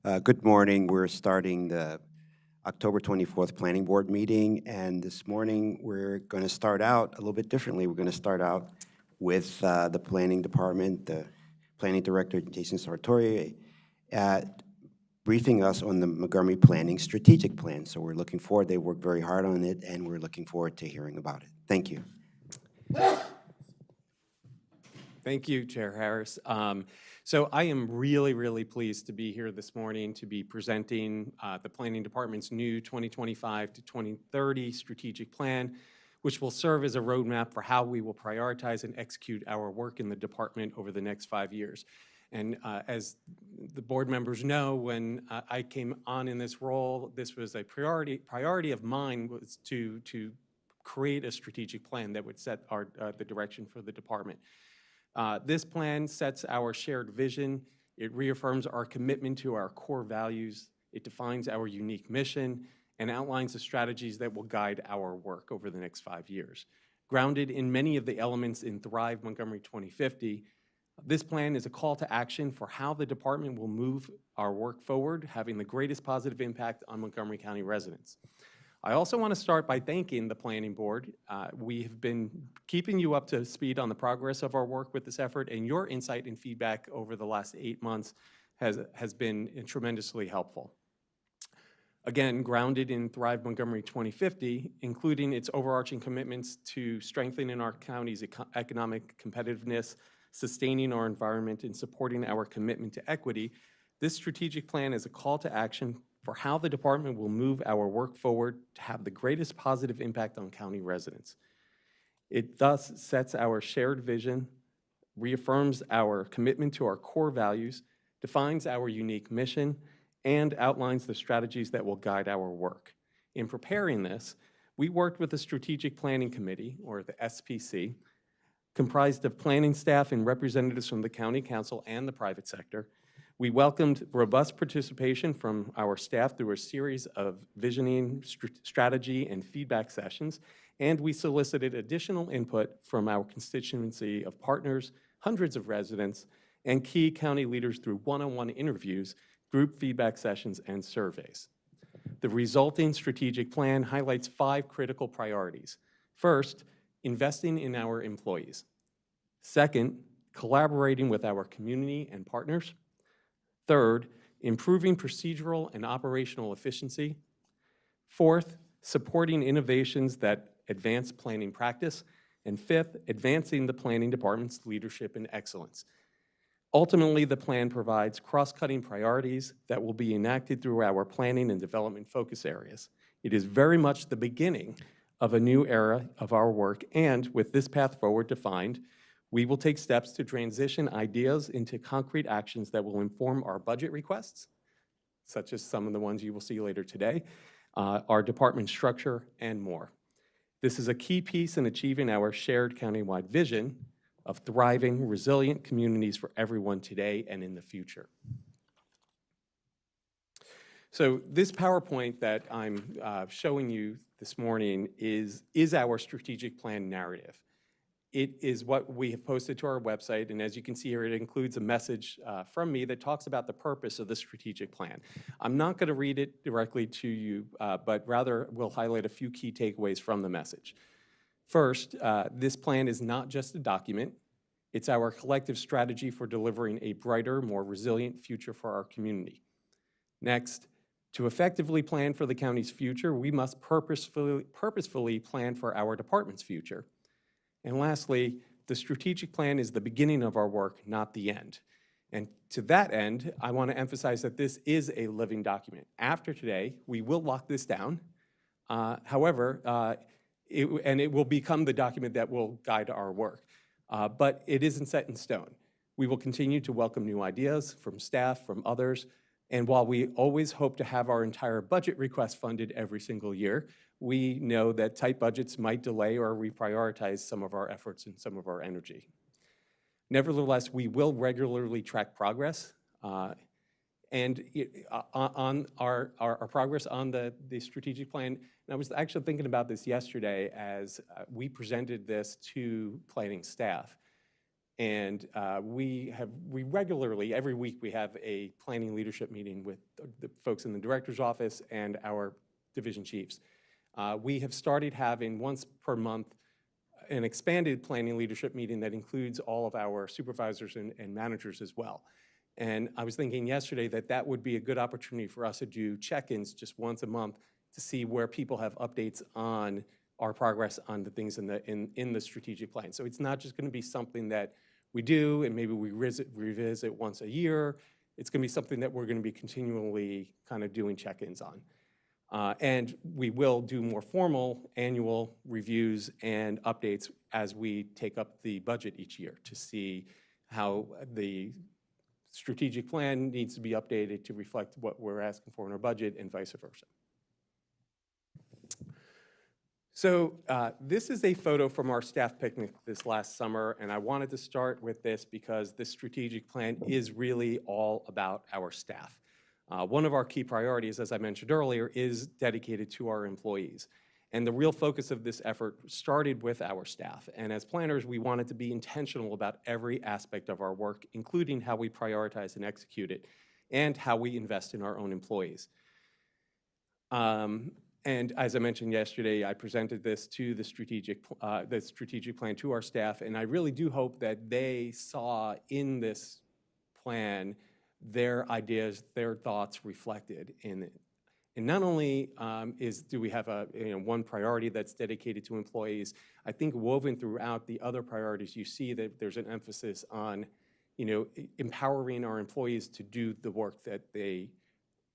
Good morning. We're starting the October 24th Planning Board meeting, and this morning we're going to start out a little bit differently. We're going to start out with the Planning Department, the Planning Director, Jason Sartori, briefing us on the Montgomery Planning Strategic Plan. So we're looking forward. They worked very hard on it, and we're looking forward to hearing about it. Thank you. Thank you, Chair Harris. So I am really pleased to be here this morning to be presenting the Planning Department's new 2025 to 2030 strategic plan, which will serve as a roadmap for how we will prioritize and execute our work in the department over the next 5 years. And as the board members know, when I came on in this role, this was a priority of mine was to create a strategic plan that would set the direction for the department. This plan sets our shared vision. It reaffirms our commitment to our core values. It defines our unique mission and outlines the strategies that will guide our work over the next 5 years. Grounded in many of the elements in Thrive Montgomery 2050, this plan is a call to action for how the department will move our work forward, having the greatest positive impact on Montgomery County residents. I also want to start by thanking the Planning Board. We have been keeping you up to speed on the progress of our work with this effort, and your insight and feedback over the last 8 months has been tremendously helpful. Again, grounded in Thrive Montgomery 2050, including its overarching commitments to strengthening our county's economic competitiveness, sustaining our environment, and supporting our commitment to equity, this strategic plan is a call to action for how the department will move our work forward to have the greatest positive impact on county residents. It thus sets our shared vision, reaffirms our commitment to our core values, defines our unique mission, and outlines the strategies that will guide our work. In preparing this, we worked with the Strategic Planning Committee, or the SPC, comprised of planning staff and representatives from the County Council and the private sector. We welcomed robust participation from our staff through a series of visioning, strategy, and feedback sessions, and we solicited additional input from our constituency of partners, hundreds of residents, and key county leaders through one-on-one interviews, group feedback sessions, and surveys. The resulting strategic plan highlights 5 critical priorities. First, investing in our employees. Second, collaborating with our community and partners. Third, improving procedural and operational efficiency. Fourth, supporting innovations that advance planning practice. And fifth, advancing the planning department's leadership and excellence. Ultimately, the plan provides cross-cutting priorities that will be enacted through our planning and development focus areas. It is very much the beginning of a new era of our work, and with this path forward defined, we will take steps to transition ideas into concrete actions that will inform our budget requests, such as some of the ones you will see later today, our department structure, and more. This is a key piece in achieving our shared countywide vision of thriving, resilient communities for everyone today and in the future. So this PowerPoint that I'm showing you this morning is our strategic plan narrative. It is what we have posted to our website, and as you can see here, it includes a message from me that talks about the purpose of the strategic plan. I'm not going to read it directly to you, but rather will highlight a few key takeaways from the message. First, this plan is not just a document. It's our collective strategy for delivering a brighter, more resilient future for our community. Next, to effectively plan for the county's future, we must purposefully plan for our department's future. And lastly, the strategic plan is the beginning of our work, not the end. And to that end, I want to emphasize that this is a living document. After today, we will lock this down. However, it will become the document that will guide our work. But it isn't set in stone. We will continue to welcome new ideas from staff, from others, and while we always hope to have our entire budget request funded every single year, we know that tight budgets might delay or reprioritize some of our efforts and some of our energy. Nevertheless, we will regularly track progress and on our progress on the strategic plan. And I was actually thinking about this yesterday as we presented this to planning staff. And we regularly, every week, we have a planning leadership meeting with the folks in the director's office and our division chiefs. We have started having once per month an expanded planning leadership meeting that includes all of our supervisors and managers as well. And I was thinking yesterday that that would be a good opportunity for us to do check-ins just once a month to see where people have updates on our progress on the things in the strategic plan. So it's not just going to be something that we do and maybe we revisit once a year. It's going to be something that we're going to be continually kind of doing check-ins on. And we will do more formal annual reviews and updates as we take up the budget each year to see how the strategic plan needs to be updated to reflect what we're asking for in our budget and vice versa. So this is a photo from our staff picnic this last summer, and I wanted to start with this because this strategic plan is really all about our staff. One of our key priorities, as I mentioned earlier, is dedicated to our employees. And the real focus of this effort started with our staff. And as planners, we wanted to be intentional about every aspect of our work, including how we prioritize and execute it, and how we invest in our own employees. And as I mentioned yesterday, I presented this to the strategic plan to our staff, and I really do hope that they saw in this plan their ideas, their thoughts reflected in it. And not only do we have one priority that's dedicated to employees, I think woven throughout the other priorities, you see that there's an emphasis on empowering our employees to do the work that they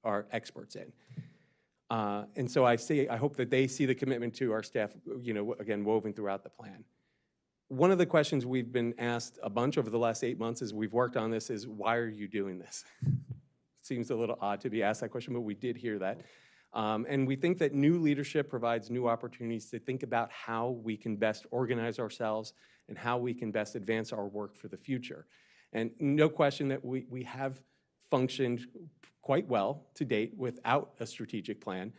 are experts in. And so I hope that they see the commitment to our staff, again, woven throughout the plan. One of the questions we've been asked a bunch over the last 8 months as we've worked on this is, why are you doing this? Seems a little odd to be asked that question, but we did hear that. And we think that new leadership provides new opportunities to think about how we can best organize ourselves and how we can best advance our work for the future. And no question that we have functioned quite well to date without a strategic plan.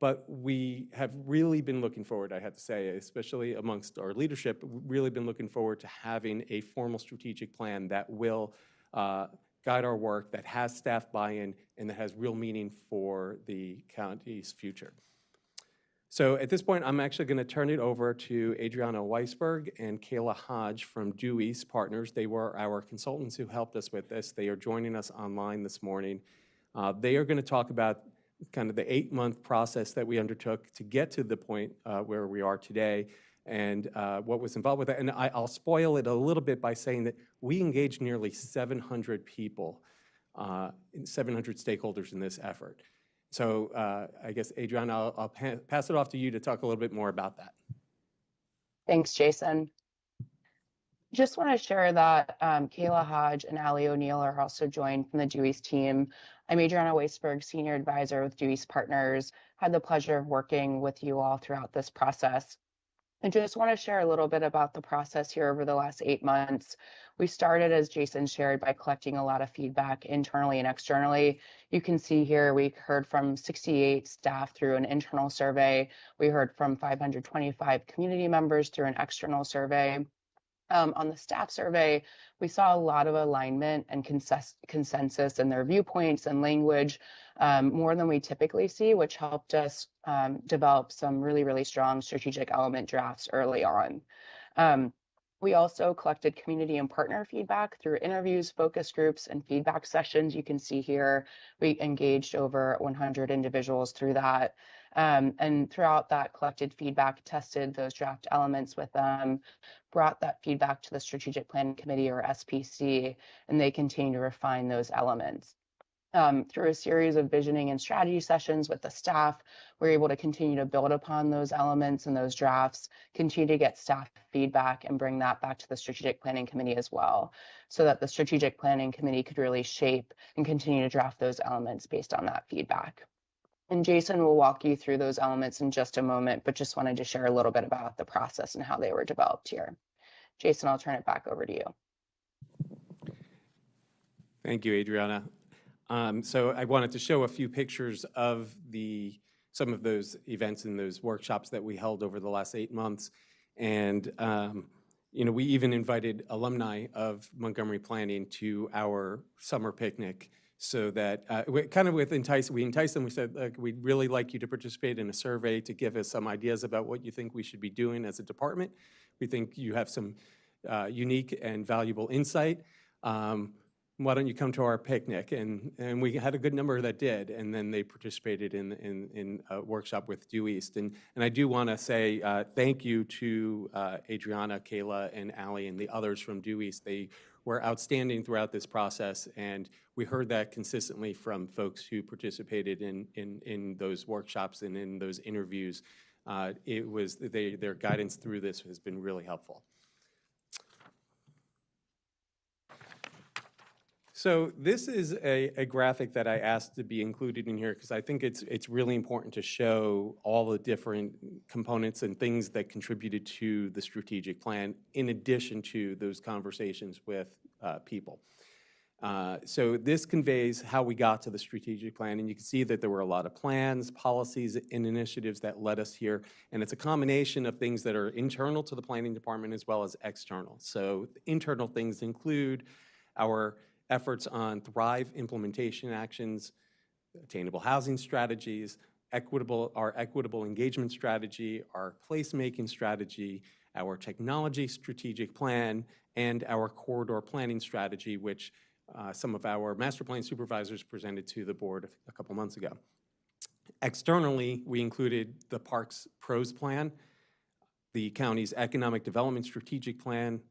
But we have really been looking forward, I have to say, especially amongst our leadership, really been looking forward to having a formal strategic plan that will guide our work, that has staff buy-in, and that has real meaning for the county's future. So at this point, I'm actually going to turn it over to Adriana Weisberg and Kayla Hodge from Dewey's Partners. They were our consultants who helped us with this. They are joining us online this morning. They are going to talk about kind of the 8-month process that we undertook to get to the point where we are today and what was involved with that. And I'll spoil it a little bit by saying that we engaged nearly 700 people, 700 stakeholders in this effort. So I guess, Adriana, I'll pass it off to you to talk a little bit more about that. Thanks, Jason. Just want to share that Kayla Hodge and Allie O'Neill are also joined from the Dewey's team. I'm Adriana Weisberg, Senior Advisor with Dewey's Partners. Had the pleasure of working with you all throughout this process. I just want to share a little bit about the process here over the last 8 months. We started, as Jason shared, by collecting a lot of feedback internally and externally. You can see here we heard from 68 staff through an internal survey. We heard from 525 community members through an external survey. On the staff survey, we saw a lot of alignment and consensus in their viewpoints and language, more than we typically see, which helped us develop some really, really strong strategic element drafts early on. We also collected community and partner feedback through interviews, focus groups, and feedback sessions. You can see here we engaged over 100 individuals through that. And throughout that collected feedback, tested those draft elements with them, brought that feedback to the Strategic Planning Committee, or SPC, and they continue to refine those elements. Through a series of visioning and strategy sessions with the staff, we're able to continue to build upon those elements and those drafts, continue to get staff feedback, and bring that back to the Strategic Planning Committee as well, so that the Strategic Planning Committee could really shape and continue to draft those elements based on that feedback. And Jason will walk you through those elements in just a moment, but just wanted to share a little bit about the process and how they were developed here. Jason, I'll turn it back over to you. Thank you, Adriana. So I wanted to show a few pictures of some of those events and those workshops that we held over the last 8 months. And We even invited alumni of Montgomery Planning to our summer picnic so that we enticed them. We said, look, we'd really like you to participate in a survey to give us some ideas about what you think we should be doing as a department. We think you have some unique and valuable insight. Why don't you come to our picnic? And we had a good number that did, and then they participated in a workshop with Due East. And I do want to say thank you to Adriana, Kayla, and Allie, and the others from Due East. They were outstanding throughout this process, and we heard that consistently from folks who participated in those workshops and in those interviews. Their guidance through this has been really helpful. So this is a graphic that I asked to be included in here because I think it's really important to show all the different components and things that contributed to the strategic plan in addition to those conversations with people. So this conveys how we got to the strategic plan, and you can see that there were a lot of plans, policies, and initiatives that led us here, and it's a combination of things that are internal to the planning department as well as external. So internal things include our efforts on Thrive implementation actions, attainable housing strategies, our equitable engagement strategy, our placemaking strategy, our technology strategic plan, and our corridor planning strategy, which some of our master plan supervisors presented to the board a couple months ago. Externally, we included the Parks PROS plan, the county's economic development strategic plan,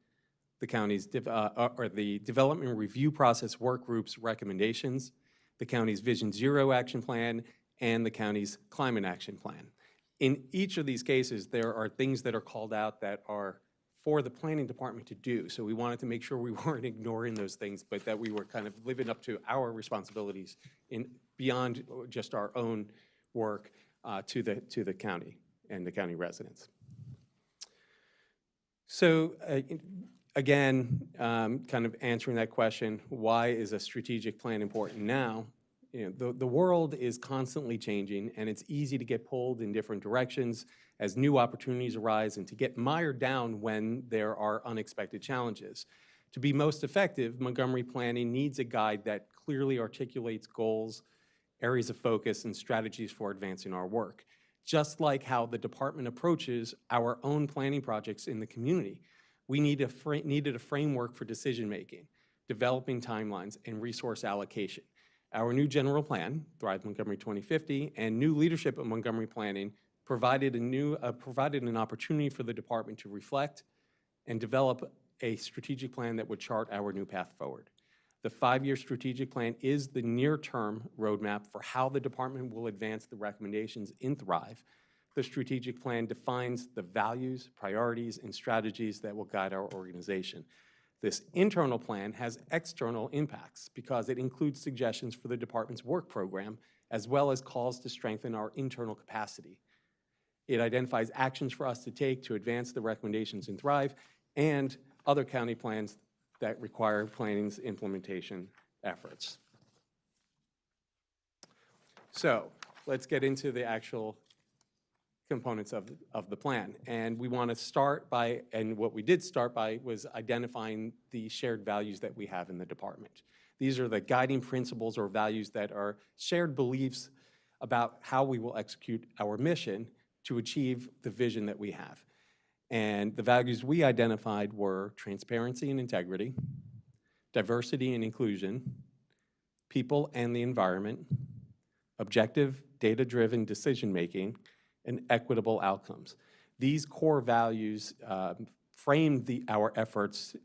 the county's the development review process work group's recommendations, the county's Vision Zero action plan, and the county's climate action plan. In each of these cases, there are things that are called out that are for the planning department to do. So we wanted to make sure we weren't ignoring those things, but that we were kind of living up to our responsibilities beyond just our own work to the county and the county residents. So again, kind of answering that question, why is a strategic plan important now? The world is constantly changing, and it's easy to get pulled in different directions as new opportunities arise and to get mired down when there are unexpected challenges. To be most effective, Montgomery Planning needs a guide that clearly articulates goals, areas of focus, and strategies for advancing our work, just like how the department approaches our own planning projects in the community. We needed a framework for decision-making, developing timelines, and resource allocation. Our new general plan, Thrive Montgomery 2050, and new leadership at Montgomery Planning provided an opportunity for the department to reflect and develop a strategic plan that would chart our new path forward. The 5-year strategic plan is the near-term roadmap for how the department will advance the recommendations in Thrive. The strategic plan defines the values, priorities, and strategies that will guide our organization. This internal plan has external impacts because it includes suggestions for the department's work program, as well as calls to strengthen our internal capacity. It identifies actions for us to take to advance the recommendations in Thrive and other county plans that require planning's implementation efforts. So let's get into the actual components of the plan. And we want to start by, and what we did start by, was identifying the shared values that we have in the department. These are the guiding principles or values that are shared beliefs about how we will execute our mission to achieve the vision that we have. And the values we identified were transparency and integrity, diversity and inclusion, people and the environment, objective, data-driven decision-making, and equitable outcomes. These core values framed our efforts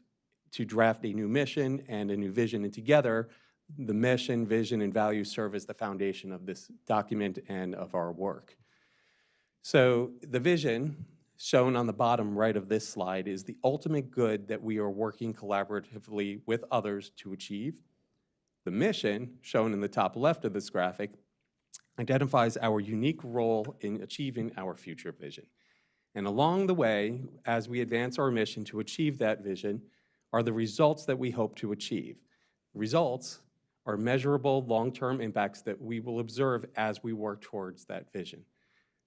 to draft a new mission and a new vision, and together, the mission, vision, and values serve as the foundation of this document and of our work. So the vision, shown on the bottom right of this slide, is the ultimate good that we are working collaboratively with others to achieve. The mission, shown in the top left of this graphic, identifies our unique role in achieving our future vision. And along the way, as we advance our mission to achieve that vision, are the results that we hope to achieve. Results are measurable long-term impacts that we will observe as we work towards that vision.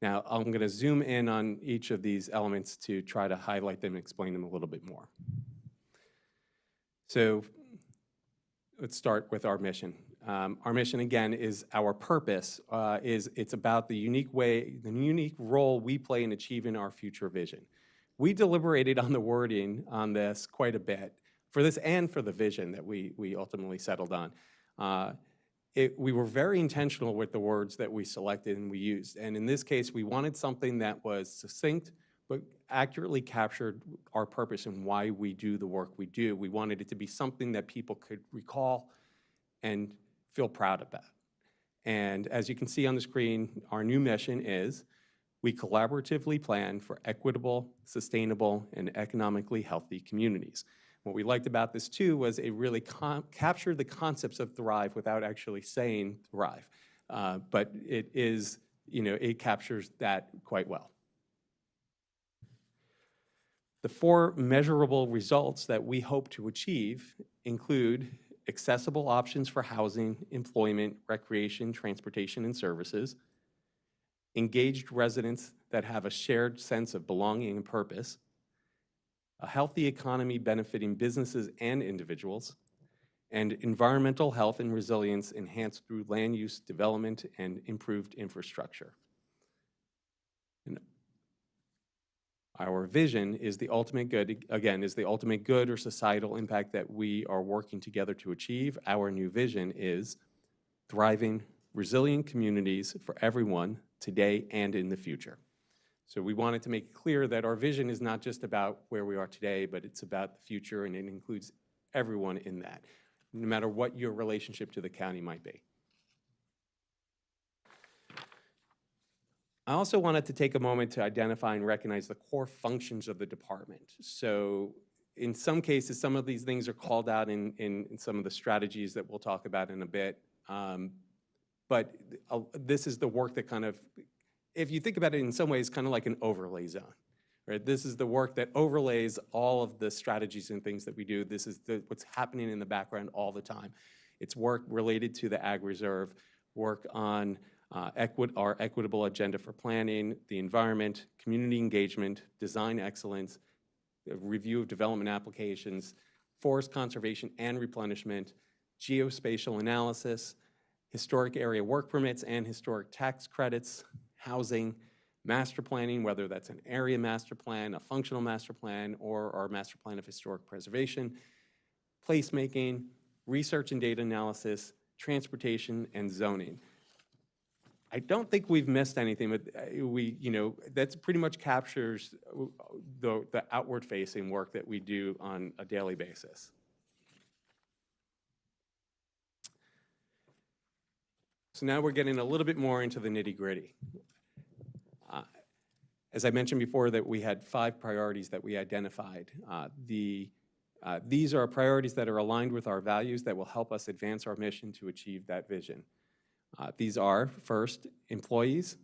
Now, I'm going to zoom in on each of these elements to try to highlight them and explain them a little bit more. So let's start with our mission. Our mission, again, is our purpose. It's about the unique role we play in achieving our future vision. We deliberated on the wording on this quite a bit for this and for the vision that we ultimately settled on. We were very intentional with the words that we selected and we used. And in this case, we wanted something that was succinct, but accurately captured our purpose and why we do the work we do. We wanted it to be something that people could recall and feel proud about. And as you can see on the screen, our new mission is, we collaboratively plan for equitable, sustainable, and economically healthy communities. What we liked about this too was it really captured the concepts of thrive without actually saying thrive. But it is, it captures that quite well. The 4 measurable results that we hope to achieve include accessible options for housing, employment, recreation, transportation, and services, engaged residents that have a shared sense of belonging and purpose, a healthy economy benefiting businesses and individuals, and environmental health and resilience enhanced through land use development and improved infrastructure. And our vision is the ultimate good, again, is the ultimate good or societal impact that we are working together to achieve. Our new vision is thriving, resilient communities for everyone today and in the future. So we wanted to make it clear that our vision is not just about where we are today, but it's about the future, and it includes everyone in that, no matter what your relationship to the county might be. I also wanted to take a moment to identify and recognize the core functions of the department. So in some cases, some of these things are called out in some of the strategies that we'll talk about in a bit. But this is the work that kind of, if you think about it in some ways, kind of like an overlay zone, right? This is the work that overlays all of the strategies and things that we do. This is what's happening in the background all the time. It's work related to the Ag Reserve, work on our equitable agenda for planning, the environment, community engagement, design excellence, review of development applications, forest conservation and replenishment, geospatial analysis, historic area work permits and historic tax credits, housing, master planning, whether that's an area master plan, a functional master plan, or our master plan of historic preservation, placemaking, research and data analysis, transportation, and zoning. I don't think we've missed anything, but that pretty much captures the outward-facing work that we do on a daily basis. So now we're getting a little bit more into the nitty-gritty. As I mentioned before, that we had 5 priorities that we identified. These are priorities that are aligned with our values that will help us advance our mission to achieve that vision. These are, first, employees.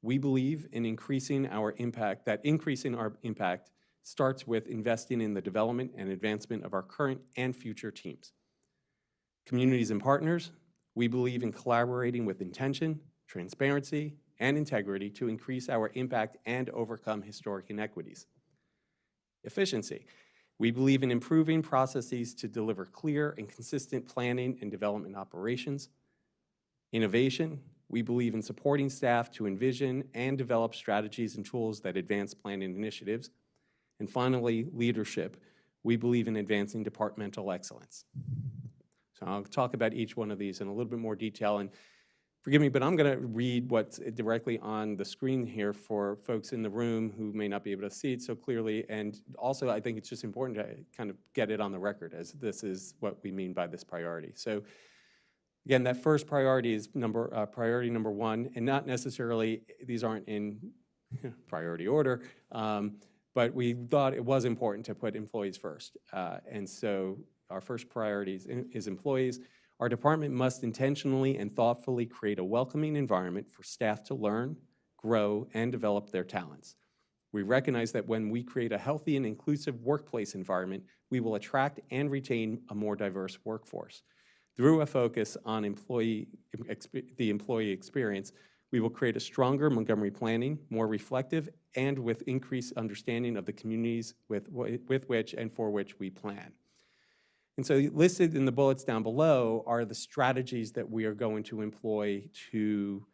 We believe in increasing our impact, that increasing our impact starts with investing in the development and advancement of our current and future teams. Communities and partners. We believe in collaborating with intention, transparency, and integrity to increase our impact and overcome historic inequities. Efficiency. We believe in improving processes to deliver clear and consistent planning and development operations. Innovation. We believe in supporting staff to envision and develop strategies and tools that advance planning initiatives. And finally, leadership. We believe in advancing departmental excellence. So I'll talk about each one of these in a little bit more detail. And forgive me, but I'm going to read what's directly on the screen here for folks in the room who may not be able to see it so clearly. And also, I think it's just important to kind of get it on the record, as this is what we mean by this priority. So again, that first priority is priority number 1, and not necessarily, these aren't in priority order, but we thought it was important to put employees first. And so our first priority is employees. Our department must intentionally and thoughtfully create a welcoming environment for staff to learn, grow, and develop their talents. We recognize that when we create a healthy and inclusive workplace environment, we will attract and retain a more diverse workforce. Through a focus on the employee experience, We will create a stronger Montgomery planning, more reflective, and with increased understanding of the communities with which and for which we plan. And so listed in the bullets down below are the strategies that we are going to employ to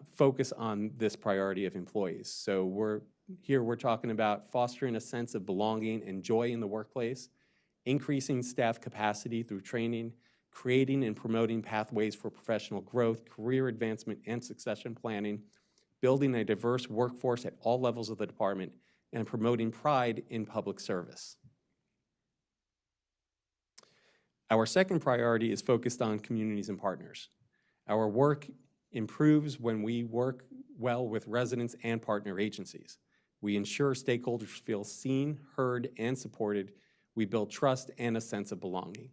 focus on this priority of employees. So we're talking about fostering a sense of belonging and joy in the workplace, increasing staff capacity through training, creating and promoting pathways for professional growth, career advancement, and succession planning, building a diverse workforce at all levels of the department, and promoting pride in public service. Our second priority is focused on communities and partners. Our work improves when we work well with residents and partner agencies. We ensure stakeholders feel seen, heard, and supported. We build trust and a sense of belonging.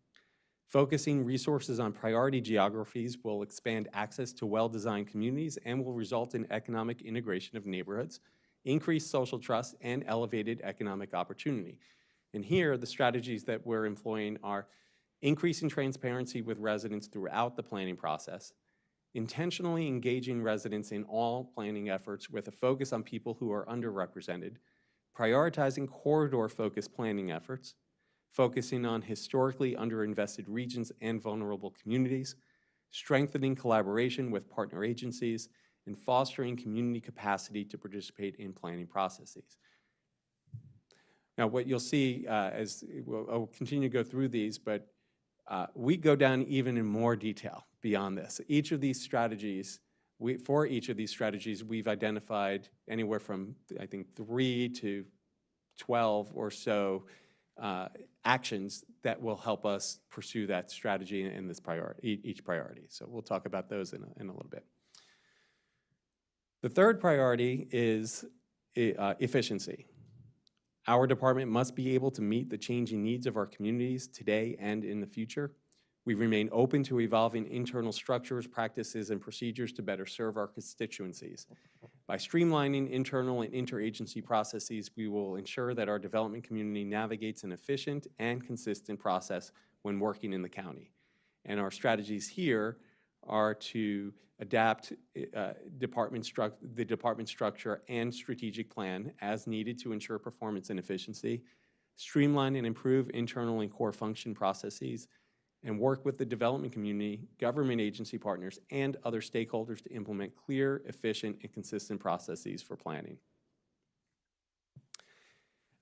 Focusing resources on priority geographies will expand access to well-designed communities and will result in economic integration of neighborhoods, increased social trust, and elevated economic opportunity. And here, the strategies that we're employing are increasing transparency with residents throughout the planning process, intentionally engaging residents in all planning efforts with a focus on people who are underrepresented, prioritizing corridor-focused planning efforts, focusing on historically underinvested regions and vulnerable communities, strengthening collaboration with partner agencies, and fostering community capacity to participate in planning processes. Now, what you'll see I'll continue to go through these, but we go down even in more detail beyond this. Each of these strategies, for each of these strategies, we've identified anywhere from, I think, 3 to 12 or so actions that will help us pursue that strategy in this priority, each priority. So we'll talk about those in a little bit. The third priority is efficiency. Our department must be able to meet the changing needs of our communities today and in the future. We remain open to evolving internal structures, practices, and procedures to better serve our constituencies. By streamlining internal and interagency processes, we will ensure that our development community navigates an efficient and consistent process when working in the county. And our strategies here are to adapt the department structure and strategic plan as needed to ensure performance and efficiency, streamline and improve internal and core function processes, and work with the development community, government agency partners, and other stakeholders to implement clear, efficient, and consistent processes for planning.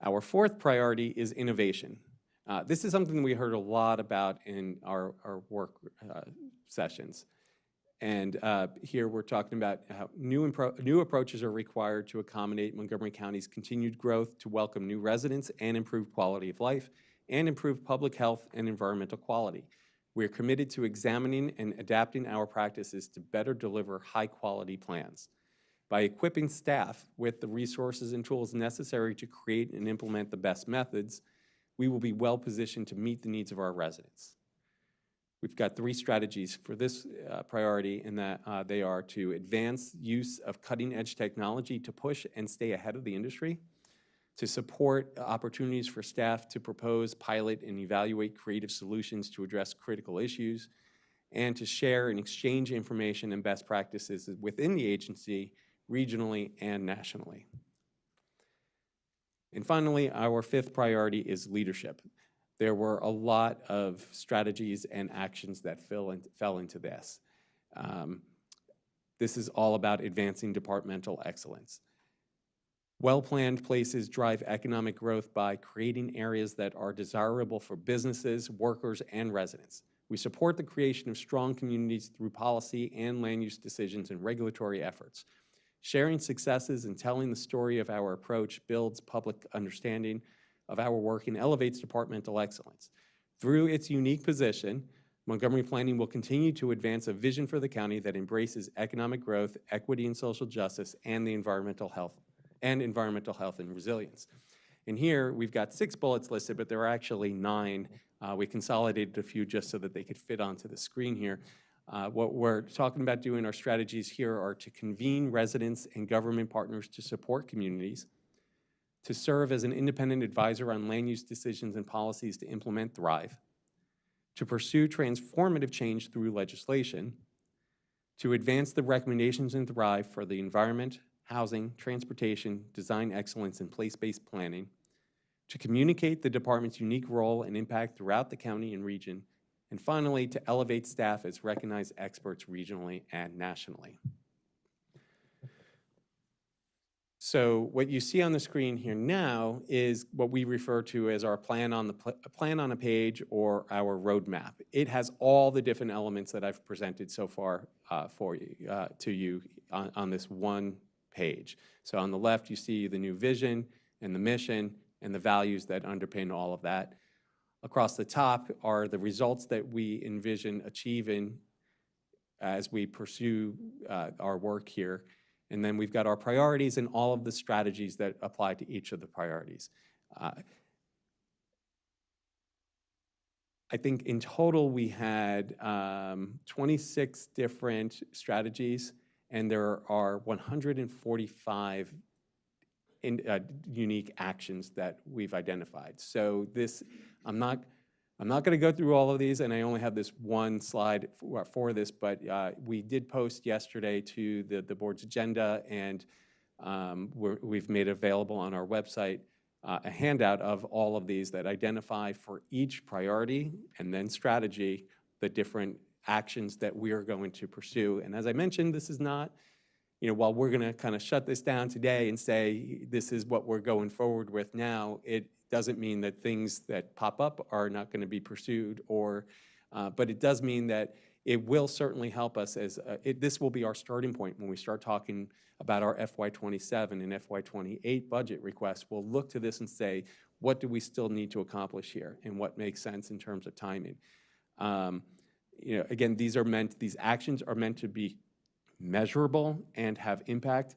Our fourth priority is innovation. This is something we heard a lot about in our work sessions. And here we're talking about how new approaches are required to accommodate Montgomery County's continued growth, to welcome new residents and improve quality of life, and improve public health and environmental quality. We are committed to examining and adapting our practices to better deliver high-quality plans. By equipping staff with the resources and tools necessary to create and implement the best methods, we will be well-positioned to meet the needs of our residents. We've got 3 strategies for this priority, in that they are to advance use of cutting-edge technology to push and stay ahead of the industry, to support opportunities for staff to propose, pilot, and evaluate creative solutions to address critical issues, and to share and exchange information and best practices within the agency, regionally and nationally. And finally, our 5th priority is leadership. There were a lot of strategies and actions that fell into this. This is all about advancing departmental excellence. Well-planned places drive economic growth by creating areas that are desirable for businesses, workers, and residents. We support the creation of strong communities through policy and land use decisions and regulatory efforts. Sharing successes and telling the story of our approach builds public understanding of our work and elevates departmental excellence. Through its unique position, Montgomery Planning will continue to advance a vision for the county that embraces economic growth, equity and social justice, and environmental health and resilience. And here we've got 6 bullets listed, but there are actually 9. We consolidated a few just so that they could fit onto the screen here. What we're talking about doing, our strategies here, are to convene residents and government partners to support communities, to serve as an independent advisor on land use decisions and policies to implement Thrive, to pursue transformative change through legislation, to advance the recommendations in Thrive for the environment, housing, transportation, design excellence, and place-based planning, to communicate the department's unique role and impact throughout the county and region, and finally, to elevate staff as recognized experts regionally and nationally. So what you see on the screen here now is what we refer to as our plan on a page, or our roadmap. It has all the different elements that I've presented so far to you on this one page. So on the left, you see the new vision and the mission and the values that underpin all of that. Across the top are the results that we envision achieving as we pursue our work here. And then we've got our priorities and all of the strategies that apply to each of the priorities. I think in total we had 26 different strategies, and there are 145 unique actions that we've identified. So this, I'm not going to go through all of these, and I only have this one slide for this, but we did post yesterday to the board's agenda, and we've made available on our website a handout of all of these that identify for each priority and then strategy the different actions that we are going to pursue. And as I mentioned, this is not, while we're going to kind of shut this down today and say this is what we're going forward with now, it doesn't mean that things that pop up are not going to be pursued, but it does mean that it will certainly help us as this will be our starting point when we start talking about our FY27 and FY28 budget requests. We'll look to this and say, what do we still need to accomplish here, and what makes sense in terms of timing? Again, these actions are meant to be measurable and have impact.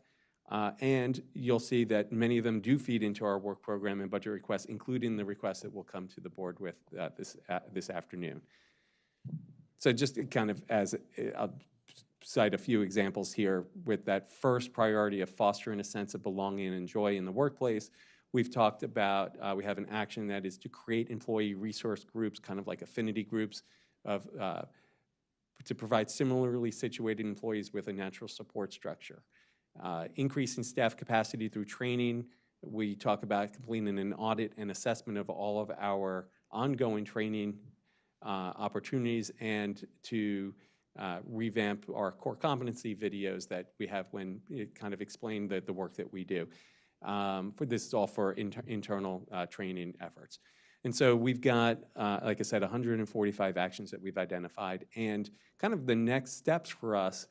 And you'll see that many of them do feed into our work program and budget requests, including the requests that we'll come to the board with this afternoon. So just kind of I'll cite a few examples here with that first priority of fostering a sense of belonging and joy in the workplace. We've talked about, we have an action that is to create employee resource groups, kind of like affinity groups to provide similarly situated employees with a natural support structure. Increasing staff capacity through training. We talk about completing an audit and assessment of all of our ongoing training opportunities, and to revamp our core competency videos that we have when it kind of explain the work that we do. This is all for internal training efforts. And so we've got, like I said, 145 actions that we've identified, and kind of the next steps for us,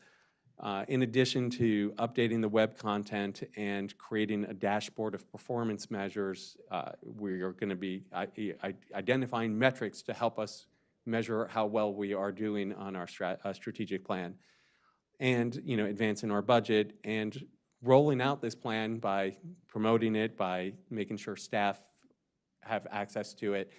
in addition to updating the web content and creating a dashboard of performance measures, we are going to be identifying metrics to help us measure how well we are doing on our strategic plan, and advancing our budget and rolling out this plan by promoting it, by making sure staff have access to it.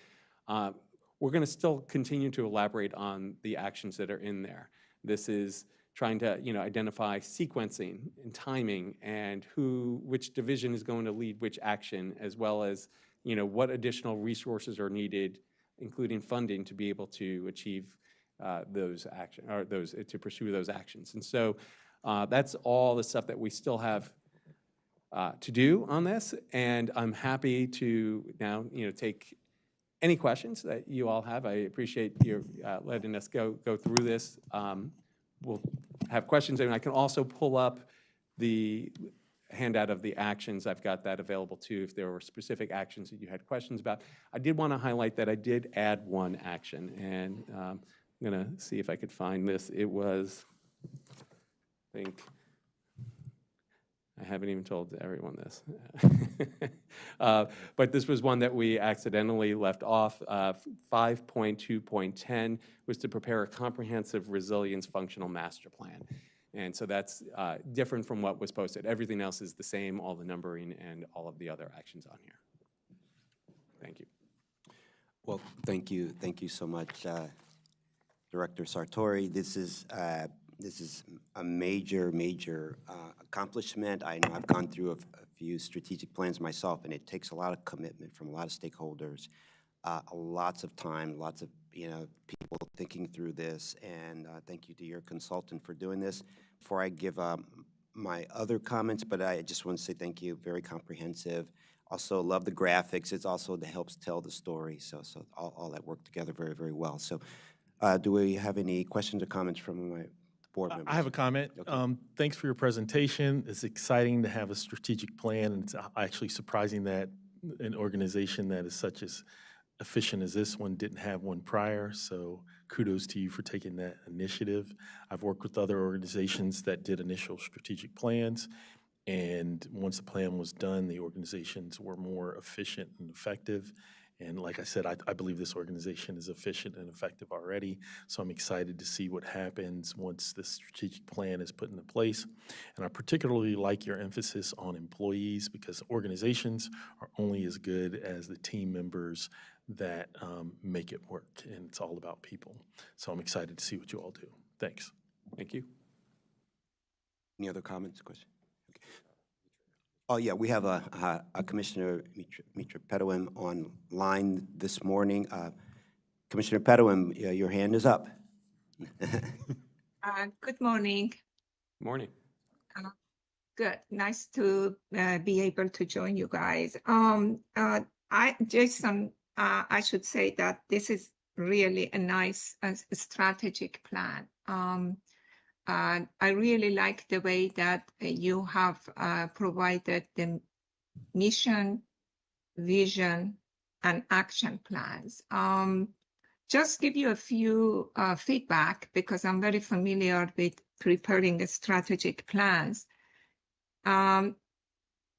We're going to still continue to elaborate on the actions that are in there. This is trying to identify sequencing and timing, and which division is going to lead which action, as well as what additional resources are needed, including funding, to be able to achieve to pursue those actions. And so that's all the stuff that we still have to do on this, and I'm happy to now take any questions that you all have. I appreciate you letting us go through this. We'll have questions, and I can also pull up the handout of the actions. I've got that available too if there were specific actions that you had questions about. I did want to highlight that I did add one action, and I'm going to see if I could find this. It was, I haven't even told everyone this. But this was one that we accidentally left off. 5.2.10 was to prepare a comprehensive resilience functional master plan. And so that's different from what was posted. Everything else is the same, all the numbering and all of the other actions on here. Thank you. Well, thank you. Thank you so much, Director Sartori. This is a major accomplishment. I know I've gone through a few strategic plans myself, and it takes a lot of commitment from a lot of stakeholders, lots of time, lots of people thinking through this, and thank you to your consultant for doing this. Before I give my other comments, but I just want to say thank you, very comprehensive. Also love the graphics. It's also that helps tell the story. So all that worked together very, very well. So do we have any questions or comments from my board members? I have a comment. Okay. Thanks for your presentation. It's exciting to have a strategic plan, and it's actually surprising that an organization that is such as efficient as this one didn't have one prior. So kudos to you for taking that initiative. I've worked with other organizations that did initial strategic plans, and once the plan was done, the organizations were more efficient and effective. And like I said, I believe this organization is efficient and effective already. So I'm excited to see what happens once the strategic plan is put into place. And I particularly like your emphasis on employees, because organizations are only as good as the team members that make it work. And it's all about people. So I'm excited to see what you all do. Thanks. Thank you. Any other comments, questions? Okay. Oh, yeah, we have a Commissioner Mitra Pedoim online this morning. Commissioner Pedoim, your hand is up. Good morning. Morning. Good. Nice to be able to join you guys. Jason, I should say that this is really a nice strategic plan. I really like the way that you have provided the mission, vision, and action plans. Just give you a few feedback, because I'm very familiar with preparing strategic plans.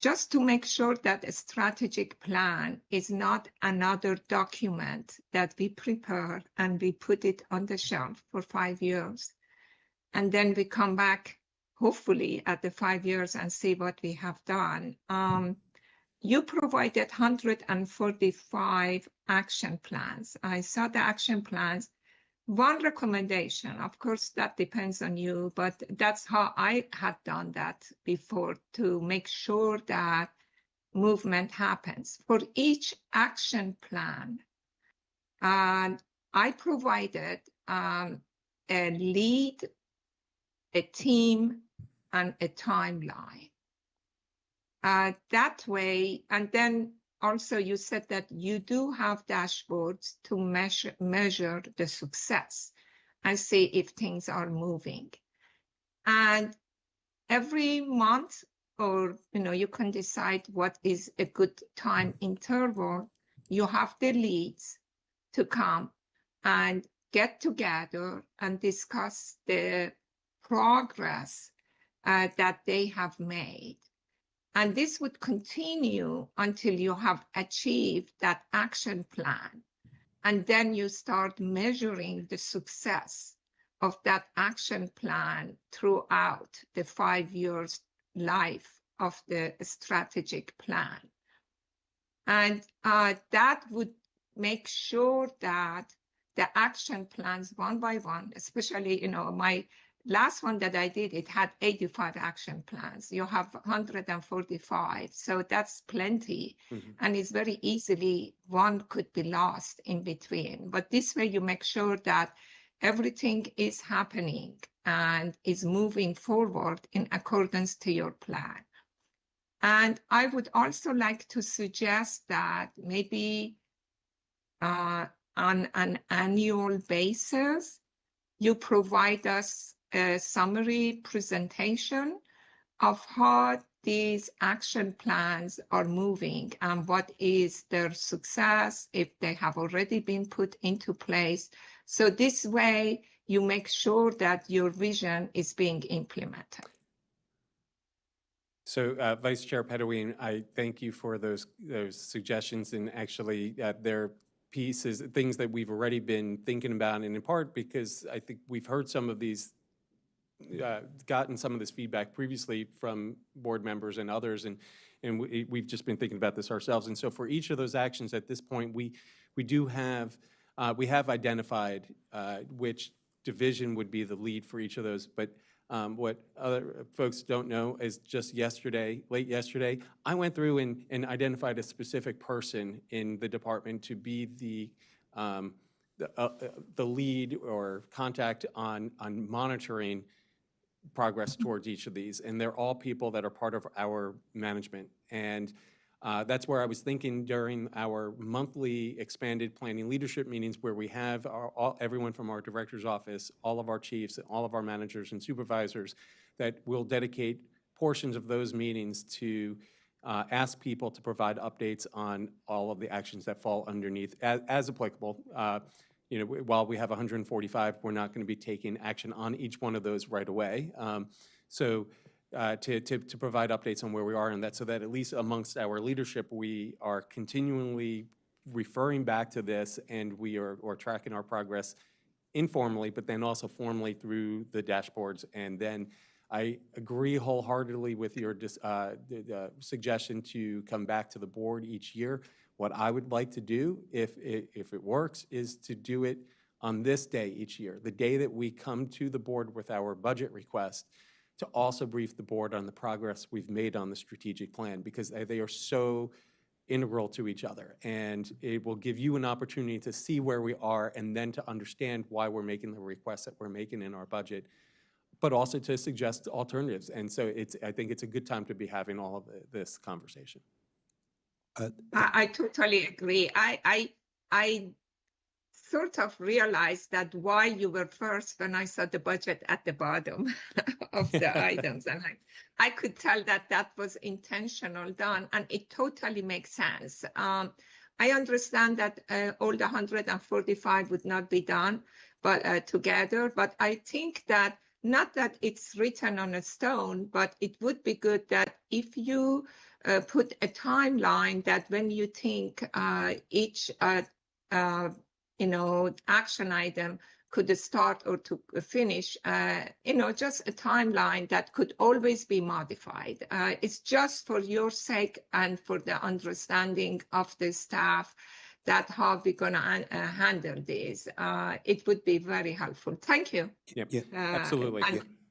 Just to make sure that a strategic plan is not another document that we prepare and we put it on the shelf for 5 years. And then we come back, hopefully, at the 5 years and see what we have done. You provided 145 action plans. I saw the action plans. One recommendation, of course, that depends on you, but that's how I had done that before, to make sure that movement happens. For each action plan, I provided a lead, a team, and a timeline. That way, and then also you said that you do have dashboards to measure the success and see if things are moving. And every month, or you can decide what is a good time interval, you have the leads to come and get together and discuss the progress that they have made. And this would continue until you have achieved that action plan. And then you start measuring the success of that action plan throughout the 5 years life of the strategic plan. And that would make sure that the action plans one by one, especially, my last one that I did, it had 85 action plans. You have 145, so that's plenty. Mm-hmm. And it's very easily, one could be lost in between. But this way you make sure that everything is happening and is moving forward in accordance to your plan. And I would also like to suggest that maybe on an annual basis, you provide us a summary presentation of how these action plans are moving and what is their success, if they have already been put into place. So this way, you make sure that your vision is being implemented. So Vice Chair Pedoim, I thank you for those suggestions, and actually they're pieces, things that we've already been thinking about, and in part because I think we've heard some of these, gotten some of this feedback previously from board members and others, and we've just been thinking about this ourselves. And so for each of those actions at this point, we have identified which division would be the lead for each of those. But what other folks don't know is just late yesterday, I went through and identified a specific person in the department to be the the lead or contact on monitoring progress towards each of these. And they're all people that are part of our management. And that's where I was thinking during our monthly expanded planning leadership meetings where we have everyone from our director's office, all of our chiefs, all of our managers and supervisors, that will dedicate portions of those meetings to ask people to provide updates on all of the actions that fall underneath as applicable. You know, while we have 145, we're not going to be taking action on each one of those right away. To provide updates on where we are in that, so that at least amongst our leadership, we are continually referring back to this, and we are tracking our progress informally, but then also formally through the dashboards. And then I agree wholeheartedly with your suggestion to come back to the board each year. What I would like to do, if it works, is to do it on this day each year, the day that we come to the board with our budget request, to also brief the board on the progress we've made on the strategic plan, because they are so integral to each other. And it will give you an opportunity to see where we are and then to understand why we're making the requests that we're making in our budget, but also to suggest alternatives. And so I think it's a good time to be having all of this conversation. I totally agree. I sort of realized that why you were first when I saw the budget at the bottom of the items. And I could tell that was intentional done, and it totally makes sense. I understand that all the 145 would not be done but together, but I think that not that it's written on a stone, but it would be good that if you put a timeline that when you think each action item could start or to finish, just a timeline that could always be modified. It's just for your sake and for the understanding of the staff that how we're going to handle this. It would be very helpful. Thank you. Yep. Yeah, absolutely.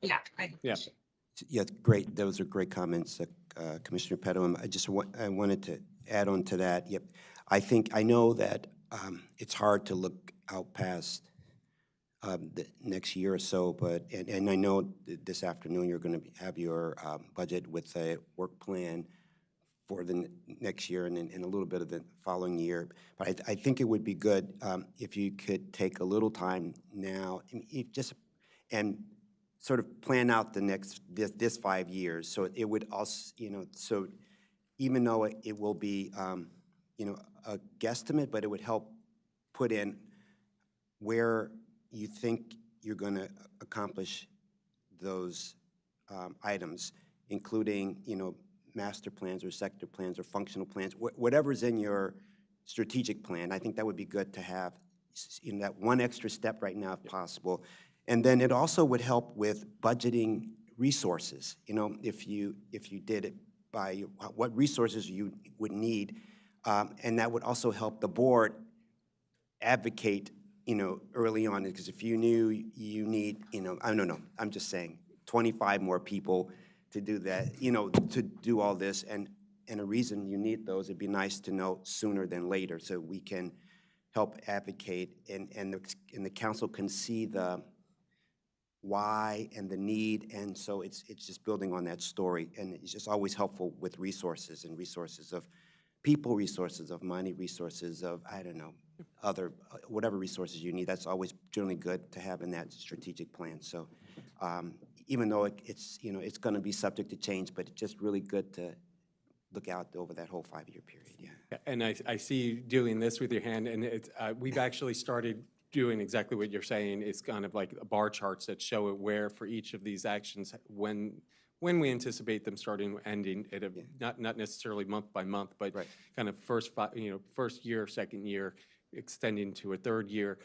Yeah, I appreciate it. Yeah, great. Those are great comments, Commissioner Petto. I wanted to add on to that. Yep, I know that it's hard to look out past the next year or so, and I know this afternoon you're going to have your budget with a work plan for the next year and a little bit of the following year. But I think it would be good if you could take a little time now and sort of plan out the next this 5 years. So it would also, so even though it will be, a guesstimate, but it would help put in where you think you're going to accomplish those items, including, master plans or sector plans or functional plans, whatever's in your strategic plan. I think that would be good to have in that one extra step right now if possible. And then it also would help with budgeting resources. If you did it by what resources you would need, and that would also help the board advocate, early on. Because if you knew you need, I don't know, I'm just saying, 25 more people to do that, to do all this, and a reason you need those, it'd be nice to know sooner than later, so we can help advocate, and the council can see the why and the need, and so it's just building on that story, and it's just always helpful with resources, and resources of people, resources of money, resources of, I don't know, other, whatever resources you need. That's always generally good to have in that strategic plan. So even though it's going to be subject to change, but it's just really good to look out over that whole 5-year period. Yeah. And I see you doing this with your hand, and we've actually started doing exactly what you're saying. It's kind of like bar charts that show it where for each of these actions, when we anticipate them starting and ending, not necessarily month by month, but right. Kind of first year, second year, extending to a third year,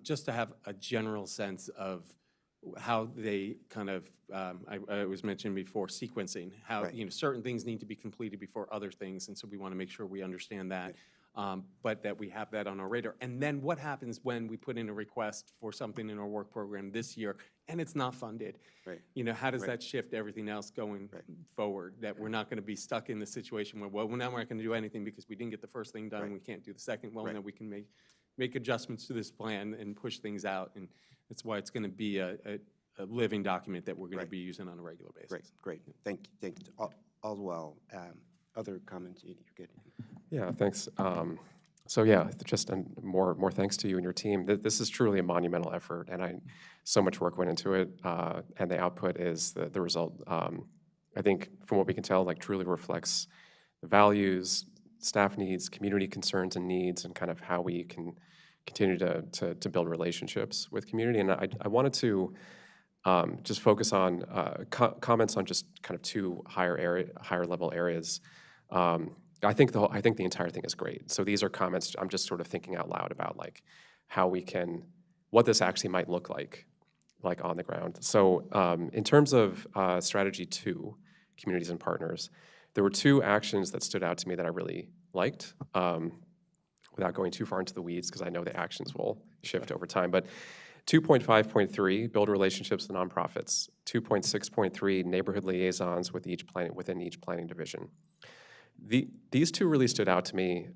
just to have a general sense of how they kind of, I was mentioning before, sequencing, how right. Certain things need to be completed before other things, and so we want to make sure we understand that, but that we have that on our radar. And then what happens when we put in a request for something in our work program this year and it's not funded? Right. How does that shift everything else going forward? That we're not going to be stuck in the situation where, well, now we're not going to do anything because we didn't get the first thing done and we can't do the second. Well, now we can make adjustments to this plan and push things out. And that's why it's going to be a living document that we're going to Right. be using on a regular basis. Great. Thank you. All well. Other comments? You're good. Yeah, thanks. So yeah, just more thanks to you and your team. This is truly a monumental effort, and so much work went into it, and the output is the result. I think from what we can tell, like truly reflects the values, staff needs, community concerns and needs, and kind of how we can continue to build relationships with community. And I wanted to just focus on comments on just kind of two higher level areas. I think the entire thing is great. So these are comments I'm just sort of thinking out loud about, like how we can, what this actually might look like on the ground. So in terms of strategy 2, communities and partners, there were 2 actions that stood out to me that I really liked, without going too far into the weeds, because I know the actions will shift over time. But 2.5.3, build relationships with nonprofits. 2.6.3, neighborhood liaisons within each planning division. These 2 really stood out to me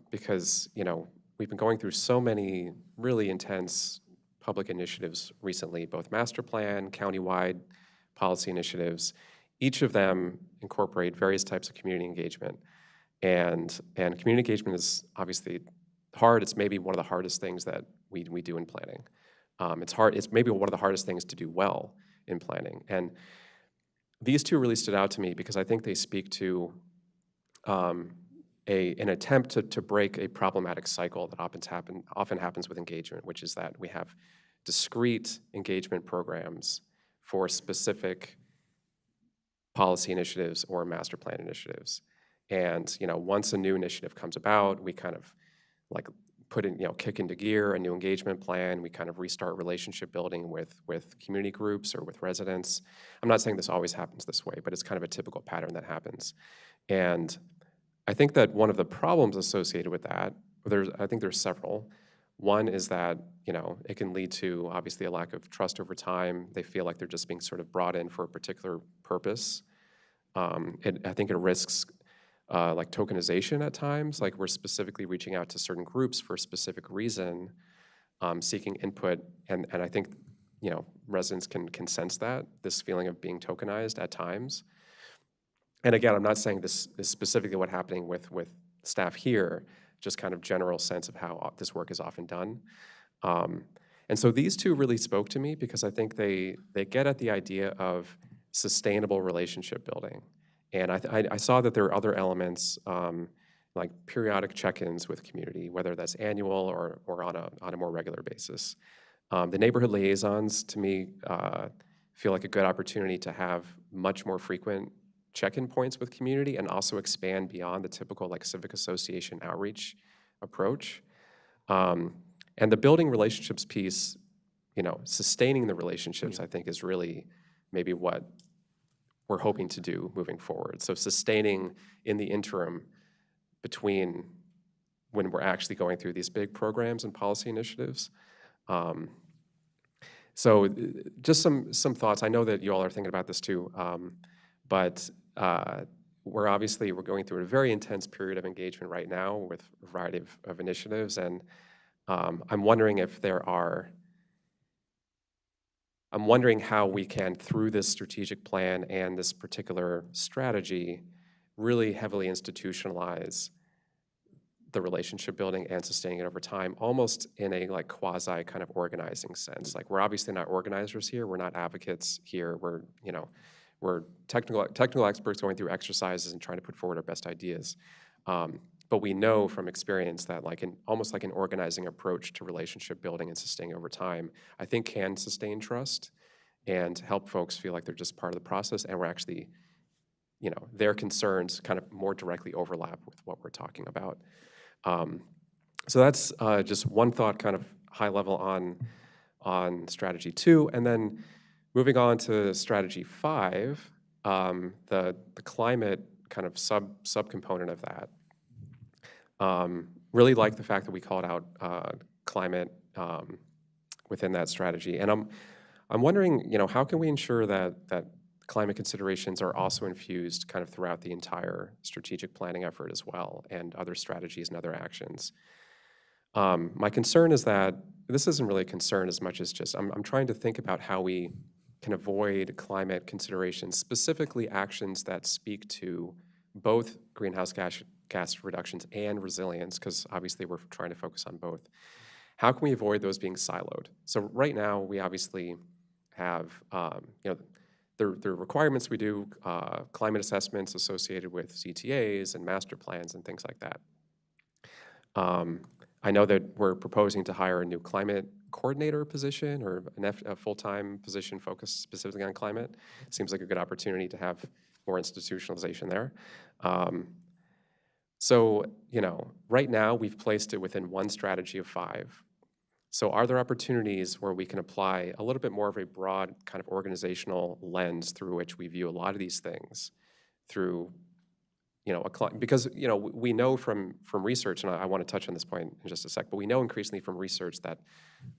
because, we've been going through so many really intense public initiatives recently, both master plan, countywide policy initiatives. Each of them incorporate various types of community engagement. And community engagement is obviously hard. It's maybe one of the hardest things that we do in planning. It's maybe one of the hardest things to do well in planning. And these 2 really stood out to me because I think they speak to an attempt to break a problematic cycle that often happens with engagement, which is that we have discrete engagement programs for specific policy initiatives or master plan initiatives. And once a new initiative comes about, we kind of like kick into gear a new engagement plan. We kind of restart relationship building with community groups or with residents. I'm not saying this always happens this way, but it's kind of a typical pattern that happens. And I think that one of the problems associated with that, I think there's several. One is that, it can lead to obviously a lack of trust over time. They feel like they're just being sort of brought in for a particular purpose. I think it risks like tokenization at times, like we're specifically reaching out to certain groups for a specific reason, seeking input, and I think residents can sense this feeling of being tokenized at times. And again, I'm not saying this is specifically what's happening with staff here, just kind of general sense of how this work is often done. And so these 2 really spoke to me because I think they get at the idea of sustainable relationship building. And I saw that there are other elements, like periodic check-ins with community, whether that's annual or on a more regular basis. The neighborhood liaisons, to me, feel like a good opportunity to have much more frequent check-in points with community and also expand beyond the typical like civic association outreach approach. And the building relationships piece, sustaining the relationships, I think is really maybe what we're hoping to do moving forward. So sustaining in the interim between when we're actually going through these big programs and policy initiatives. So just some thoughts. I know that you all are thinking about this too, but we're going through a very intense period of engagement right now with a variety of initiatives, and I'm wondering how we can, through this strategic plan and this particular strategy, really heavily institutionalize the relationship building and sustaining it over time, almost in a like quasi kind of organizing sense. Like we're obviously not organizers here, we're not advocates here, we're technical experts going through exercises and trying to put forward our best ideas. But we know from experience that almost like an organizing approach to relationship building and sustaining over time, I think can sustain trust and help folks feel like they're just part of the process and we're actually, their concerns kind of more directly overlap with what we're talking about. So that's just one thought, kind of high level on strategy 2. And then moving on to strategy 5, the climate kind of subcomponent of that. Really like the fact that we called out climate within that strategy. And I'm wondering, how can we ensure that climate considerations are also infused kind of throughout the entire strategic planning effort as well, and other strategies and other actions? My concern is that, this isn't really a concern as much as just, I'm trying to think about how we can avoid climate considerations, specifically actions that speak to both greenhouse gas reductions and resilience, because obviously we're trying to focus on both. How can we avoid those being siloed? So right now, we obviously have, the requirements we do, climate assessments associated with CTAs and master plans and things like that. I know that we're proposing to hire a new climate coordinator position or a full-time position focused specifically on climate. Seems like a good opportunity to have more institutionalization there. So, right now we've placed it within one strategy of 5. So are there opportunities where we can apply a little bit more of a broad kind of organizational lens through which we view a lot of these things through, because, we know from research, and I want to touch on this point in just a sec, but we know increasingly from research that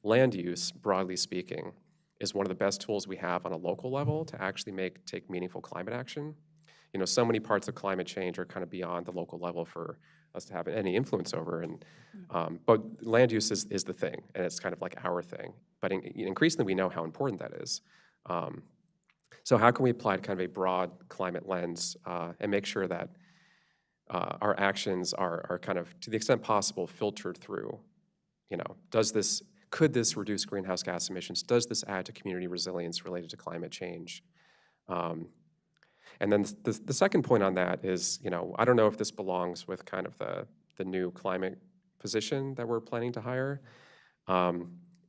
land use, broadly speaking, is one of the best tools we have on a local level to actually take meaningful climate action. So many parts of climate change are kind of beyond the local level for us to have any influence over, and but land use is the thing, and it's kind of like our thing. But increasingly, we know how important that is. So how can we apply kind of a broad climate lens and make sure that our actions are kind of, to the extent possible, filtered through, could this reduce greenhouse gas emissions? Does this add to community resilience related to climate change? And then the second point on that is, I don't know if this belongs with kind of the new climate position that we're planning to hire.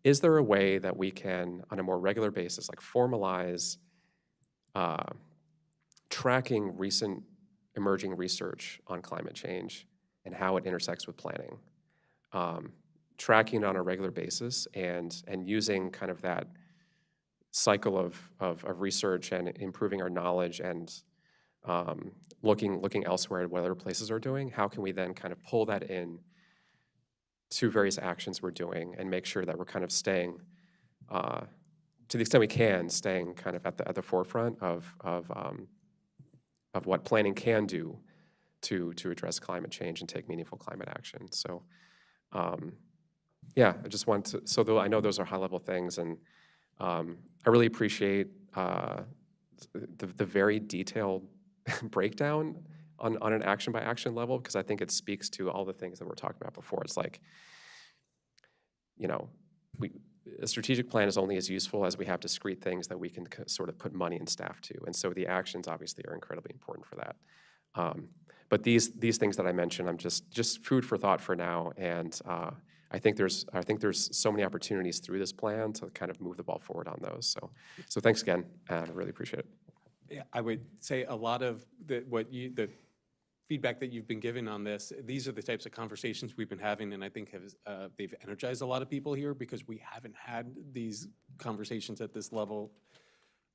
Is there a way that we can, on a more regular basis, like formalize tracking recent emerging research on climate change and how it intersects with planning? Tracking on a regular basis and using kind of that cycle of research and improving our knowledge and looking elsewhere at what other places are doing, how can we then kind of pull that in to various actions we're doing and make sure that we're kind of staying, to the extent we can, staying kind of at the forefront of what planning can do to address climate change and take meaningful climate action. So, yeah, I just want to, so though I know those are high-level things, and I really appreciate the very detailed breakdown on an action-by-action level, because I think it speaks to all the things that we're talking about before. It's like, a strategic plan is only as useful as we have discrete things that we can sort of put money and staff to, and so the actions obviously are incredibly important for that. But these things that I mentioned, I'm just food for thought for now, and I think there's so many opportunities through this plan to kind of move the ball forward on those. So thanks again, and I really appreciate it. Yeah, I would say a lot of the feedback that you've been given on this, these are the types of conversations we've been having, and I think they've energized a lot of people here, because we haven't had these conversations at this level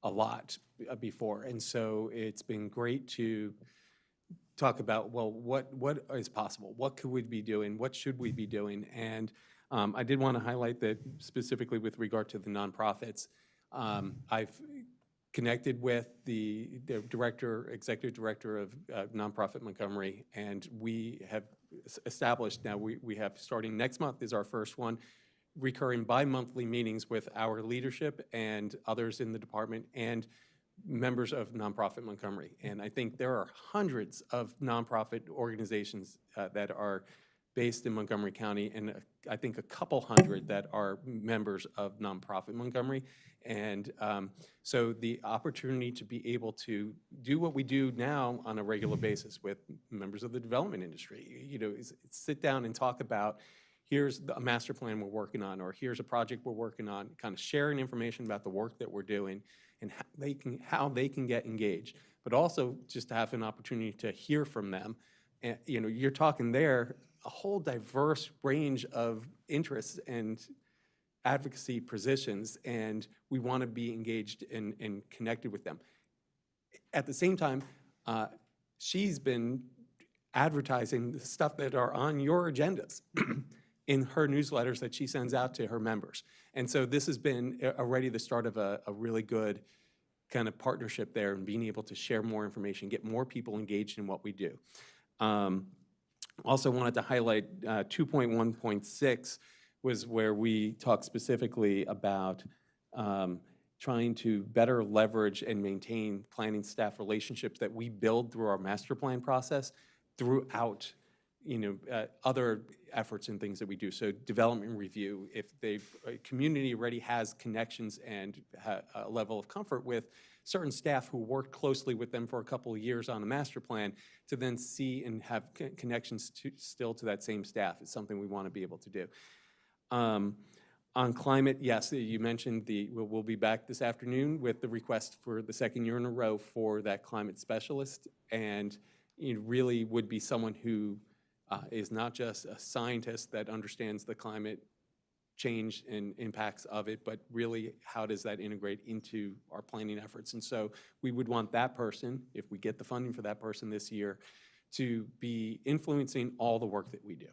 a lot before. And so it's been great to talk about, well, what is possible? What could we be doing? What should we be doing? And I did want to highlight that specifically with regard to the nonprofits. I've connected with the executive director of nonprofit Montgomery, and we have established now, we have, starting next month is our first one, recurring bi-monthly meetings with our leadership and others in the department and members of nonprofit Montgomery. And I think there are hundreds of nonprofit organizations that are based in Montgomery County, and I think a couple hundred that are members of nonprofit Montgomery. And so the opportunity to be able to do what we do now on a regular basis with members of the development industry, is sit down and talk about, here's a master plan we're working on, or here's a project we're working on, kind of sharing information about the work that we're doing and how they can get engaged, but also just to have an opportunity to hear from them. And, you're talking there a whole diverse range of interests and advocacy positions, and we want to be engaged and connected with them. At the same time, she's been advertising the stuff that are on your agendas in her newsletters that she sends out to her members. And so this has been already the start of a really good kind of partnership there, and being able to share more information, get more people engaged in what we do. Also wanted to highlight 2.1.6 was where we talked specifically about trying to better leverage and maintain planning staff relationships that we build through our master plan process throughout, other efforts and things that we do. So development review, if a community already has connections and a level of comfort with certain staff who worked closely with them for a couple of years on the master plan, to then see and have connections still to that same staff is something we want to be able to do. On climate, yes, you mentioned we'll be back this afternoon with the request for the second year in a row for that climate specialist. And it really would be someone who is not just a scientist that understands the climate change and impacts of it, but really how does that integrate into our planning efforts? And so we would want that person, if we get the funding for that person this year, to be influencing all the work that we do.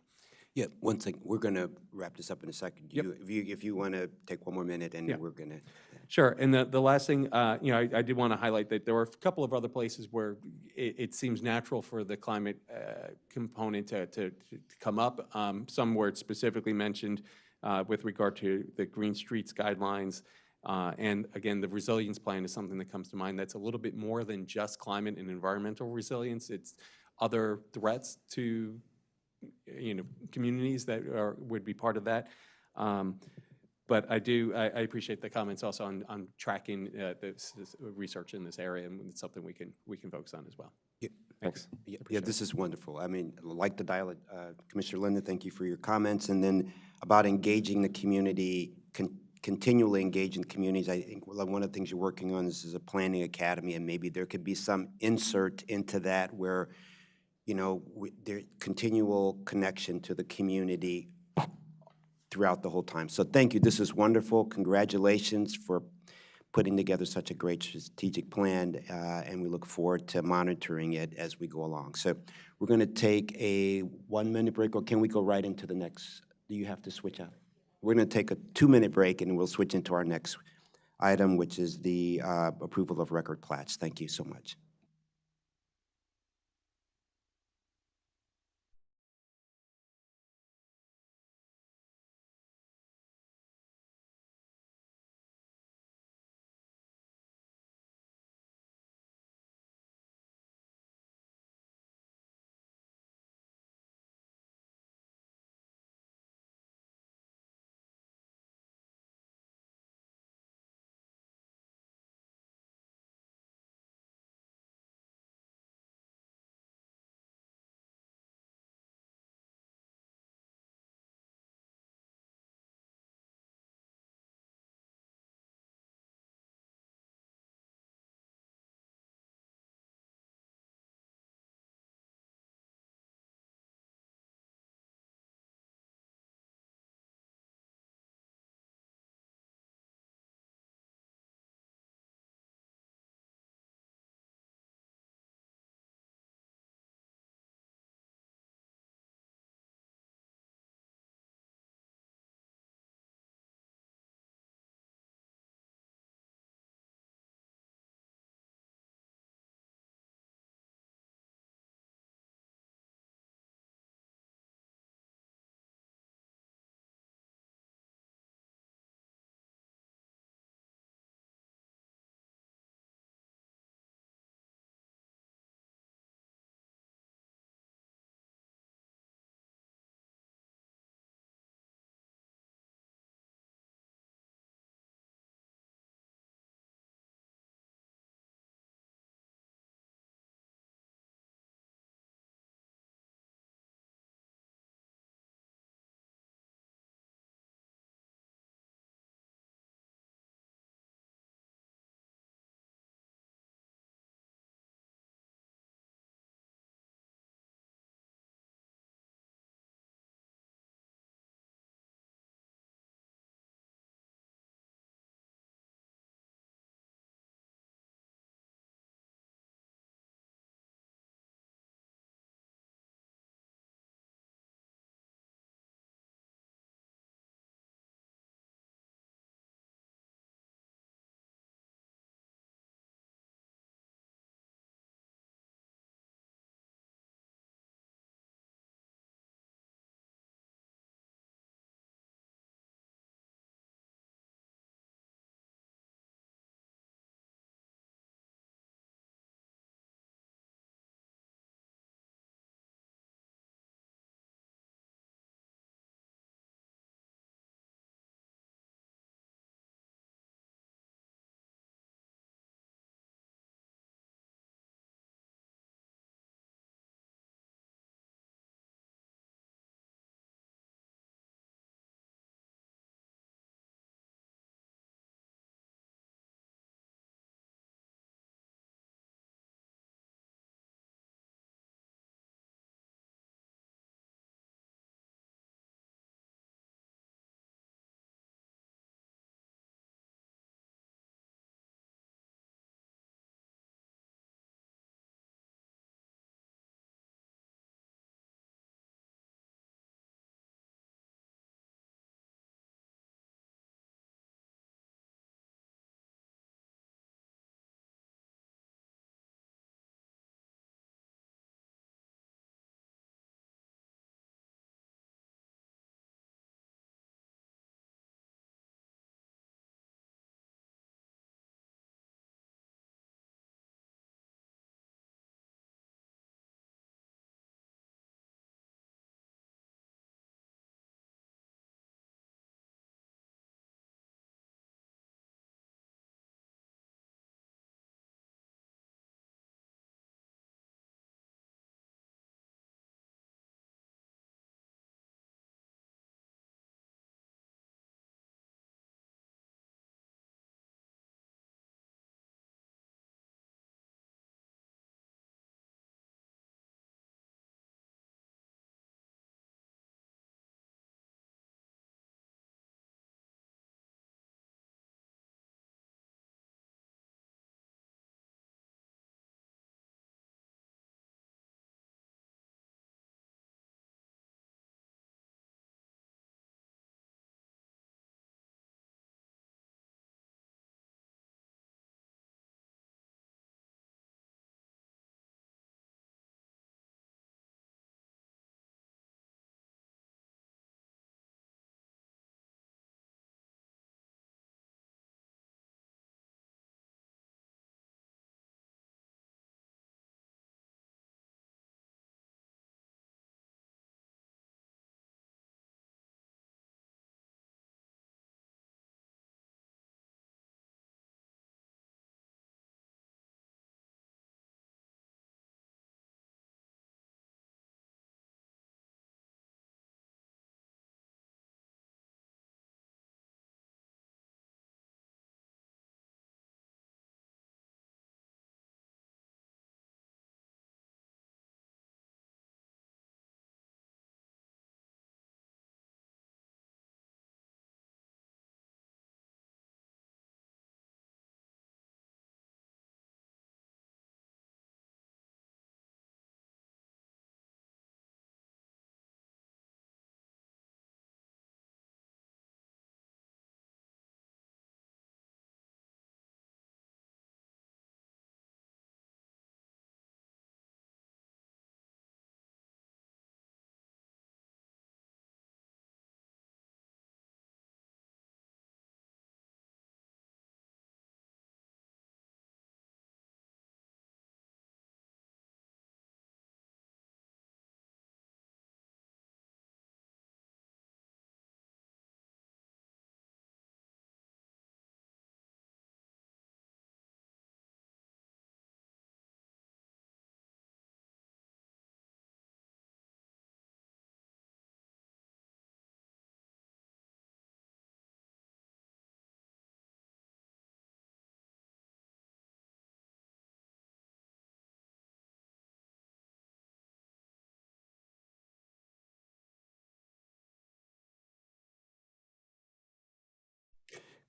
Yeah, one thing, we're going to wrap this up in a second. Yep. If you want to take one more minute, and Yeah. we're going to. Sure, and the last thing, I did want to highlight that there were a couple of other places where it seems natural for the climate component to come up. Some where it's specifically mentioned with regard to the Green Streets guidelines. And again, the resilience plan is something that comes to mind that's a little bit more than just climate and environmental resilience. It's other threats to communities that would be part of that. But I appreciate the comments also on tracking this research in this area, and it's something we can focus on as well. Yeah, Thanks. yeah, this is wonderful. I mean, like the dialogue, Commissioner Linda, thank you for your comments. And then about engaging the community, continually engaging communities. I think one of the things you're working on is a planning academy, and maybe there could be some insert into that where, there's continual connection to the community throughout the whole time. So thank you. This is wonderful. Congratulations for putting together such a great strategic plan, and we look forward to monitoring it as we go along. So we're going to take a 1-minute break, or can we go right into the next? Do you have to switch out? We're going to take a 2-minute break, and we'll switch into our next item, which is the approval of record plats. Thank you so much.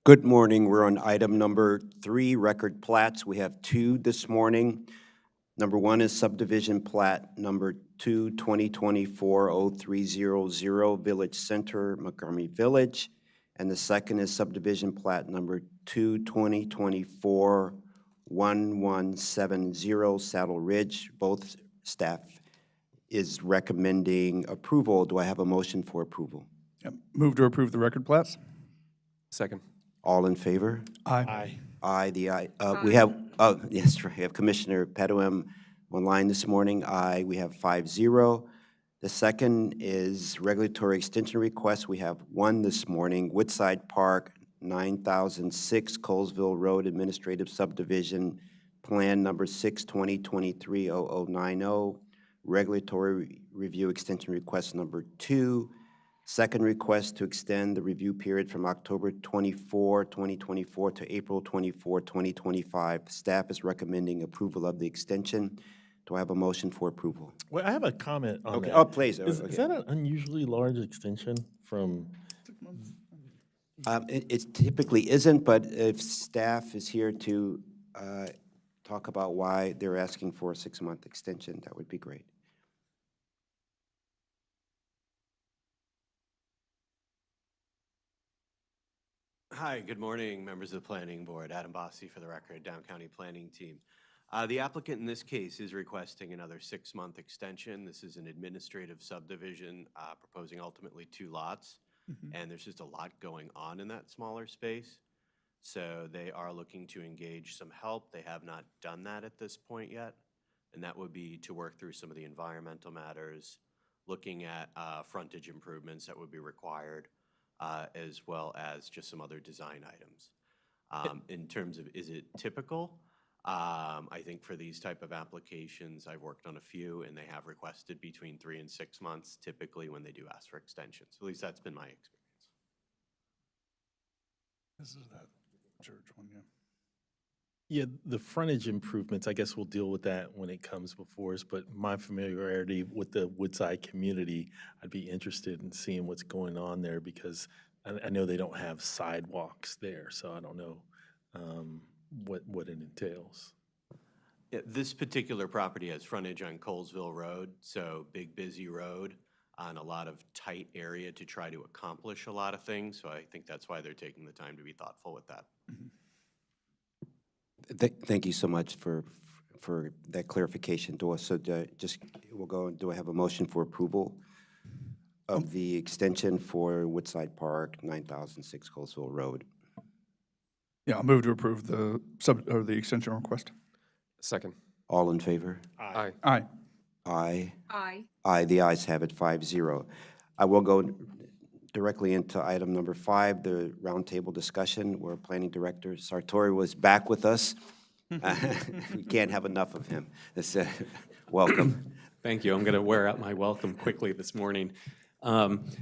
Good morning. We're on item number 3, record plats. We have 2 this morning. Number 1 is subdivision plat number 2, 2024-0300, Village Center, Montgomery Village. And the second is subdivision plat number 2, 2024-1170, Saddle Ridge. Both staff is recommending approval. Do I have a motion for approval? Yep. Move to approve the record plats. Second. All in favor? Aye. Aye, the aye. We have, oh, yes, right. We have Commissioner Petuim online this morning. Aye, we have 5-0. The second is regulatory extension request. We have 1 this morning. Woodside Park, 9006 Colesville Road Administrative Subdivision, Plan Number 6, 2023-0090. Regulatory review extension request number 2. Second request to extend the review period from October 24, 2024 to April 24, 2025. Staff is recommending approval of the extension. Do I have a motion for approval? Well, I have a comment on Okay, that. oh, please. Is Okay. that an unusually large extension from, It typically isn't, but if staff is here to talk about why they're asking for a 6-month extension, that would be great. Hi, good morning, members of the Planning Board. Adam Bossi for the record, Down County Planning Team. The applicant in this case is requesting another 6-month extension. This is an administrative subdivision proposing ultimately 2 lots, and there's just a lot going on in that smaller space. So they are looking to engage some help. They have not done that at this point yet, and that would be to work through some of the environmental matters, looking at frontage improvements that would be required, as well as just some other design items. In terms of, is it typical? I think for these type of applications, I've worked on a few, and they have requested between 3 and 6 months, typically when they do ask for extensions. At least that's been my experience. This is that church one, yeah. yeah, the frontage improvements, I guess we'll deal with that when it comes before us, but my familiarity with the Woodside community, I'd be interested in seeing what's going on there because I know they don't have sidewalks there, so I don't know what it entails. Yeah, this particular property has frontage on Colesville Road, so big, busy road on a lot of tight area to try to accomplish a lot of things. So I think that's why they're taking the time to be thoughtful with that. Thank you so much for that clarification, Doris. So we'll go, do I have a motion for approval of the extension for Woodside Park, 9006 Colesville Road? Yeah, I'll move to approve the the extension request. Second. All in favor? Aye. Aye. Aye. Aye. Aye, the ayes have it, 5-0. I will go directly into item number 5, the roundtable discussion, where Planning Director Sartori was back with us. We can't have enough of him. Welcome. Thank you. I'm going to wear out my welcome quickly this morning.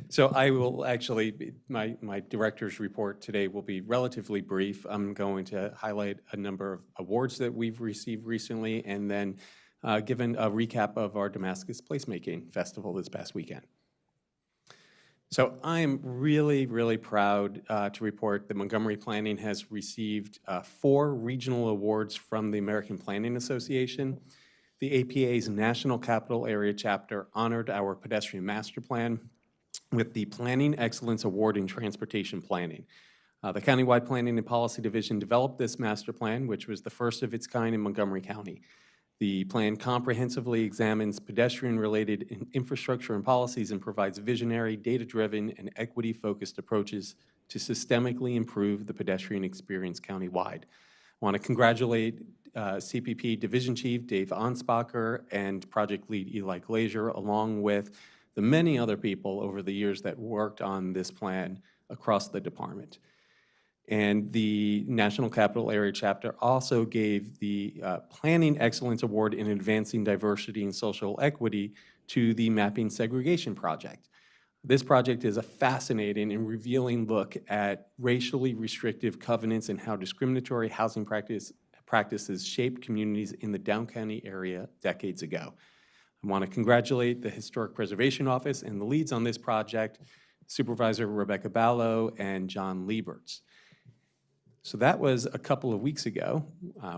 So I will actually, my director's report today will be relatively brief. I'm going to highlight a number of awards that we've received recently and then given a recap of our Damascus Placemaking Festival this past weekend. So I'm really, really proud to report that Montgomery Planning has received 4 regional awards from the American Planning Association. The APA's National Capital Area Chapter honored our pedestrian master plan with the Planning Excellence Award in Transportation Planning. The Countywide Planning and Policy Division developed this master plan, which was the first of its kind in Montgomery County. The plan comprehensively examines pedestrian-related infrastructure and policies and provides visionary, data-driven, and equity-focused approaches to systemically improve the pedestrian experience countywide. I want to congratulate CPP Division Chief Dave Anspacher and Project Lead Eli Glazier, along with the many other people over the years that worked on this plan across the department. And the National Capital Area Chapter also gave the Planning Excellence Award in Advancing Diversity and Social Equity to the Mapping Segregation Project. This project is a fascinating and revealing look at racially restrictive covenants and how discriminatory housing practices shaped communities in the Down County area decades ago. I want to congratulate the Historic Preservation Office and the leads on this project, Supervisor Rebecca Ballo and John Lieberts. So that was a couple of weeks ago.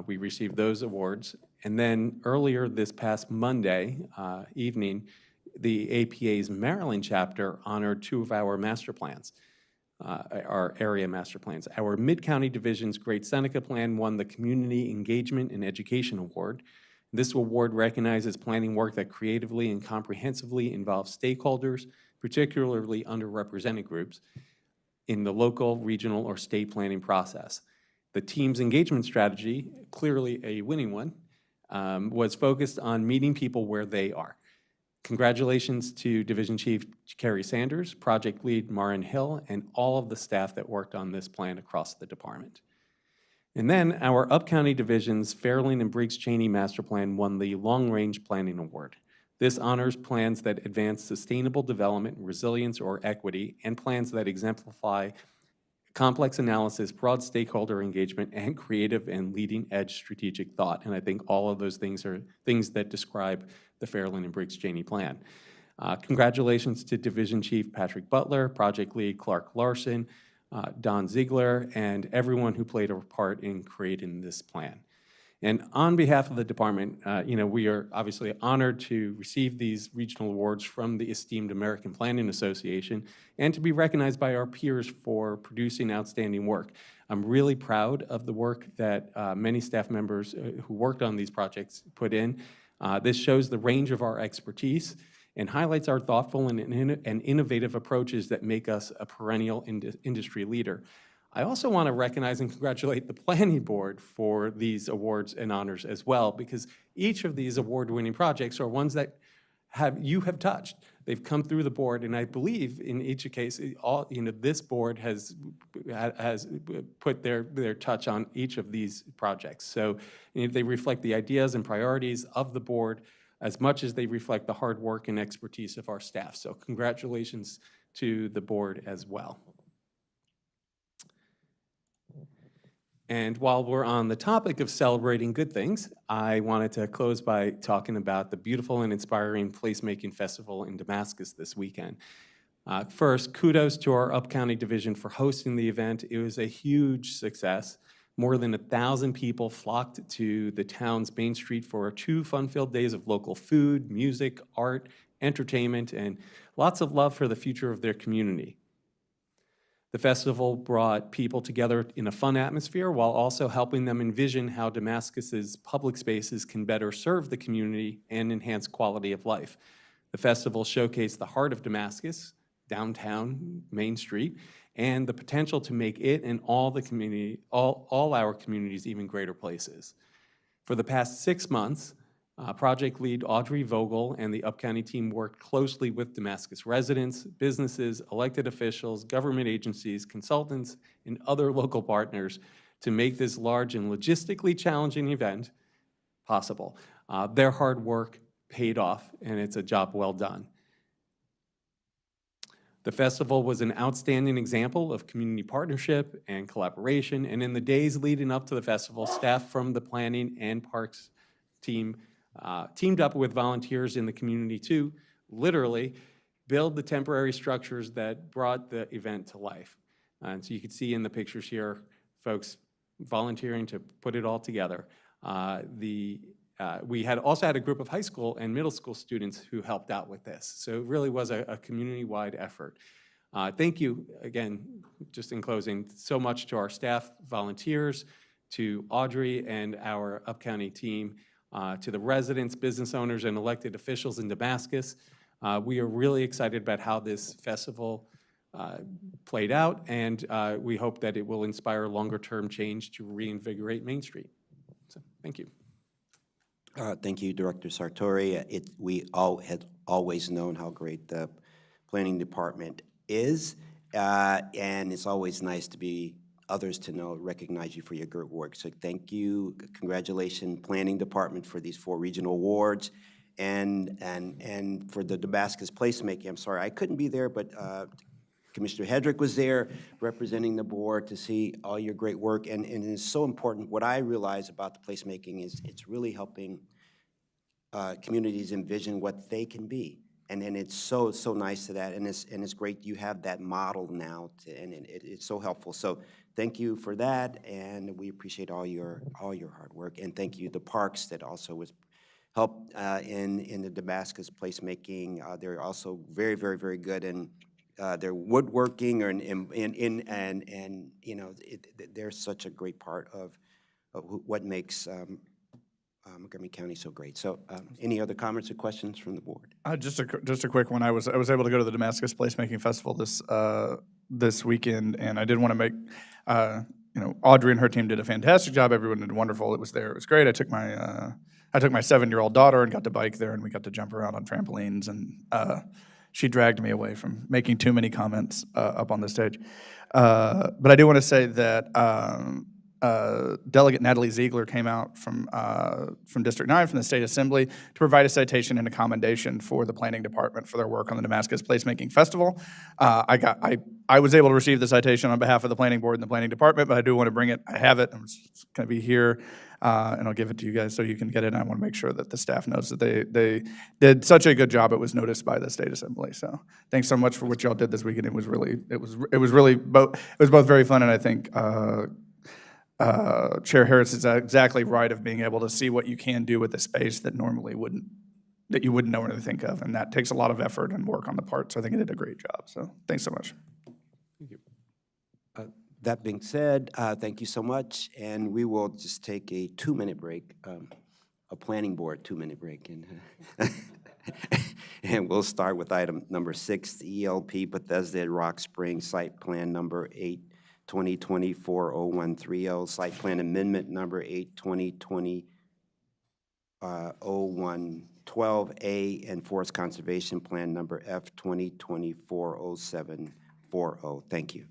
We received those awards. And then earlier this past Monday evening, the APA's Maryland chapter honored 2 of our master plans, our area master plans. Our Mid-County Division's Great Seneca Plan won the Community Engagement and Education Award. This award recognizes planning work that creatively and comprehensively involves stakeholders, particularly underrepresented groups, in the local, regional, or state planning process. The team's engagement strategy, clearly a winning one, was focused on meeting people where they are. Congratulations to Division Chief Kerry Sanders, Project Lead Marin Hill, and all of the staff that worked on this plan across the department. And then our Up-County Division's Fairlane and Briggs Cheney Master Plan won the Long Range Planning Award. This honors plans that advance sustainable development, resilience, or equity, and plans that exemplify complex analysis, broad stakeholder engagement, and creative and leading-edge strategic thought. And I think all of those things are things that describe the Fairlane and Briggs Cheney plan. Congratulations to Division Chief Patrick Butler, Project Lead Clark Larson, Don Ziegler, and everyone who played a part in creating this plan. And on behalf of the department, we are obviously honored to receive these regional awards from the esteemed American Planning Association and to be recognized by our peers for producing outstanding work. I'm really proud of the work that many staff members who worked on these projects put in. This shows the range of our expertise and highlights our thoughtful and innovative approaches that make us a perennial industry leader. I also want to recognize and congratulate the Planning Board for these awards and honors as well, because each of these award-winning projects are ones that you have touched. They've come through the board, and I believe in each case, this board has put their touch on each of these projects. So they reflect the ideas and priorities of the board as much as they reflect the hard work and expertise of our staff. So congratulations to the board as well. And while we're on the topic of celebrating good things, I wanted to close by talking about the beautiful and inspiring placemaking festival in Damascus this weekend. First, kudos to our Up-County Division for hosting the event. It was a huge success. More than 1,000 people flocked to the town's Main Street for 2 fun-filled days of local food, music, art, entertainment, and lots of love for the future of their community. The festival brought people together in a fun atmosphere while also helping them envision how Damascus's public spaces can better serve the community and enhance quality of life. The festival showcased the heart of Damascus, downtown Main Street, and the potential to make it and all our communities even greater places. For the past 6 months, Project Lead Audrey Vogel and the Up-County team worked closely with Damascus residents, businesses, elected officials, government agencies, consultants, and other local partners to make this large and logistically challenging event possible. Their hard work paid off, and it's a job well done. The festival was an outstanding example of community partnership and collaboration, and in the days leading up to the festival, staff from the planning and parks team teamed up with volunteers in the community to literally build the temporary structures that brought the event to life. And so you can see in the pictures here, folks volunteering to put it all together. We also had a group of high school and middle school students who helped out with this. So it really was a community-wide effort. Thank you, again, just in closing, so much to our staff, volunteers, to Audrey and our Up-County team, to the residents, business owners, and elected officials in Damascus. We are really excited about how this festival played out, and we hope that it will inspire longer-term change to reinvigorate Main Street. So, thank you. Thank you, Director Sartori. We all had always known how great the planning department is, and it's always nice to be others to recognize you for your good work. So thank you, congratulations, Planning Department, for these 4 regional awards, and for the Damascus placemaking. I'm sorry I couldn't be there, but Commissioner Hedrick was there representing the board to see all your great work, and it's so important. What I realize about the placemaking is it's really helping communities envision what they can be. And it's so nice to that, and it's great you have that model now, and it's so helpful. So thank you for that, and we appreciate all your hard work. And thank you to Parks that also was helped in the Damascus placemaking. They're also very, very, very good in their woodworking or and you know, they're such a great part of what makes Montgomery County so great. So any other comments or questions from the board? Just a quick one. I was able to go to the Damascus Placemaking Festival this weekend, and I did want to make Audrey and her team did a fantastic job. Everyone did wonderful. It was there. It was great. I took my 7-year-old daughter and got to bike there, and we got to jump around on trampolines, and she dragged me away from making too many comments up on the stage. But I do want to say that Delegate Natalie Ziegler came out from District 9 from the State Assembly to provide a citation and a commendation for the Planning Department for their work on the Damascus Placemaking Festival. I was able to receive the citation on behalf of the Planning Board and the Planning Department, but I do want to bring it. I have it. It's going to be here, and I'll give it to you guys so you can get it. And I want to make sure that the staff knows that they did such a good job. It was noticed by the State Assembly. So thanks so much for what y'all did this weekend. It was both very fun, and I think Chair Harris is exactly right of being able to see what you can do with the space that normally you wouldn't know or to think of, and that takes a lot of effort and work on the part. So I think it did a great job. So thanks so much. Thank you. That being said, thank you so much, and we will just take a 2-minute break, a planning board 2-minute break, and and we'll start with item number 6, the ELP Bethesda at Rock Springs Site Plan Number 8/2024-0130, Site Plan Amendment Number 8/2020-0112A, and Forest Conservation Plan Number F/2024-0740. Thank you.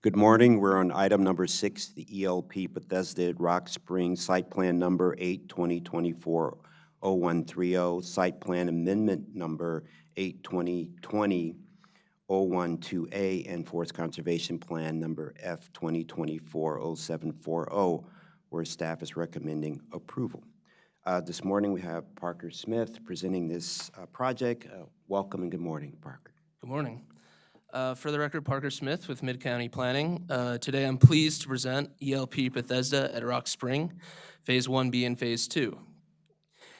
Good morning. We're on item number 6, the ELP Bethesda at Rock Springs Site Plan Number 8/2024-0130, Site Plan Amendment Number 8/2020-012A, and Forest Conservation Plan Number F/2024-0740. where staff is recommending approval. This morning, we have Parker Smith presenting this project. Welcome and good morning, Parker. Good morning. For the record, Parker Smith with Mid-County Planning. Today I'm pleased to present ELP Bethesda at Rock Spring, Phase 1B and Phase 2.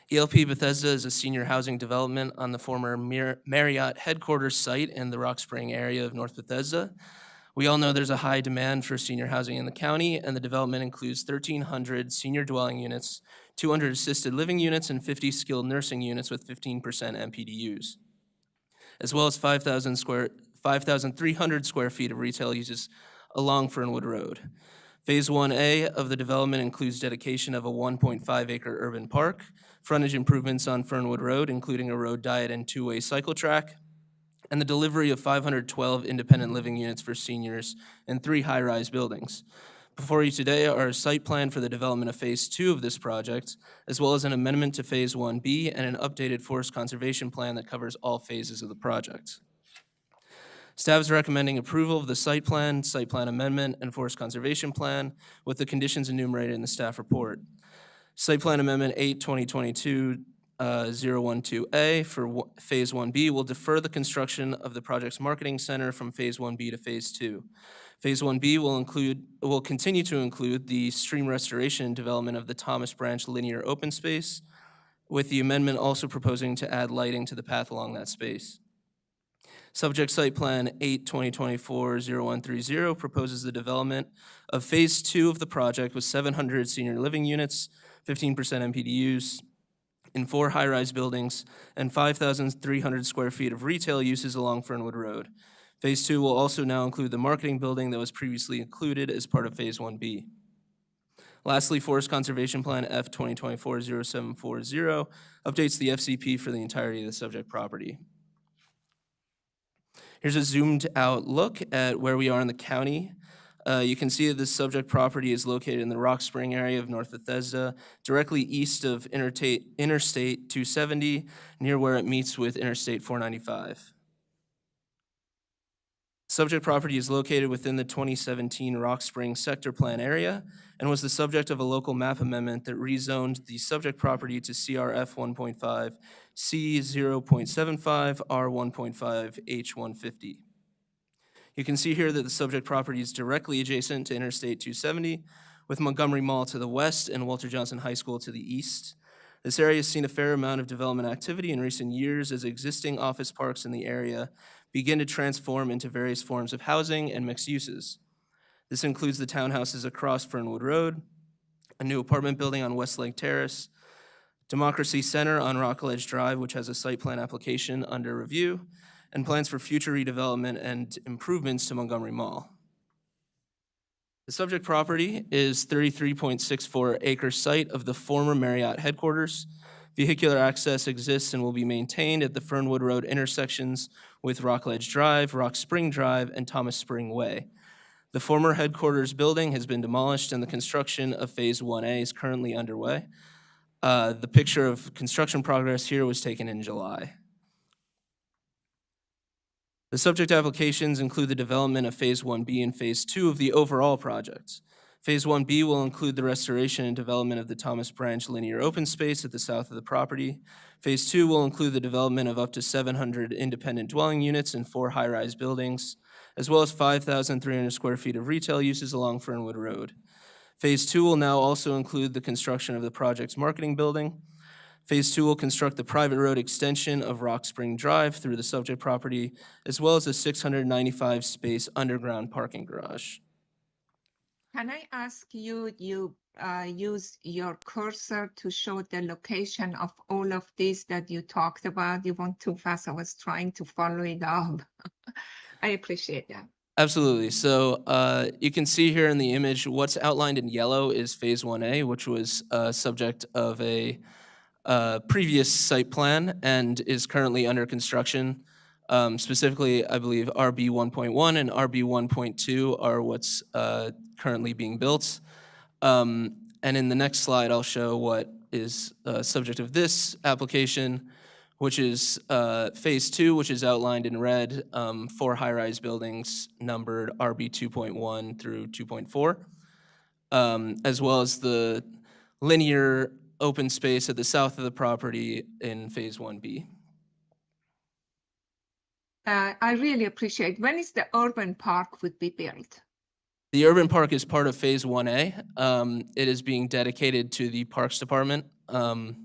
ELP Bethesda is a senior housing development on the former Marriott headquarters site in the Rock Spring area of North Bethesda. We all know there's a high demand for senior housing in the county, and the development includes 1,300 senior dwelling units, 200 assisted living units, and 50 skilled nursing units with 15% MPDUs, as well as 5,300 square feet of retail uses along Fernwood Road. Phase 1A of the development includes dedication of a 1.5-acre urban park, frontage improvements on Fernwood Road, including a road diet and two-way cycle track, and the delivery of 512 independent living units for seniors and 3 high-rise buildings. Before you today are a site plan for the development of Phase 2 of this project, as well as an amendment to Phase 1B and an updated forest conservation plan that covers all phases of the project. Staff is recommending approval of the site plan amendment, and forest conservation plan with the conditions enumerated in the staff report. Site plan amendment 8/2022 012A for Phase 1B will defer the construction of the project's marketing center from Phase 1B to Phase 2. Phase 1B will continue to include the stream restoration and development of the Thomas Branch linear open space, with the amendment also proposing to add lighting to the path along that space. Subject Site Plan 8/2024 0130 proposes the development of Phase 2 of the project with 700 senior living units, 15% MPDUs, in 4 high-rise buildings, and 5,300 square feet of retail uses along Fernwood Road. Phase 2 will also now include the marketing building that was previously included as part of Phase 1B. Lastly, Forest Conservation Plan F 2024 0740 updates the FCP for the entirety of the subject property. Here's a zoomed out look at where we are in the county. You can see that this subject property is located in the Rock Spring area of North Bethesda, directly east of Interstate 270, near where it meets with Interstate 495. Subject property is located within the 2017 Rock Spring Sector Plan area and was the subject of a local map amendment that rezoned the subject property to CRF 1.5, C 0.75, R 1.5, H 150. You can see here that the subject property is directly adjacent to Interstate 270, with Montgomery Mall to the west and Walter Johnson High School to the east. This area has seen a fair amount of development activity in recent years as existing office parks in the area begin to transform into various forms of housing and mixed uses. This includes the townhouses across Fernwood Road, a new apartment building on Westlake Terrace, Democracy Center on Rockledge Drive, which has a site plan application under review, and plans for future redevelopment and improvements to Montgomery Mall. The subject property is 33.64-acre site of the former Marriott headquarters. Vehicular access exists and will be maintained at the Fernwood Road intersections with Rockledge Drive, Rock Spring Drive, and Thomas Spring Way. The former headquarters building has been demolished and the construction of Phase 1A is currently underway. The picture of construction progress here was taken in July. The subject applications include the development of Phase 1B and Phase 2 of the overall project. Phase 1B will include the restoration and development of the Thomas Branch linear open space at the south of the property. Phase 2 will include the development of up to 700 independent dwelling units and 4 high-rise buildings, as well as 5,300 square feet of retail uses along Fernwood Road. Phase 2 will now also include the construction of the project's marketing building. Phase 2 will construct the private road extension of Rock Spring Drive through the subject property, as well as a 695-space underground parking garage. Can I ask you, use your cursor to show the location of all of these that you talked about? You went too fast. I was trying to follow it up. I appreciate that. Absolutely. So you can see here in the image, what's outlined in yellow is Phase 1A, which was subject of a previous site plan and is currently under construction. Specifically, I believe RB 1.1 and RB 1.2 are what's currently being built. And in the next slide, I'll show what is subject of this application, which is Phase 2, which is outlined in red, 4 high-rise buildings numbered RB 2.1 through 2.4. as well as the linear open space at the south of the property in Phase 1B. I really appreciate. When is the urban park would be built? The urban park is part of Phase 1A. It is being dedicated to the Parks Department, and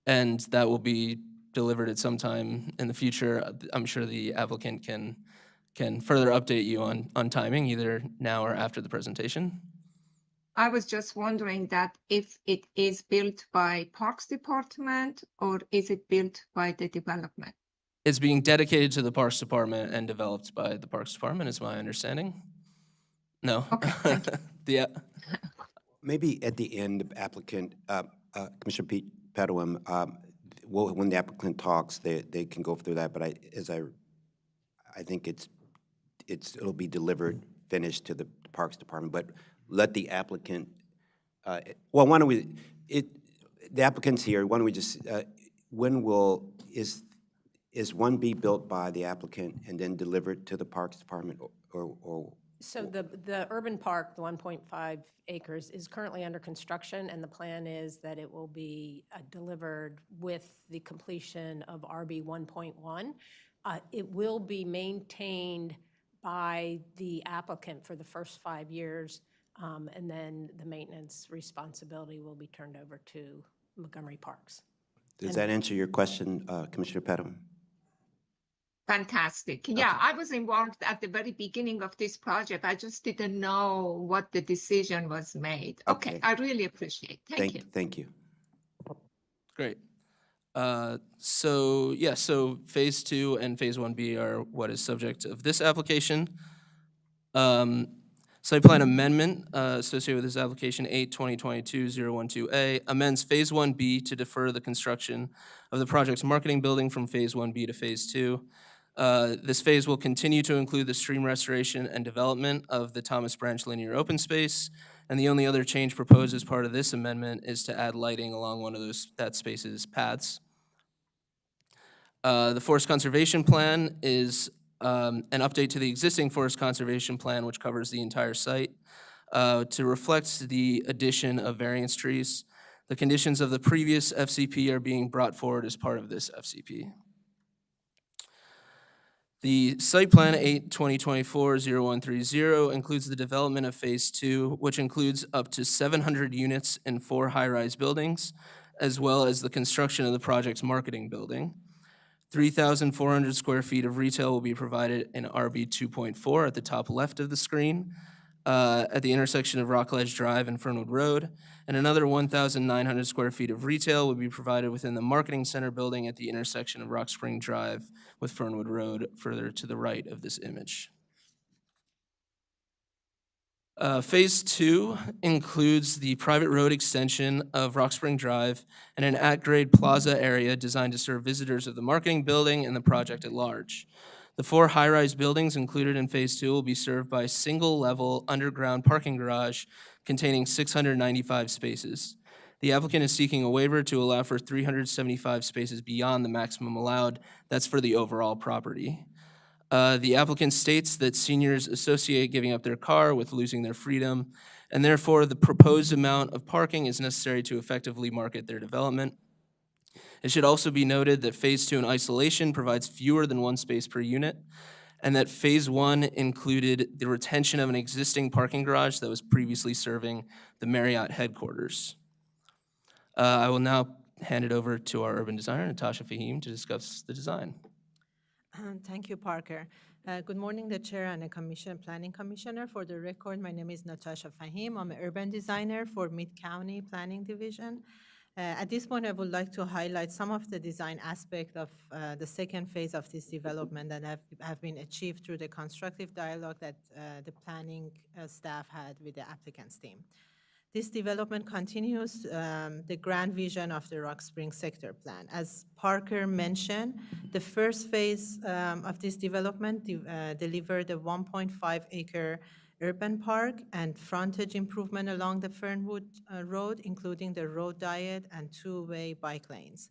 that will be delivered at some time in the future. I'm sure the applicant can further update you on timing, either now or after the presentation. I was just wondering that if it is built by Parks Department or is it built by the development? It's being dedicated to the Parks Department and developed by the Parks Department, is my understanding. No. Okay, thank you. Yeah. Maybe at the end, applicant, Commissioner Pedawam, when the applicant talks, they can go through that, but I think it'll be delivered, finished to the Parks Department, but let the applicant, well, why don't we, the applicant's here, why don't we just, is 1B built by the applicant and then delivered to the Parks Department, or? So the urban park, the 1.5 acres, is currently under construction, and the plan is that it will be delivered with the completion of RB 1.1. It will be maintained by the applicant for the first 5 years, and then the maintenance responsibility will be turned over to Montgomery Parks. Does that answer your question, Commissioner Pedawam? Fantastic. Yeah, I was involved at the very beginning of this project. I just didn't know what the decision was made. Okay, Okay. I really appreciate it. Thank you. Thank you. Great. So Phase 2 and Phase 1B are what is subject of this application. Site plan amendment associated with this application 8/2022-012A amends Phase 1B to defer the construction of the project's marketing building from Phase 1B to Phase 2. This phase will continue to include the stream restoration and development of the Thomas Branch linear open space, and the only other change proposed as part of this amendment is to add lighting along one of that space's paths. The forest conservation plan is an update to the existing forest conservation plan, which covers the entire site, to reflect the addition of variance trees. The conditions of the previous FCP are being brought forward as part of this FCP. The site plan 8/2024-0130 includes the development of Phase 2, which includes up to 700 units in 4 high-rise buildings, as well as the construction of the project's marketing building. 3,400 square feet of retail will be provided in RB 2.4 at the top left of the screen, at the intersection of Rockledge Drive and Fernwood Road, and another 1,900 square feet of retail will be provided within the Marketing Center building at the intersection of Rock Spring Drive with Fernwood Road, further to the right of this image. Phase 2 includes the private road extension of Rock Spring Drive and an at-grade plaza area designed to serve visitors of the marketing building and the project at large. The 4 high-rise buildings included in Phase 2 will be served by a single-level underground parking garage containing 695 spaces. The applicant is seeking a waiver to allow for 375 spaces beyond the maximum allowed. That's for the overall property. The applicant states that seniors associate giving up their car with losing their freedom, and therefore the proposed amount of parking is necessary to effectively market their development. It should also be noted that Phase 2 in isolation provides fewer than 1 space per unit, and that Phase 1 included the retention of an existing parking garage that was previously serving the Marriott headquarters. I will now hand it over to our urban designer, Natasha Fahim, to discuss the design. Thank you, Parker. Good morning, the Chair and the Planning Commissioner. For the record, my name is Natasha Fahim. I'm an urban designer for Mid-County Planning Division. At this point, I would like to highlight some of the design aspects of the second phase of this development that have been achieved through the constructive dialogue that the planning staff had with the applicant's team. This development continues the grand vision of the Rock Spring Sector Plan. As Parker mentioned, the first phase of this development delivered a 1.5-acre urban park and frontage improvement along the Fernwood Road, including the road diet and 2-way bike lanes.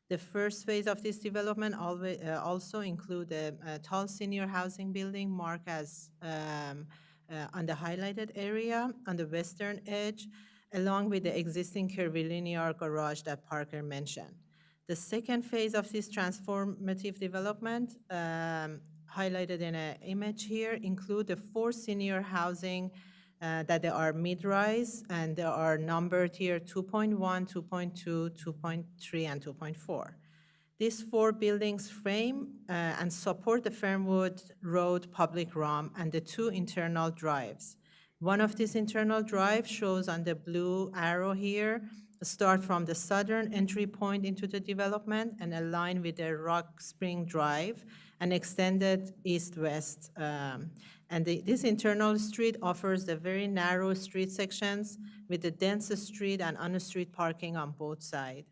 The first phase of this development also include a tall senior housing building marked as on the highlighted area on the western edge, along with the existing curvilinear garage that Parker mentioned. The second phase of this transformative development, highlighted in an image here, include the 4 senior housing that they are mid-rise, and they are numbered here 2.1, 2.2, 2.3, and 2.4. These 4 buildings frame and support the Fernwood Road public realm and the 2 internal drives. One of these internal drives shows on the blue arrow here, start from the southern entry point into the development and align with the Rock Spring Drive and extended east-west. This internal street offers the very narrow street sections with the dense street and on-street parking on both sides.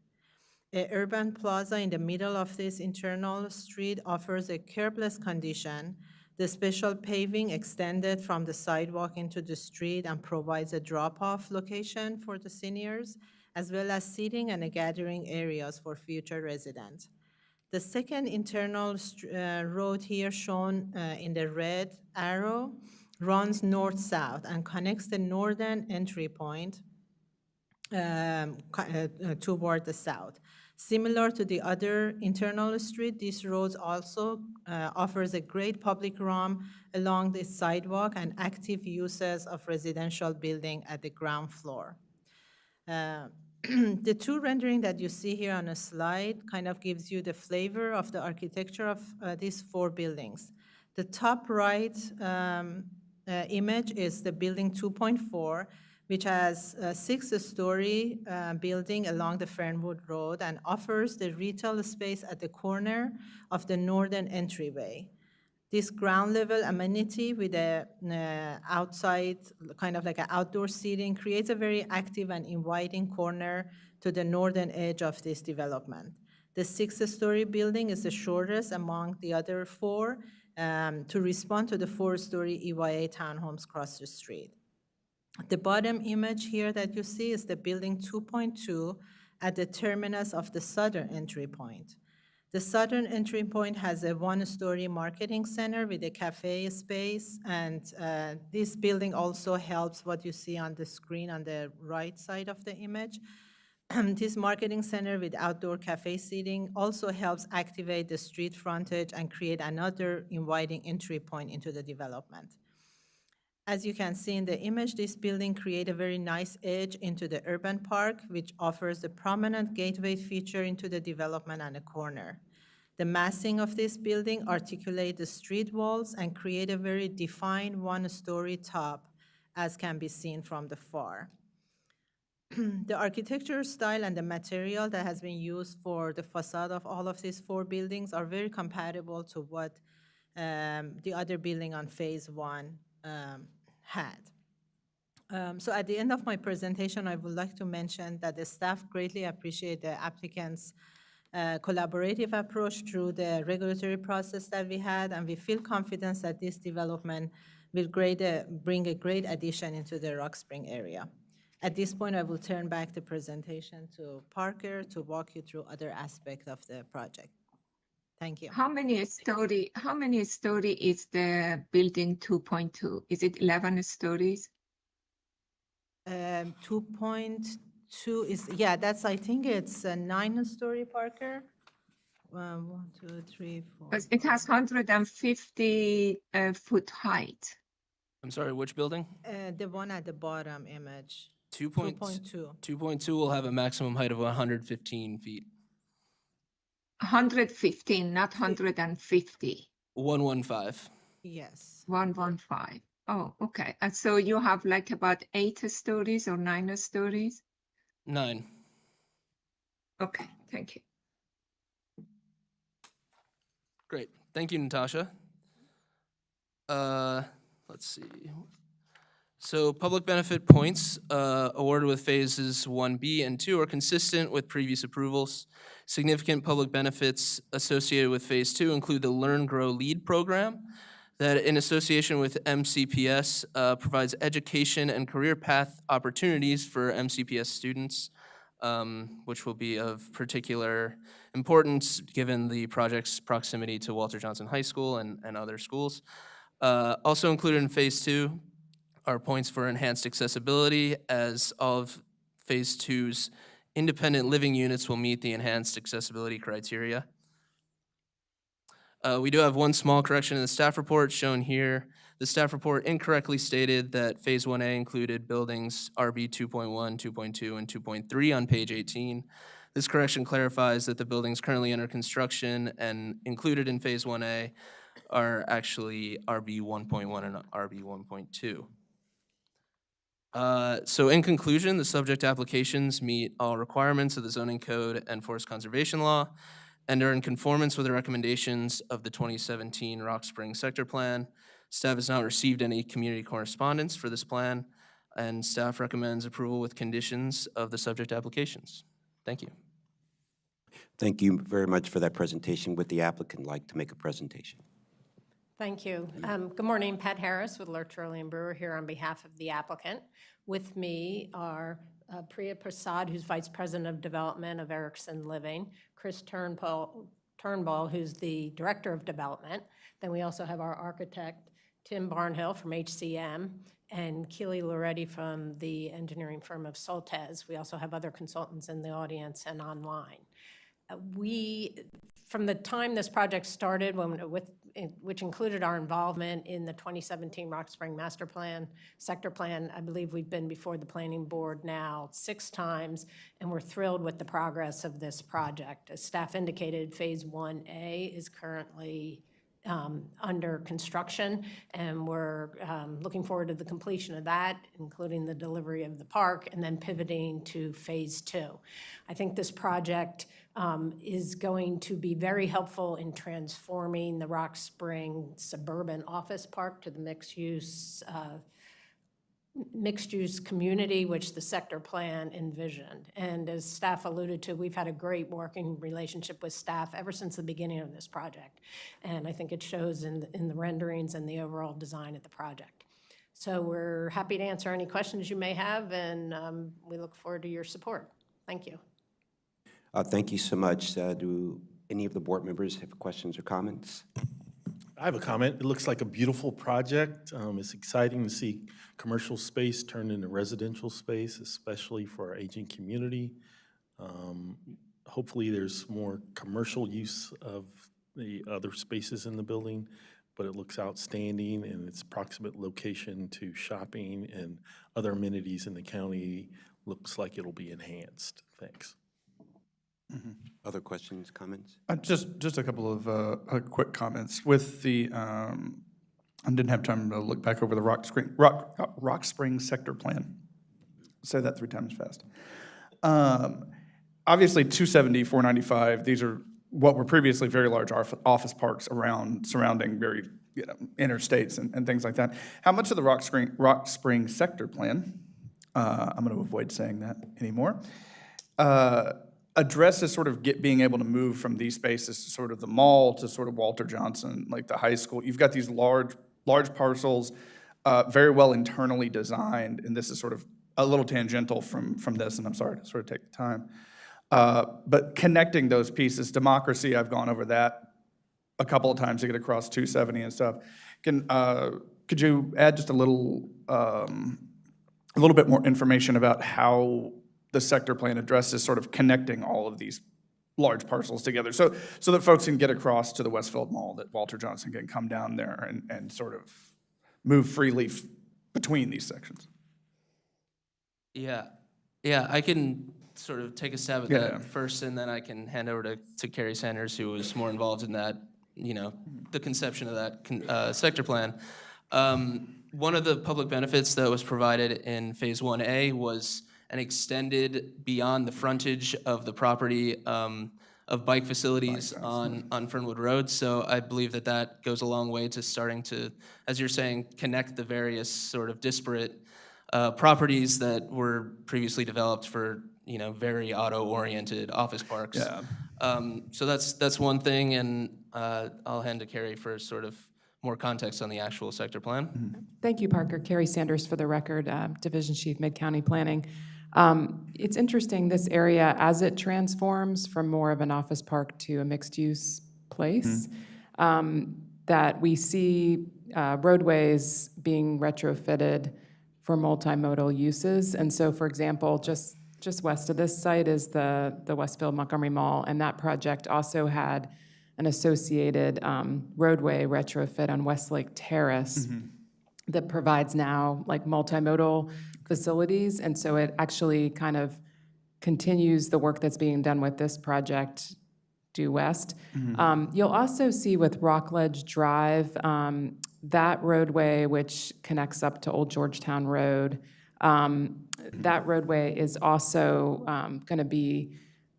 A urban plaza in the middle of this internal street offers a curbless condition. The special paving extended from the sidewalk into the street and provides a drop-off location for the seniors, as well as seating and gathering areas for future residents. The second internal road here shown in the red arrow runs north-south and connects the northern entry point toward the south. Similar to the other internal street, this road also offers a great public realm along the sidewalk and active uses of residential building at the ground floor. The 2 rendering that you see here on a slide kind of gives you the flavor of the architecture of these 4 buildings. The top right image is the building 2.4, which has a 6-story building along the Fernwood Road and offers the retail space at the corner of the northern entryway. This ground level amenity with a outside, kind of like an outdoor seating, creates a very active and inviting corner to the northern edge of this development. The 6-story building is the shortest among the other 4 to respond to the 4-story EYA townhomes across the street. The bottom image here that you see is the building 2.2 at the terminus of the southern entry point. The southern entry point has a 1-story marketing center with a cafe space, and this building also helps what you see on the screen on the right side of the image. This marketing center with outdoor cafe seating also helps activate the street frontage and create another inviting entry point into the development. As you can see in the image, this building creates a very nice edge into the urban park, which offers a prominent gateway feature into the development and a corner. The massing of this building articulates the street walls and create a very defined 1-story top, as can be seen from the far. The architecture style and the material that has been used for the facade of all of these 4 buildings are very compatible to what the other building on phase 1 had. So at the end of my presentation, I would like to mention that the staff greatly appreciate the applicant's collaborative approach through the regulatory process that we had, and we feel confident that this development will bring a great addition into the Rock Spring area. At this point, I will turn back the presentation to Parker to walk you through other aspects of the project. Thank you. How many story is the building 2.2? Is it 11 stories? 2.2 is, yeah, that's, I think it's a 9-story, Parker. 1, 2, 3, 4. Because it has 150 foot height. I'm sorry, which building? The one at the bottom image. 2.2. 2.2 will have a maximum height of 115 feet. 115, not 150. 115. Yes. 115. Oh, okay. And so you have like about 8 stories or 9 stories? 9. Okay, thank you. Great. Thank you, Natasha. Let's see. So public benefit points awarded with phases 1B and 2 are consistent with previous approvals. Significant public benefits associated with phase 2 include the Learn, Grow, Lead program that, in association with MCPS, provides education and career path opportunities for MCPS students, which will be of particular importance given the project's proximity to Walter Johnson High School and other schools. Also included in phase 2 are points for enhanced accessibility, as all of Phase 2's independent living units will meet the enhanced accessibility criteria. We do have one small correction in the staff report shown here. The staff report incorrectly stated that Phase 1A included buildings RB 2.1, 2.2, and 2.3 on page 18. This correction clarifies that the buildings currently under construction and included in Phase 1A are actually RB 1.1 and RB 1.2. So in conclusion, the subject applications meet all requirements of the zoning code and forest conservation law and are in conformance with the recommendations of the 2017 Rock Spring Sector Plan. Staff has not received any community correspondence for this plan, and staff recommends approval with conditions of the subject applications. Thank you. Thank you very much for that presentation. Would the applicant like to make a presentation? Thank you. Good morning, Pat Harris with Lurch, Early and Brewer here on behalf of the applicant. With me are Priya Prasad, who's Vice President of Development of Erickson Living, Chris Turnbull, who's the Director of Development. Then we also have our architect, Tim Barnhill from HCM, and Keely Loretti from the engineering firm of Soltez. We also have other consultants in the audience and online. From the time this project started, which included our involvement in the 2017 Rock Spring Master Plan, Sector Plan, I believe we've been before the Planning Board now 6 times, and we're thrilled with the progress of this project. As staff indicated, Phase 1A is currently under construction, and we're looking forward to the completion of that, including the delivery of the park, and then pivoting to Phase 2. I think this project is going to be very helpful in transforming the Rock Spring suburban office park to the mixed-use community which the sector plan envisioned. And as staff alluded to, we've had a great working relationship with staff ever since the beginning of this project. And I think it shows in the renderings and the overall design of the project. So we're happy to answer any questions you may have, and we look forward to your support. Thank you. Thank you so much. Do any of the board members have questions or comments? I have a comment. It looks like a beautiful project. It's exciting to see commercial space turned into residential space, especially for our aging community. Hopefully there's more commercial use of the other spaces in the building, but it looks outstanding, and its proximate location to shopping and other amenities in the county looks like it'll be enhanced. Thanks. Mm-hmm. Other questions, comments? Just a couple of quick comments. With the, I didn't have time to look back over the Rock Spring Sector Plan. Say that 3 times fast. Obviously, 270, 495, these are what were previously very large office parks surrounding very interstates and things like that. How much of the Rock Spring Sector Plan, I'm going to avoid saying that anymore, addresses sort of being able to move from these spaces to sort of the mall to sort of Walter Johnson, like the high school. You've got these large parcels, very well internally designed, and this is sort of a little tangential from this, and I'm sorry to sort of take the time. But connecting those pieces, democracy, I've gone over that a couple of times to get across 270 and stuff. Could you add just a little bit more information about how the sector plan addresses sort of connecting all of these large parcels together so that folks can get across to the Westfield Mall, that Walter Johnson can come down there and sort of move freely between these sections? Yeah, I can sort of take a stab at that first, and then I can hand over to Carrie Sanders, who was more involved in that, the conception of that sector plan. One of the public benefits that was provided in Phase 1A was an extended beyond the frontage of the property of bike facilities on Fernwood Road. So I believe that goes a long way to starting to, as you're saying, connect the various sort of disparate properties that were previously developed for very auto-oriented office parks. Yeah. So that's one thing, and I'll hand to Carrie for sort of more context on the actual sector plan. Mm-hmm. Thank you, Parker. Carrie Sanders for the record, Division Chief, Mid-County Planning. It's interesting, this area, as it transforms from more of an office park to a mixed-use place, that we see roadways being retrofitted for multimodal uses. And so, for example, just west of this site is the Westfield Montgomery Mall, and that project also had an associated roadway retrofit on Westlake Terrace that provides now like multimodal facilities. And so it actually kind of continues the work that's being done with this project due west. You'll also see with Rockledge Drive, that roadway which connects up to Old Georgetown Road, that roadway is also going to be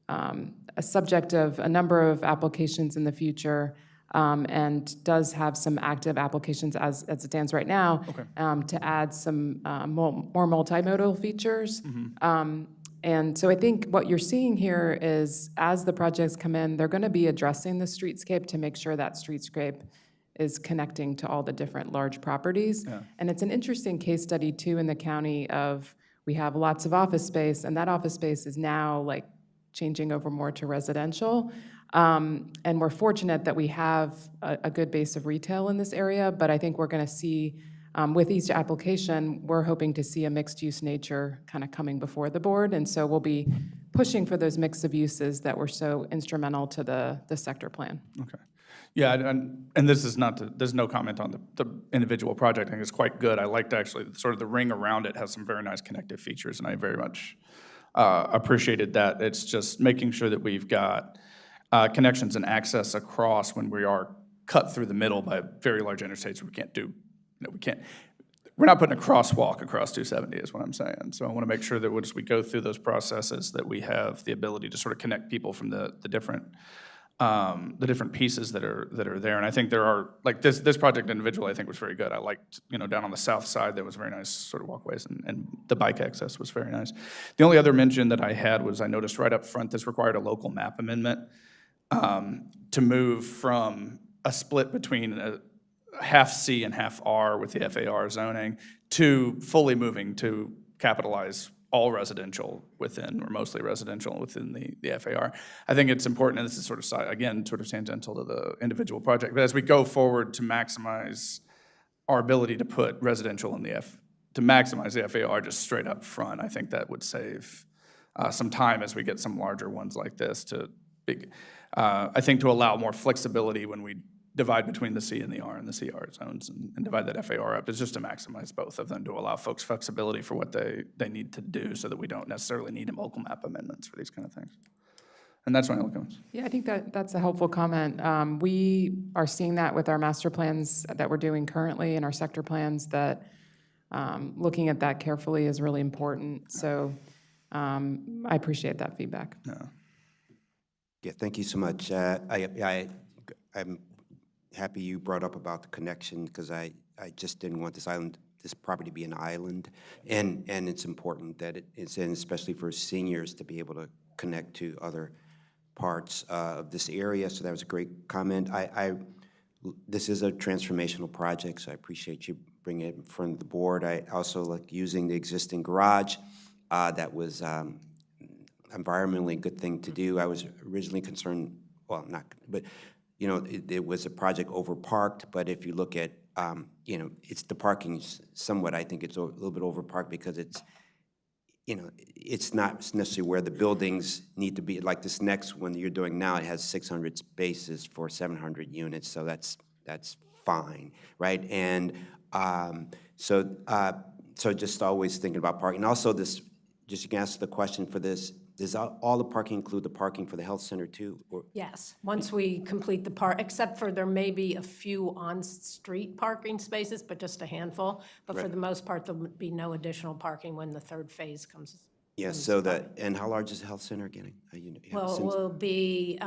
a subject of a number of applications in the future, and does have some active applications as it stands right now, to add some more multimodal features. And so I think what you're seeing here is as the projects come in, they're going to be addressing the streetscape to make sure that streetscape is connecting to all the different large properties. And it's an interesting case study too in the county of we have lots of office space, and that office space is now like changing over more to residential. And we're fortunate that we have a good base of retail in this area, but I think we're going to see, with each application, we're hoping to see a mixed-use nature kind of coming before the board, and so we'll be pushing for those mix of uses that were so instrumental to the sector plan. Okay. Yeah, and this is not, there's no comment on the individual project. I think it's quite good. I liked actually sort of the ring around it has some very nice connective features, and I very much appreciated that. It's just making sure that we've got connections and access across when we are cut through the middle by very large interstates. We're not putting a crosswalk across 270 is what I'm saying. So I want to make sure that as we go through those processes that we have the ability to sort of connect people from the different pieces that are there. And I think there are, like this project individually I think was very good. I liked, down on the south side there was very nice sort of walkways, and the bike access was very nice. The only other mention that I had was I noticed right up front this required a local map amendment to move from a split between a half C and half R with the FAR zoning to fully moving to capitalize all residential within, or mostly residential within the FAR. I think it's important, and this is sort of tangential to the individual project, but as we go forward to maximize our ability to put residential in to maximize the FAR just straight up front, I think that would save some time as we get some larger ones like this I think to allow more flexibility when we divide between the C and the R and the CR zones and divide that FAR up is just to maximize both of them, to allow folks flexibility for what they need to do so that we don't necessarily need local map amendments for these kind of things. And that's my only comments. Yeah, I think that's a helpful comment. We are seeing that with our master plans that we're doing currently and our sector plans, that looking at that carefully is really important. So I appreciate that feedback. Yeah, thank you so much. I'm happy you brought up about the connection, because I just didn't want this property to be an island, and it's important that it's in, especially for seniors, to be able to connect to other parts of this area. So that was a great comment. This is a transformational project, so I appreciate you bringing it in front of the board. I also like using the existing garage. That was environmentally a good thing to do. I was originally concerned, well, not, but it was a project over-parked, but if you look at, it's the parking somewhat, I think it's a little bit over-parked because it's, it's not necessarily where the buildings need to be. Like this next one you're doing now, it has 600 spaces for 700 units, so that's fine, right? And so just always thinking about parking. Also just you can answer the question for this, does all the parking include the parking for the health center too? Or? Yes, once we complete the park, except for there may be a few on-street parking spaces, but just a handful. But for the most part, there'll be no additional parking when the third phase comes. Yeah, and how large is the health center getting? Well, it will be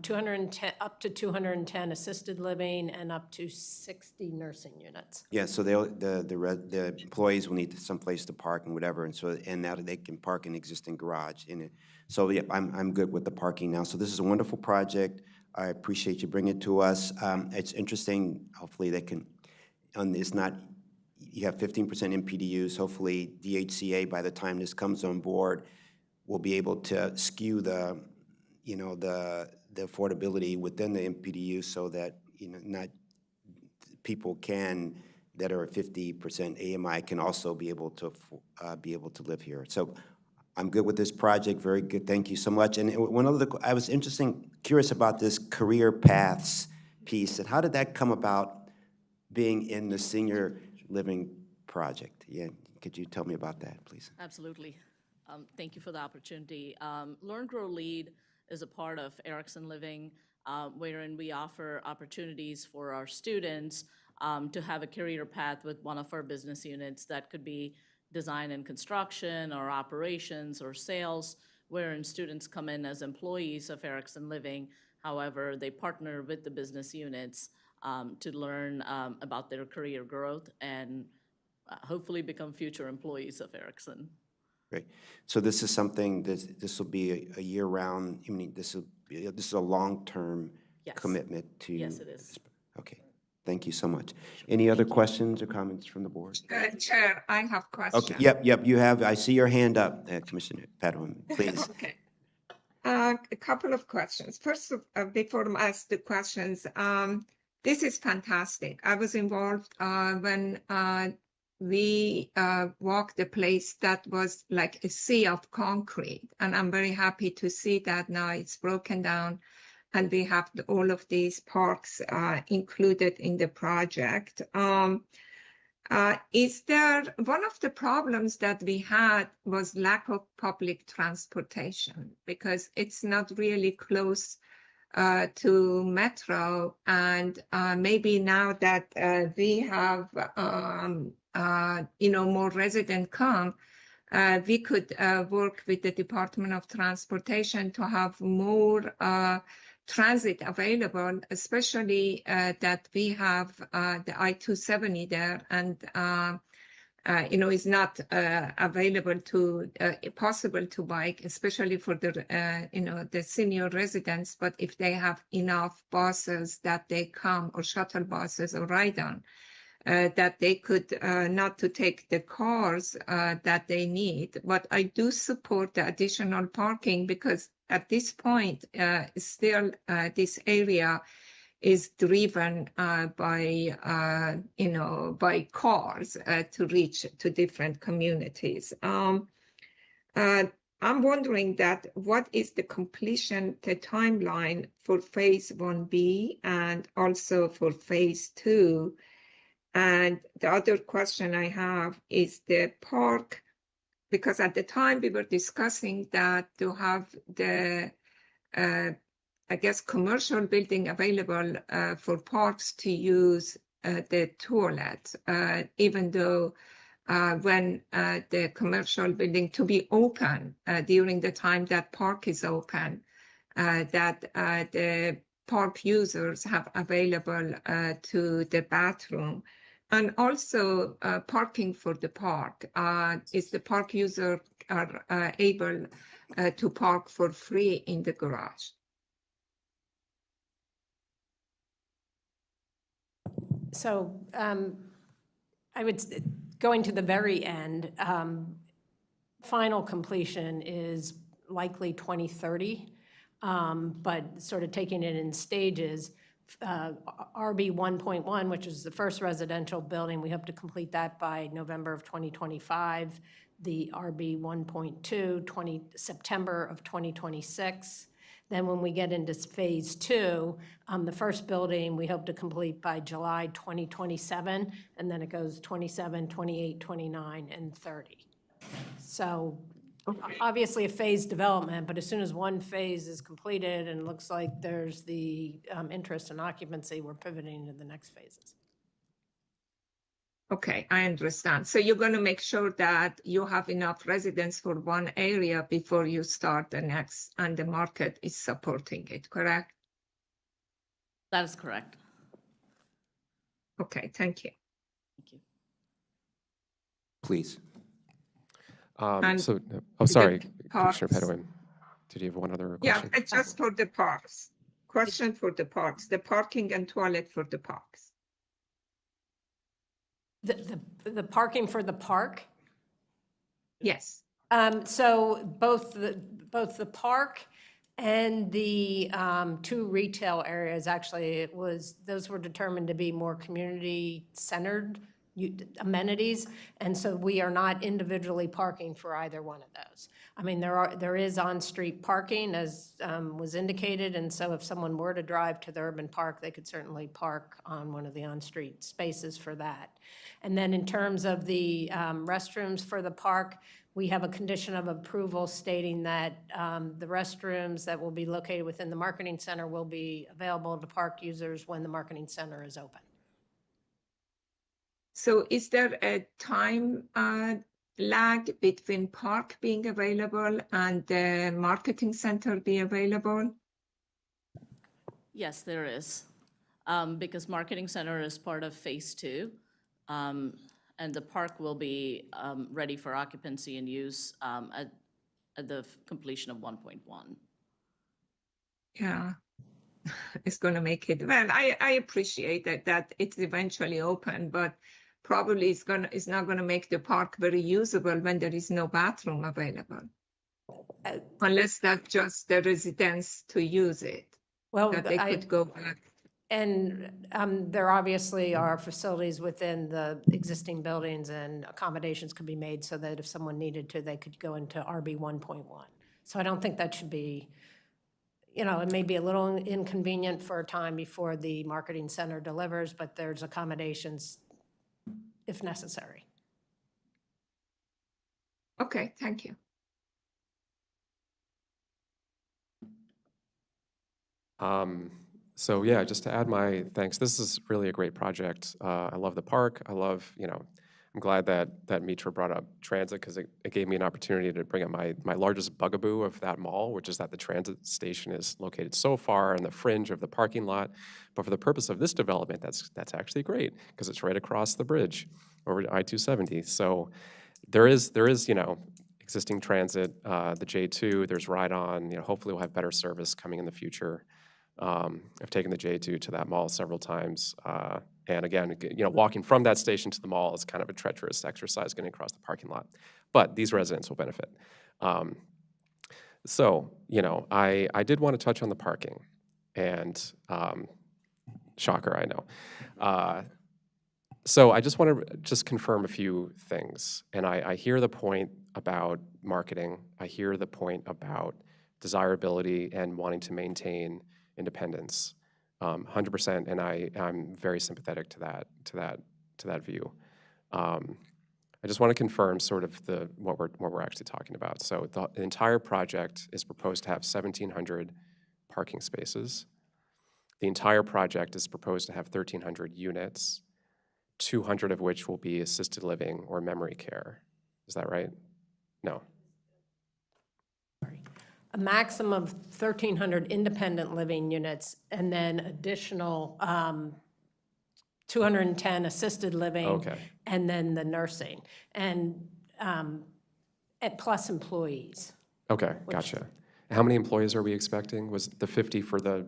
210, up to 210 assisted living and up to 60 nursing units. Yeah, so the employees will need some place to park and whatever, and now that they can park in the existing garage in it. So yeah, I'm good with the parking now. So this is a wonderful project. I appreciate you bringing it to us. It's interesting. Hopefully they can. It's not. You have 15% MPDUs. Hopefully DHCA, by the time this comes on board, will be able to skew the affordability within the MPDU so that not people can that are 50% AMI can also be able to live here. So I'm good with this project, very good, thank you so much. And one other, I was curious about this career paths piece, and how did that come about being in the senior living project? Yeah, could you tell me about that, please? Absolutely. Thank you for the opportunity. Learn, Grow, Lead is a part of Erickson Living, wherein we offer opportunities for our students to have a career path with one of our business units. That could be design and construction or operations or sales, wherein students come in as employees of Erickson Living. However, they partner with the business units to learn about their career growth and hopefully become future employees of Erickson. Great. So this is something, this will be a year-round, I mean, this is a long-term Yes. commitment to? Yes, it is. Okay, thank you so much. Any other questions or comments from the board? Chair, I have questions. Okay, yep, you have, I see your hand up, Commissioner Padua, please. Okay. A couple of questions. First, before I ask the questions, this is fantastic. I was involved when we walked a place that was like a sea of concrete, and I'm very happy to see that now it's broken down and we have all of these parks included in the project. Is there, one of the problems that we had was lack of public transportation, because it's not really close to metro, and maybe now that we have more resident come, we could work with the Department of Transportation to have more transit available, especially that we have the I-270 there, and is not available to possible to bike, especially for the the senior residents. But if they have enough buses that they come, or shuttle buses or ride on, that they could not to take the cars that they need. But I do support the additional parking, because at this point, still this area is driven by cars to reach to different communities. I'm wondering that what is the completion, the timeline for phase 1B and also for phase 2? And the other question I have is the park, because at the time we were discussing that to have the, commercial building available for parks to use the toilet, even though when the commercial building to be open during the time that park is open, that the park users have available to the bathroom. And also parking for the park. Is the park user are able to park for free in the garage? So I would, going to the very end, final completion is likely 2030, but sort of taking it in stages. RB 1.1, which is the first residential building, we hope to complete that by November of 2025. The RB 1.2, September of 2026. Then when we get into phase 2, the first building we hope to complete by July 2027, and then it goes 27, 28, 29, and 30. So obviously a phased development, but as soon as one phase is completed and it looks like there's the interest in occupancy, we're pivoting to the next phases. Okay, I understand. So you're going to make sure that you have enough residents for one area before you start the next, and the market is supporting it, correct? That is correct. Okay, thank you. Thank you. Please. Sorry, Commissioner Padua. Did you have one other question? Yeah, just for the parks. Question for the parks, the parking and toilet for the parks. The parking for the park? Yes. So both the park and the 2 retail areas, actually, those were determined to be more community-centered amenities, and so we are not individually parking for either one of those. I mean, there is on-street parking, as was indicated, and so if someone were to drive to the urban park, they could certainly park on one of the on-street spaces for that. And then in terms of the restrooms for the park, we have a condition of approval stating that the restrooms that will be located within the marketing center will be available to park users when the marketing center is open. So is there a time lag between park being available and the marketing center be available? Yes, there is. Because Marketing Center is part of Phase 2, and the park will be ready for occupancy and use at the completion of 1.1. Yeah, it's going to make it, well, I appreciate that it's eventually open, but probably it's not going to make the park very usable when there is no bathroom available. Unless that's just the residents to use it, Well, that they could go back. And there obviously are facilities within the existing buildings, and accommodations could be made so that if someone needed to, they could go into RB 1.1. So I don't think that should be, it may be a little inconvenient for a time before the marketing center delivers, but there's accommodations if necessary. Okay, thank you. So yeah, just to add my thanks, this is really a great project. I love the park. I love, I'm glad that Mitra brought up transit because it gave me an opportunity to bring up my largest bugaboo of that mall, which is that the transit station is located so far on the fringe of the parking lot. But for the purpose of this development, that's actually great because it's right across the bridge over to I-270. So there is existing transit, the J2, there's ride-on. Hopefully we'll have better service coming in the future. I've taken the J2 to that mall several times. And again, walking from that station to the mall is kind of a treacherous exercise getting across the parking lot. But these residents will benefit. So, I did want to touch on the parking. And shocker, I know. So I just want to confirm a few things. And I hear the point about marketing. I hear the point about desirability and wanting to maintain independence, 100%, and I'm very sympathetic to that view. I just want to confirm sort of what we're actually talking about. So the entire project is proposed to have 1,700 parking spaces. The entire project is proposed to have 1,300 units, 200 of which will be assisted living or memory care. Is that right? No. A maximum of 1,300 independent living units, and then additional 210 assisted living, Okay. and then the nursing, and plus employees. Okay, gotcha. How many employees are we expecting? Was the 50 for the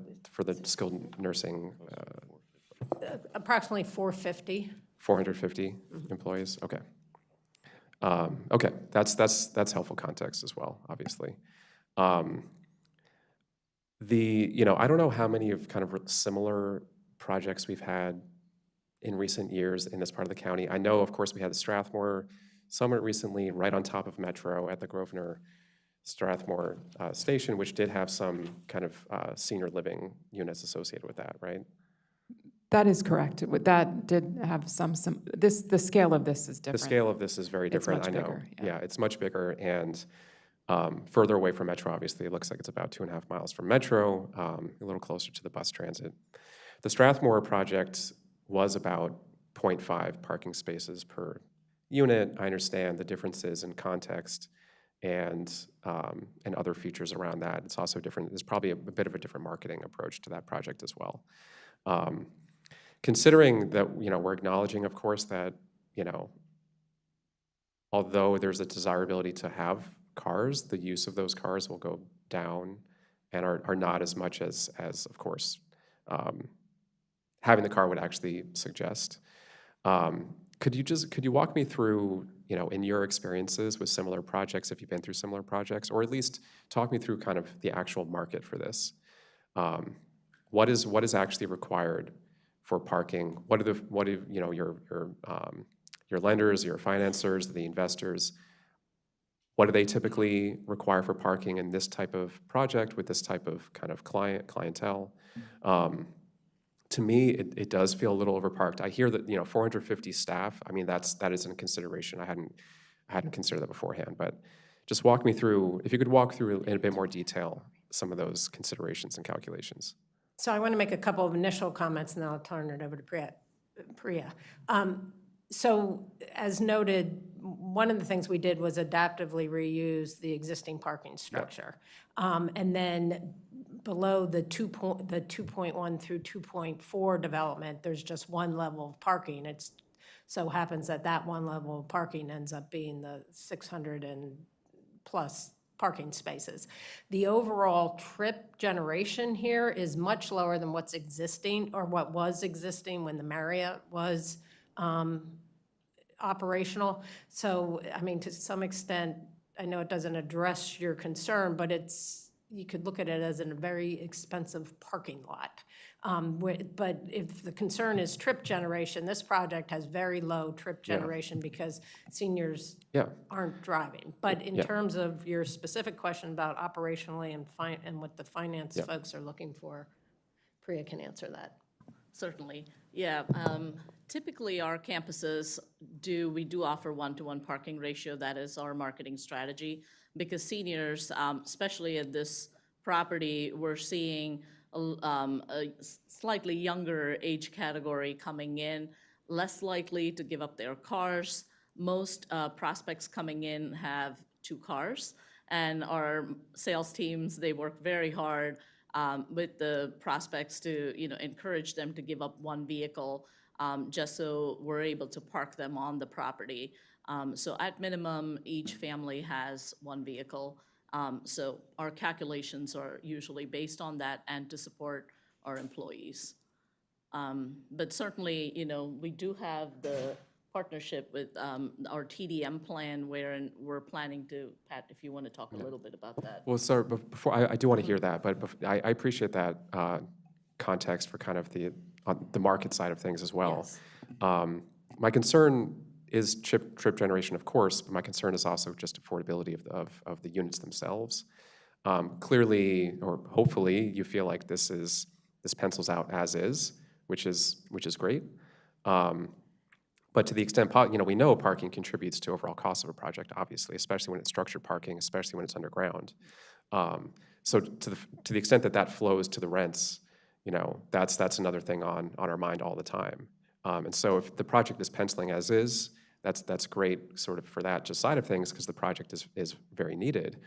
skilled nursing? Approximately 450. 450 employees. Okay. Okay, that's helpful context as well, obviously. I don't know how many of kind of similar projects we've had in recent years in this part of the county. I know, of course, we had the Strathmore Summit recently, right on top of Metro at the Grosvenor Strathmore station, which did have some kind of senior living units associated with that, right? That is correct. That did have the scale of this is different. The scale of this is very different, It's much I know. bigger, Yeah, it's much bigger, and further away from Metro, obviously. It looks like it's about 2.5 miles from Metro, a little closer to the bus transit. The Strathmore project was about 0.5 parking spaces per unit. I understand the differences in context and other features around that. It's also different. There's probably a bit of a different marketing approach to that project as well. Considering that, we're acknowledging, of course, that, although there's a desirability to have cars, the use of those cars will go down and are not as much as of course, having the car would actually suggest. Could you walk me through, in your experiences with similar projects, if you've been through similar projects, or at least talk me through kind of the actual market for this? What is actually required for parking? What are your your lenders, your financiers, the investors, what do they typically require for parking in this type of project with this type of kind of clientele? To me, it does feel a little overparked. I hear that, 450 staff, I mean, that is in consideration. I hadn't considered that beforehand, but just walk me through, if you could walk through in a bit more detail some of those considerations and calculations. So I want to make a couple of initial comments, and then I'll turn it over to Priya. So as noted, one of the things we did was adaptively reuse the existing parking structure. And then below the 2.1 through 2.4 development, there's just one level of parking. It so happens that that one level of parking ends up being the 600 and plus parking spaces. The overall trip generation here is much lower than what's existing or what was existing when the Marriott was operational. So, I mean, to some extent, I know it doesn't address your concern, but you could look at it as a very expensive parking lot. But if the concern is trip generation, this project has very low trip generation because seniors aren't driving. But in terms of your specific question about operationally and what the finance folks are looking for, Priya can answer that. Certainly, yeah. Typically, our campuses we do offer one-to-one parking ratio. That is our marketing strategy, because seniors, especially at this property, we're seeing a slightly younger age category coming in, less likely to give up their cars. Most prospects coming in have 2 cars, and our sales teams, they work very hard with the prospects to encourage them to give up 1 vehicle, just so we're able to park them on the property. So at minimum, each family has 1 vehicle. So our calculations are usually based on that and to support our employees. But certainly, we do have the partnership with our TDM plan, wherein we're planning to, Pat, if you want to talk a little bit about that. Well, sir, before I do want to hear that, but I appreciate that context for kind of the market side of things as well. Yes. My concern is trip generation, of course, but my concern is also just affordability of the units themselves. Clearly, or hopefully, you feel like this pencils out as is, which is great. But to the extent, we know parking contributes to overall cost of a project, obviously, especially when it's structured parking, especially when it's underground. So to the extent that flows to the rents, that's another thing on our mind all the time. And so if the project is penciling as is, that's great sort of for that just side of things, because the project is very needed.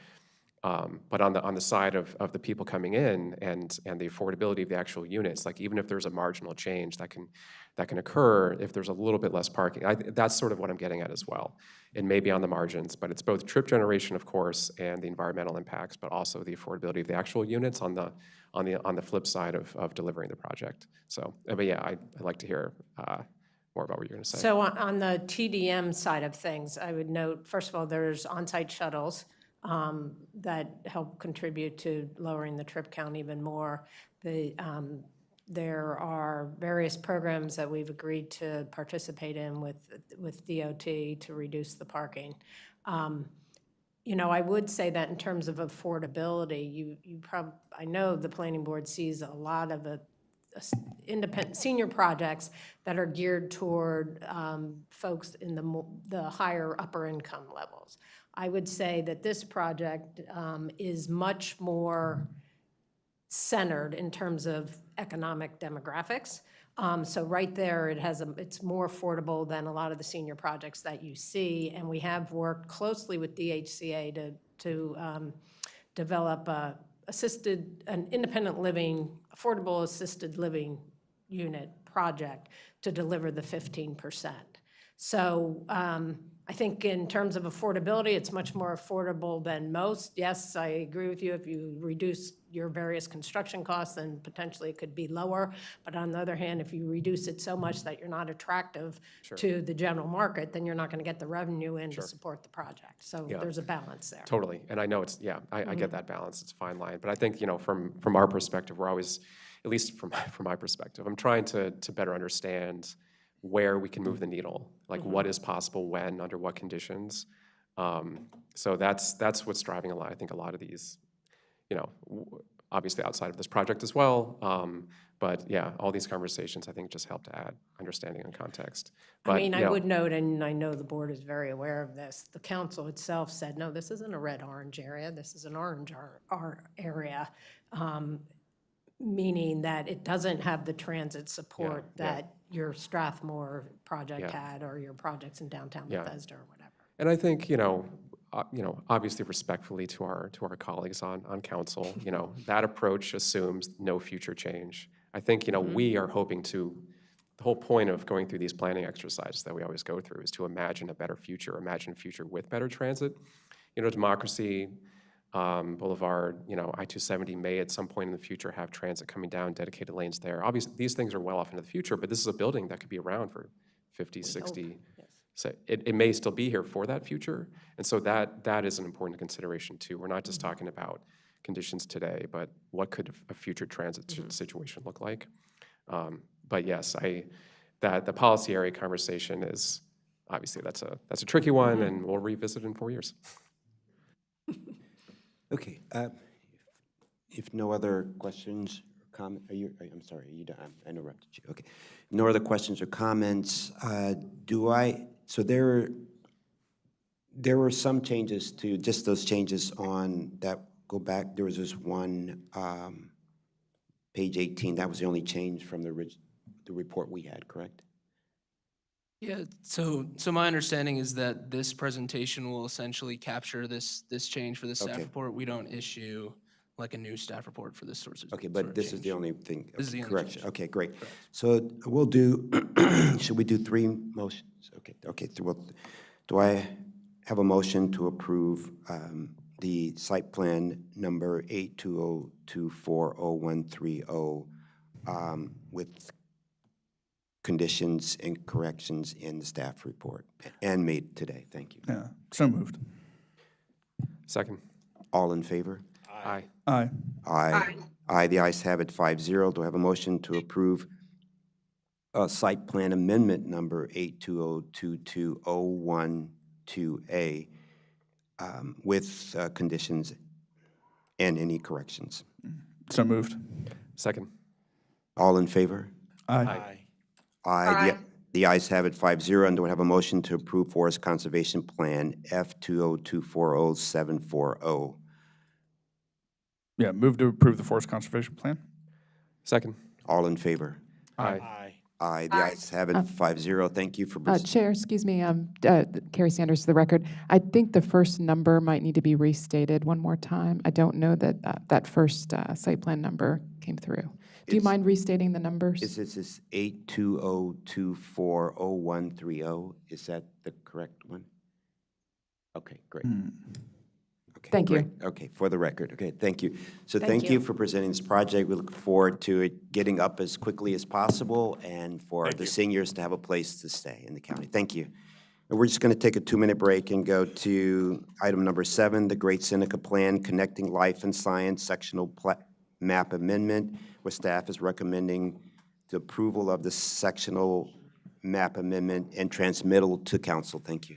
But on the side of the people coming in and the affordability of the actual units, like even if there's a marginal change that can occur if there's a little bit less parking, that's sort of what I'm getting at as well. It may be on the margins, but it's both trip generation, of course, and the environmental impacts, but also the affordability of the actual units on the flip side of delivering the project. So, but yeah, I'd like to hear more about what you're going to say. So on the TDM side of things, I would note, first of all, there's on-site shuttles that help contribute to lowering the trip count even more. There are various programs that we've agreed to participate in with DOT to reduce the parking. I would say that in terms of affordability, I know the planning board sees a lot of independent senior projects that are geared toward folks in the higher upper income levels. I would say that this project is much more centered in terms of economic demographics. So right there, it's more affordable than a lot of the senior projects that you see. And we have worked closely with DHCA to develop an independent living, affordable assisted living unit project to deliver the 15%. So I think in terms of affordability, it's much more affordable than most. Yes, I agree with you. If you reduce your various construction costs, then potentially it could be lower. But on the other hand, if you reduce it so much that you're not attractive to the general market, then you're not going to get the revenue in to support the project. So there's a balance there. Totally. And I know I get that balance. It's a fine line. But I think, from our perspective, we're always, at least from my perspective, I'm trying to better understand where we can move the needle, like what is possible, when, under what conditions. So that's what's driving a lot, I think, a lot of these, obviously outside of this project as well. But yeah, all these conversations, I think, just help to add understanding and context. I But, mean, I would note, and I know the board is very aware of this, the council itself said, no, this isn't a red-orange area, this is an orange area, meaning that it doesn't have the transit support Yeah. that your Strathmore project Yeah. had, or your projects in downtown Yeah. Bethesda or whatever. And I think, obviously respectfully to our colleagues on council, that approach assumes no future change. I think, we are hoping to, the whole point of going through these planning exercises that we always go through is to imagine a better future, imagine a future with better transit. Democracy Boulevard, I-270 may at some point in the future have transit coming down, dedicated lanes there. Obviously, these things are well off into the future, but this is a building that could be around for 50, 60. So it may still be here for that future. And so that is an important consideration too. We're not just talking about conditions today, but what could a future transit situation look like? But yes, the policy area conversation is, obviously that's a tricky one, and we'll revisit in 4 years. Okay, if no other questions or comment, I'm sorry, I interrupted you. Okay, no other questions or comments. So there were some changes to, just those changes on that go back. There was this one, page 18, that was the only change from the report we had, correct? Yeah, so my understanding is that this presentation will essentially capture this change for the staff Okay. report. We don't issue like a new staff report for this sort of Okay, but this is change. the only thing. This is the only correction. change. Okay, great. Correct. So we'll do, should we do 3 motions? Okay, do I have a motion to approve the site plan number 820240130 with conditions and corrections in the staff report and made today? Thank you. Yeah, so moved. Second. All in favor? Aye. Aye. Aye. Aye, the ayes have it, 5-0. Do I have a motion to approve site plan amendment number 8202201-2A with conditions and any corrections? So moved. Second. All in favor? Aye. Aye. The ayes have it, 5-0. And do I have a motion to approve Forest Conservation Plan F20240-740? Yeah, move to approve the Forest Conservation Plan. Second. All in favor? Aye. Aye. The ayes have it, 5-0. Thank you for. Chair, excuse me, Carrie Sanders, to the record. I think the first number might need to be restated one more time. I don't know that that first site plan number came through. Do you mind restating the numbers? Is this 820240130? Is that the correct one? Okay, great. Okay, Thank you. great. Okay, for the record. Okay, thank you. So Thank thank you you. for presenting this project. We look forward to it getting up as quickly as possible and for the seniors to have a place to stay in the county. Thank you. And we're just going to take a 2-minute break and go to item number 7, the Great Seneca Plan, Connecting Life and Science Sectional Map Amendment, where staff is recommending the approval of the sectional map amendment and transmittal to council. Thank you.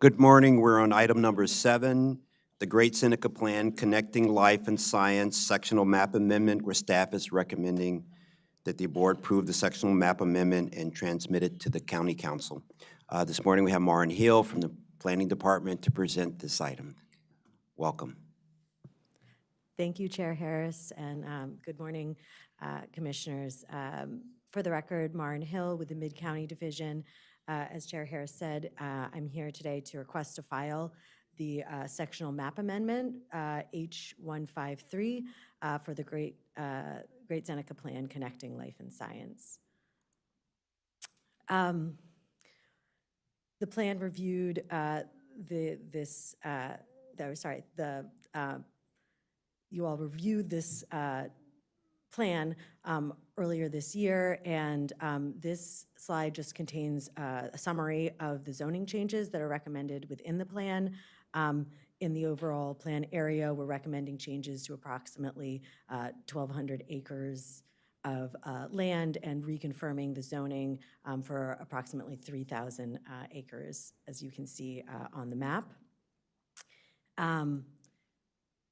Good morning. We're on item number 7, the Great Seneca Plan, Connecting Life and Science Sectional Map Amendment, where staff is recommending that the board approve the sectional map amendment and transmit it to the county council. This morning, we have Maren Hill from the Planning Department to present this item. Welcome. Thank you, Chair Harris, and good morning, Commissioners. For the record, Maren Hill with the Mid-County Division. As Chair Harris said, I'm here today to request to file the sectional map amendment, H153, for the Great Seneca Plan, Connecting Life and Science. The plan reviewed you all reviewed this plan earlier this year, and this slide just contains a summary of the zoning changes that are recommended within the plan. In the overall plan area, we're recommending changes to approximately 1,200 acres of land and reconfirming the zoning for approximately 3,000 acres, as you can see on the map.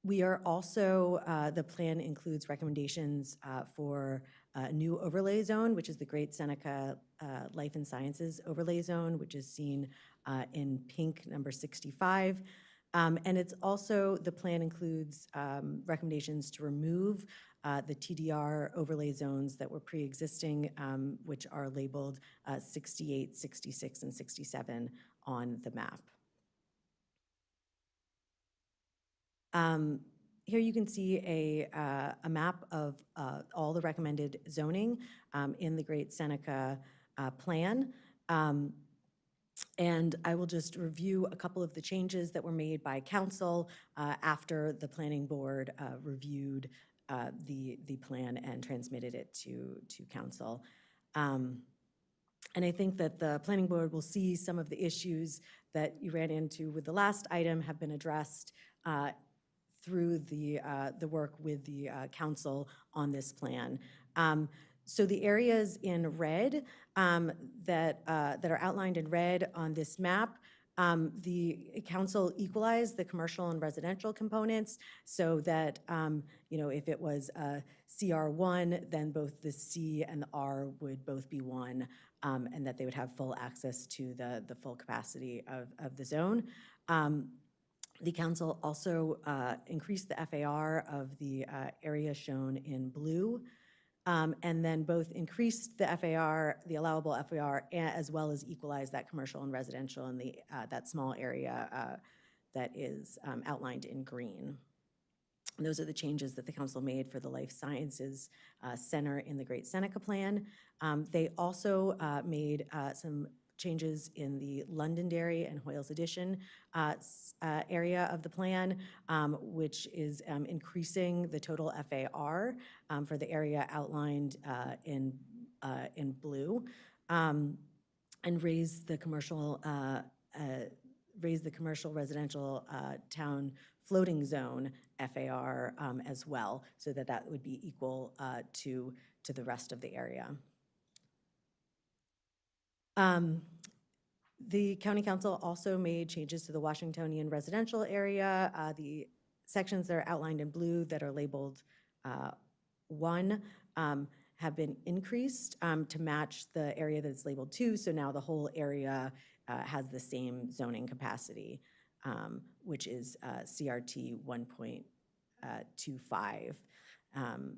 We are also, the plan includes recommendations for a new overlay zone, which is the Great Seneca Life and Sciences Overlay Zone, which is seen in pink, number 65. And it's also, the plan includes recommendations to remove the TDR overlay zones that were pre-existing, which are labeled 68, 66, and 67 on the map. Here you can see a map of all the recommended zoning in the Great Seneca Plan. And I will just review a couple of the changes that were made by council after the planning board reviewed the plan and transmitted it to council. And I think that the planning board will see some of the issues that you ran into with the last item have been addressed through the work with the council on this plan. So the areas in red that are outlined in red on this map, the council equalized the commercial and residential components so that, if it was CR1, then both the C and the R would both be 1, and that they would have full access to the full capacity of the zone. The council also increased the FAR of the area shown in blue, and then both increased the FAR, the allowable FAR, as well as equalized that commercial and residential in that small area that is outlined in green. And those are the changes that the council made for the Life Sciences Center in the Great Seneca Plan. They also made some changes in the Londonderry and Hoyles Addition area of the plan, which is increasing the total FAR for the area outlined in blue, and raise the commercial residential town floating zone FAR as well, so that would be equal to the rest of the area. The county council also made changes to the Washingtonian residential area. The sections that are outlined in blue that are labeled 1 have been increased to match the area that's labeled 2, so now the whole area has the same zoning capacity, which is CRT 1.25. And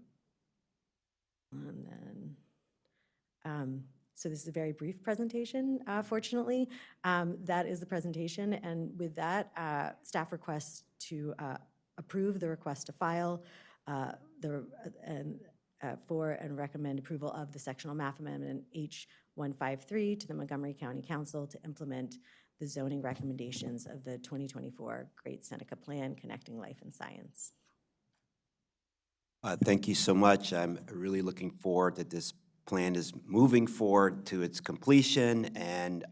then, so this is a very brief presentation, fortunately. That is the presentation, and with that, staff requests to approve the request to file for and recommend approval of the sectional map amendment H153 to the Montgomery County Council to implement the zoning recommendations of the 2024 Great Seneca Plan, Connecting Life and Science. Thank you so much. I'm really looking forward that this plan is moving forward to its completion, and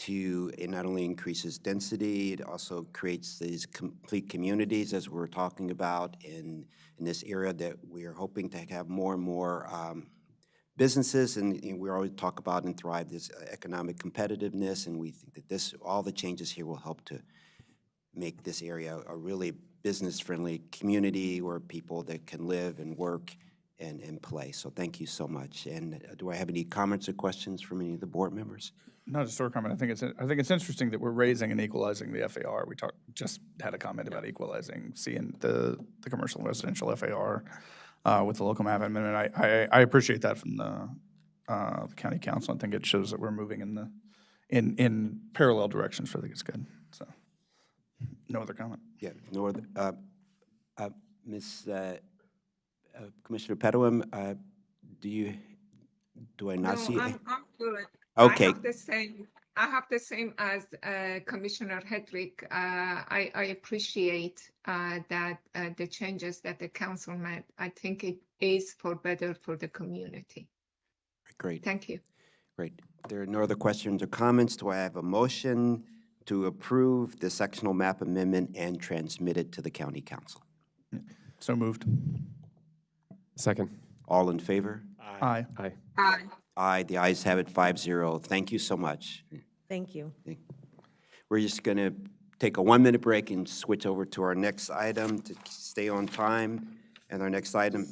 it not only increases density, it also creates these complete communities, as we're talking about in this area, that we are hoping to have more and more businesses, and we always talk about and thrive this economic competitiveness, and we think that all the changes here will help to make this area a really business-friendly community where people that can live and work and play. So thank you so much. And do I have any comments or questions from any of the board members? Not just a comment. I think it's interesting that we're raising and equalizing the FAR. We just had a comment about equalizing, seeing the commercial and residential FAR with the local map amendment. I appreciate that from the county council. I think it shows that we're moving in parallel directions. So I think it's good. So, no other comment. Yeah, no other. Commissioner Pedawam, do I not No, see? I'm good. Okay. I have the same as Commissioner Hedrick. I appreciate that the changes that the council made. I think it is for better for the community. Great. Thank you. Great. There are no other questions or comments. Do I have a motion to approve the sectional map amendment and transmit it to the county council? So moved. Second. All in favor? Aye. Aye. Aye. Aye. The ayes have it 5-0. Thank you so much. Thank you. We're just going to take a 1-minute break and switch over to our next item to stay on time. And our next item,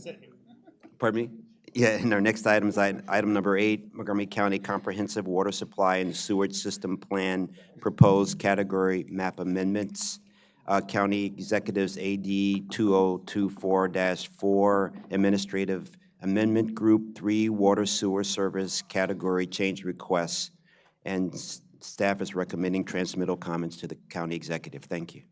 pardon me? Yeah, and our next item is item number 8, Montgomery County Comprehensive Water Supply and Sewage System Plan Proposed Category Map Amendments. County Executives AD 2024-4, Administrative Amendment Group 3, Water Sewer Service Category Change Requests. And staff is recommending transmittal comments to the county executive. Thank you.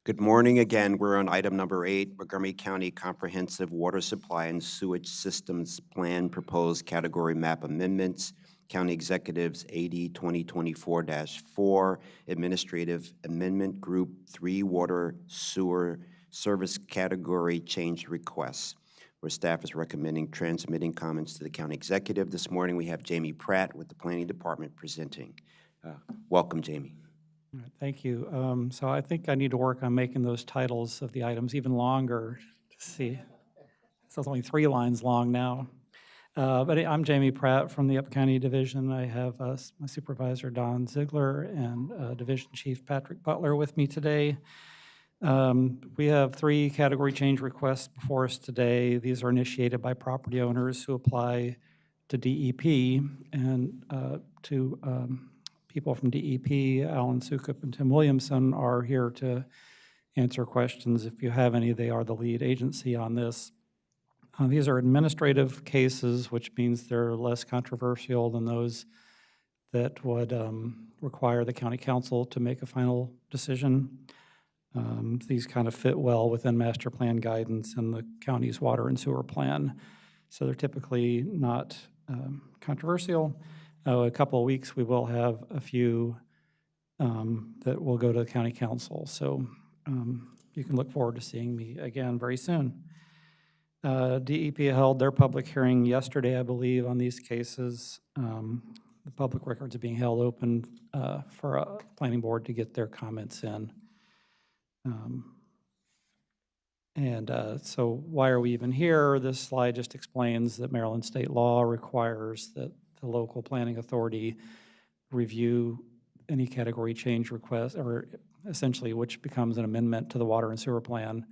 Good morning again. We're on item number 8, Montgomery County Comprehensive Water Supply and Sewage Systems Plan Proposed Category Map Amendments. County Executives AD 2024-4, Administrative Amendment Group 3, Water Sewer Service Category Change Requests, where staff is recommending transmitting comments to the county executive. This morning we have Jamie Pratt with the Planning Department presenting. Welcome, Jamie. All right, thank you. So I think I need to work on making those titles of the items even longer to see. So it's only 3 lines long now. But I'm Jamie Pratt from the Up County Division. I have my supervisor, Don Ziegler, and Division Chief Patrick Butler with me today. We have 3 category change requests before us today. These are initiated by property owners who apply to DEP and to people from DEP. Alan Sukup and Tim Williamson are here to answer questions if you have any. They are the lead agency on this. These are administrative cases, which means they're less controversial than those that would require the county council to make a final decision. These kind of fit well within master plan guidance and the county's water and sewer plan. So they're typically not controversial. A couple of weeks, we will have a few that will go to the county council. So you can look forward to seeing me again very soon. DEP held their public hearing yesterday, I believe, on these cases. The public records are being held open for a planning board to get their comments in. So why are we even here? This slide just explains that Maryland state law requires that the local planning authority review any category change request, or essentially which becomes an amendment to the water and sewer plan.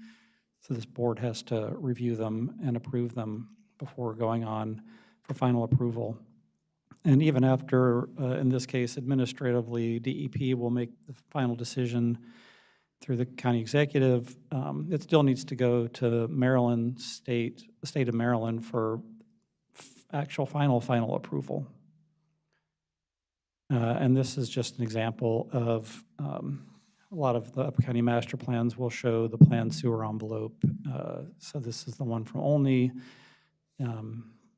So this board has to review them and approve them before going on for final approval. And even after, in this case, administratively, DEP will make the final decision through the county executive. It still needs to go to Maryland state, the state of Maryland for actual final approval. And this is just an example of a lot of the Upper County master plans will show the planned sewer envelope. So this is the one from Olney.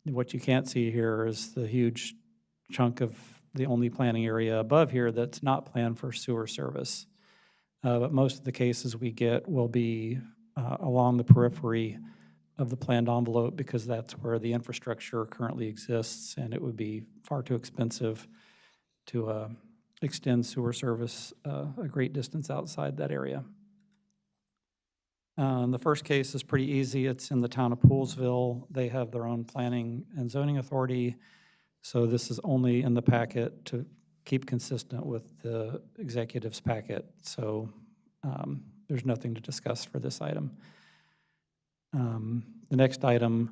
What you can't see here is the huge chunk of the only planning area above here that's not planned for sewer service. But most of the cases we get will be along the periphery of the planned envelope because that's where the infrastructure currently exists, and it would be far too expensive to extend sewer service a great distance outside that area. The first case is pretty easy. It's in the town of Poolesville. They have their own planning and zoning authority, so this is only in the packet to keep consistent with the executive's packet. So there's nothing to discuss for this item. The next item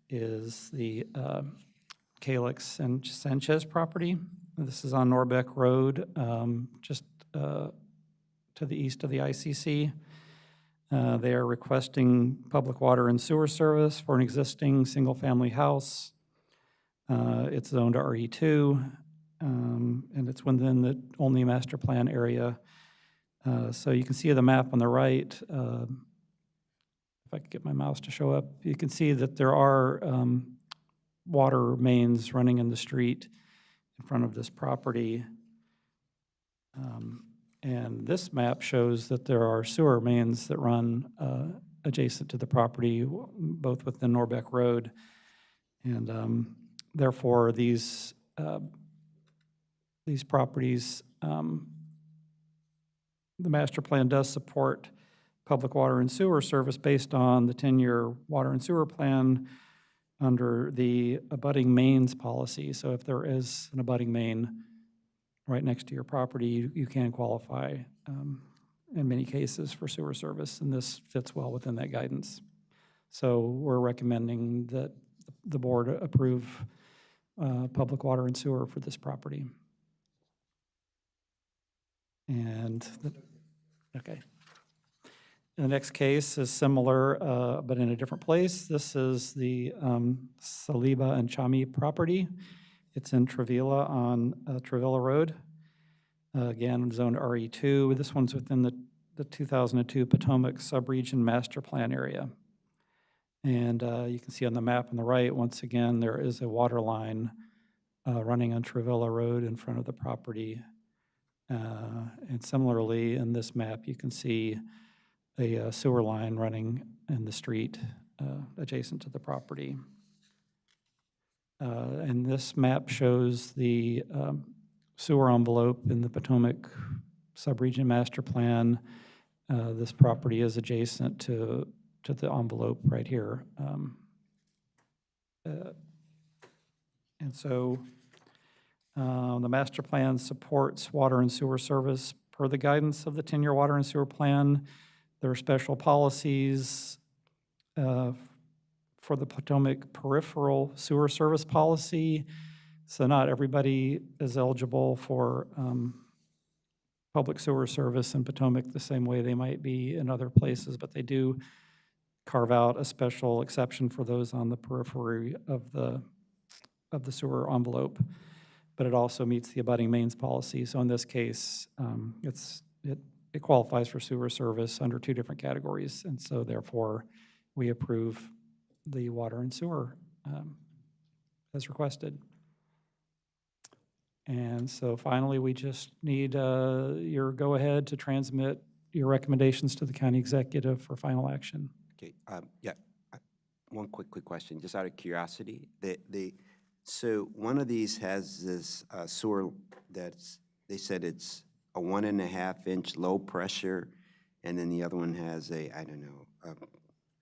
is the Calix and Sanchez property. This is on Norbeck Road, just to the east of the ICC. They are requesting public water and sewer service for an existing single-family house. It's zoned RE2, and it's within the only master plan area. So you can see the map on the right. If I could get my mouse to show up, you can see that there are water mains running in the street in front of this property. And this map shows that there are sewer mains that run adjacent to the property, both within Norbeck Road. And therefore, these properties, the master plan does support public water and sewer service based on the 10-year water and sewer plan under the abutting mains policy. So if there is an abutting main right next to your property, you can qualify in many cases for sewer service, and this fits well within that guidance. So we're recommending that the board approve public water and sewer for this property. And, okay. The next case is similar, but in a different place. This is the Saliba and Chami property. It's in Travilla on Travilla Road. Again, zoned RE2. This one's within the 2002 Potomac Subregion Master Plan area. And you can see on the map on the right, once again, there is a water line running on Travilla Road in front of the property. And similarly, in this map, you can see a sewer line running in the street adjacent to the property. And this map shows the sewer envelope in the Potomac Subregion Master Plan. This property is adjacent to the envelope right here. And so the master plan supports water and sewer service per the guidance of the 10-year water and sewer plan. There are special policies for the Potomac peripheral sewer service policy. So not everybody is eligible for public sewer service in Potomac the same way they might be in other places, but they do carve out a special exception for those on the periphery of the sewer envelope, but it also meets the abutting mains policy. So in this case, it qualifies for sewer service under two different categories, and so therefore, we approve the water and sewer as requested. And so finally, we just need your go-ahead to transmit your recommendations to the county executive for final action. Okay, yeah, one quick question, just out of curiosity. So one of these has this sewer that's, they said it's a 1.5-inch low pressure, and then the other one has a, I don't know,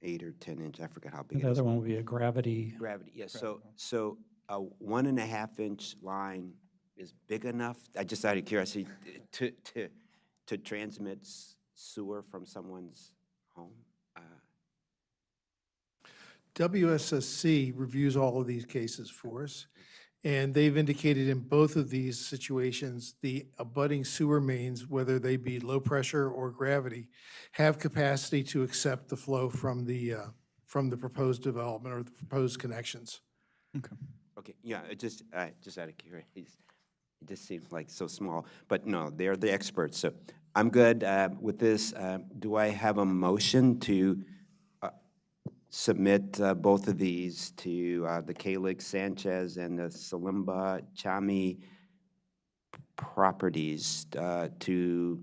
8 or 10 inch, I forgot how big it The is. other one would be a gravity. Gravity, yes, so a 1.5-inch line is big enough, I just out of curiosity, to transmit sewer from someone's home? WSSC reviews all of these cases for us, and they've indicated in both of these situations, the abutting sewer mains, whether they be low pressure or gravity, have capacity to accept the flow from the proposed development or the proposed connections. Okay, yeah, just out of curiosity, it just seems like so small, but no, they're the experts, so I'm good with this. Do I have a motion to submit both of these to the Kalix Sanchez and the Salimba Chami properties to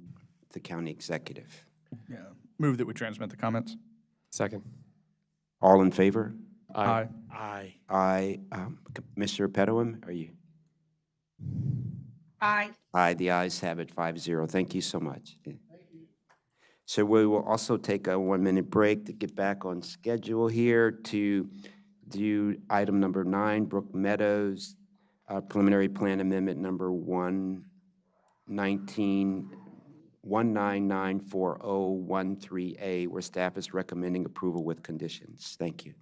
the county executive? Yeah. Move that we transmit the comments. Second. All in favor? Aye. Aye. Aye. Mr. Pedowim, are you? Aye. Aye, the ayes have it, 5-0. Thank you so much. Thank you. So we will also take a 1-minute break to get back on schedule here to do item number 9, Brook Meadows, preliminary plan amendment number 1994013A, where staff is recommending approval with conditions. Thank you.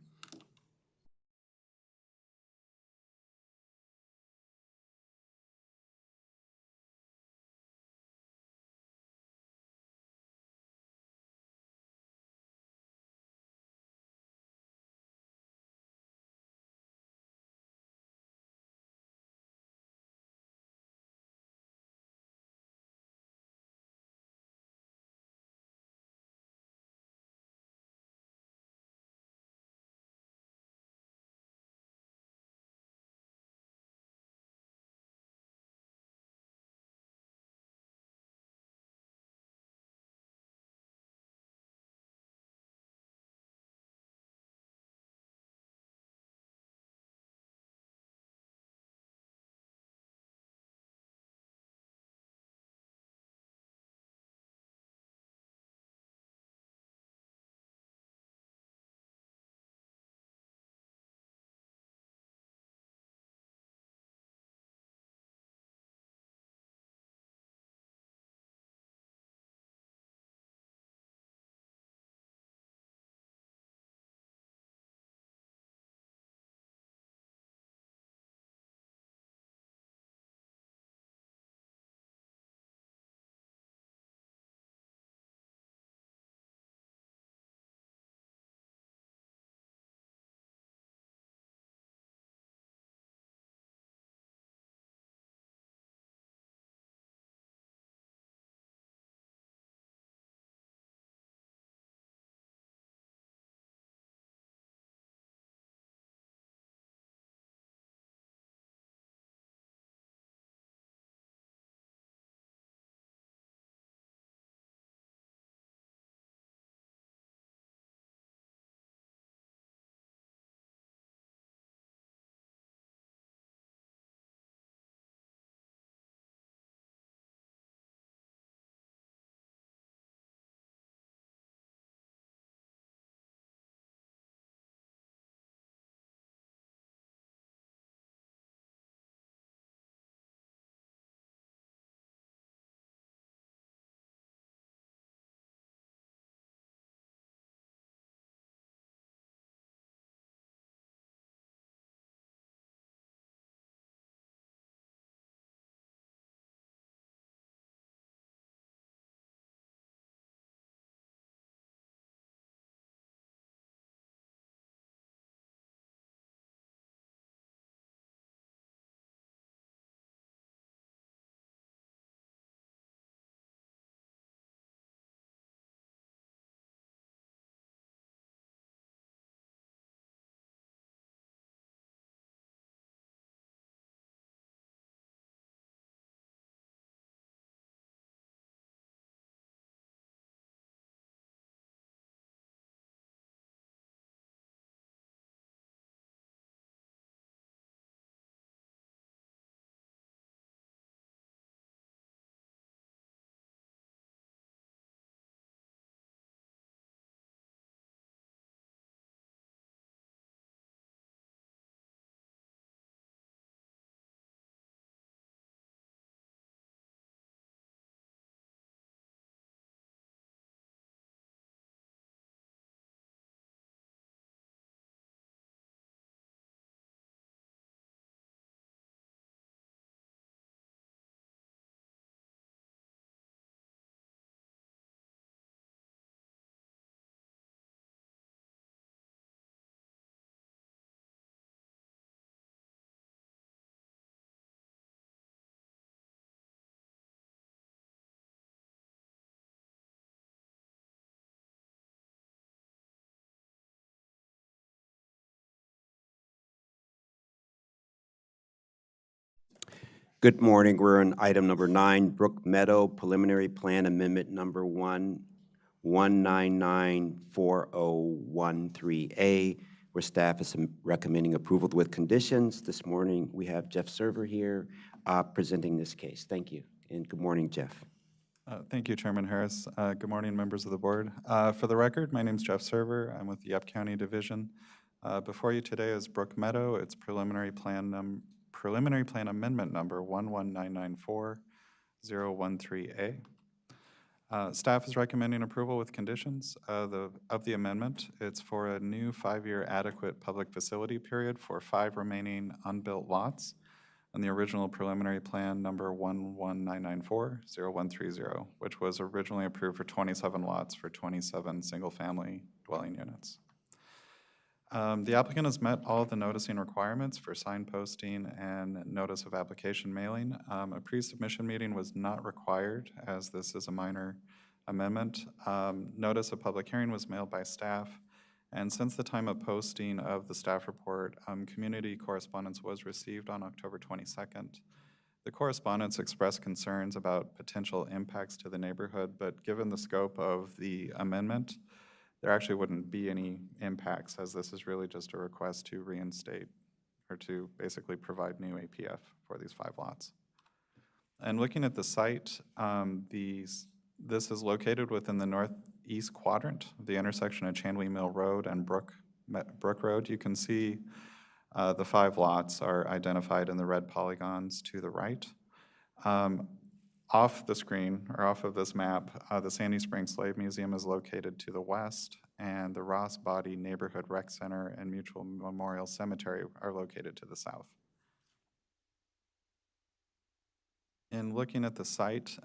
Good morning. We're on item number 9, Brook Meadow Preliminary Plan Amendment Number 1994013A, where staff is recommending approval with conditions. This morning, we have Jeff Server here presenting this case. Thank you, and good morning, Jeff. Thank you, Chairman Harris. Good morning, members of the board. For the record, my name is Jeff Server. I'm with the Up County Division. Before you today is Brook Meadow. It's preliminary plan amendment number 11994-013A. Staff is recommending approval with conditions of the amendment. It's for a new 5-year adequate public facility period for 5 remaining unbuilt lots on the original preliminary plan number 11994-0130, which was originally approved for 27 lots for 27 single-family dwelling units. The applicant has met all of the noticing requirements for signposting and notice of application mailing. A pre-submission meeting was not required, as this is a minor amendment. Notice of public hearing was mailed by staff, and since the time of posting of the staff report, community correspondence was received on October 22nd. The correspondence expressed concerns about potential impacts to the neighborhood, but given the scope of the amendment, there actually wouldn't be any impacts, as this is really just a request to reinstate or to basically provide new APF for these 5 lots. And looking at the site, this is located within the northeast quadrant of the intersection of Chandley Mill Road and Brook Road. You can see the 5 lots are identified in the red polygons to the right. Off the screen, or off of this map, the Sandy Springs Slave Museum is located to the west, and the Ross Body Neighborhood Rec Center and Mutual Memorial Cemetery are located to the south. In looking at the site,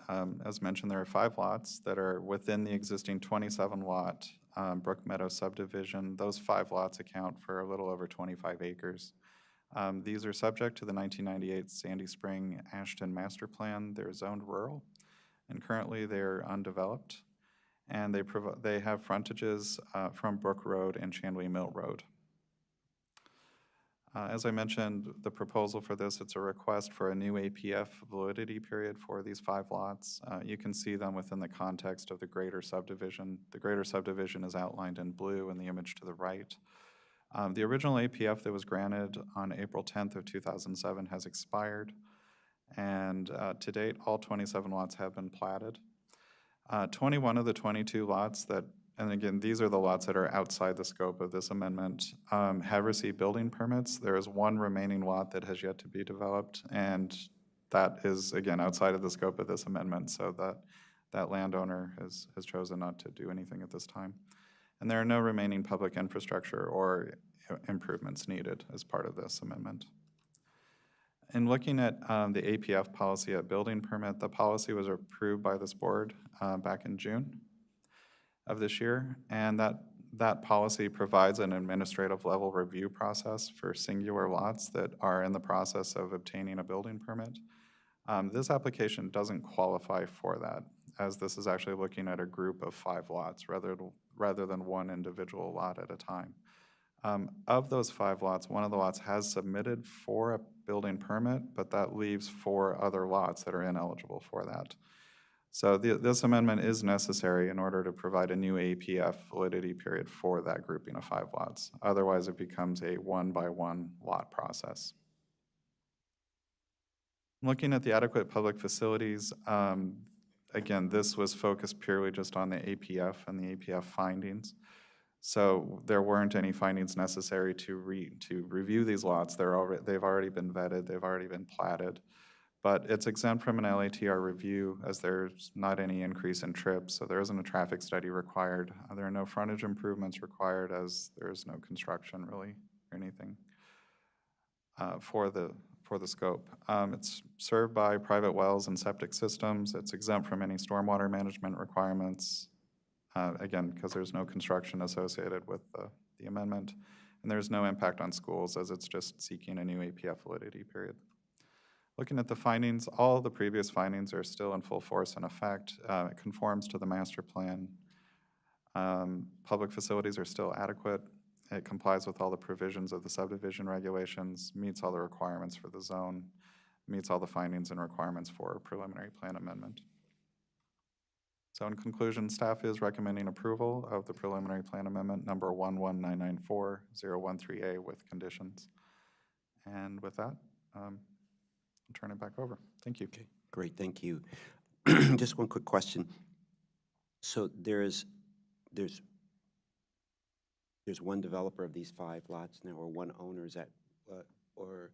as mentioned, there are 5 lots that are within the existing 27-lot Brook Meadow subdivision. Those 5 lots account for a little over 25 acres. These are subject to the 1998 Sandy Spring Ashton Master Plan. They're zoned rural, and currently they're undeveloped, and they have frontages from Brook Road and Chandley Mill Road. As I mentioned, the proposal for this, it's a request for a new APF validity period for these 5 lots. You can see them within the context of the greater subdivision. The greater subdivision is outlined in blue in the image to the right. The original APF that was granted on April 10th of 2007 has expired, and to date, all 27 lots have been platted. 21 of the 22 lots that, and again, these are the lots that are outside the scope of this amendment, have received building permits. There is 1 remaining lot that has yet to be developed, and that is, again, outside of the scope of this amendment, so that landowner has chosen not to do anything at this time. And there are no remaining public infrastructure or improvements needed as part of this amendment. In looking at the APF policy at building permit, the policy was approved by this board back in June of this year, and that policy provides an administrative level review process for singular lots that are in the process of obtaining a building permit. This application doesn't qualify for that, as this is actually looking at a group of 5 lots rather than 1 individual lot at a time. Of those 5 lots, 1 of the lots has submitted for a building permit, but that leaves 4 other lots that are ineligible for that. So this amendment is necessary in order to provide a new APF validity period for that grouping of 5 lots. Otherwise, it becomes a 1-by-1 lot process. Looking at the adequate public facilities, again, this was focused purely just on the APF and the APF findings. So there weren't any findings necessary to review these lots. They've already been vetted, they've already been platted. But it's exempt from an LATR review, as there's not any increase in trips, so there isn't a traffic study required. There are no frontage improvements required, as there is no construction really or anything for the scope. It's served by private wells and septic systems. It's exempt from any stormwater management requirements, again, because there's no construction associated with the amendment, and there's no impact on schools, as it's just seeking a new APF validity period. Looking at the findings, all of the previous findings are still in full force and effect. It conforms to the master plan. Public facilities are still adequate. It complies with all the provisions of the subdivision regulations, meets all the requirements for the zone. meets all the findings and requirements for a preliminary plan amendment. So in conclusion, staff is recommending approval of the preliminary plan amendment number 11994-013A with conditions. And with that, I'll turn it back over. Thank you. Okay, great, thank you. Just one quick question. So there's one developer of these 5 lots now, or one owner, is that, or,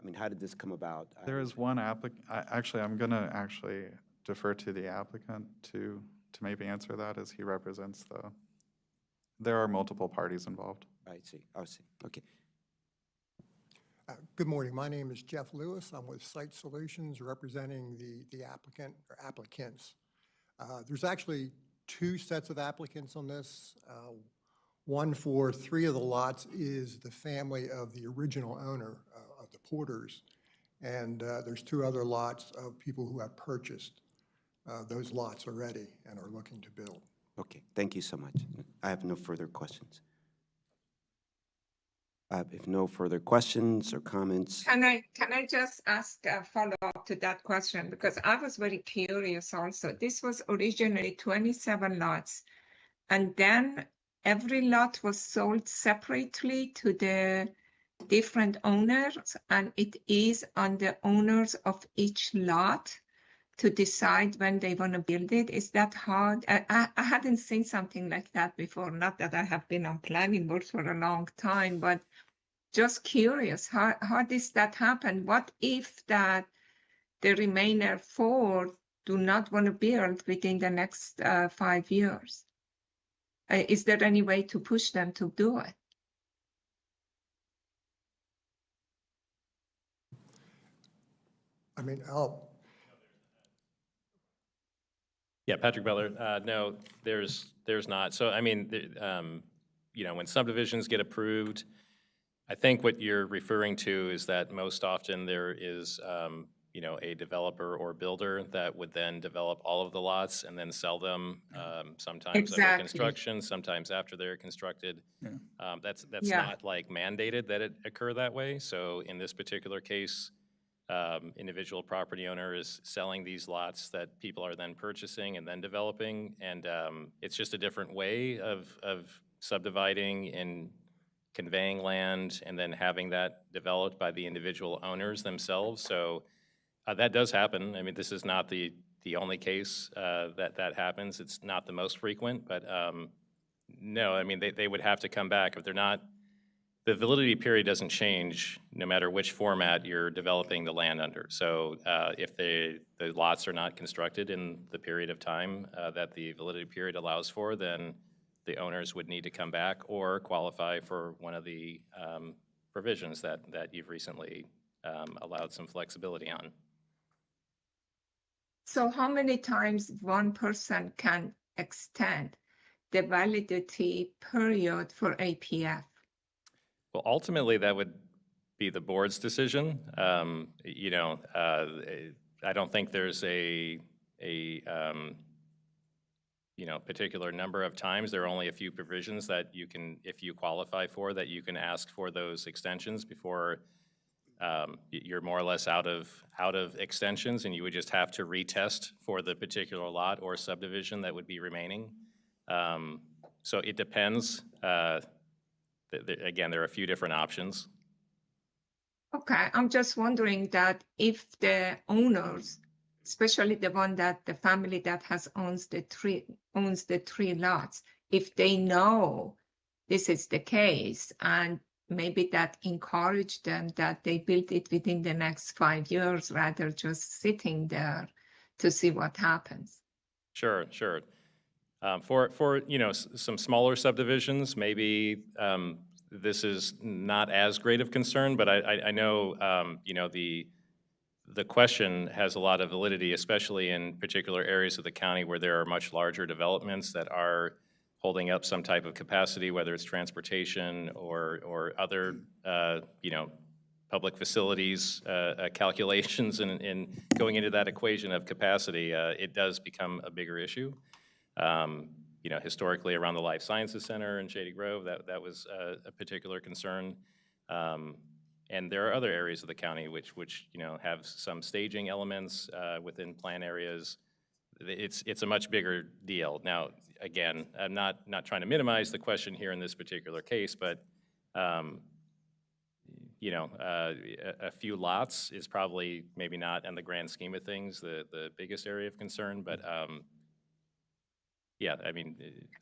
I mean, how did this come about? There is one applicant, actually, I'm gonna actually defer to the applicant to maybe answer that, as he represents there are multiple parties involved. I see, okay. Good morning. My name is Jeff Lewis. I'm with Site Solutions representing the applicant or applicants. There's actually 2 sets of applicants on this. One for 3 of the lots is the family of the original owner of the Porters. And there's 2 other lots of people who have purchased those lots already and are looking to build. Okay, thank you so much. I have no further questions. If no further questions or comments. Can I just ask a follow-up to that question? Because I was very curious also. This was originally 27 lots, and then every lot was sold separately to the different owners, and it is on the owners of each lot to decide when they want to build it. Is that hard? I hadn't seen something like that before. Not that I have been on planning board for a long time, but just curious, how does that happen? What if that the remainder 4 do not want to build within the next 5 years? Is there any way to push them to do it? I mean, Yeah, Patrick Butler. No, there's not. So, I mean, you know, when subdivisions get approved, I think what you're referring to is that most often there is, you know, a developer or builder that would then develop all of the lots and then sell them, sometimes under construction, sometimes after they're constructed. Yeah. That's not like mandated that it occur that way. So in this particular case, individual property owner is selling these lots that people are then purchasing and then developing, and it's just a different way of subdividing and conveying land and then having that developed by the individual owners themselves. So that does happen. I mean, this is not the only case that happens. It's not the most frequent, but no, I mean, they would have to come back if they're not. The validity period doesn't change no matter which format you're developing the land under. So if the lots are not constructed in the period of time that the validity period allows for, then the owners would need to come back or qualify for one of the provisions that you've recently allowed some flexibility on. So how many times one person can extend the validity period for APF? Well, ultimately, that would be the board's decision. You know, I don't think there's a you know, particular number of times. There are only a few provisions that you can, if you qualify for, that you can ask for those extensions before you're more or less out of extensions, and you would just have to retest for the particular lot or subdivision that would be remaining. So it depends. Again, there are a few different options. Okay, I'm just wondering that if the owners, especially the one that the family that owns the 3 lots, if they know this is the case, and maybe that encourage them that they build it within the next 5 years rather just sitting there to see what happens. Sure. For you know, some smaller subdivisions, maybe this is not as great of concern, but I know you know, the question has a lot of validity, especially in particular areas of the county where there are much larger developments that are holding up some type of capacity, whether it's transportation or other you know, public facilities calculations, and going into that equation of capacity, it does become a bigger issue. You know, historically around the Life Sciences Center in Shady Grove, that was a particular concern. And there are other areas of the county which you know, have some staging elements within plan areas. It's a much bigger deal. Now, again, I'm not trying to minimize the question here in this particular case, but you know, a few lots is probably maybe not in the grand scheme of things the biggest area of concern, but yeah, I mean,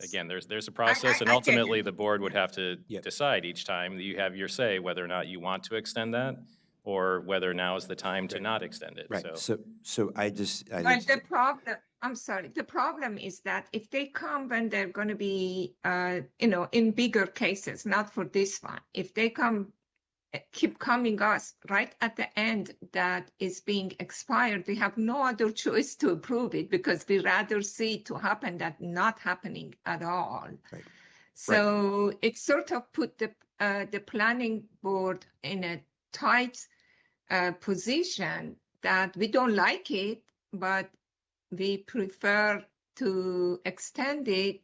again, there's a process, and ultimately the board would have to decide each time that you have your say whether or not you want to extend that, or whether now is the time to not extend it. Right, So so I just, Well, the problem, I'm sorry, the problem is that if they come when they're going to be, you know, in bigger cases, not for this one, if they come, keep coming us right at the end that is being expired, we have no other choice to approve it because we rather see it to happen than not happening at all. Right. So it sort of put the planning board in a tight position that we don't like it, but we prefer to extend it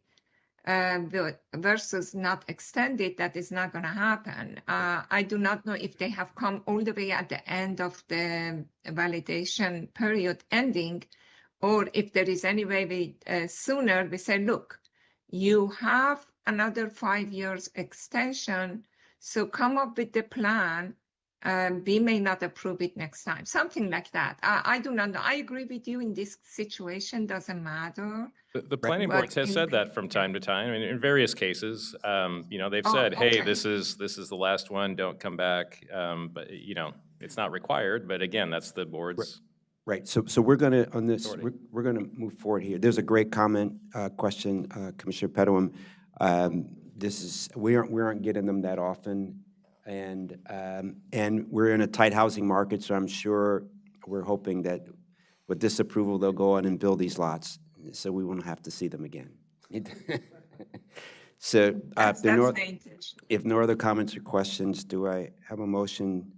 versus not extend it. That is not going to happen. I do not know if they have come all the way at the end of the validation period ending, or if there is any way we sooner we say, look, you have another 5 years extension, so come up with the plan. We may not approve it next time, something like that. I do not know. I agree with you in this situation, doesn't matter. the planning board has said that from time to time, and in various cases, you know, they've said, hey, this is the last one, don't come back. But, you know, it's not required, but again, that's the board's. Right, so we're gonna, on this, Authority. we're gonna move forward here. There's a great comment, question, Commissioner Pedawam. This is, we aren't getting them that often, and we're in a tight housing market, so I'm sure we're hoping that with this approval, they'll go on and build these lots, so we won't have to see them again. So, if no other comments or questions, do I have a motion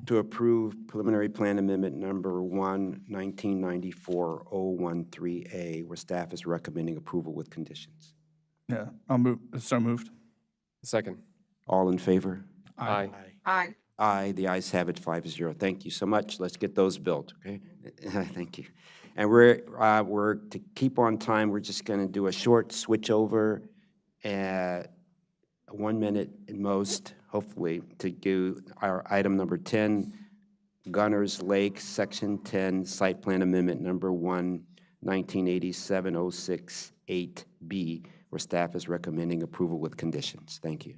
to approve preliminary plan amendment number 1, 1994-013A, where staff is recommending approval with conditions? Yeah, I'll move, so moved. Second. All in favor? Aye. Aye. Aye, the ayes have it, 5-0. Thank you so much. Let's get those built, okay? Thank you. And we're to keep on time, we're just gonna do a short switch over, 1 minute at most, hopefully, to do our item number 10, Gunners Lake, Section 10, Site Plan Amendment number 1, 1987-068B, where staff is recommending approval with conditions. Thank you.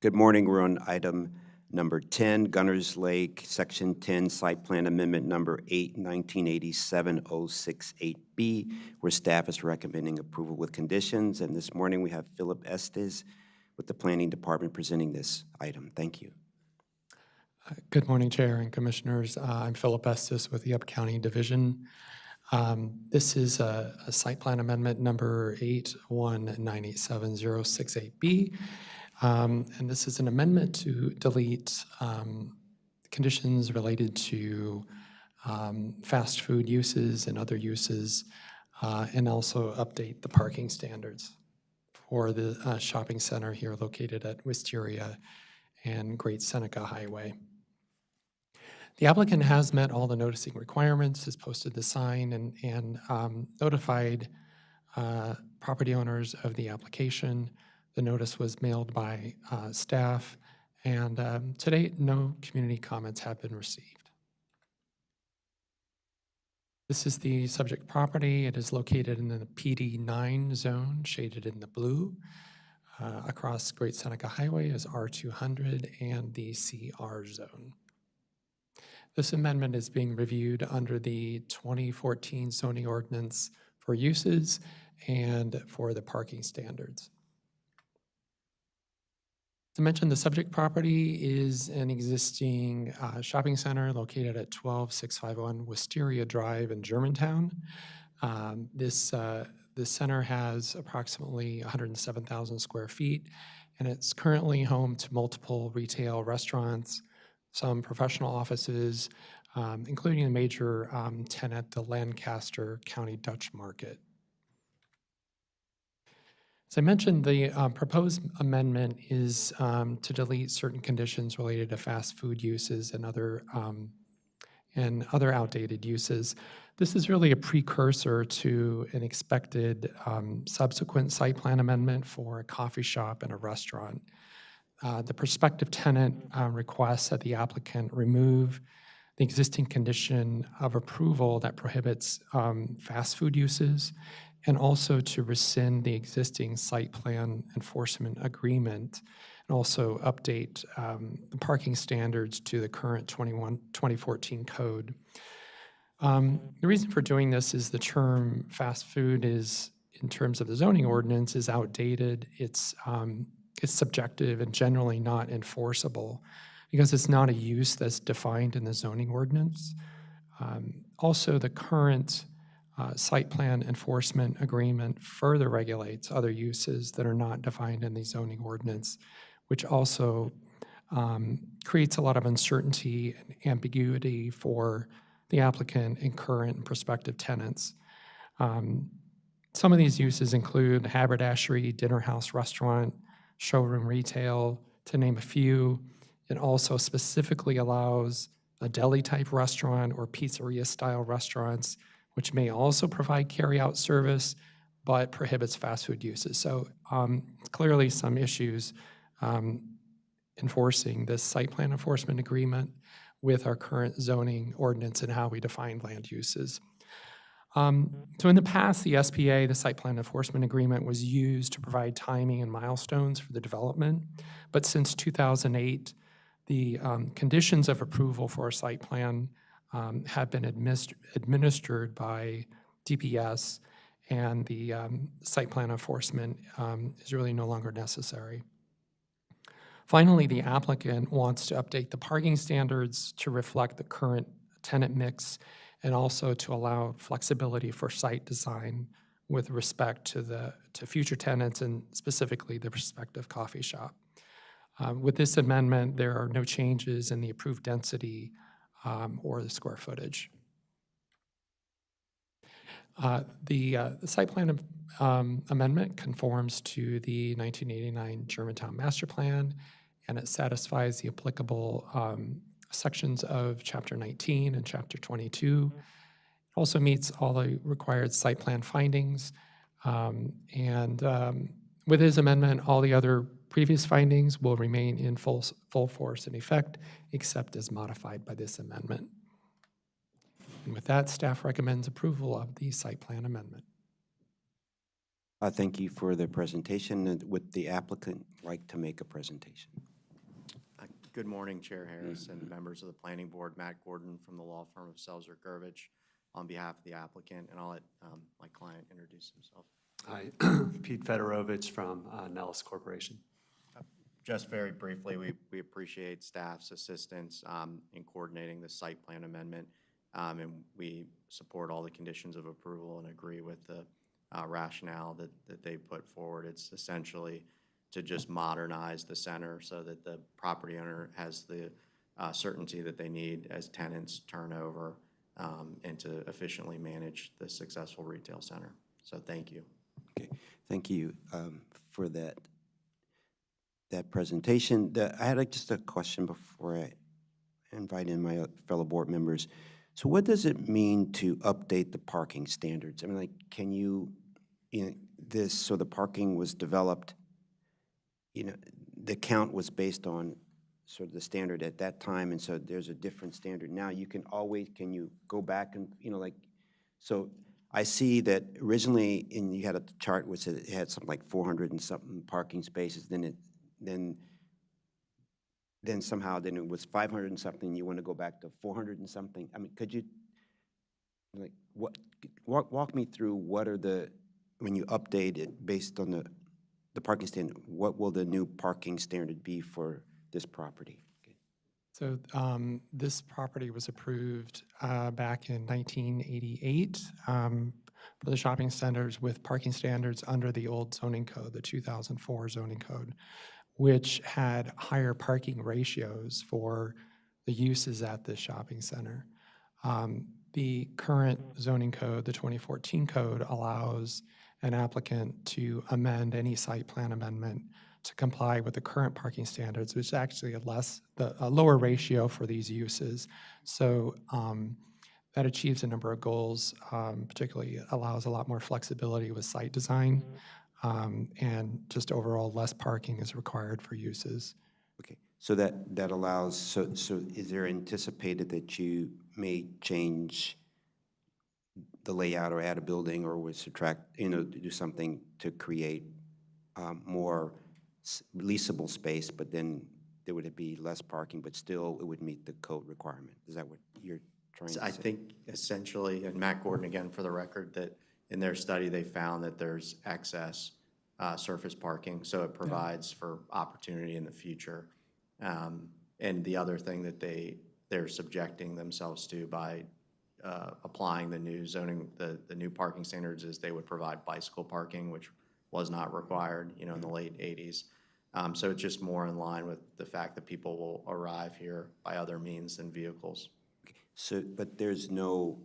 Good morning. We're on item number 10, Gunners Lake, Section 10, Site Plan Amendment number 8, 1987-068B, where staff is recommending approval with conditions. And this morning we have Philip Estes with the Planning Department presenting this item. Thank you. Good morning, Chair and Commissioners. I'm Philip Estes with the Up County Division. This is a site plan amendment number 81987-068B. And this is an amendment to delete conditions related to fast food uses and other uses, and also update the parking standards for the shopping center here located at Wisteria and Great Seneca Highway. The applicant has met all the noticing requirements, has posted the sign, and notified property owners of the application. The notice was mailed by staff, and to date, no community comments have been received. This is the subject property. It is located in the PD9 zone, shaded in the blue. Across Great Seneca Highway is R200 and the CR zone. This amendment is being reviewed under the 2014 zoning ordinance for uses and for the parking standards. To mention, the subject property is an existing shopping center located at 12651 Wisteria Drive in Germantown. This center has approximately 107,000 square feet, and it's currently home to multiple retail restaurants, some professional offices, including a major tenant, the Lancaster County Dutch Market. As I mentioned, the proposed amendment is to delete certain conditions related to fast food uses and other outdated uses. This is really a precursor to an expected subsequent site plan amendment for a coffee shop and a restaurant. The prospective tenant requests that the applicant remove the existing condition of approval that prohibits fast food uses, and also to rescind the existing site plan enforcement agreement, and also update the parking standards to the current 2014 code. The reason for doing this is the term fast food is, in terms of the zoning ordinance, is outdated. It's subjective and generally not enforceable because it's not a use that's defined in the zoning ordinance. Also, the current site plan enforcement agreement further regulates other uses that are not defined in the zoning ordinance, which also creates a lot of uncertainty and ambiguity for the applicant and current and prospective tenants. Some of these uses include haberdashery, dinner house, restaurant, showroom retail, to name a few. It also specifically allows a deli-type restaurant or pizzeria-style restaurants, which may also provide carry-out service, but prohibits fast food uses. So clearly some issues enforcing this site plan enforcement agreement with our current zoning ordinance and how we define land uses. So in the past, the SPA, the site plan enforcement agreement, was used to provide timing and milestones for the development. But since 2008, the conditions of approval for a site plan have been administered by DPS, and the site plan enforcement is really no longer necessary. Finally, the applicant wants to update the parking standards to reflect the current tenant mix and also to allow flexibility for site design with respect to future tenants and specifically the prospective coffee shop. With this amendment, there are no changes in the approved density or the square footage. The site plan amendment conforms to the 1989 Germantown Master Plan, and it satisfies the applicable sections of Chapter 19 and Chapter 22. It also meets all the required site plan findings. With this amendment, all the other previous findings will remain in full force and effect, except as modified by this amendment. And with that, staff recommends approval of the site plan amendment. Thank you for the presentation. Would the applicant like to make a presentation? Good morning, Chair Harris and members of the Planning Board. Matt Gordon from the law firm of Selzer Gervich on behalf of the applicant, and I'll let my client introduce himself. Hi, Pete Fedorovich from Nellis Corporation. Just very briefly, we appreciate staff's assistance in coordinating the site plan amendment. And we support all the conditions of approval and agree with the rationale that they put forward. It's essentially to just modernize the center so that the property owner has the certainty that they need as tenants turn over, and to efficiently manage the successful retail center. So thank you. Okay, thank you for that presentation. I had just a question before I invite in my fellow board members. So what does it mean to update the parking standards? I mean, like, can you know, so the parking was developed, the count was based on sort of the standard at that time, and so there's a different standard now. Can you go back and, so I see that originally, you had a chart which said it had something like 400 and something parking spaces, then somehow it was 500 and something, you want to go back to 400 and something? I mean, could you, walk me through when you update it based on the parking standard, what will the new parking standard be for this property? So this property was approved back in 1988 for the shopping centers with parking standards under the old zoning code, the 2004 zoning code, which had higher parking ratios for the uses at the shopping center. The current zoning code, the 2014 code, allows an applicant to amend any site plan amendment to comply with the current parking standards, which is actually a lower ratio for these uses. So that achieves a number of goals, particularly allows a lot more flexibility with site design, and just overall less parking is required for uses. Okay, so that allows, so is there anticipated that you may change the layout or add a building or would subtract, do something to create more leasable space, but then there would be less parking, but still it would meet the code requirement? Is that what you're trying to say? I think essentially, and Matt Gordon again for the record, that in their study they found that there's excess surface parking, so it provides for opportunity in the future. And the other thing that they're subjecting themselves to by applying the new zoning, the new parking standards, is they would provide bicycle parking, which was not required, in the late 80s. So it's just more in line with the fact that people will arrive here by other means than vehicles. So, but there's no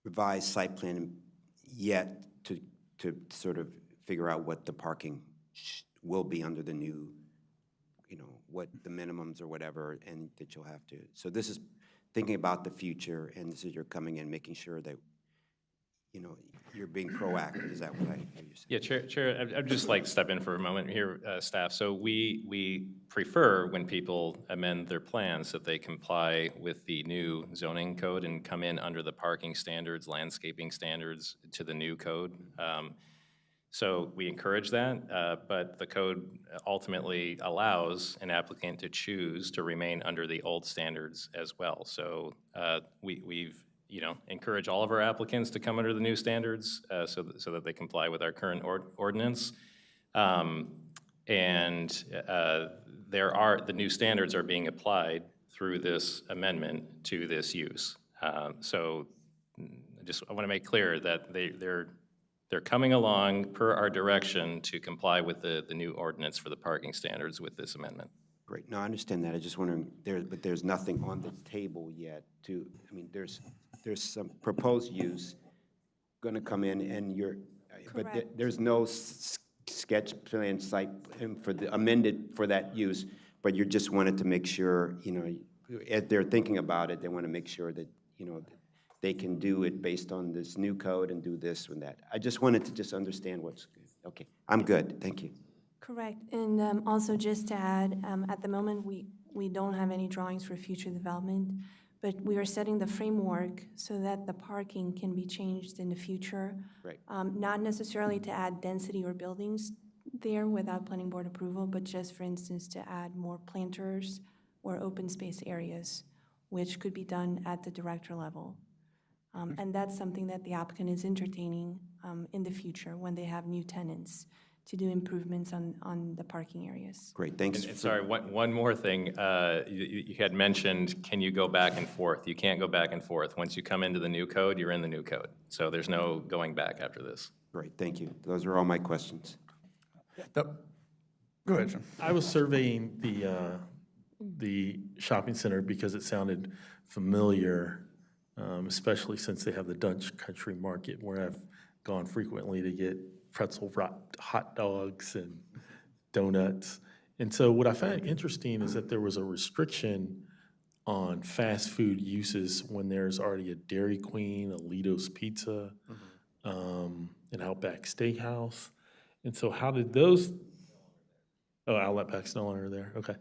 revised site plan yet to sort of figure out what the parking will be under the new, what the minimums or whatever, and that you'll have to. So this is thinking about the future, and this is you're coming in, making sure that, you're being proactive. Is that what I hear you saying? Yeah, Chair, I'd just like to step in for a moment here, staff. So we prefer when people amend their plans that they comply with the new zoning code and come in under the parking standards, landscaping standards to the new code. So we encourage that, but the code ultimately allows an applicant to choose to remain under the old standards as well. So we've encourage all of our applicants to come under the new standards so that they comply with our current ordinance. And the new standards are being applied through this amendment to this use. So I want to make clear that they're coming along per our direction to comply with the new ordinance for the parking standards with this amendment. Great. No, I understand that. I just wondering, but there's nothing on the table yet there's some proposed use going to come in, and but there's no sketch plan site amended for that use, but you just wanted to make sure, as they're thinking about it, they want to make sure that, they can do it based on this new code and do this and that. I just wanted to just understand what's good. Okay, I'm good. Thank you. Correct. And also just to add, at the moment, we don't have any drawings for future development, but we are setting the framework so that the parking can be changed in the future. Right. Not necessarily to add density or buildings there without planning board approval, but just, for instance, to add more planters or open space areas, which could be done at the director level. And that's something that the applicant is entertaining in the future when they have new tenants, to do improvements on the parking areas. Great, thanks. And sorry, one more thing. You had mentioned, can you go back and forth? You can't go back and forth. Once you come into the new code, you're in the new code. So there's no going back after this. Great, thank you. Those are all my questions. Go ahead, Jim. I was surveying the shopping center because it sounded familiar, especially since they have the Dutch Country Market, where I've gone frequently to get pretzel wrapped hot dogs and donuts. And so what I found interesting is that there was a restriction on fast food uses when there's already a Dairy Queen, a Lido's Pizza, an Outback Steakhouse. And so how did those, oh, Outback still are there, okay.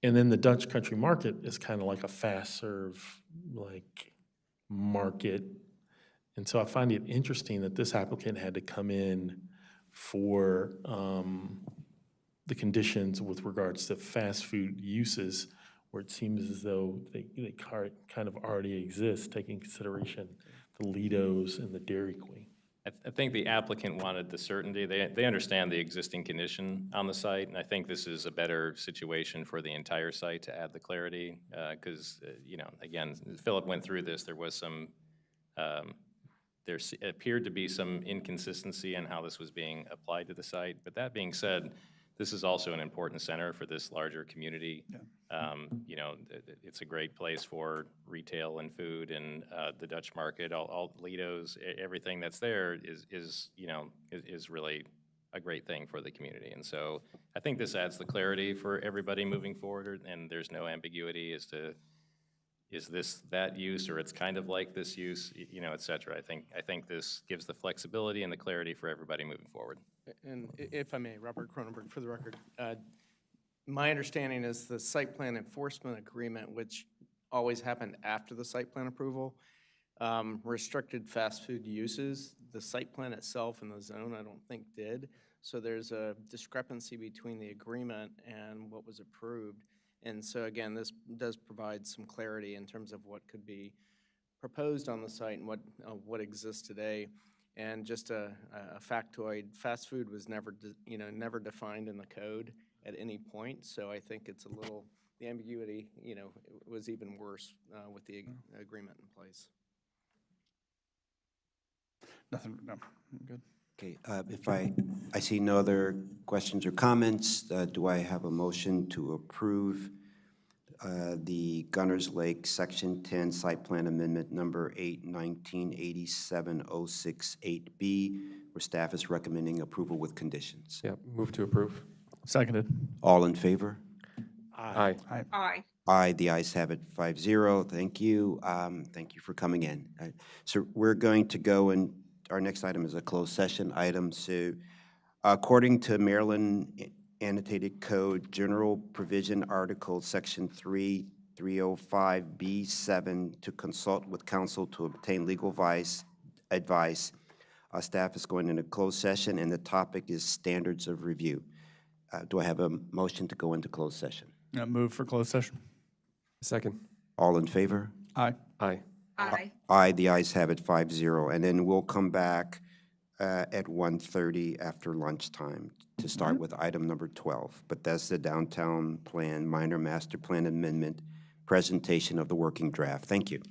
And then the Dutch Country Market is kind of like a fast serve, like, market. And so I find it interesting that this applicant had to come in for the conditions with regards to fast food uses, where it seems as though they kind of already exist, taking consideration the Lido's and the Dairy Queen. I think the applicant wanted the certainty. They understand the existing condition on the site, and I think this is a better situation for the entire site to add the clarity, because, again, Philip went through this. There was some, there appeared to be some inconsistency in how this was being applied to the site. But that being said, this is also an important center for this larger community. Yeah. It's a great place for retail and food, and the Dutch market, all Lido's, everything that's there is really a great thing for the community. And so I think this adds the clarity for everybody moving forward, and there's no ambiguity as to, is this that use, or it's kind of like this use, et cetera. I think this gives the flexibility and the clarity for everybody moving forward. And if I may, Robert Cronenberg for the record. My understanding is the site plan enforcement agreement, which always happened after the site plan approval, restricted fast food uses. The site plan itself and the zone, I don't think did. So there's a discrepancy between the agreement and what was approved. And so again, this does provide some clarity in terms of what could be proposed on the site and what exists today. And just a factoid, fast food was never defined in the code at any point. So I think it's a little, the ambiguity, was even worse with the agreement in place. Nothing, no, I'm good. Okay, if I see no other questions or comments, do I have a motion to approve the Gunners Lake Section 10 Site Plan Amendment Number 8, 1987-068B, where staff is recommending approval with conditions? Yep, move to approve. Seconded. All in favor? Aye. Aye. Aye, the ayes have it, 5-0. Thank you. Thank you for coming in. So we're going to go, and our next item is a closed session item. So according to Maryland Annotated Code, General Provision Article Section 305B7, to consult with counsel to obtain legal advice, staff is going into closed session, and the topic is standards of review. Do I have a motion to go into closed session? Move for closed session. Second. All in favor? Aye. Aye. Aye. Aye, the ayes have it, 5-0. And then we'll come back at 1:30 after lunchtime to start with item number 12. Bethesda Downtown Plan Minor Master Plan Amendment, presentation of the working draft. Thank you.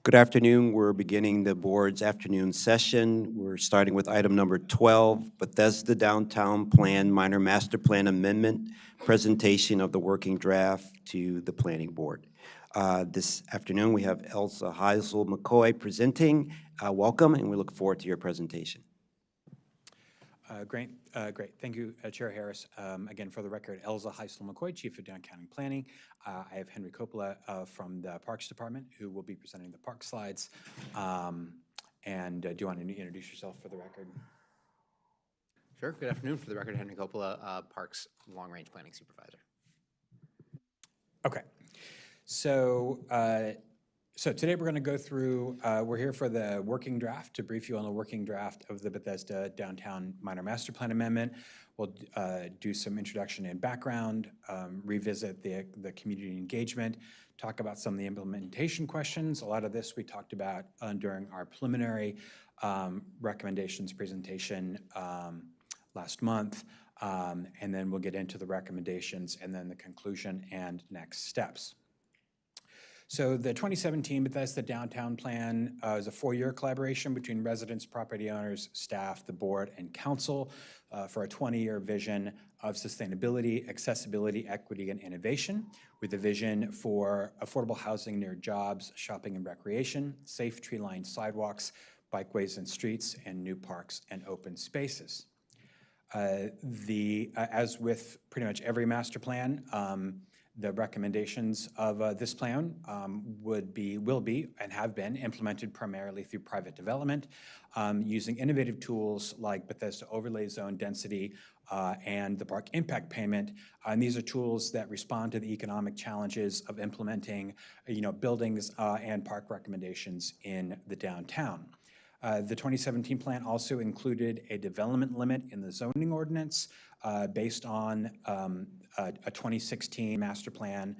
Good afternoon. We're beginning the board's afternoon session. We're starting with item number 12, Bethesda Downtown Plan Minor Master Plan Amendment, presentation of the working draft to the planning board. This afternoon, we have Elsa Heisel McCoy presenting. Welcome, and we look forward to your presentation. Great. Thank you, Chair Harris. Again, for the record, Elza Heisel McCoy, Chief of Downtown Planning. I have Henry Coppola from the Parks Department, who will be presenting the park slides. And do you want to introduce yourself for the record? Sure. Good afternoon. For the record, Henry Coppola, Parks Long Range Planning Supervisor. Okay. So today we're going to go through, we're here for the working draft, to brief you on the working draft of the Bethesda Downtown Minor Master Plan Amendment. We'll do some introduction and background, revisit the community engagement, talk about some of the implementation questions. A lot of this we talked about during our preliminary recommendations presentation last month. And then we'll get into the recommendations and then the conclusion and next steps. So the 2017 Bethesda Downtown Plan is a 4-year collaboration between residents, property owners, staff, the board, and council for a 20-year vision of sustainability, accessibility, equity, and innovation, with a vision for affordable housing near jobs, shopping and recreation, safe tree-lined sidewalks, bikeways and streets, and new parks and open spaces. As with pretty much every master plan, the recommendations of this plan will be, and have been implemented primarily through private development, using innovative tools like Bethesda Overlay Zone Density and the Park Impact Payment. And these are tools that respond to the economic challenges of implementing, buildings and park recommendations in the downtown. The 2017 plan also included a development limit in the zoning ordinance based on a 2016 master plan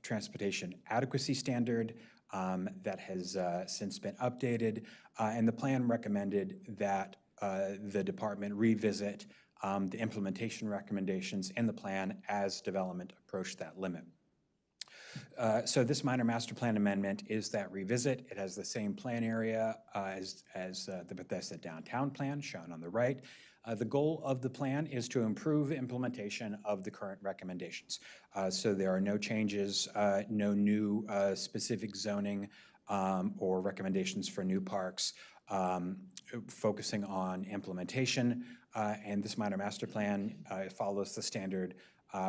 transportation adequacy standard that has since been updated. And the plan recommended that the department revisit the implementation recommendations in the plan as development approached that limit. So this minor master plan amendment is that revisit. It has the same plan area as the Bethesda Downtown Plan shown on the right. The goal of the plan is to improve implementation of the current recommendations. So there are no changes, no new specific zoning or recommendations for new parks, focusing on implementation. And this minor master plan follows the standard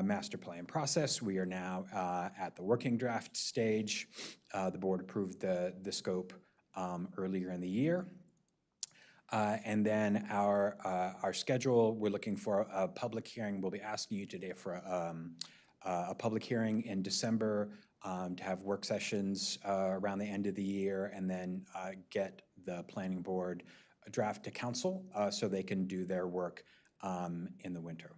master plan process. We are now at the working draft stage. The board approved the scope earlier in the year. And then our schedule, we're looking for a public hearing. We'll be asking you today for a public hearing in December to have work sessions around the end of the year, and then get the planning board draft to council so they can do their work in the winter.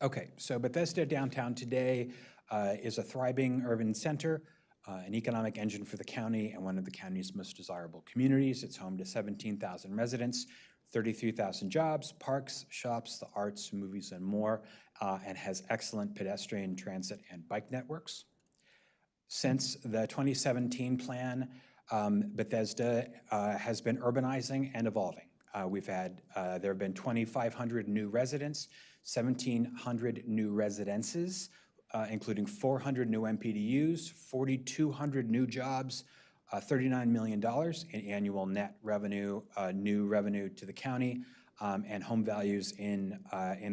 Okay, so Bethesda Downtown today is a thriving urban center, an economic engine for the county and one of the county's most desirable communities. It's home to 17,000 residents, 33,000 jobs, parks, shops, the arts, movies, and more, and has excellent pedestrian, transit, and bike networks. Since the 2017 plan, Bethesda has been urbanizing and evolving. There have been 2,500 new residents, 1,700 new residences, including 400 new MPDUs, 4,200 new jobs, $39 million in annual net revenue, new revenue to the county, and home values in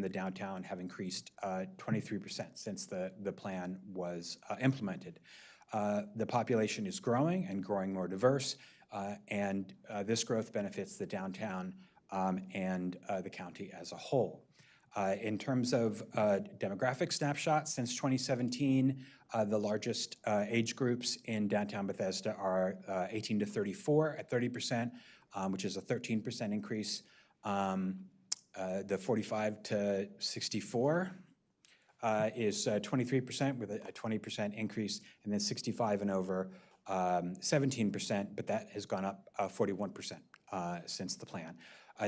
the downtown have increased 23% since the plan was implemented. The population is growing and growing more diverse, and this growth benefits the downtown and the county as a whole. In terms of demographic snapshot, since 2017, the largest age groups in downtown Bethesda are 18 to 34 at 30%, which is a 13% increase. The 45 to 64 is 23% with a 20% increase, and then 65 and over, 17%, but that has gone up 41% since the plan.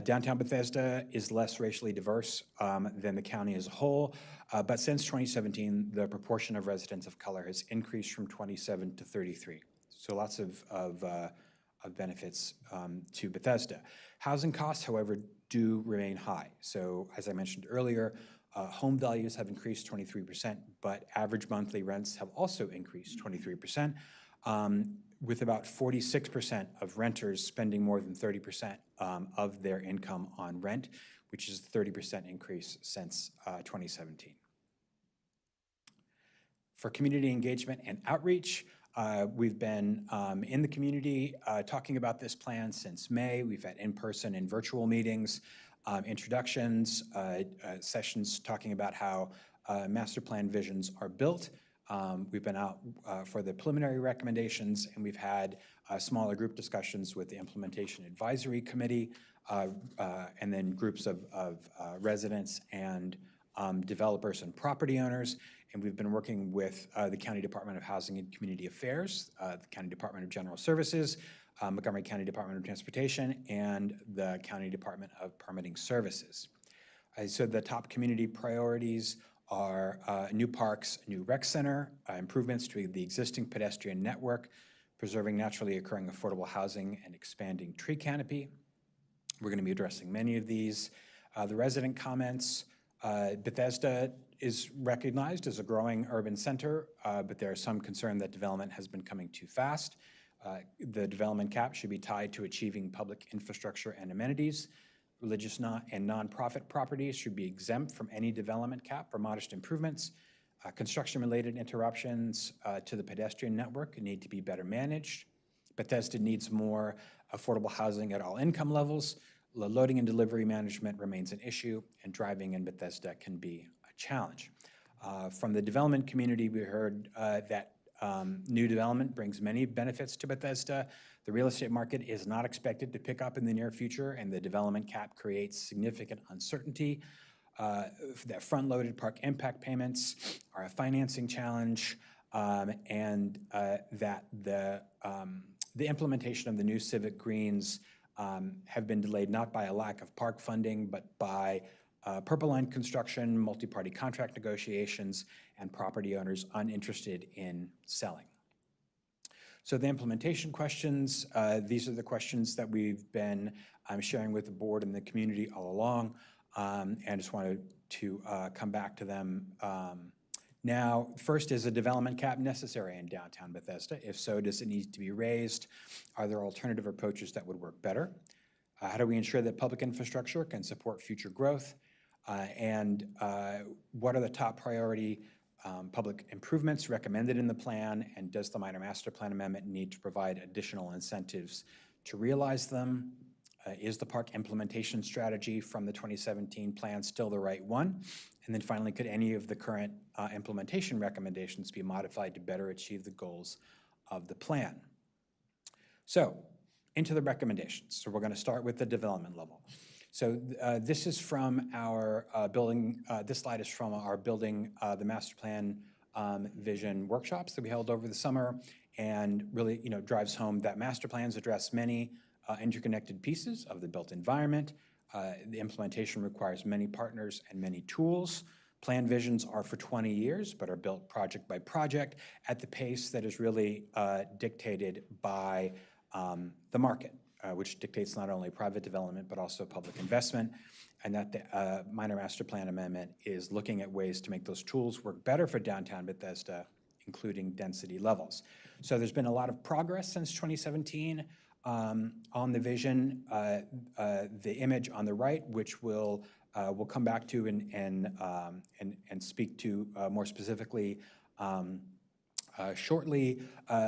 Downtown Bethesda is less racially diverse than the county as a whole, but since 2017, the proportion of residents of color has increased from 27 to 33. So lots of benefits to Bethesda. Housing costs, however, do remain high. So as I mentioned earlier, home values have increased 23%, but average monthly rents have also increased 23%, with about 46% of renters spending more than 30% of their income on rent, which is a 30% increase since 2017. For community engagement and outreach, we've been in the community talking about this plan since May. We've had in-person and virtual meetings, introductions, sessions talking about how master plan visions are built. We've been out for the preliminary recommendations, and we've had smaller group discussions with the Implementation Advisory Committee, and then groups of residents and developers and property owners. And we've been working with the County Department of Housing and Community Affairs, the County Department of General Services, Montgomery County Department of Transportation, and the County Department of Permitting Services. So the top community priorities are new parks, new rec center, improvements to the existing pedestrian network, preserving naturally occurring affordable housing, and expanding tree canopy. We're going to be addressing many of these. The resident comments, Bethesda is recognized as a growing urban center, but there is some concern that development has been coming too fast. The development cap should be tied to achieving public infrastructure and amenities. Religious and nonprofit properties should be exempt from any development cap for modest improvements. Construction-related interruptions to the pedestrian network need to be better managed. Bethesda needs more affordable housing at all income levels. Loading and delivery management remains an issue, and driving in Bethesda can be a challenge. From the development community, we heard that new development brings many benefits to Bethesda. The real estate market is not expected to pick up in the near future, and the development cap creates significant uncertainty. That front-loaded park impact payments are a financing challenge, and that the implementation of the new civic greens have been delayed not by a lack of park funding, but by Purple Line construction, multi-party contract negotiations, and property owners uninterested in selling. So the implementation questions, these are the questions that we've been sharing with the board and the community all along, and just wanted to come back to them now. First, is a development cap necessary in downtown Bethesda? If so, does it need to be raised? Are there alternative approaches that would work better? How do we ensure that public infrastructure can support future growth? And what are the top priority public improvements recommended in the plan? And does the minor master plan amendment need to provide additional incentives to realize them? Is the park implementation strategy from the 2017 plan still the right one? And then finally, could any of the current implementation recommendations be modified to better achieve the goals of the plan? So into the recommendations. So we're going to start with the development level. So this is from our this slide is from our building the master plan vision workshops that we held over the summer, and really drives home that master plans address many interconnected pieces of the built environment. The implementation requires many partners and many tools. Plan visions are for 20 years, but are built project by project at the pace that is really dictated by the market, which dictates not only private development, but also public investment, and that the minor master plan amendment is looking at ways to make those tools work better for downtown Bethesda, including density levels. So there's been a lot of progress since 2017 on the vision. The image on the right, which we'll come back to and speak to more specifically shortly,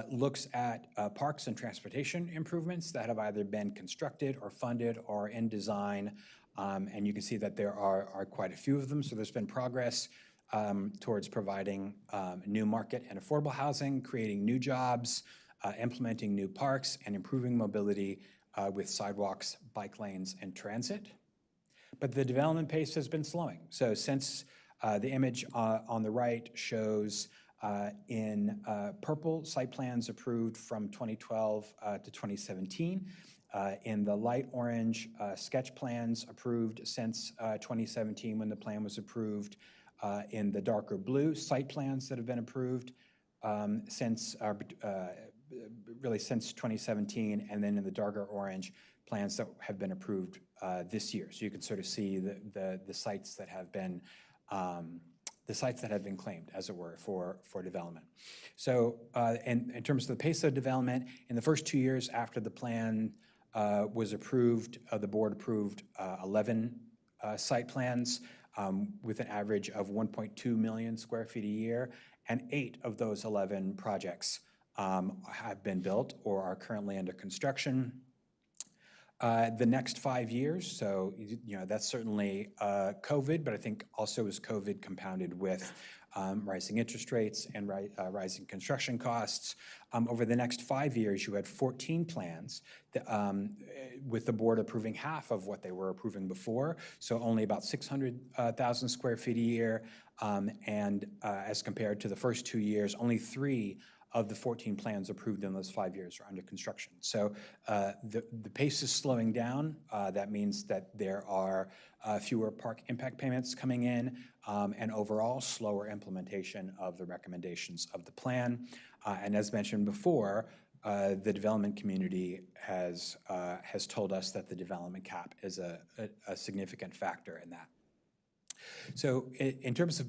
looks at parks and transportation improvements that have either been constructed or funded or in design, and you can see that there are quite a few of them. So there's been progress towards providing new market and affordable housing, creating new jobs, implementing new parks, and improving mobility with sidewalks, bike lanes, and transit. But the development pace has been slowing. So since the image on the right shows in purple site plans approved from 2012 to 2017, in the light orange sketch plans approved since 2017 when the plan was approved, in the darker blue site plans that have been approved since really since 2017, and then in the darker orange, plans that have been approved this year. So you can sort of see the sites that have been claimed, as it were, for development. So in terms of the pace of development, in the first 2 years after the plan was approved, the board approved 11 site plans with an average of 1.2 million square feet a year, and 8 of those 11 projects have been built or are currently under construction. The next 5 years, so that's certainly COVID, but I think also is COVID compounded with rising interest rates and rising construction costs. Over the next 5 years, you had 14 plans that, with the board approving half of what they were approving before, so only about 600,000 square feet a year, and as compared to the first 2 years, only 3 of the 14 plans approved in those 5 years are under construction. So the pace is slowing down. That means that there are fewer park impact payments coming in, and overall slower implementation of the recommendations of the plan. And as mentioned before, the development community has told us that the development cap is a significant factor in that. So in terms of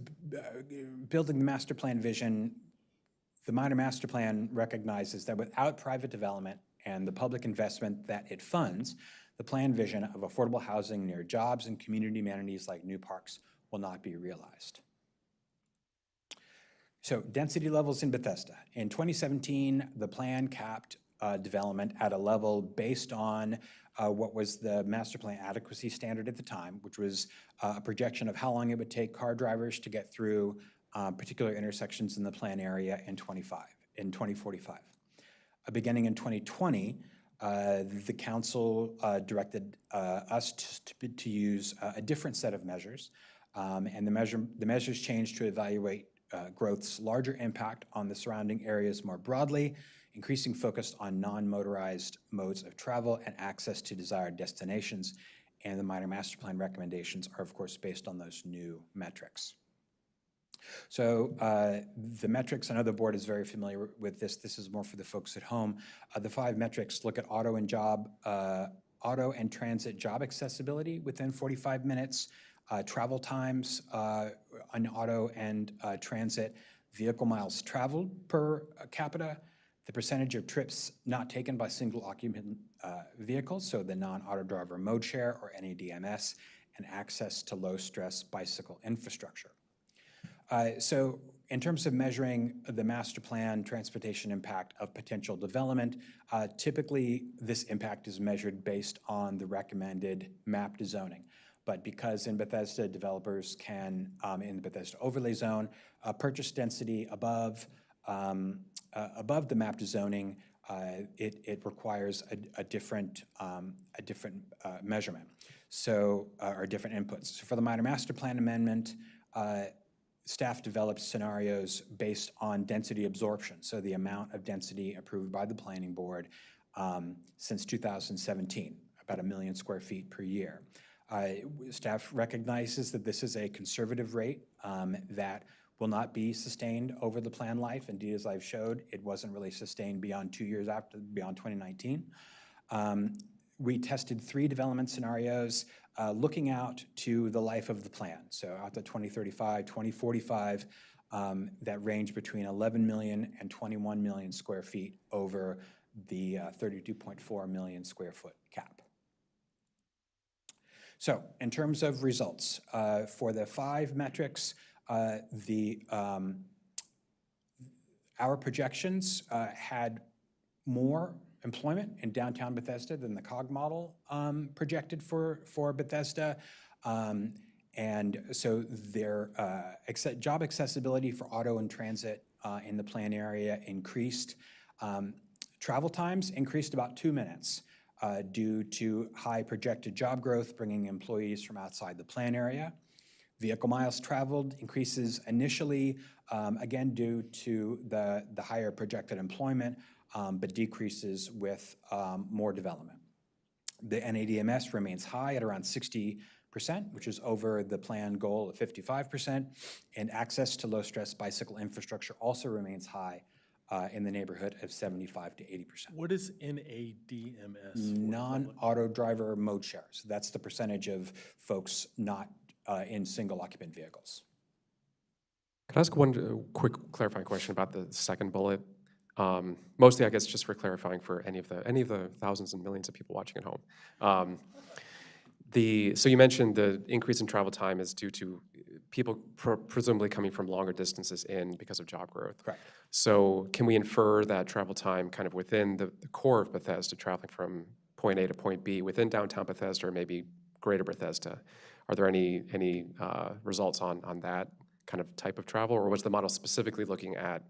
building the master plan vision, the minor master plan recognizes that without private development and the public investment that it funds, the planned vision of affordable housing near jobs and community amenities like new parks will not be realized. So density levels in Bethesda. In 2017, the plan capped development at a level based on what was the master plan adequacy standard at the time, which was a projection of how long it would take car drivers to get through particular intersections in the plan area in 2045. Beginning in 2020, the council directed us to use a different set of measures, and the measures changed to evaluate growth's larger impact on the surrounding areas more broadly, increasing focus on non-motorized modes of travel and access to desired destinations. And the minor master plan recommendations are, of course, based on those new metrics. So the metrics, I know the board is very familiar with this. This is more for the folks at home. The 5 metrics look at auto and transit job accessibility within 45 minutes, travel times on auto and transit, vehicle miles traveled per capita, the percentage of trips not taken by single occupant vehicles, so the non-auto driver mode share or NADMS, and access to low-stress bicycle infrastructure. So in terms of measuring the master plan transportation impact of potential development, typically this impact is measured based on the recommended mapped zoning. But because in Bethesda, developers can, in the Bethesda overlay zone, purchase density above the mapped zoning, it requires a different measurement, so or different inputs. So for the minor master plan amendment, staff developed scenarios based on density absorption, so the amount of density approved by the planning board since 2017, about 1 million square feet per year. Staff recognizes that this is a conservative rate that will not be sustained over the plan life. Indeed, as I've showed, it wasn't really sustained beyond 2 years beyond 2019. We tested 3 development scenarios looking out to the life of the plan, so out to 2035, 2045, that range between 11 million and 21 million square feet over the 32.4 million square foot cap. So in terms of results, for the 5 metrics, our projections had more employment in downtown Bethesda than the COG model projected for Bethesda. And so their job accessibility for auto and transit in the plan area increased. Travel times increased about 2 minutes due to high projected job growth, bringing employees from outside the plan area. Vehicle miles traveled increases initially, again, due to the higher projected employment, but decreases with more development. The NADMS remains high at around 60%, which is over the plan goal of 55%, and access to low-stress bicycle infrastructure also remains high in the neighborhood of 75 to 80%. What is NADMS? Non-auto driver mode share. So that's the percentage of folks not in single occupant vehicles. Could I ask one quick clarifying question about the second bullet? Mostly, I guess, just for clarifying for any of the thousands and millions of people watching at home. So you mentioned the increase in travel time is due to people presumably coming from longer distances in because of job growth. Correct. So can we infer that travel time kind of within the core of Bethesda, traveling from point A to point B within downtown Bethesda or maybe greater Bethesda? Are there any results on that kind of type of travel, or was the model specifically looking at,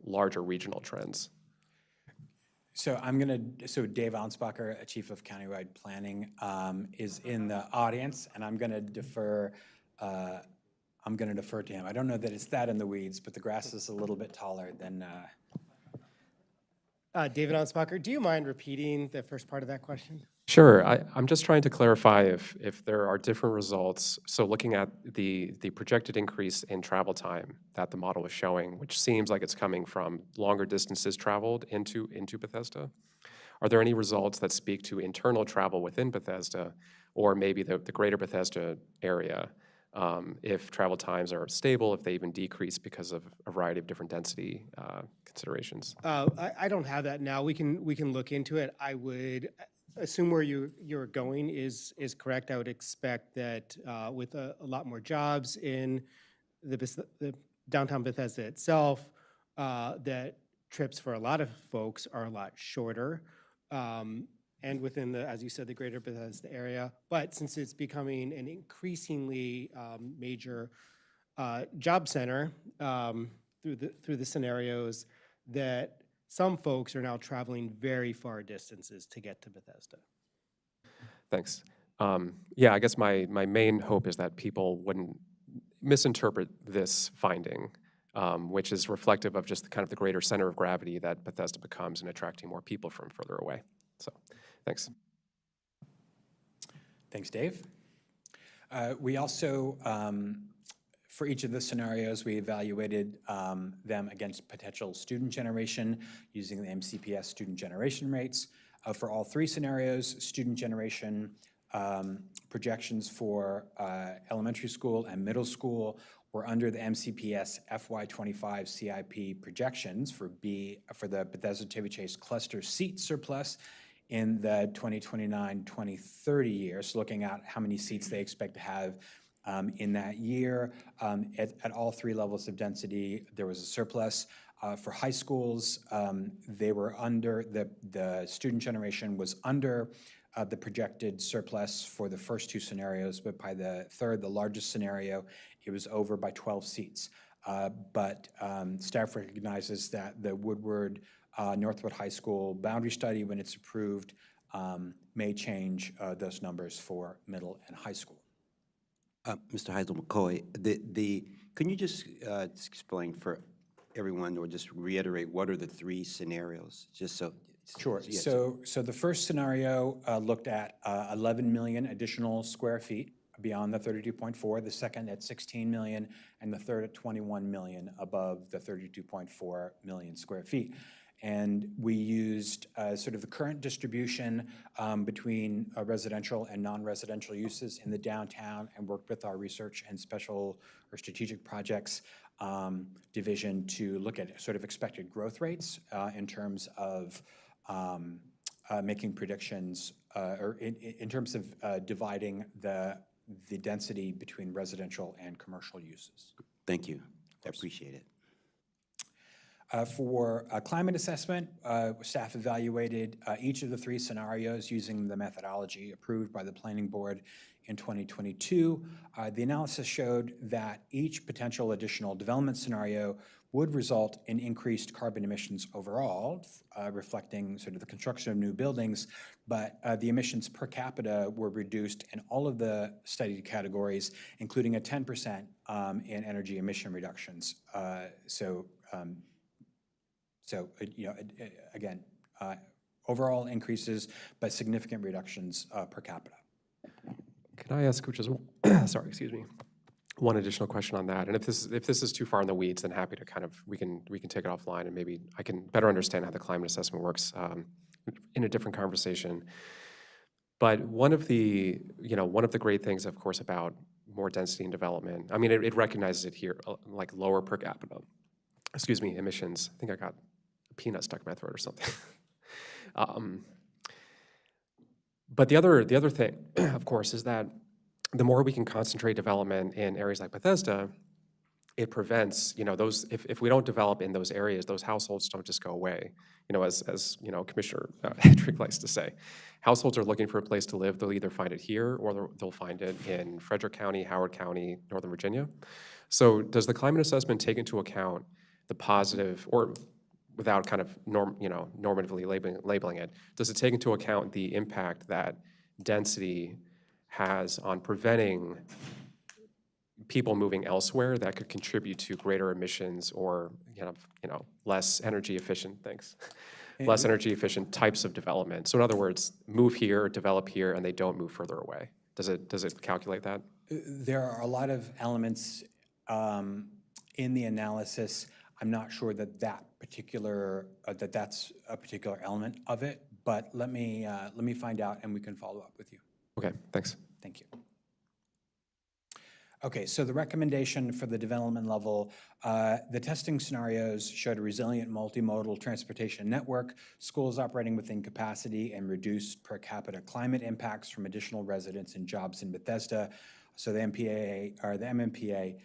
larger regional trends? So Dave Ansbacher, Chief of Countywide Planning, is in the audience, and I'm going to defer to him. I don't know that it's that in the weeds, but the grass is a little bit taller than. David Ansbacher, do you mind repeating the first part of that question? Sure. I'm just trying to clarify if there are different results. So looking at the projected increase in travel time that the model is showing, which seems like it's coming from longer distances traveled into Bethesda, are there any results that speak to internal travel within Bethesda or maybe the greater Bethesda area, if travel times are stable, if they even decrease because of a variety of different density considerations? I don't have that now. We can look into it. I would assume where you're going is correct. I would expect that with a lot more jobs in the downtown Bethesda itself, that trips for a lot of folks are a lot shorter. And within as you said, the greater Bethesda area. But since it's becoming an increasingly major job center through the scenarios, that some folks are now traveling very far distances to get to Bethesda. Thanks. Yeah, I guess my main hope is that people wouldn't misinterpret this finding, which is reflective of just the greater center of gravity that Bethesda becomes in attracting more people from further away. So, thanks. Thanks, Dave. We also, for each of the scenarios, we evaluated them against potential student generation using the MCPS student generation rates. For all three scenarios, student generation projections for elementary school and middle school were under the MCPS FY25 CIP projections for the Bethesda-Chevy Chase cluster seat surplus in the 2029-2030 years, looking at how many seats they expect to have in that year. At all three levels of density, there was a surplus. For high schools, they were under, the student generation was under the projected surplus for the first two scenarios, but by the third, the largest scenario, it was over by 12 seats. But staff recognizes that the Woodward Northwood High School boundary study, when it's approved, may change those numbers for middle and high school. Mr. Heisel-McCoy, can you just explain for everyone or just reiterate what are the three scenarios, just so? Sure. Yes. So the first scenario looked at 11 million additional square feet beyond the 32.4, the second at 16 million, and the third at 21 million above the 32.4 million square feet. And we used sort of the current distribution between residential and non-residential uses in the downtown and worked with our research and special or strategic projects division to look at sort of expected growth rates in terms of making predictions or in terms of dividing the density between residential and commercial uses. Thank you. I appreciate it. For climate assessment, staff evaluated each of the three scenarios using the methodology approved by the Planning Board in 2022. The analysis showed that each potential additional development scenario would result in increased carbon emissions overall, reflecting sort of the construction of new buildings, but the emissions per capita were reduced in all of the studied categories, including a 10% in energy emission reductions. Again, overall increases, but significant reductions per capita. Can I ask, sorry, excuse me, one additional question on that. And if this is too far in the weeds, then happy to kind of, we can take it offline and maybe I can better understand how the climate assessment works in a different conversation. But one of the great things, of course, about more density and development, I mean, it recognizes it here, like lower per capita, emissions. I think I got a peanut stuck in my throat or something. But the other thing, of course, is that the more we can concentrate development in areas like Bethesda, it prevents, those, if we don't develop in those areas, those households don't just go away. As Commissioner Hendrick likes to say, households are looking for a place to live. They'll either find it here or they'll find it in Frederick County, Howard County, Northern Virginia. So does the climate assessment take into account the positive, or without kind of normatively labeling it, does it take into account the impact that density has on preventing people moving elsewhere that could contribute to greater emissions or less energy efficient things, less energy efficient types of development? So in other words, move here, develop here, and they don't move further away. Does it calculate that? There are a lot of elements in the analysis. I'm not sure that that's a particular element of it, but let me find out and we can follow up with you. Okay, thanks. Thank you. Okay, so the recommendation for the development level, the testing scenarios showed a resilient multimodal transportation network, schools operating within capacity, and reduced per capita climate impacts from additional residents and jobs in Bethesda. So the MPA, or the MMPA,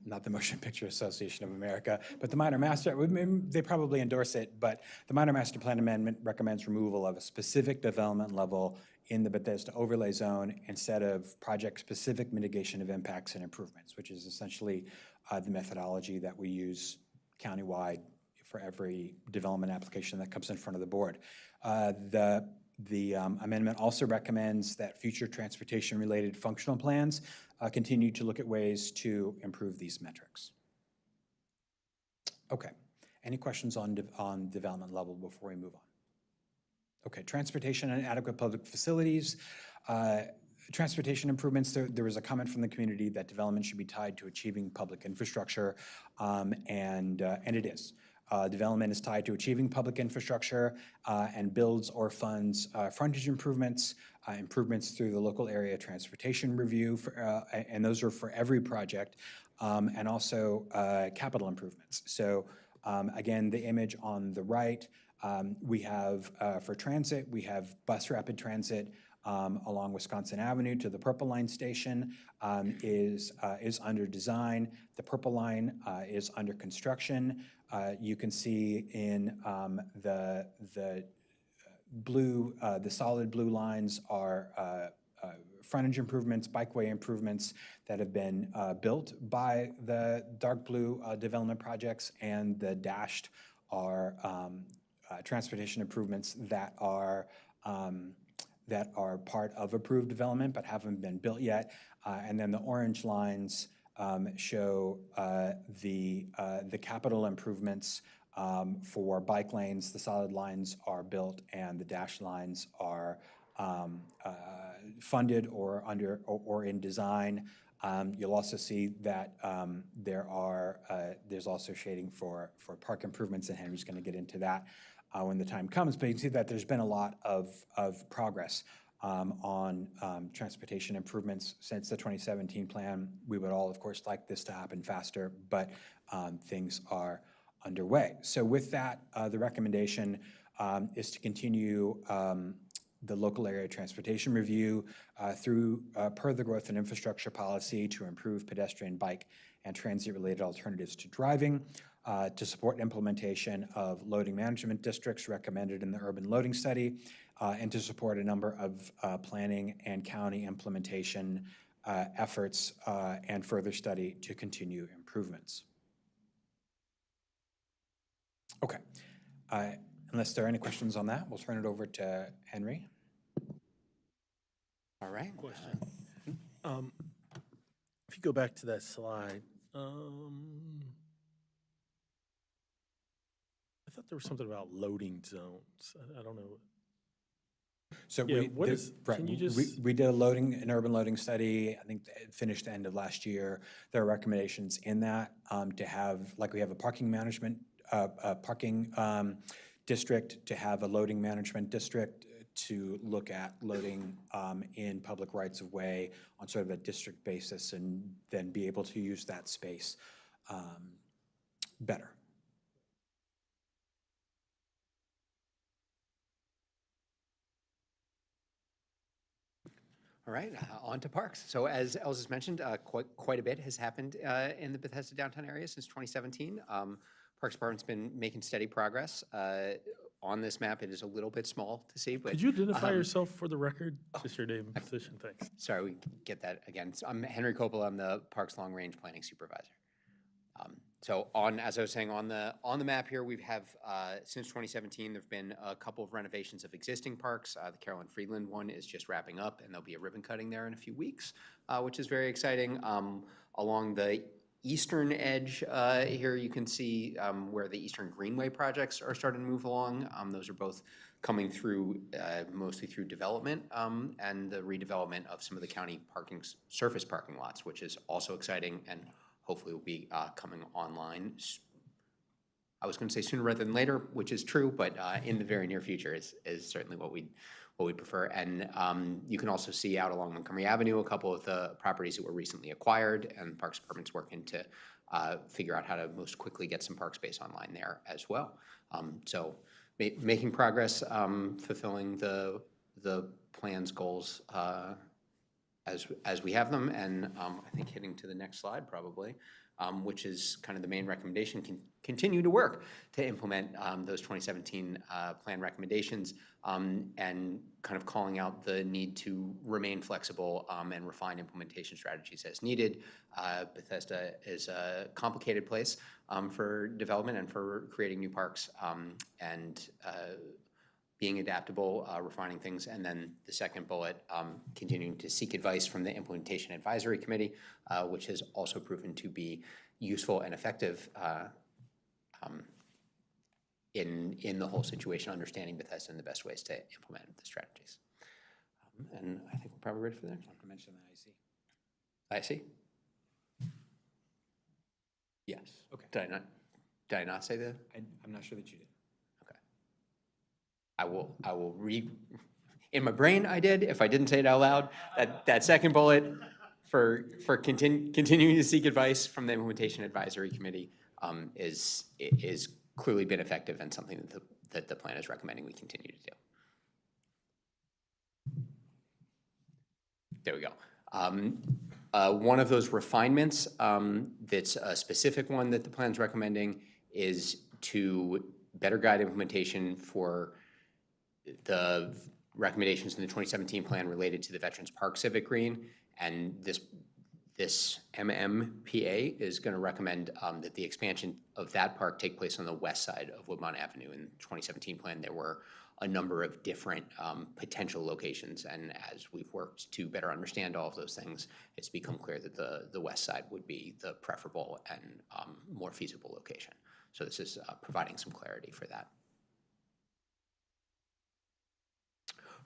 not the Motion Picture Association of America, but the Minor Master, they probably endorse it, but the Minor Master Plan Amendment recommends removal of a specific development level in the Bethesda overlay zone instead of project-specific mitigation of impacts and improvements, which is essentially the methodology that we use countywide for every development application that comes in front of the board. The amendment also recommends that future transportation-related functional plans continue to look at ways to improve these metrics. Okay, any questions on development level before we move on? Okay, transportation and adequate public facilities. Transportation improvements, there was a comment from the community that development should be tied to achieving public infrastructure, and it is. Development is tied to achieving public infrastructure and builds or funds frontage improvements, improvements through the local area transportation review, and those are for every project, and also capital improvements. So again, the image on the right, we have, for transit, we have bus rapid transit along Wisconsin Avenue to the Purple Line station is under design. The Purple Line is under construction. You can see in the blue, the solid blue lines are frontage improvements, bikeway improvements that have been built by the dark blue development projects, and the dashed are transportation improvements that are part of approved development but haven't been built yet. And then the orange lines show the capital improvements for bike lanes. The solid lines are built and the dashed lines are funded or in design. You'll also see that there's also shading for park improvements, and Henry's going to get into that when the time comes. But you can see that there's been a lot of progress on transportation improvements since the 2017 plan. We would all, of course, like this to happen faster, but things are underway. So with that, the recommendation is to continue the local area transportation review through per the growth and infrastructure policy to improve pedestrian, bike, and transit-related alternatives to driving, to support implementation of loading management districts recommended in the urban loading study, and to support a number of planning and county implementation efforts and further study to continue improvements. Okay. Unless there are any questions on that, we'll turn it over to Henry. All right. Question. If you go back to that slide, I thought there was something about loading zones. I don't know. So Yeah, we, what the- is- Brett, can you we- just- we did an urban loading study, I think it finished the end of last year. There are recommendations in that to have, like we have a parking management, district, to have a loading management district, to look at loading in public rights of way on sort of a district basis, and then be able to use that space better. All right, on to parks. So as Elsa's mentioned, quite a bit has happened in the Bethesda downtown area since 2017. Parks Department's been making steady progress. On this map, it is a little bit small to see, but. Could you identify yourself for the record? Just your name and position, thanks. Sorry, we can get that again. So I'm Henry Coppola, I'm the Parks Long Range Planning Supervisor. So as I was saying, on the map here, we have, since 2017, there've been a couple of renovations of existing parks. The Carolyn Friedland one is just wrapping up, and there'll be a ribbon cutting there in a few weeks, which is very exciting. Along the eastern edge here, you can see where the Eastern Greenway projects are starting to move along. Those are both coming through mostly through development and the redevelopment of some of the county surface parking lots, which is also exciting and hopefully will be coming online. I was going to say sooner rather than later, which is true, but in the very near future is certainly what we prefer. And you can also see out along Montgomery Avenue a couple of the properties that were recently acquired, and the Parks Department's working to figure out how to most quickly get some park space online there as well. So making progress, fulfilling the plan's goals as we have them, and I think hitting to the next slide probably, which is kind of the main recommendation, continue to work to implement those 2017 plan recommendations, and kind of calling out the need to remain flexible and refine implementation strategies as needed. Bethesda is a complicated place for development and for creating new parks, and being adaptable, refining things. And then the second bullet, continuing to seek advice from the Implementation Advisory Committee, which has also proven to be useful and effective in the whole situation, understanding Bethesda and the best ways to implement the strategies. And I think we're probably ready for the next one. I mentioned the IC. IC? Yes. Okay. Did I not say that? I'm not sure that you did. I will in my brain I did. If I didn't say it out loud, that second bullet for continuing to seek advice from the Implementation Advisory Committee is clearly been effective and something that the plan is recommending we continue to do. There we go. One of those refinements that's a specific one that the plan's recommending is to better guide implementation for the recommendations in the 2017 plan related to the Veterans Park Civic Green, and this MMPA is going to recommend that the expansion of that park take place on the west side of Woodmont Avenue. In the 2017 plan, there were a number of different potential locations, and as we've worked to better understand all of those things, it's become clear that the west side would be the preferable and more feasible location. So this is providing some clarity for that.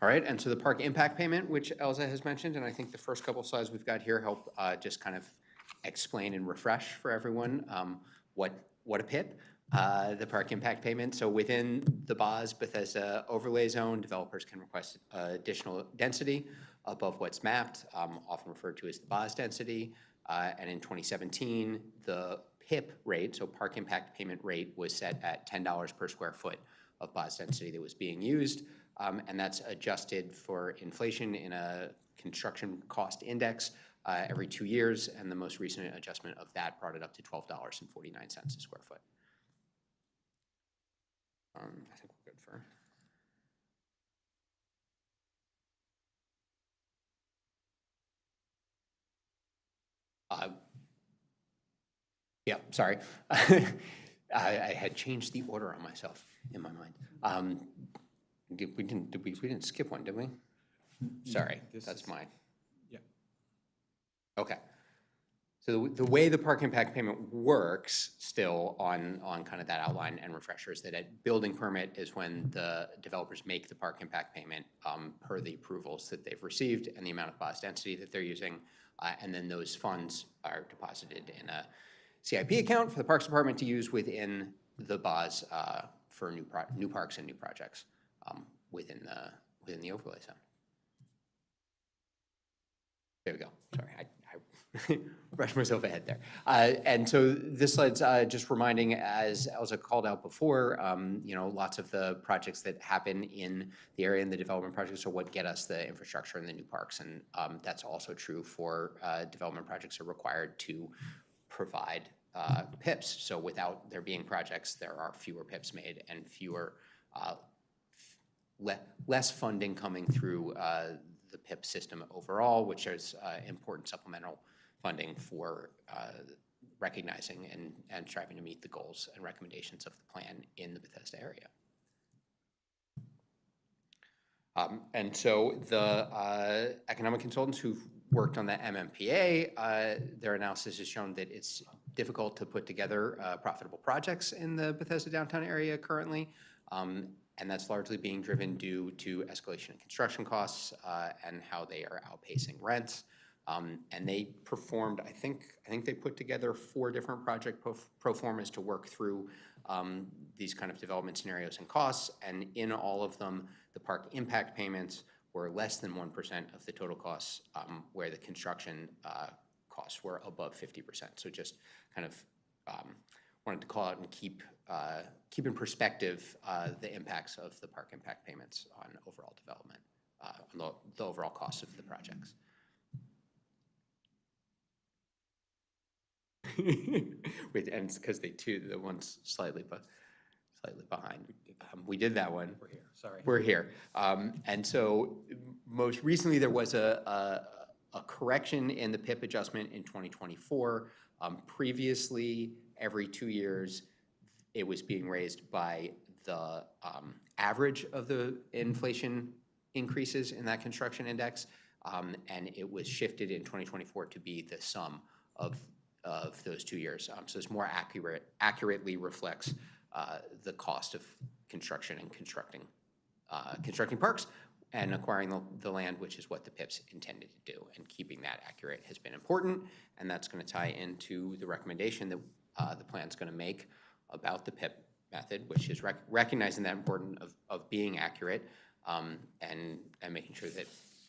All right, and so the park impact payment, which Elsa has mentioned, and I think the first couple of slides we've got here help just kind of explain and refresh for everyone what a PIP, the park impact payment. So within the Bethesda overlay zone, developers can request additional density above what's mapped, often referred to as the BOZ density. And in 2017, the PIP rate, so park impact payment rate, was set at $10 per square foot of BOZ density that was being used. And that's adjusted for inflation in a construction cost index every 2 years, and the most recent adjustment of that brought it up to $12.49 a square foot. I think we're good for. Yeah, sorry. I had changed the order on myself in my mind. We didn't skip one, did we? Sorry, that's mine. Yeah. Okay. So the way the park impact payment works still on kind of that outline and refresher is that a building permit is when the developers make the park impact payment per the approvals that they've received and the amount of bus density that they're using. And then those funds are deposited in a CIP account for the Parks Department to use within the BOS for new parks and new projects within the overlay zone. There we go. Sorry, I rushed myself ahead there. And so this slide's just reminding, as Elsa called out before, lots of the projects that happen in the area and the development projects are what get us the infrastructure and the new parks. And that's also true for development projects are required to provide PIPs. So without there being projects, there are fewer PIPs made and fewer, less funding coming through the PIP system overall, which is important supplemental funding for recognizing and striving to meet the goals and recommendations of the plan in the Bethesda area. And so the economic consultants who've worked on the MMPA, their analysis has shown that it's difficult to put together profitable projects in the Bethesda downtown area currently. And that's largely being driven due to escalation in construction costs and how they are outpacing rents. And they performed, I think they put together 4 different project pro formas to work through these kind of development scenarios and costs. And in all of them, the park impact payments were less than 1% of the total costs, where the construction costs were above 50%. So just kind of wanted to call out and keep in perspective the impacts of the park impact payments on overall development, on the overall cost of the projects. Wait, and it's because the one's slightly behind. We did that one. We're here, sorry. We're here. And so most recently there was a correction in the PIP adjustment in 2024. Previously, every 2 years, it was being raised by the average of the inflation increases in that construction index, and it was shifted in 2024 to be the sum of those 2 years. So this more accurately reflects the cost of construction and constructing parks and acquiring the land, which is what the PIPs intended to do. And keeping that accurate has been important, and that's going to tie into the recommendation that the plan's going to make about the PIP method, which is recognizing that importance of being accurate and making sure that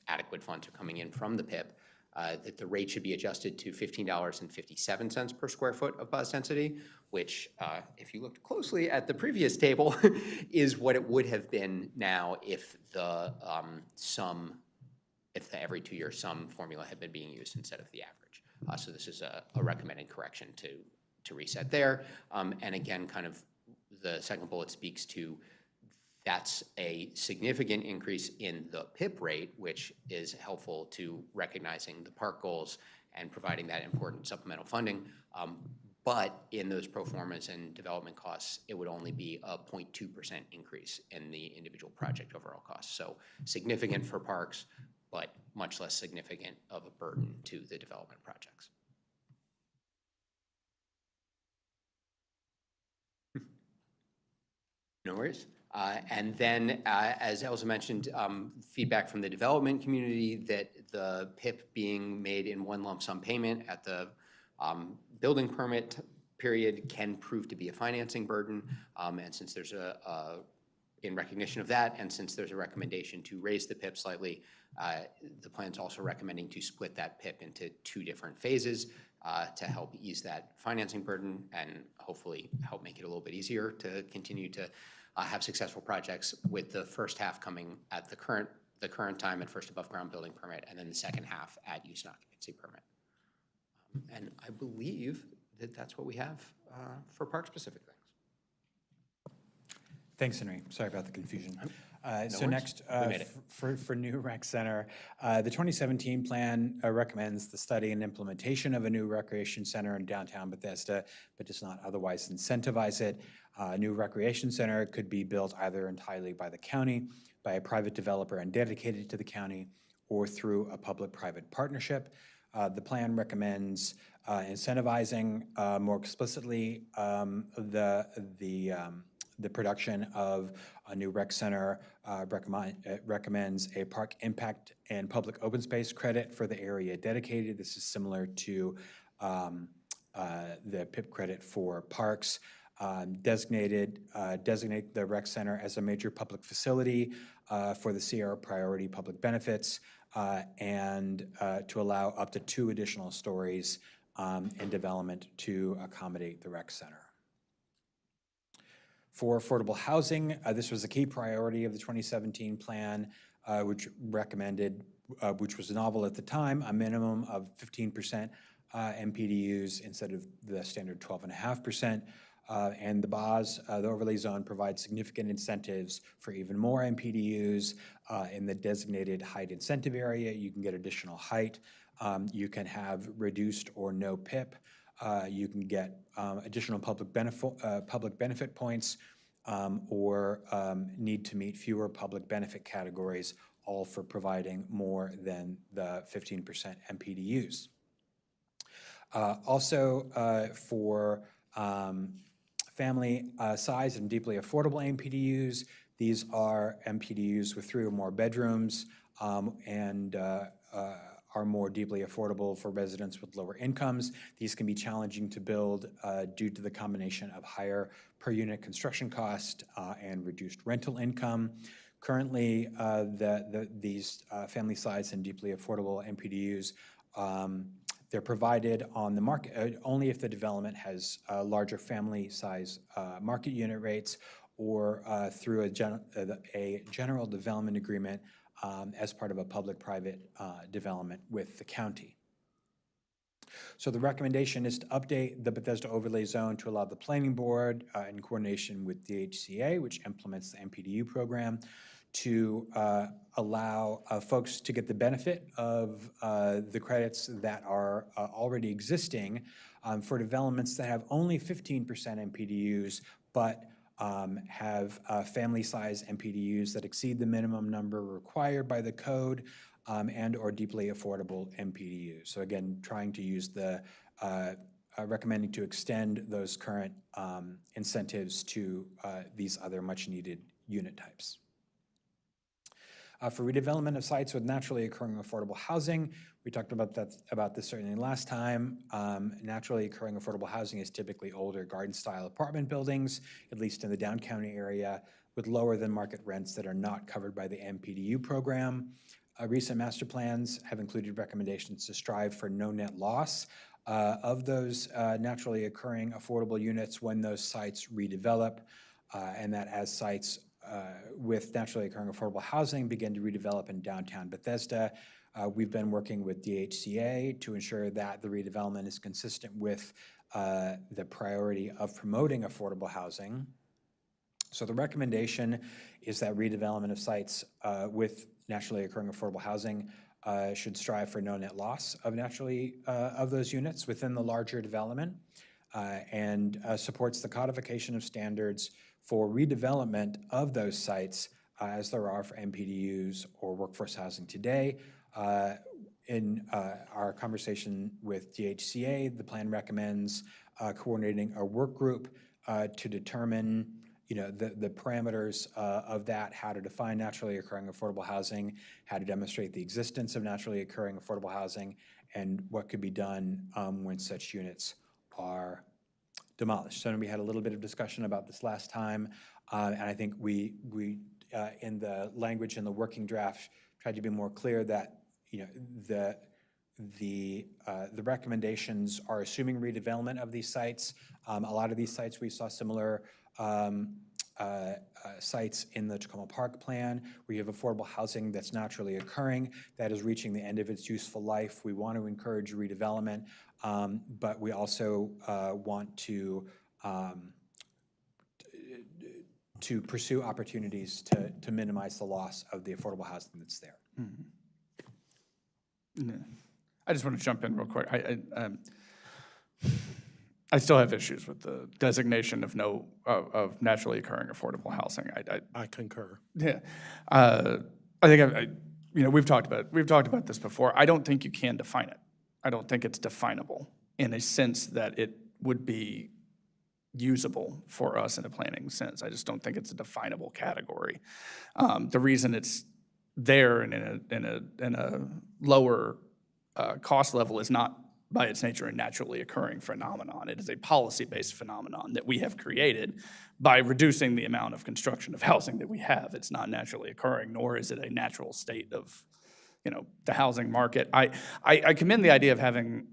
adequate funds are coming in from the PIP, that the rate should be adjusted to $15.57 per square foot of bus density, which, if you looked closely at the previous table, is what it would have been now if the every 2 year sum formula had been being used instead of the average. So this is a recommended correction to reset there. And again, kind of the second bullet speaks to that's a significant increase in the PIP rate, which is helpful to recognizing the park goals and providing that important supplemental funding. But in those pro formas and development costs, it would only be a 0.2% increase in the individual project overall cost. So significant for parks, but much less significant of a burden to the development projects. No worries. And then, as Elsa mentioned, feedback from the development community that the PIP being made in one lump sum payment at the building permit period can prove to be a financing burden. And since there's in recognition of that, and since there's a recommendation to raise the PIP slightly, the plan's also recommending to split that PIP into 2 different phases to help ease that financing burden and hopefully help make it a little bit easier to continue to have successful projects, with the first half coming at the current time at first above ground building permit, and then the second half at use and occupancy permit. And I believe that that's what we have for park specific things. Thanks, Henry. Sorry about the confusion. So worries. next, We made it. for new rec center, the 2017 plan recommends the study and implementation of a new recreation center in downtown Bethesda, but does not otherwise incentivize it. A new recreation center could be built either entirely by the county, by a private developer and dedicated to the county, or through a public-private partnership. The plan recommends incentivizing more explicitly the production of a new rec center, recommends a park impact and public open space credit for the area dedicated. This is similar to the PIP credit for parks. Designate the rec center as a major public facility for the Sierra priority public benefits, and to allow up to 2 additional stories in development to accommodate the rec center. For affordable housing, this was a key priority of the 2017 plan, which was novel at the time, a minimum of 15% MPDUs instead of the standard 12.5%. And the BOZ, the overlay zone, provides significant incentives for even more MPDUs. In the designated height incentive area, you can get additional height. You can have reduced or no PIP. You can get additional public benefit points, or need to meet fewer public benefit categories, all for providing more than the 15% MPDUs. Also, for family size and deeply affordable MPDUs, these are MPDUs with 3 or more bedrooms, and are more deeply affordable for residents with lower incomes. These can be challenging to build due to the combination of higher per unit construction cost and reduced rental income. Currently, these family size and deeply affordable MPDUs, they're provided on the market only if the development has larger family size market unit rates, or through a general development agreement as part of a public-private development with the county. So the recommendation is to update the Bethesda overlay zone to allow the planning board, in coordination with DHCA, which implements the MPDU program, to allow folks to get the benefit of the credits that are already existing for developments that have only 15% MPDUs, but have family size MPDUs that exceed the minimum number required by the code, and or deeply affordable MPDUs. So again, trying to use the, recommending to extend those current incentives to these other much needed unit types. For redevelopment of sites with naturally occurring affordable housing, we talked about this certainly last time. Naturally occurring affordable housing is typically older garden-style apartment buildings, at least in the down county area, with lower than market rents that are not covered by the MPDU program. Recent master plans have included recommendations to strive for no net loss of those naturally occurring affordable units when those sites redevelop, and that as sites with naturally occurring affordable housing begin to redevelop in downtown Bethesda, we've been working with DHCA to ensure that the redevelopment is consistent with the priority of promoting affordable housing. So the recommendation is that redevelopment of sites with naturally occurring affordable housing should strive for no net loss of of those units within the larger development, and supports the codification of standards for redevelopment of those sites as there are for MPDUs or workforce housing today. In our conversation with DHCA, the plan recommends coordinating a work group to determine the parameters of that, how to define naturally occurring affordable housing, how to demonstrate the existence of naturally occurring affordable housing, and what could be done when such units are demolished. So we had a little bit of discussion about this last time, and I think we in the language in the working draft tried to be more clear that the recommendations are assuming redevelopment of these sites. A lot of these sites we saw similar sites in the Tacoma Park plan, where you have affordable housing that's naturally occurring, that is reaching the end of its useful life. We want to encourage redevelopment, but we also want to pursue opportunities to minimize the loss of the affordable housing that's there. I just want to jump in real quick. I still have issues with the designation of naturally occurring affordable housing. I concur. Yeah, I think we've talked about this before. I don't think you can define it. I don't think it's definable. in a sense that it would be usable for us in a planning sense. I just don't think it's a definable category. The reason it's there and in a lower cost level is not by its nature a naturally occurring phenomenon. It is a policy-based phenomenon that we have created by reducing the amount of construction of housing that we have. It's not naturally occurring, nor is it a natural state of, the housing market. I commend the idea of having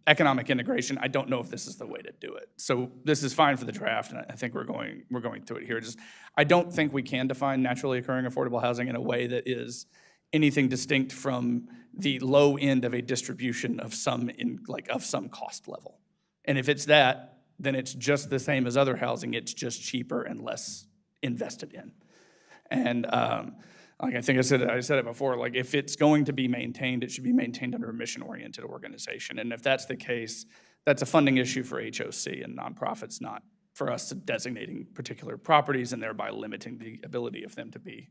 economic integration. I don't know if this is the way to do it. So this is fine for the draft, and I think we're going through it here. Just, I don't think we can define naturally occurring affordable housing in a way that is anything distinct from the low end of a distribution of some cost level. And if it's that, then it's just the same as other housing. It's just cheaper and less invested in. And like I think I said it before, like if it's going to be maintained, it should be maintained under a mission-oriented organization. And if that's the case, that's a funding issue for HOC and nonprofits, not for us designating particular properties and thereby limiting the ability of them to be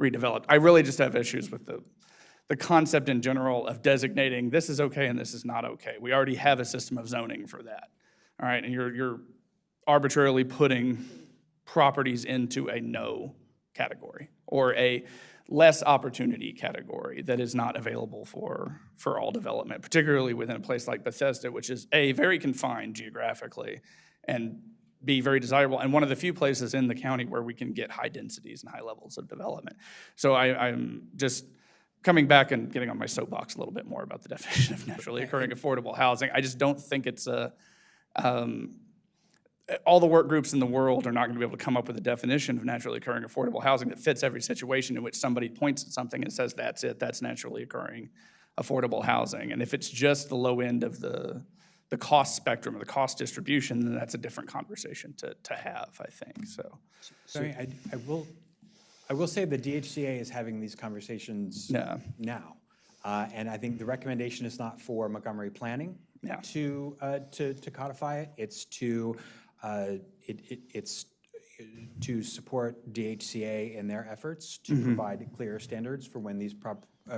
redeveloped. I really just have issues with the concept in general of designating this is okay and this is not okay. We already have a system of zoning for that, all right? And you're arbitrarily putting properties into a no category or a less opportunity category that is not available for all development, particularly within a place like Bethesda, which is A, very confined geographically, and B, very desirable, and one of the few places in the county where we can get high densities and high levels of development. So I'm just coming back and getting on my soapbox a little bit more about the definition of naturally occurring affordable housing. I just don't think it's all the work groups in the world are not going to be able to come up with a definition of naturally occurring affordable housing that fits every situation in which somebody points at something and says, that's it, that's naturally occurring affordable housing. And if it's just the low end of the cost spectrum or the cost distribution, then that's a different conversation to have, I think, so. Sorry, I will say the DHCA is having these conversations now. And I think the recommendation is not for Montgomery Planning to codify it. It's to support DHCA in their efforts to provide clear standards for when these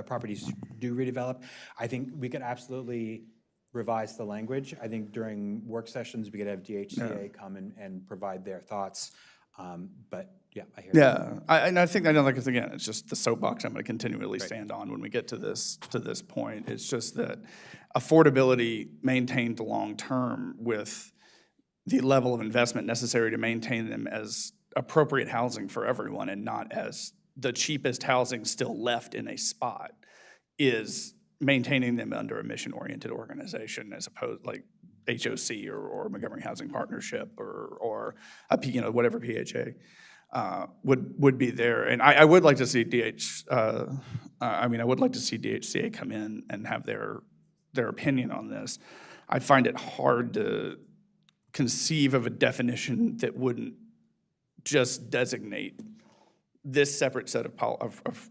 properties do redevelop. I think we could absolutely revise the language. I think during work sessions, we could have DHCA come and provide their thoughts. But yeah, I hear that. I think, again, it's just the soapbox I'm going to continually stand on when we get to this point. It's just that affordability maintained long-term with the level of investment necessary to maintain them as appropriate housing for everyone and not as the cheapest housing still left in a spot is maintaining them under a mission-oriented organization as opposed like HOC or Montgomery Housing Partnership or whatever PHA would be there. And I would like to see I would like to see DHCA come in and have their opinion on this. I find it hard to conceive of a definition that wouldn't just designate this separate set of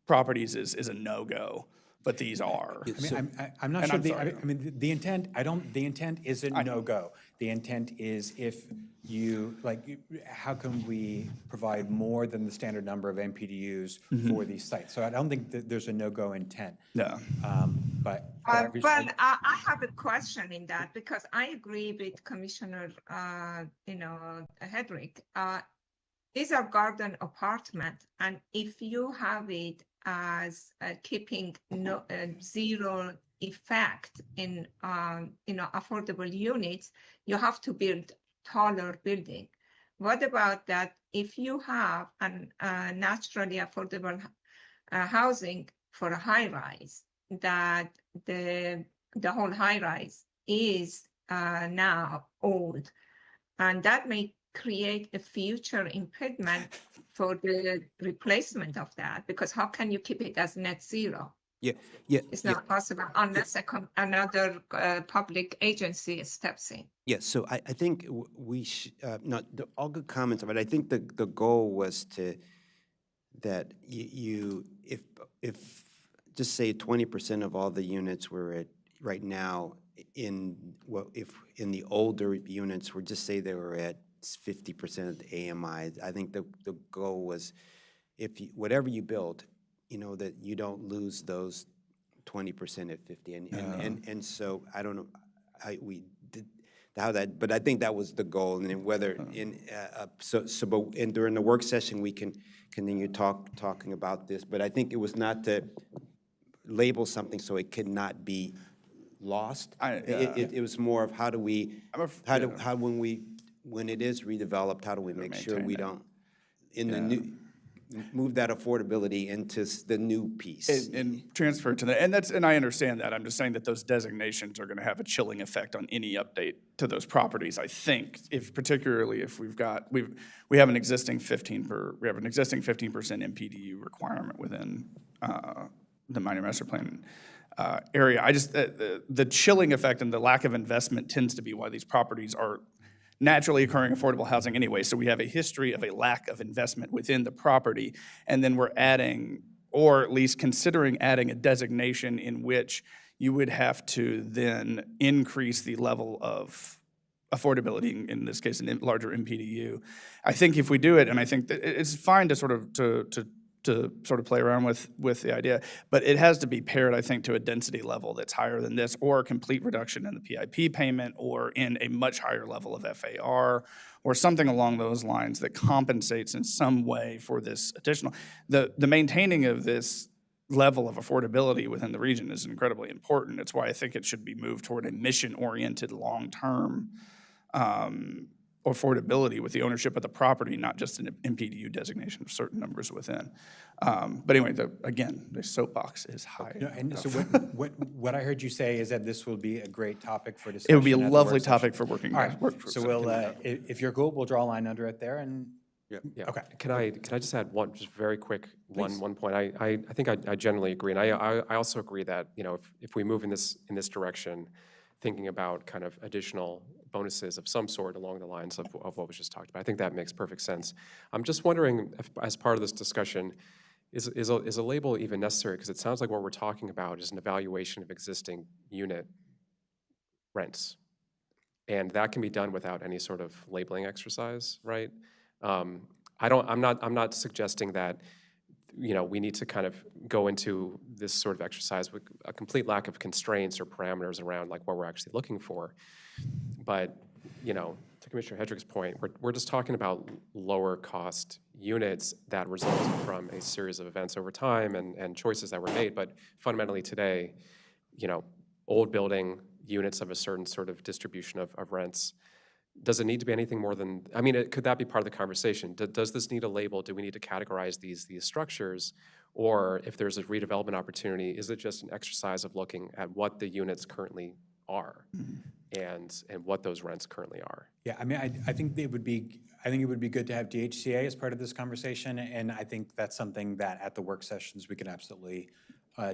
properties is a no-go, but these are. I'm not sure. The intent. The intent isn't no-go. The intent is if you how can we provide more than the standard number of MPDUs for these sites? So I don't think that there's a no-go intent. No. But I have a question in that because I agree with Commissioner, Hedrick. These are garden apartment, and if you have it as keeping zero effect in affordable units, you have to build taller building. What about that if you have a naturally affordable housing for a high rise, that the whole high rise is now old, and that may create a future impediment for the replacement of that, because how can you keep it as net zero? It's not possible unless another public agency steps in. Yes, so I think we all good comments, but I think the goal was that if just say 20% of all the units were at right now in the older units, we're just say they were at 50% of the AMI. I think the goal was whatever you build, that you don't lose those 20% at 50. And so I don't know how we did, how that, but I think that was the goal. And then whether and during the work session, we can continue talking about this. But I think it was not to label something so it could not be lost. It was more of how do we, when it is redeveloped, how do we make sure we don't, move that affordability into the new piece. And transfer it to the, and I understand that. I'm just saying that those designations are going to have a chilling effect on any update to those properties. I think particularly if we have an existing 15% MPDU requirement within the minor master plan area. I just, the chilling effect and the lack of investment tends to be why these properties are naturally occurring affordable housing anyway. So we have a history of a lack of investment within the property, and then we're adding, or at least considering adding, a designation in which you would have to then increase the level of affordability, in this case, a larger MPDU. I think if we do it, and I think that it's fine to sort of play around with the idea, but it has to be paired, I think, to a density level that's higher than this, or a complete reduction in the PIP payment, or in a much higher level of FAR, or something along those lines that compensates in some way for this additional. The maintaining of this level of affordability within the region is incredibly important. It's why I think it should be moved toward a mission-oriented, long-term affordability with the ownership of the property, not just an MPDU designation of certain numbers within. But anyway, again, the soapbox is high. No, and so what I heard you say is that this will be a great topic for discussion. It would be a at the lovely work topic session. for working. All right, so we'll, if you're cool, we'll draw a line under it there and. Yeah. Okay. Can I just add one, just very quick, Please. one point? I think I generally agree, and I also agree that, you know, if we move in this direction, thinking about kind of additional bonuses of some sort along the lines of what was just talked about, I think that makes perfect sense. I'm just wondering, if, as part of this discussion, is a label even necessary? Because it sounds like what we're talking about is an evaluation of existing unit rents, and that can be done without any sort of labeling exercise, right? I'm not suggesting that, you know, we need to kind of go into this sort of exercise with a complete lack of constraints or parameters around like what we're actually looking for. But, you know, to Commissioner Hedrick's point, we're just talking about lower cost units that resulted from a series of events over time and choices that were made. But fundamentally today, you know, old building units of a certain sort of distribution of rents, does it need to be anything more than, I mean, could that be part of the conversation? Does this need a label? Do we need to categorize these structures? Or if there's a redevelopment opportunity, is it just an exercise of looking at what the units currently are and what those rents currently are? Yeah, I mean, I think it would be good to have DHCA as part of this conversation, and I think that's something that at the work sessions we can absolutely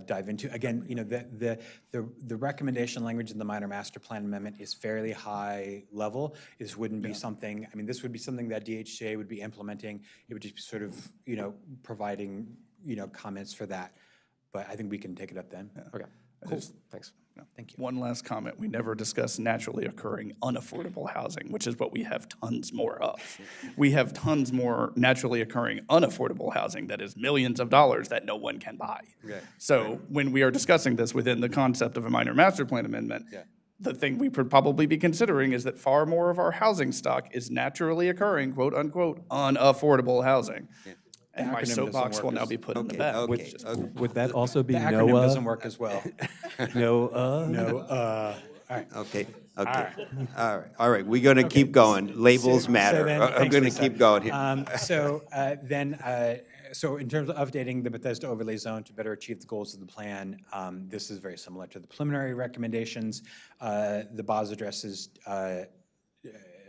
dive into. Again, you know, the recommendation language in the minor master plan amendment is fairly high level. This wouldn't be something, I mean, this would be something that DHCA would be implementing. It would just be sort of, you know, providing, you know, comments for that. But I think we can take it up then. Okay, cool, thanks. Thank you. One last comment. We never discuss naturally occurring unaffordable housing, which is what we have tons more of. We have tons more naturally occurring unaffordable housing that is millions of dollars that no one can buy. Right. So when we are discussing this within the concept of a minor master plan amendment, the thing we could probably be considering is that far more of our housing stock is naturally occurring, quote unquote, unaffordable housing. And my soapbox will now be put in the back. Would that also be the acronym NOAA? doesn't work as well. NOAA? No, all right. Okay. All right, we're gonna keep going. Labels matter. I'm Thanks, gonna Lisa. keep going here. So in terms of updating the Bethesda overlay zone to better achieve the goals of the plan, this is very similar to the preliminary recommendations. The BOS addresses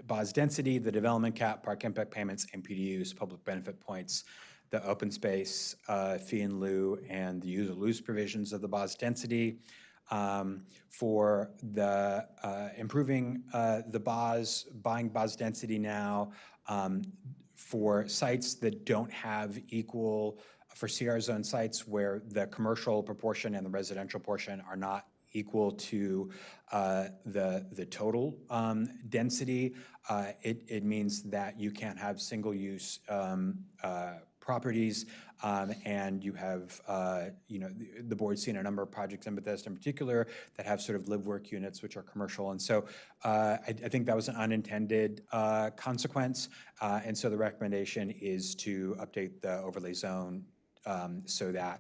BOS density, the development cap, park impact payments, MPDUs, public benefit points, the open space fee in lieu, and the use or lose provisions of the BOS density. For the improving the BOS, buying BOS density now, for sites that don't have equal, for CR zone sites where the commercial proportion and the residential portion are not equal to the total density, it means that you can't have single-use properties. And you have, the board's seen a number of projects in Bethesda in particular that have sort of live-work units, which are commercial. And so I think that was an unintended consequence. And so the recommendation is to update the overlay zone so that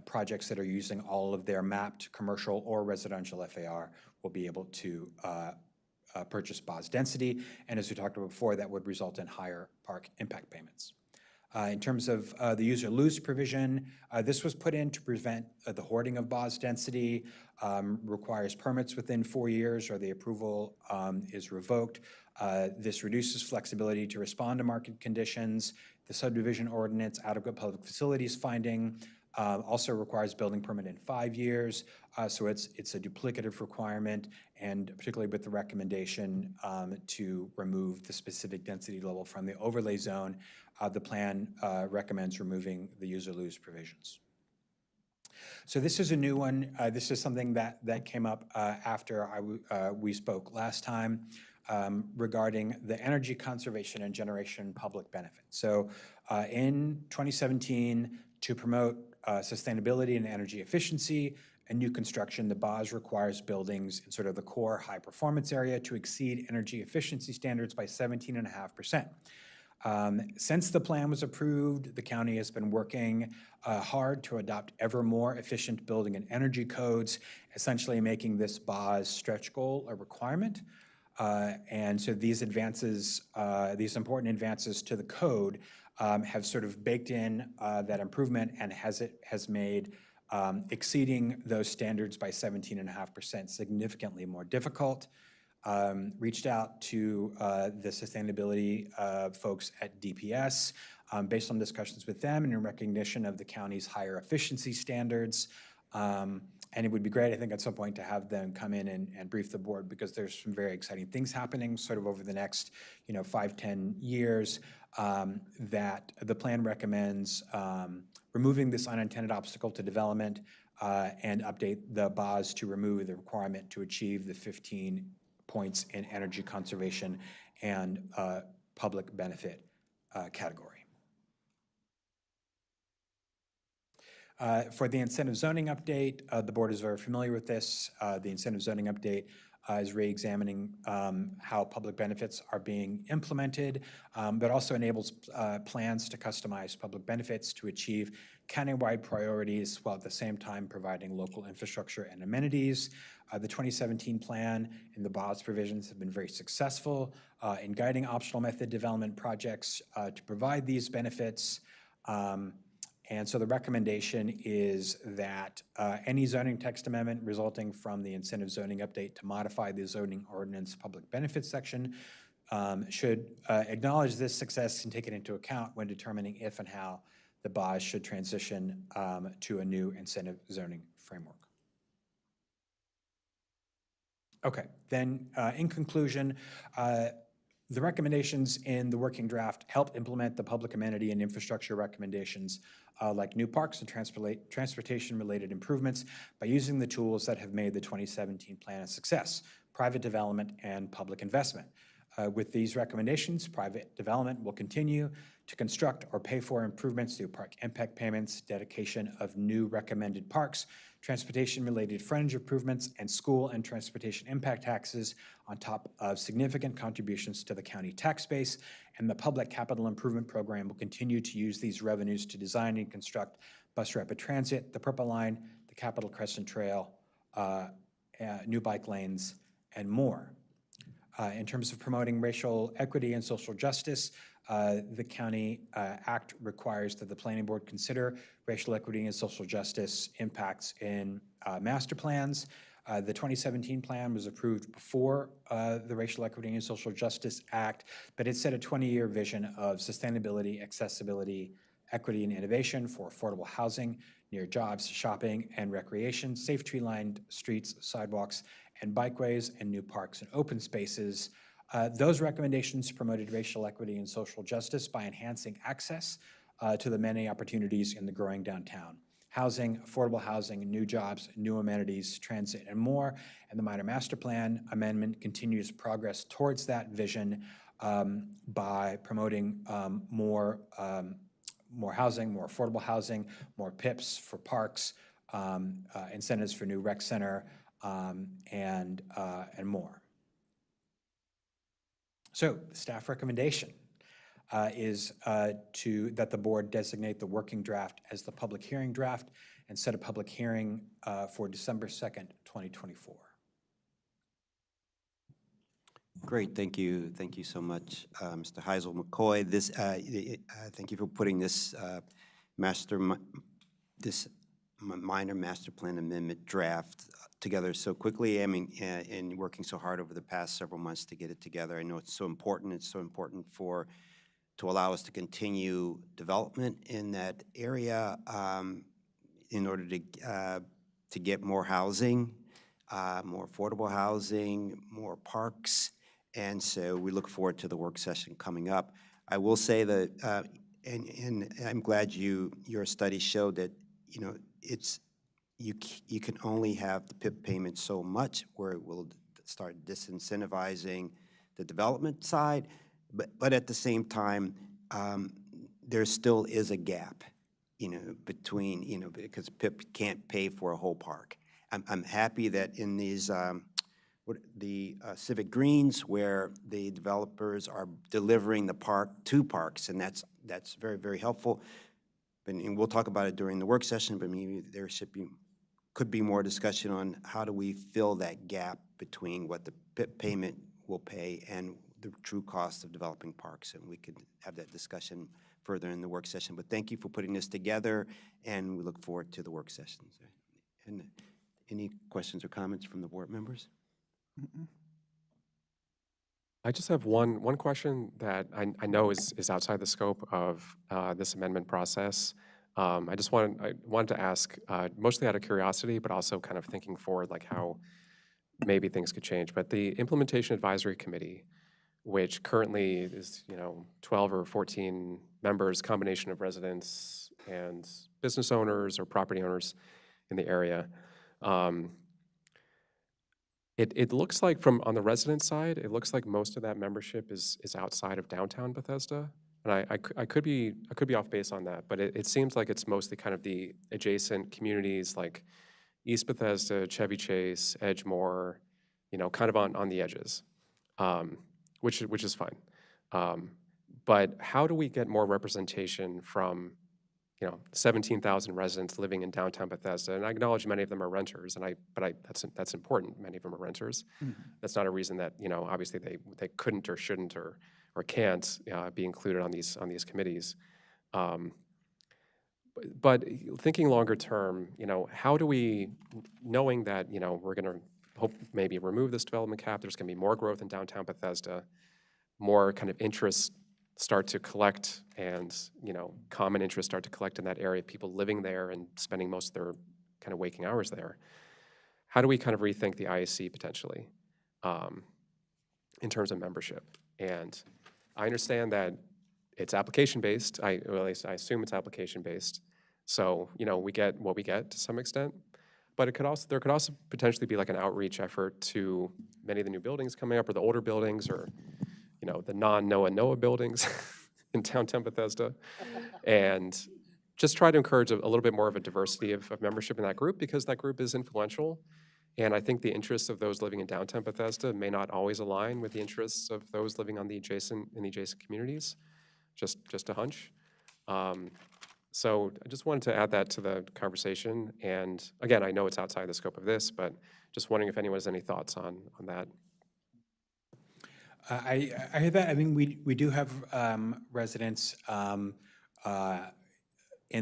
projects that are using all of their mapped commercial or residential FAR will be able to purchase BOS density. And as we talked about before, that would result in higher park impact payments. In terms of the use or lose provision, this was put in to prevent the hoarding of BOS density, requires permits within 4 years or the approval is revoked. This reduces flexibility to respond to market conditions. The subdivision ordinance adequate public facilities finding also requires building permit in 5 years. So it's a duplicative requirement, and particularly with the recommendation to remove the specific density level from the overlay zone, the plan recommends removing the use or lose provisions. So this is a new one. This is something that came up after we spoke last time regarding the energy conservation and generation public benefit. So in 2017, to promote sustainability and energy efficiency and new construction, the BOS requires buildings in sort of the core high performance area to exceed energy efficiency standards by 17.5%. Since the plan was approved, the county has been working hard to adopt ever more efficient building and energy codes, essentially making this BOS stretch goal a requirement. And so these advances, these important advances to the code have sort of baked in that improvement and has made exceeding those standards by 17.5% significantly more difficult. Reached out to the sustainability folks at DPS based on discussions with them and in recognition of the county's higher efficiency standards. And it would be great, I think, at some point to have them come in and brief the board, because there's some very exciting things happening sort of over the next 5-10 years that the plan recommends removing this unintended obstacle to development and update the BOS to remove the requirement to achieve the 15 points in energy conservation and public benefit category. For the incentive zoning update, the board is very familiar with this. The incentive zoning update is re-examining how public benefits are being implemented, but also enables plans to customize public benefits to achieve countywide priorities while at the same time providing local infrastructure and amenities. The 2017 plan and the BOS provisions have been very successful in guiding optional method development projects to provide these benefits. And so the recommendation is that any zoning text amendment resulting from the incentive zoning update to modify the zoning ordinance public benefits section should acknowledge this success and take it into account when determining if and how the BOS should transition to a new incentive zoning framework. Okay, then in conclusion, the recommendations in the working draft help implement the public amenity and infrastructure recommendations like new parks and transportation-related improvements by using the tools that have made the 2017 plan a success: private development and public investment. With these recommendations, private development will continue to construct or pay for improvements through park impact payments, dedication of new recommended parks, transportation-related fringe improvements, and school and transportation impact taxes on top of significant contributions to the county tax base. And the public capital improvement program will continue to use these revenues to design and construct bus rapid transit, the Purple Line, the Capitol Crescent Trail, new bike lanes, and more. In terms of promoting racial equity and social justice, the County Act requires that the Planning Board consider racial equity and social justice impacts in master plans. The 2017 plan was approved before the Racial Equity and Social Justice Act, but it set a 20-year vision of sustainability, accessibility, equity, and innovation for affordable housing near jobs, shopping, and recreation, safe tree-lined streets, sidewalks, and bikeways, and new parks and open spaces. Those recommendations promoted racial equity and social justice by enhancing access to the many opportunities in the growing downtown: housing, affordable housing, new jobs, new amenities, transit, and more. And the minor master plan amendment continues progress towards that vision by promoting more more housing, more affordable housing, more PIPs for parks, incentives for new rec center, and more. So the staff recommendation is that the board designate the working draft as the public hearing draft and set a public hearing for December 2nd, 2024. Great, thank you. Thank you so much, Mr. Heisel McCoy. Thank you for putting this minor master plan amendment draft together so quickly. I mean, and working so hard over the past several months to get it together. I know it's so important. It's so important to allow us to continue development in that area in order to get more housing, more affordable housing, more parks. And so we look forward to the work session coming up. I will say that, and I'm glad your study showed that, you know, you can only have the PIP payment so much, where it will start disincentivizing the development side. But at the same time, there still is a gap, you know, between, you know, because PIP can't pay for a whole park. I'm happy that in these civic greens, where the developers are delivering the park to parks, and that's very, very helpful. And we'll talk about it during the work session, but maybe there could be more discussion on how do we fill that gap between what the PIP payment will pay and the true cost of developing parks, and we could have that discussion further in the work session. But thank you for putting this together, and we look forward to the work sessions. And any questions or comments from the board members? I just have one question that I know is outside the scope of this amendment process. I wanted to ask, mostly out of curiosity, but also kind of thinking forward, like how maybe things could change. But the Implementation Advisory Committee, which currently is, you know, 12 or 14 members, combination of residents and business owners or property owners in the area. It looks like on the resident side, it looks like most of that membership is outside of downtown Bethesda. And I could be off base on that, but it seems like it's mostly kind of the adjacent communities like East Bethesda, Chevy Chase, Edgemore, you know, kind of on the edges, which is fine. But how do we get more representation from, you know, 17,000 residents living in downtown Bethesda? And I acknowledge many of them are renters, but that's important. Many of them are renters. Mm-hmm. That's not a reason that, you know, obviously they couldn't or shouldn't or can't be included on these committees. But thinking longer term, you know, how do we, knowing that, you know, we're going to hope maybe remove this development cap, there's going to be more growth in downtown Bethesda, more kind of interests start to collect, and, you know, common interests start to collect in that area, people living there and spending most of their kind of waking hours there. How do we kind of rethink the IAC potentially in terms of membership? And I understand that it's application-based. Or at least I assume it's application-based. So, you know, we get what we get to some extent. But there could also potentially be like an outreach effort to many of the new buildings coming up, or the older buildings, or, you know, the non-NOAA buildings in downtown Bethesda, and just try to encourage a little bit more of a diversity of membership in that group, because that group is influential. And I think the interests of those living in downtown Bethesda may not always align with the interests of those living in the adjacent communities. Just a hunch. So I just wanted to add that to the conversation. And again, I know it's outside the scope of this, but just wondering if anyone has any thoughts on that. I hear that. I mean, we do have residents in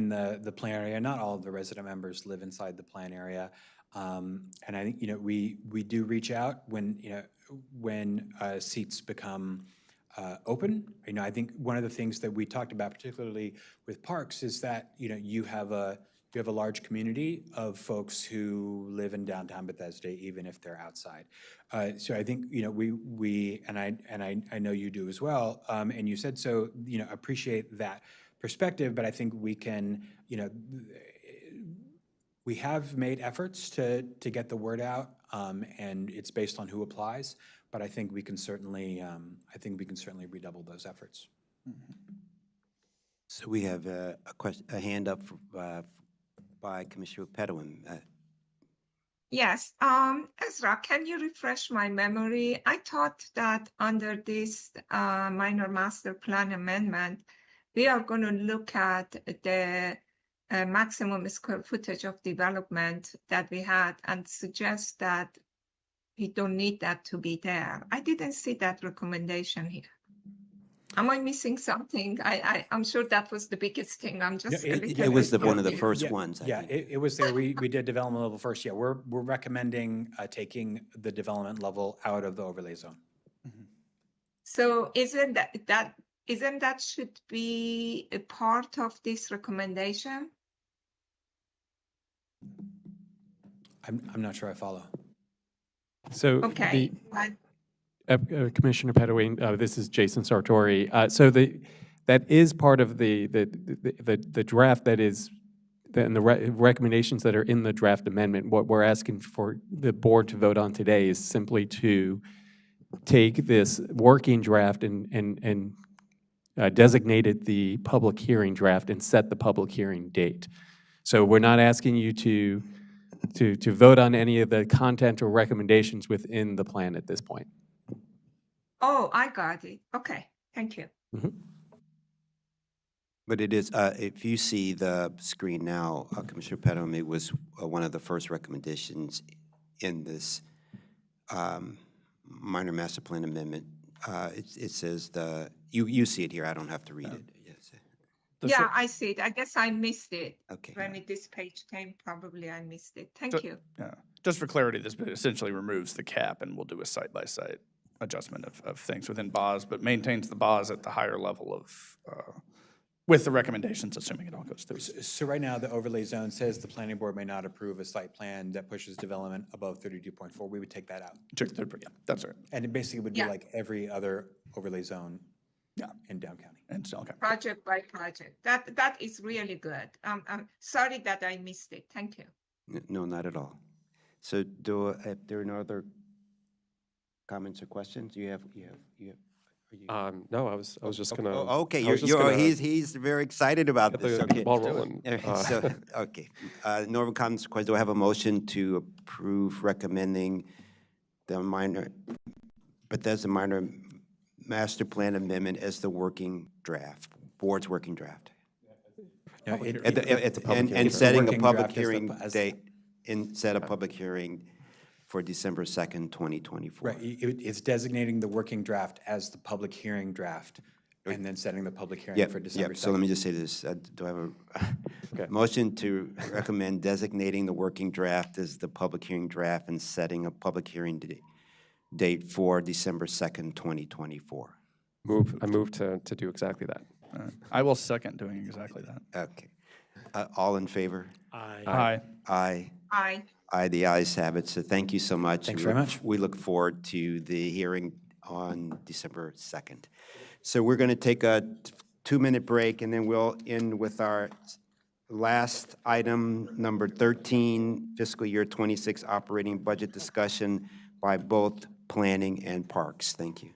the plan area. Not all of the resident members live inside the plan area. And I think, you know, we do reach out when, you know, when seats become open. You know, I think one of the things that we talked about, particularly with parks, is that, you know, you have a large community of folks who live in downtown Bethesda, even if they're outside. So I think, you know, we and I know you do as well. And you said so. You know, appreciate that perspective. But I think we can, you know, we have made efforts to get the word out, and it's based on who applies. But I think we can certainly redouble those efforts. Mm-hmm. So we have a question, a hand up by Commissioner Pedwin. Yes, Ezra, can you refresh my memory? I thought that under this minor master plan amendment, we are going to look at the maximum square footage of development that we had and suggest that we don't need that to be there. I didn't see that recommendation here. Am I missing something? I'm sure that was the biggest thing. I'm just a little It was bit one of the confused. first ones, I Yeah, think. it was there. We did development level first. Yeah, we're recommending taking the development level out of the overlay zone. So isn't that should be a part of this recommendation? I'm not sure I follow. So Okay, Commissioner Pedowing, this is Jason Sartori. That is part of the draft that is, and the recommendations that are in the draft amendment. What we're asking for the board to vote on today is simply to take this working draft and designate it the public hearing draft and set the public hearing date. So we're not asking you to vote on any of the content or recommendations within the plan at this point. oh, I got it. Okay, thank you. But it is, if you see the screen now, Commissioner Pedwin, it was one of the first recommendations in this minor master plan amendment. It says you see it here, I don't have to read it. Yes. Yeah, I see it. I guess I missed it. Okay. When this page came, probably I missed it. Thank you. Yeah, just for clarity, this essentially removes the cap, and we'll do a site-by-site adjustment of things within BOS, but maintains the BOS at the higher level of, with the recommendations, assuming it all goes through. So right now, the overlay zone says the planning board may not approve a site plan that pushes development above 32.4. We would take that out. Yeah, that's right. And it basically would be like every other overlay zone in Down County. And so, okay. Project by project. That is really good. I'm sorry that I missed it. Thank you. No, not at all. So if there are no other comments or questions, you have. No, I was just gonna. Okay, I was just gonna he's very excited about get this. the Okay. ball rolling. So, okay. No other comments or questions. Do I have a motion to approve recommending the minor master plan amendment as the working draft, board's working draft? No, And setting a working public draft hearing date, and set a public hearing for December 2nd, 2024. Right, it's designating the working draft as the public hearing draft, and then setting the public hearing for December 2nd. So let me just say this, do I have a motion to recommend designating the working draft as the public hearing draft and setting a public hearing date for December 2nd, 2024? I move to do exactly that. I will second doing exactly that. Okay. All in favor? Aye. Aye. Aye. Aye, the ayes have it. So thank you so much. Thanks very much. We look forward to the hearing on December 2nd. So we're going to take a 2-minute break, and then we'll end with our last item, number 13, fiscal year 26 operating budget discussion by both Planning and Parks. Thank you.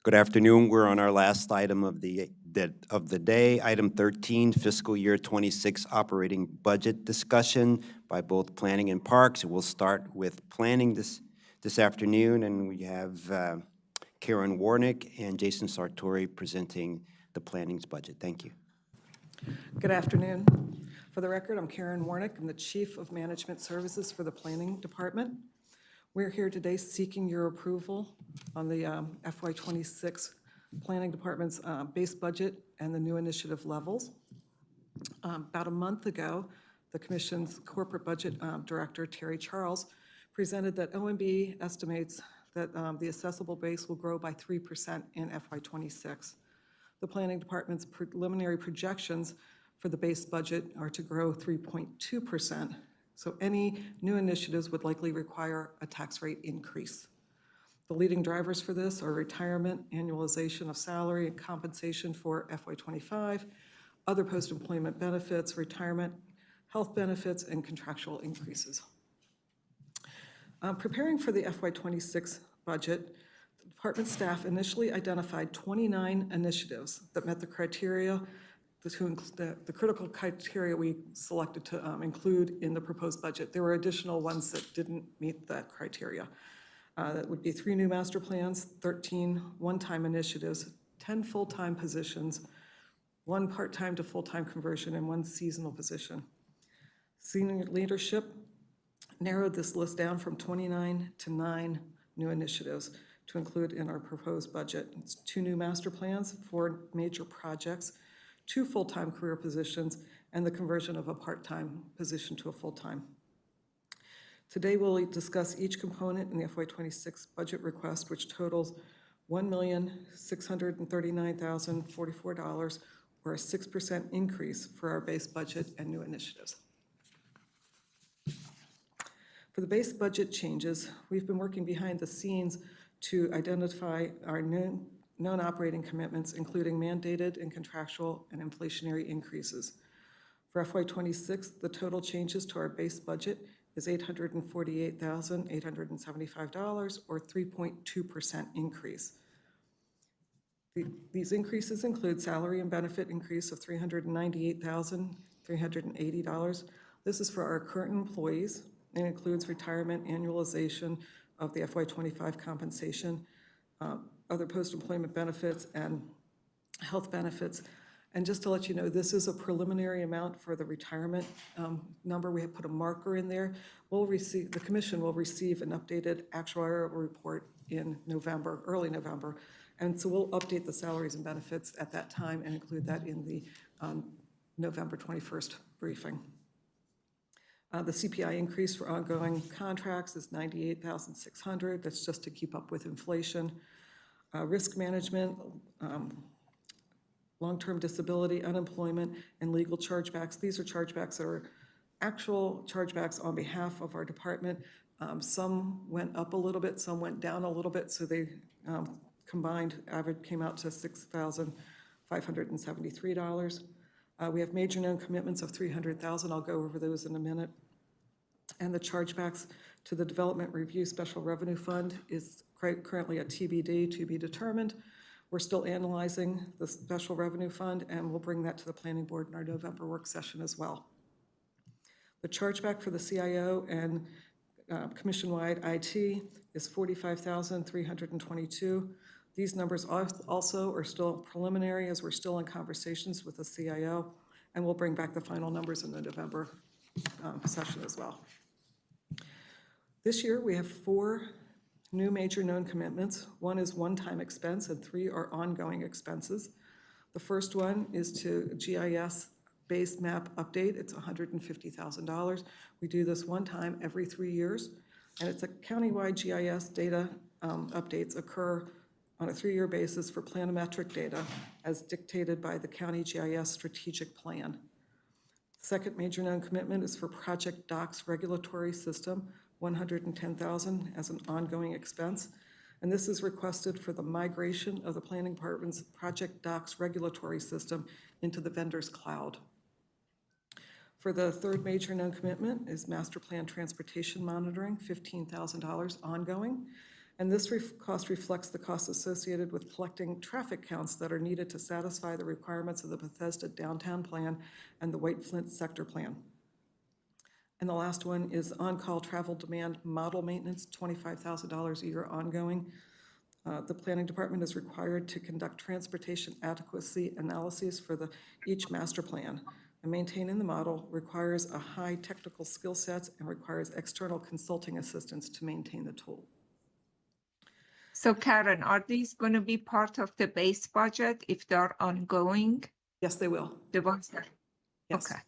Good afternoon. We're on our last item of the day, item 13, fiscal year 26 operating budget discussion by both Planning and Parks. We'll start with Planning this afternoon, and we have Karen Warnick and Jason Sartori presenting the Planning's budget. Thank you. Good afternoon. For the record, I'm Karen Warnick. I'm the Chief of Management Services for the Planning Department. We're here today seeking your approval on the FY26 Planning Department's base budget and the new initiative levels. About a month ago, the Commission's Corporate Budget Director, Terry Charles, presented that OMB estimates that the assessable base will grow by 3% in FY26. The Planning Department's preliminary projections for the base budget are to grow 3.2%. So any new initiatives would likely require a tax rate increase. The leading drivers for this are retirement, annualization of salary and compensation for FY25, other post-employment benefits, retirement, health benefits, and contractual increases. Preparing for the FY26 budget, the department staff initially identified 29 initiatives that met the criteria, the critical criteria we selected to include in the proposed budget. There were additional ones that didn't meet that criteria. That would be 3 new master plans, 13 one-time initiatives, 10 full-time positions, 1 part-time to full-time conversion, and 1 seasonal position. Senior leadership narrowed this list down from 29 to 9 new initiatives to include in our proposed budget. It's 2 new master plans, 4 major projects, 2 full-time career positions, and the conversion of a part-time position to a full-time. Today, we'll discuss each component in the FY26 budget request, which totals $1,639,044, or a 6% increase for our base budget and new initiatives. For the base budget changes, we've been working behind the scenes to identify our known operating commitments, including mandated and contractual and inflationary increases. For FY26, the total changes to our base budget is $848,875, or 3.2% increase. These increases include salary and benefit increase of $398,380. This is for our current employees and includes retirement, annualization of the FY25 compensation, other post-employment benefits, and health benefits. And just to let you know, this is a preliminary amount for the retirement number. We have put a marker in there. The Commission will receive an updated actuarial report in November, early November. And so we'll update the salaries and benefits at that time and include that in the November 21st briefing. The CPI increase for ongoing contracts is $98,600. That's just to keep up with inflation. Risk management, long-term disability, unemployment, and legal chargebacks. These are chargebacks that are actual chargebacks on behalf of our department. Some went up a little bit, some went down a little bit, so they combined average came out to $6,573. We have major known commitments of $300,000. I'll go over those in a minute. And the chargebacks to the Development Review Special Revenue Fund is currently a TBD, to be determined. We're still analyzing the Special Revenue Fund, and we'll bring that to the Planning Board in our November work session as well. The chargeback for the CIO and Commission-wide IT is $45,322. These numbers also are still preliminary, as we're still in conversations with the CIO, and we'll bring back the final numbers in the November session as well. This year, we have 4 new major known commitments. 1 is one-time expense, and 3 are ongoing expenses. The first one is to GIS base map update. It's $150,000. We do this one time every 3 years, and it's a countywide GIS data updates occur on a 3-year basis for planimetric data as dictated by the County GIS Strategic Plan. Second major known commitment is for Project Docs regulatory system, $110,000 as an ongoing expense. And this is requested for the migration of the Planning Department's Project Docs regulatory system into the vendor's cloud. For the third major known commitment is Master Plan Transportation Monitoring, $15,000 ongoing. And this cost reflects the costs associated with collecting traffic counts that are needed to satisfy the requirements of the Bethesda Downtown Plan and the White Flint Sector Plan. And the last one is on-call travel demand model maintenance, $25,000 a year ongoing. The planning department is required to conduct transportation adequacy analyses for each master plan. And maintaining the model requires a high technical skill sets and requires external consulting assistance to maintain the tool. So Karen, are these going to be part of the base budget if they're ongoing? Yes, they will. The ones that, Yes. okay.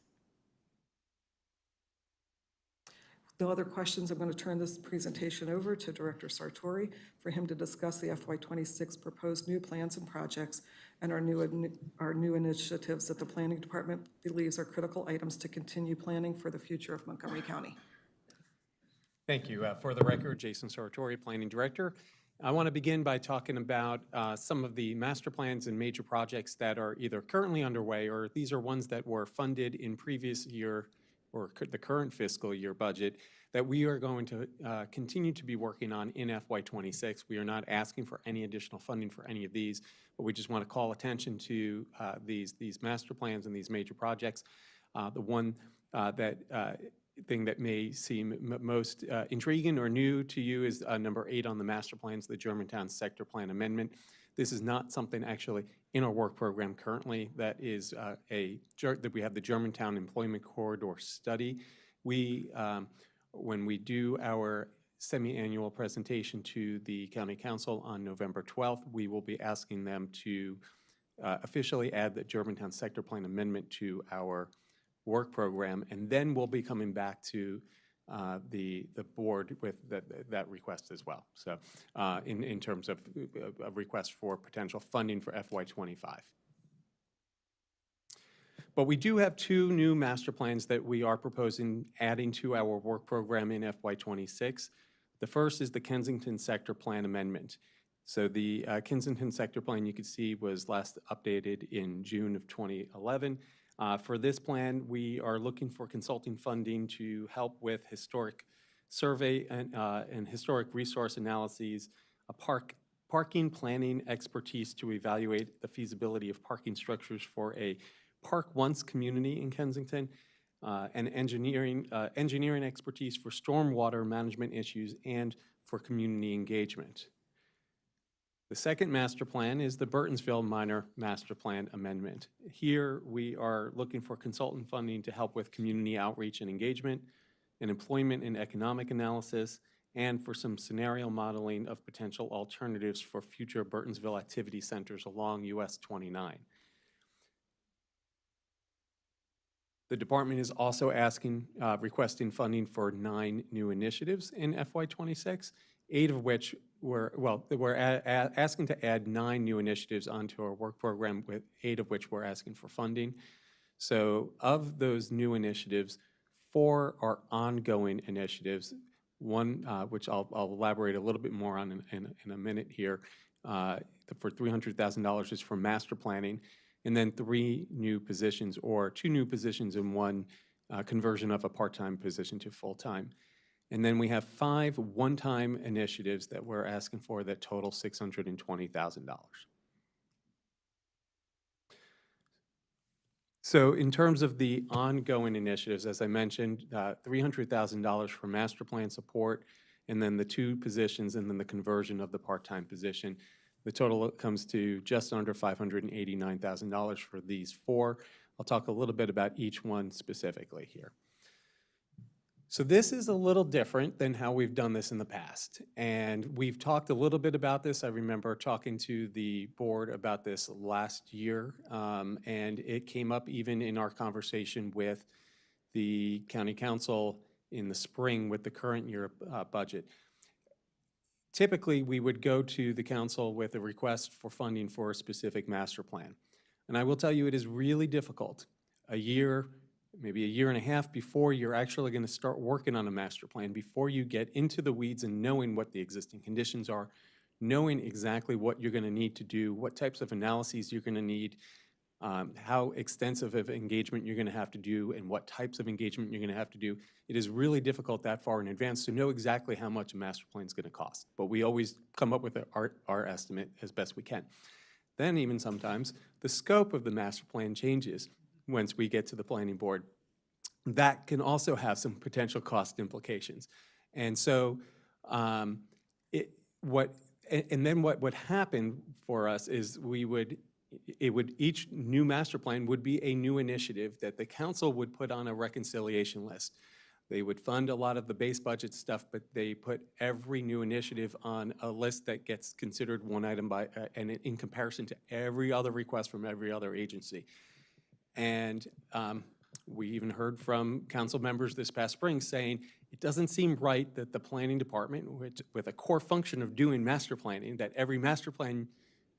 No other questions, I'm going to turn this presentation over to Director Sartori for him to discuss the FY26 proposed new plans and projects and our new initiatives that the Planning Department believes are critical items to continue planning for the future of Montgomery County. Thank you. For the record, Jason Sartori, Planning Director. I want to begin by talking about some of the master plans and major projects that are either currently underway or these are ones that were funded in previous year or the current fiscal year budget that we are going to continue to be working on in FY26. We are not asking for any additional funding for any of these, but we just want to call attention to these master plans and these major projects. The one thing that may seem most intriguing or new to you is number 8 on the master plans, the Germantown Sector Plan Amendment. This is not something actually in our work program currently. That is that we have the Germantown Employment Corridor Study. When we do our semi-annual presentation to the County Council on November 12th, we will be asking them to officially add the Germantown Sector Plan Amendment to our work program, and then we'll be coming back to the board with that request as well. So in terms of a request for potential funding for FY25. But we do have 2 new master plans that we are proposing adding to our work program in FY26. The first is the Kensington Sector Plan Amendment. So the Kensington Sector Plan, you can see, was last updated in June of 2011. For this plan, we are looking for consulting funding to help with historic survey and historic resource analyses, parking planning expertise to evaluate the feasibility of parking structures for a Park Once community in Kensington, and engineering expertise for stormwater management issues and for community engagement. The second master plan is the Burtonsville Minor Master Plan Amendment. Here, we are looking for consultant funding to help with community outreach and engagement, and employment and economic analysis, and for some scenario modeling of potential alternatives for future Burtonsville activity centers along US 29. The department is also requesting funding for 9 new initiatives in FY26, 8 of which we're asking to add 9 new initiatives onto our work program, with 8 of which we're asking for funding. So of those new initiatives, 4 are ongoing initiatives. One, which I'll elaborate a little bit more on in a minute here, for $300,000 is for master planning, and then 3 new positions, or 2 new positions and 1 conversion of a part-time position to full-time. And then we have 5 one-time initiatives that we're asking for that total $620,000. So in terms of the ongoing initiatives, as I mentioned, $300,000 for master plan support, and then the 2 positions, and then the conversion of the part-time position. The total comes to just under $589,000 for these 4. I'll talk a little bit about each one specifically here. So this is a little different than how we've done this in the past. And we've talked a little bit about this. I remember talking to the board about this last year, and it came up even in our conversation with the county council in the spring with the current year budget. Typically, we would go to the council with a request for funding for a specific master plan. And I will tell you, it is really difficult a year, maybe a year and a half before you're actually going to start working on a master plan, before you get into the weeds and knowing what the existing conditions are, knowing exactly what you're going to need to do, what types of analyses you're going to need, how extensive of engagement you're going to have to do and what types of engagement you're going to have to do. It is really difficult that far in advance to know exactly how much a master plan is going to cost. But we always come up with our estimate as best we can. Then even sometimes the scope of the master plan changes once we get to the planning board. That can also have some potential cost implications. And so what would happen for us is each new master plan would be a new initiative that the council would put on a reconciliation list. They would fund a lot of the base budget stuff, but they put every new initiative on a list that gets considered one item by, and in comparison to every other request from every other agency. And we even heard from council members this past spring saying, it doesn't seem right that the planning department, with a core function of doing master planning, that every master plan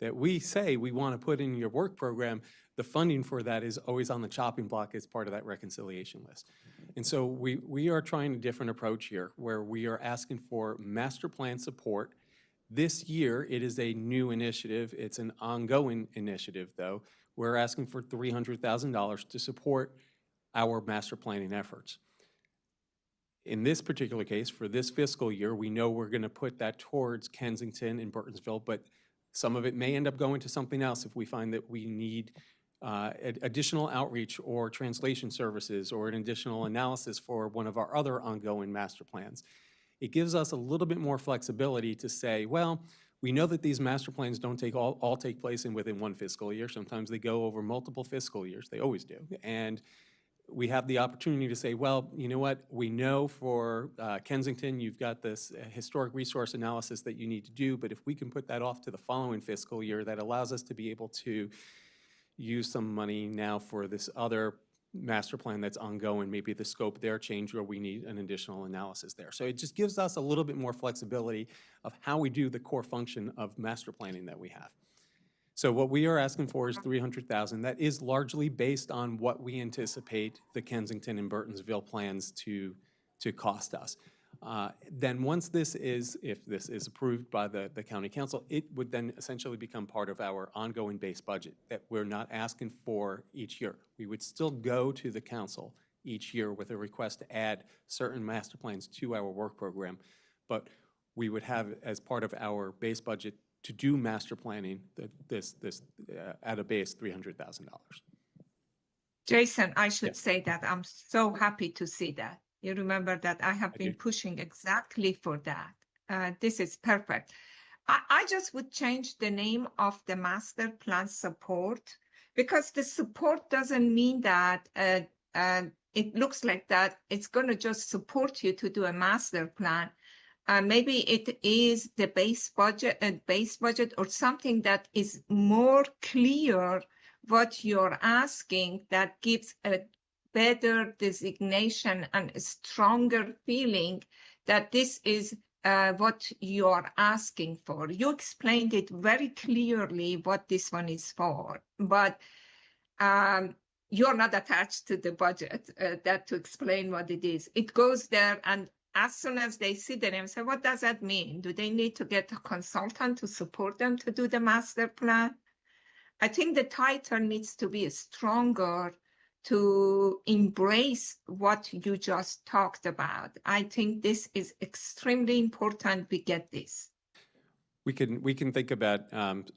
that we say we want to put in your work program, the funding for that is always on the chopping block as part of that reconciliation list. And so we are trying a different approach here, where we are asking for master plan support. This year, it is a new initiative. It's an ongoing initiative, though. We're asking for $300,000 to support our master planning efforts. In this particular case, for this fiscal year, we know we're going to put that towards Kensington and Burtonsville, but some of it may end up going to something else if we find that we need additional outreach or translation services or an additional analysis for one of our other ongoing master plans. It gives us a little bit more flexibility to say, well, we know that these master plans don't all take place within one fiscal year. Sometimes they go over multiple fiscal years. They always do. And we have the opportunity to say, well, you know what? We know for Kensington, you've got this historic resource analysis that you need to do, but if we can put that off to the following fiscal year, that allows us to be able to use some money now for this other master plan that's ongoing, maybe the scope there change or we need an additional analysis there. So it just gives us a little bit more flexibility of how we do the core function of master planning that we have. So what we are asking for is $300,000. That is largely based on what we anticipate the Kensington and Burtonsville plans to cost us. Then once if this is approved by the county council, it would then essentially become part of our ongoing base budget that we're not asking for each year. We would still go to the council each year with a request to add certain master plans to our work program, but we would have as part of our base budget to do master planning at a base $300,000. Jason, I should say that I'm so happy to see that. You remember that I have been pushing exactly for that. This is perfect. I just would change the name of the master plan support, because the support doesn't mean that it looks like that it's going to just support you to do a master plan. Maybe it is the base budget or something that is more clear what you're asking, that gives a better designation and a stronger feeling that this is what you're asking for. You explained it very clearly what this one is for, but you're not attached to the budget that to explain what it is. It goes there, and as soon as they see the name, say, what does that mean? Do they need to get a consultant to support them to do the master plan? I think the title needs to be stronger to embrace what you just talked about. I think this is extremely important we get this. We can think about, and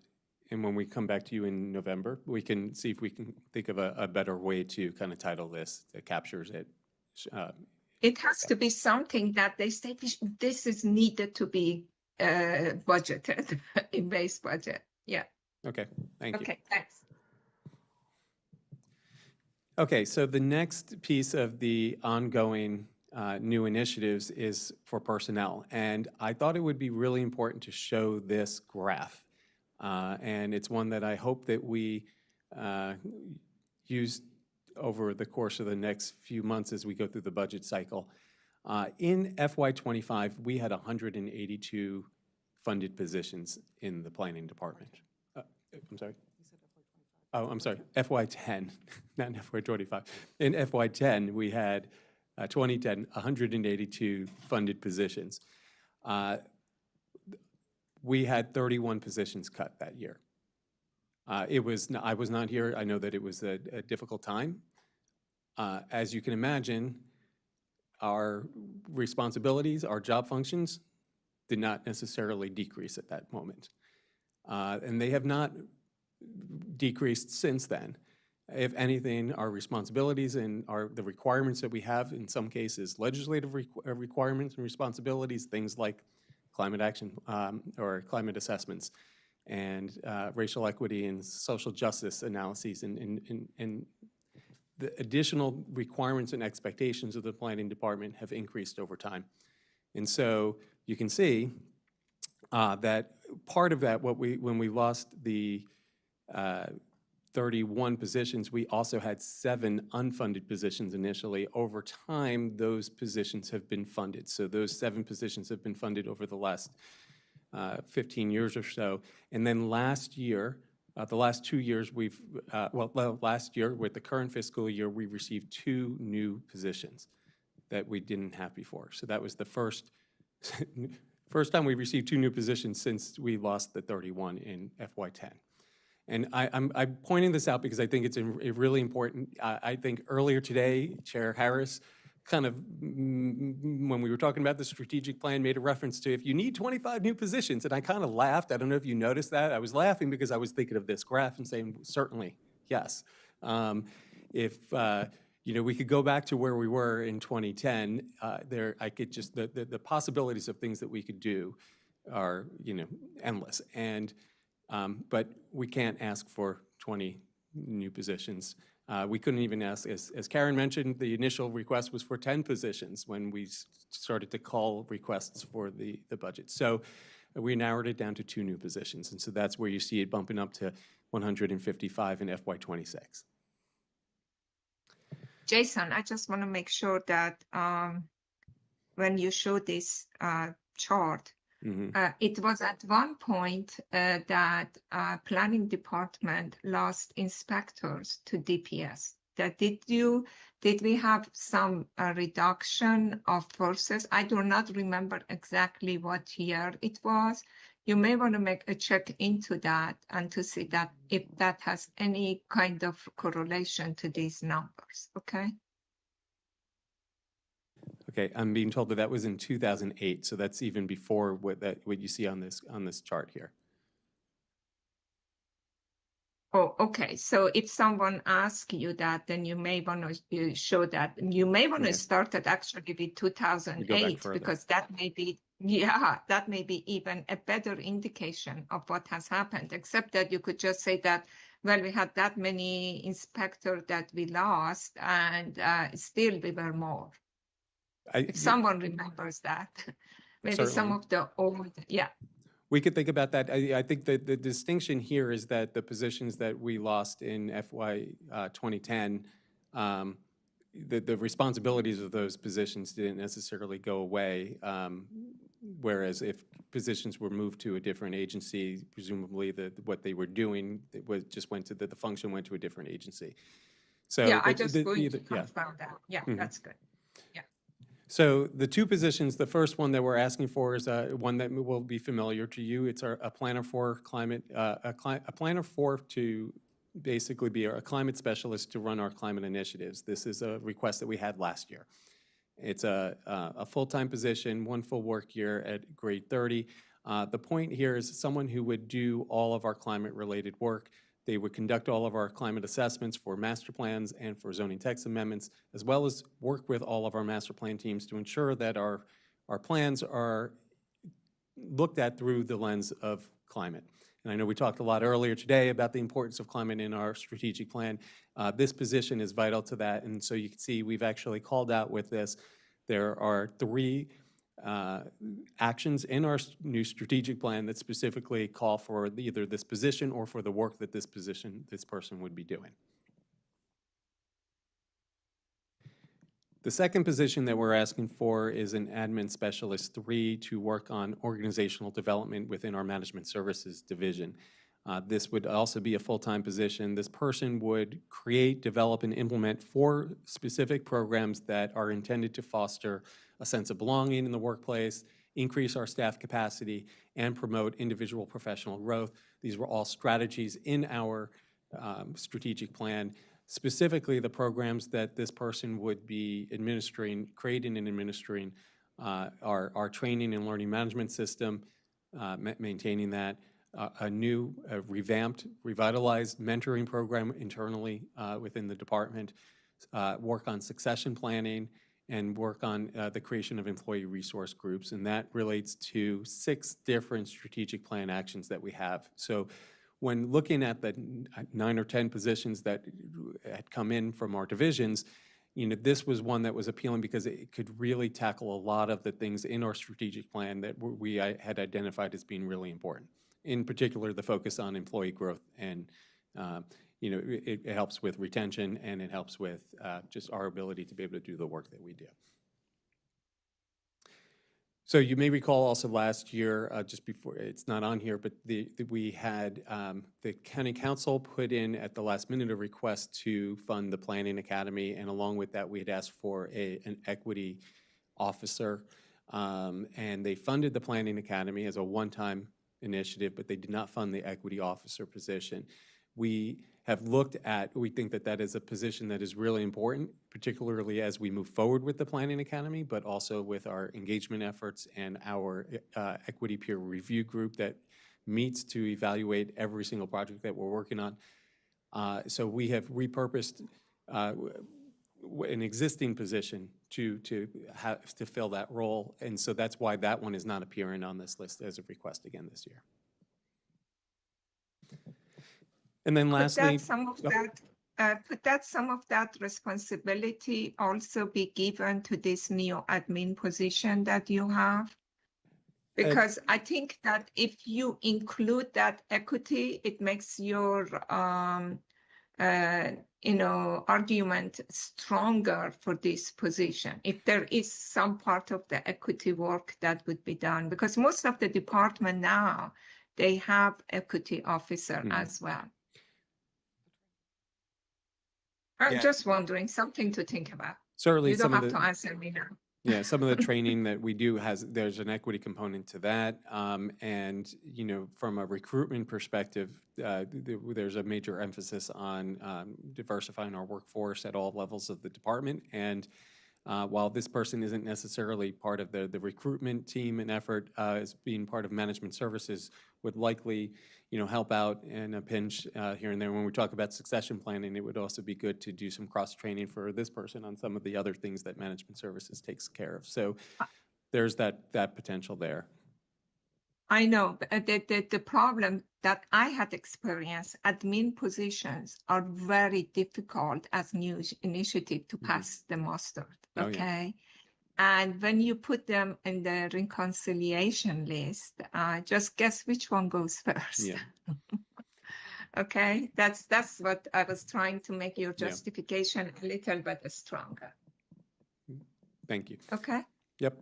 when we come back to you in November, we can see if we can think of a better way to kind of title this that captures it. It has to be something that they say this is needed to be budgeted in base budget. Yeah. Okay, thank you. Okay, thanks. Okay, so the next piece of the ongoing new initiatives is for personnel. And I thought it would be really important to show this graph. And it's one that I hope that we use over the course of the next few months as we go through the budget cycle. In FY25, we had 182 funded positions in the planning department. I'm sorry? Oh, I'm sorry, FY10, not FY25. In FY10, we had 182 funded positions. We had 31 positions cut that year. I was not here. I know that it was a difficult time. As you can imagine, our responsibilities, our job functions did not necessarily decrease at that moment. And they have not decreased since then. If anything, our responsibilities and the requirements that we have, in some cases, legislative requirements and responsibilities, things like climate action or climate assessments and racial equity and social justice analyses and the additional requirements and expectations of the planning department have increased over time. And so you can see that part of that, when we lost the 31 positions, we also had 7 unfunded positions initially. Over time, those positions have been funded. So those 7 positions have been funded over the last 15 years or so. And then last year, the last 2 years, last year, with the current fiscal year, we received 2 new positions that we didn't have before. So that was the first time we received 2 new positions since we lost the 31 in FY10. And I'm pointing this out because I think it's really important. I think earlier today, Chair Harris kind of, when we were talking about the strategic plan, made a reference to if you need 25 new positions, and I kind of laughed. I don't know if you noticed that. I was laughing because I was thinking of this graph and saying, certainly, yes. If we could go back to where we were in 2010, the possibilities of things that we could do are, endless. And but we can't ask for 20 new positions. We couldn't even ask, as Karen mentioned, the initial request was for 10 positions when we started to call requests for the budget. So we narrowed it down to 2 new positions. And so that's where you see it bumping up to 155 in FY26. Jason, I just want to make sure that when you show this chart, it was at one point that planning department lost inspectors to DPS. Did we have some reduction of forces? I do not remember exactly what year it was. You may want to make a check into that and to see that if that has any kind of correlation to these numbers, okay? Okay, I'm being told that was in 2008, so that's even before what you see on this chart here. Oh, okay. So if someone asks you that, then you may want to show that. You may want to start at actually with 2008 because that may be, that may be even a better indication of what has happened, except that you could just say that, well, we had that many inspectors that we lost and still we were more. If someone remembers that, maybe certainly. some of the old, We could think about that. I think that the distinction here is that the positions that we lost in FY 2010, the responsibilities of those positions didn't necessarily go away, whereas if positions were moved to a different agency, presumably what they were doing just went to the function went to a different agency. So I just going to confirm that. That's good. So the 2 positions, the first one that we're asking for is one that will be familiar to you. It's a planner for climate, a planner for to basically be a climate specialist to run our climate initiatives. This is a request that we had last year. It's a full-time position, 1 full work year at grade 30. The point here is someone who would do all of our climate-related work. They would conduct all of our climate assessments for master plans and for zoning text amendments, as well as work with all of our master plan teams to ensure that our plans are looked at through the lens of climate. And I know we talked a lot earlier today about the importance of climate in our strategic plan. This position is vital to that. And so you can see we've actually called out with this. There are 3 actions in our new strategic plan that specifically call for either this position or for the work that this person would be doing. The second position that we're asking for is an admin specialist 3 to work on organizational development within our management services division. This would also be a full-time position. This person would create, develop, and implement 4 specific programs that are intended to foster a sense of belonging in the workplace, increase our staff capacity, and promote individual professional growth. These were all strategies in our strategic plan. Specifically, the programs that this person would be administering, creating and administering our training and learning management system, maintaining that, a new revamped, revitalized mentoring program internally within the department, work on succession planning, and work on the creation of employee resource groups. And that relates to 6 different strategic plan actions that we have. So when looking at the 9 or 10 positions that had come in from our divisions, this was one that was appealing because it could really tackle a lot of the things in our strategic plan that we had identified as being really important. In particular, the focus on employee growth, and it helps with retention, and it helps with just our ability to be able to do the work that we do. So you may recall also last year, just before, it's not on here, but we had the county council put in at the last minute a request to fund the planning academy, and along with that, we had asked for an equity officer, and they funded the planning academy as a one-time initiative, but they did not fund the equity officer position. We have looked at, we think that that is a position that is really important, particularly as we move forward with the Planning Academy, but also with our engagement efforts and our equity peer review group that meets to evaluate every single project that we're working on. So we have repurposed an existing position to fill that role, and so that's why that one is not appearing on this list as a request again this year. And then lastly, could some of that responsibility also be given to this new admin position that you have? Because I think that if you include that equity, it makes your argument stronger for this position. If there is some part of the equity work that would be done, because most of the department now, they have equity officer as well. I'm just wondering, something to think about. Certainly, you don't have to answer me now. Yeah, some of the training that we do there's an equity component to that. And, from a recruitment perspective, there's a major emphasis on diversifying our workforce at all levels of the department. And while this person isn't necessarily part of the recruitment team and effort, as being part of management services, would likely, help out in a pinch here and there. When we talk about succession planning, it would also be good to do some cross-training for this person on some of the other things that management services takes care of. So there's that potential there. I know, but the problem that I had experienced, admin positions are very difficult as new initiative to pass the muster, okay? And when you put them in the reconciliation list, just guess which one goes first. Yeah. Okay, that's what I was trying to make your justification a little bit stronger. Thank you. Okay. Yep.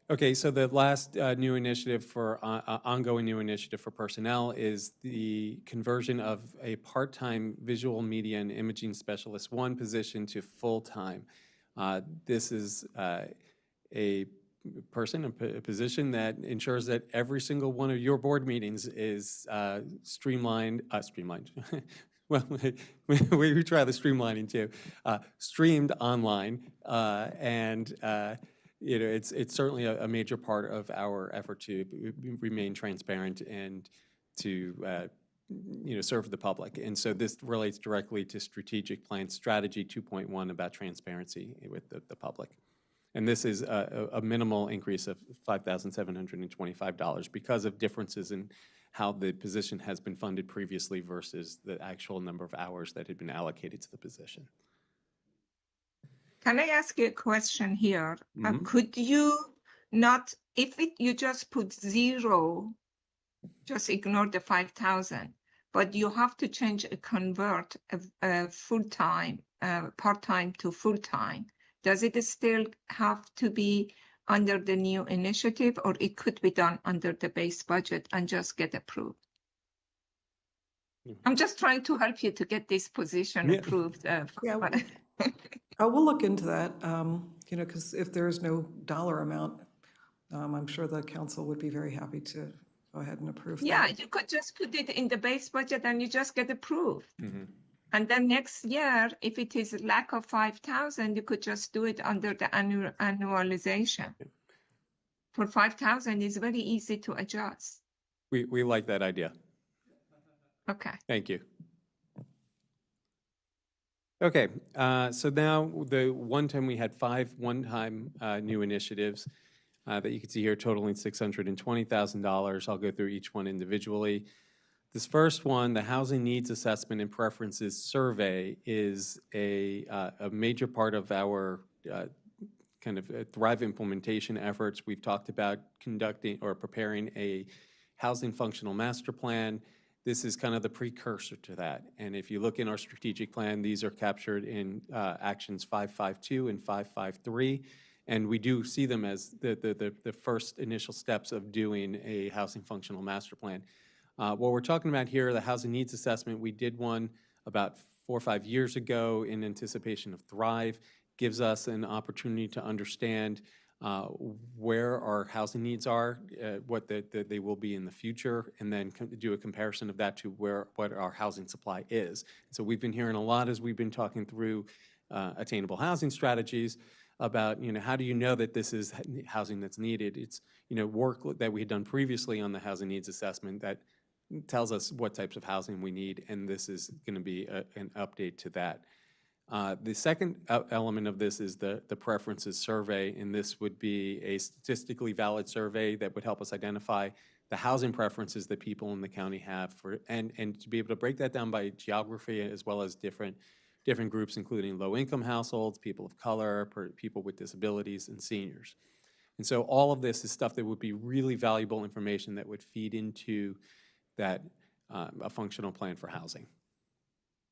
Okay, so the last new initiative for ongoing new initiative for personnel is the conversion of a part-time visual media and imaging specialist 1 position to full-time. This is a position that ensures that every single one of your board meetings is streamlined. Well, we try the streamlining too. Streamed online, and it's certainly a major part of our effort to remain transparent and to serve the public. And so this relates directly to Strategic Plan Strategy 2.1 about transparency with the public. And this is a minimal increase of $5,725 because of differences in how the position has been funded previously versus the actual number of hours that had been allocated to the position. Can I ask you a question here? Could you not, if you just put 0, just ignore the 5,000, but you have to convert a full-time, part-time to full-time, does it still have to be under the new initiative, or it could be done under the base budget and just get approved? I'm just trying to help you to get this position approved. We'll look into that, because if there is no dollar amount, I'm sure the council would be very happy to go ahead and approve that. Yeah, you could just put it in the base budget and you just get approved. Mhm. And then next year, if it is lack of 5,000, you could just do it under the annualization. For 5,000, it's very easy to adjust. We like that idea. Okay. Thank you. Okay, so now the one time we had 5 one-time new initiatives that you can see here totaling $620,000. I'll go through each one individually. This first one, the Housing Needs Assessment and Preferences Survey, is a major part of our kind of Thrive implementation efforts. We've talked about conducting or preparing a housing functional master plan. This is kind of the precursor to that. And if you look in our strategic plan, these are captured in actions 552 and 553. And we do see them as the first initial steps of doing a housing functional master plan. What we're talking about here, the housing needs assessment, we did one about 4 or 5 years ago in anticipation of Thrive, gives us an opportunity to understand where our housing needs are, what they will be in the future, and then do a comparison of that to what our housing supply is. So we've been hearing a lot as we've been talking through attainable housing strategies about, how do you know that this is housing that's needed? It's, work that we had done previously on the housing needs assessment that tells us what types of housing we need, and this is going to be an update to that. The second element of this is the preferences survey, and this would be a statistically valid survey that would help us identify the housing preferences that people in the county have and to be able to break that down by geography as well as different groups, including low-income households, people of color, people with disabilities, and seniors. And so all of this is stuff that would be really valuable information that would feed into that a functional plan for housing.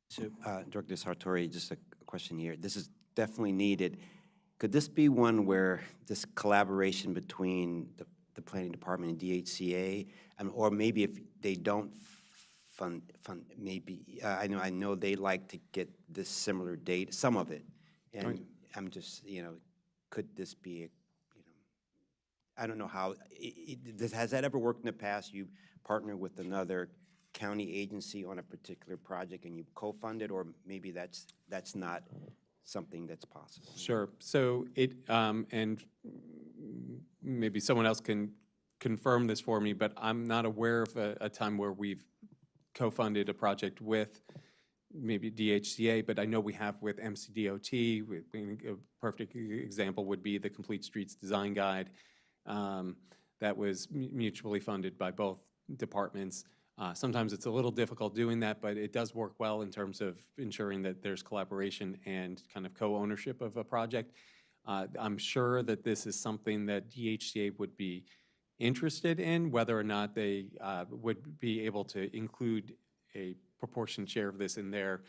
So, Director Sartori, just a question here. This is definitely needed. Could this be one where this collaboration between the Planning Department and DHCA, or maybe if they don't fund maybe, I know they like to get this similar data, some of it, and I'm just, could this be, I don't know how, has that ever worked in the past? You partner with another county agency on a particular project and you co-fund it, or maybe that's not something that's possible? Sure. So and maybe someone else can confirm this for me, but I'm not aware of a time where we've co-funded a project with maybe DHCA, but I know we have with MCDOT. A perfect example would be the Complete Streets Design Guide that was mutually funded by both departments. Sometimes it's a little difficult doing that, but it does work well in terms of ensuring that there's collaboration and kind of co-ownership of a project. I'm sure that this is something that DHCA would be interested in. Whether or not they would be able to include a proportionate share of this in their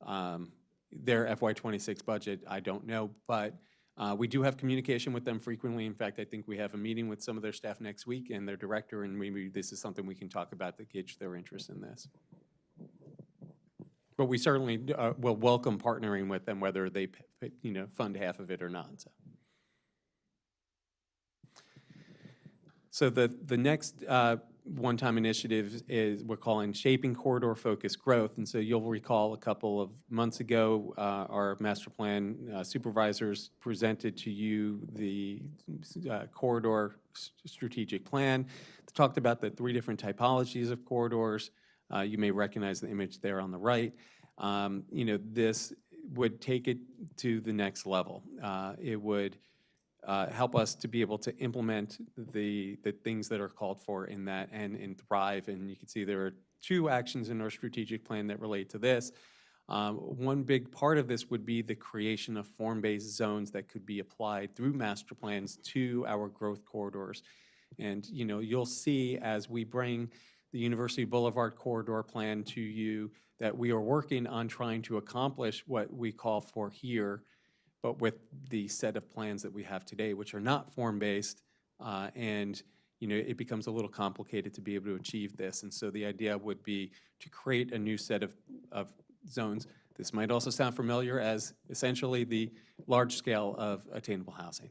FY26 budget, I don't know, but we do have communication with them frequently. In fact, I think we have a meeting with some of their staff next week and their director, and maybe this is something we can talk about to gauge their interest in this. But we certainly will welcome partnering with them, whether they fund half of it or not. So the next one-time initiative is we're calling Shaping Corridor-Focused Growth. And so you'll recall a couple of months ago, our master plan supervisors presented to you the corridor strategic plan. They talked about the 3 different typologies of corridors. You may recognize the image there on the right. This would take it to the next level. It would help us to be able to implement the things that are called for in that and in Thrive. And you can see there are 2 actions in our strategic plan that relate to this. One big part of this would be the creation of form-based zones that could be applied through master plans to our growth corridors. And you'll see as we bring the University Boulevard corridor plan to you that we are working on trying to accomplish what we call for here, but with the set of plans that we have today, which are not form-based, and it becomes a little complicated to be able to achieve this. And so the idea would be to create a new set of zones. This might also sound familiar as essentially the large scale of attainable housing.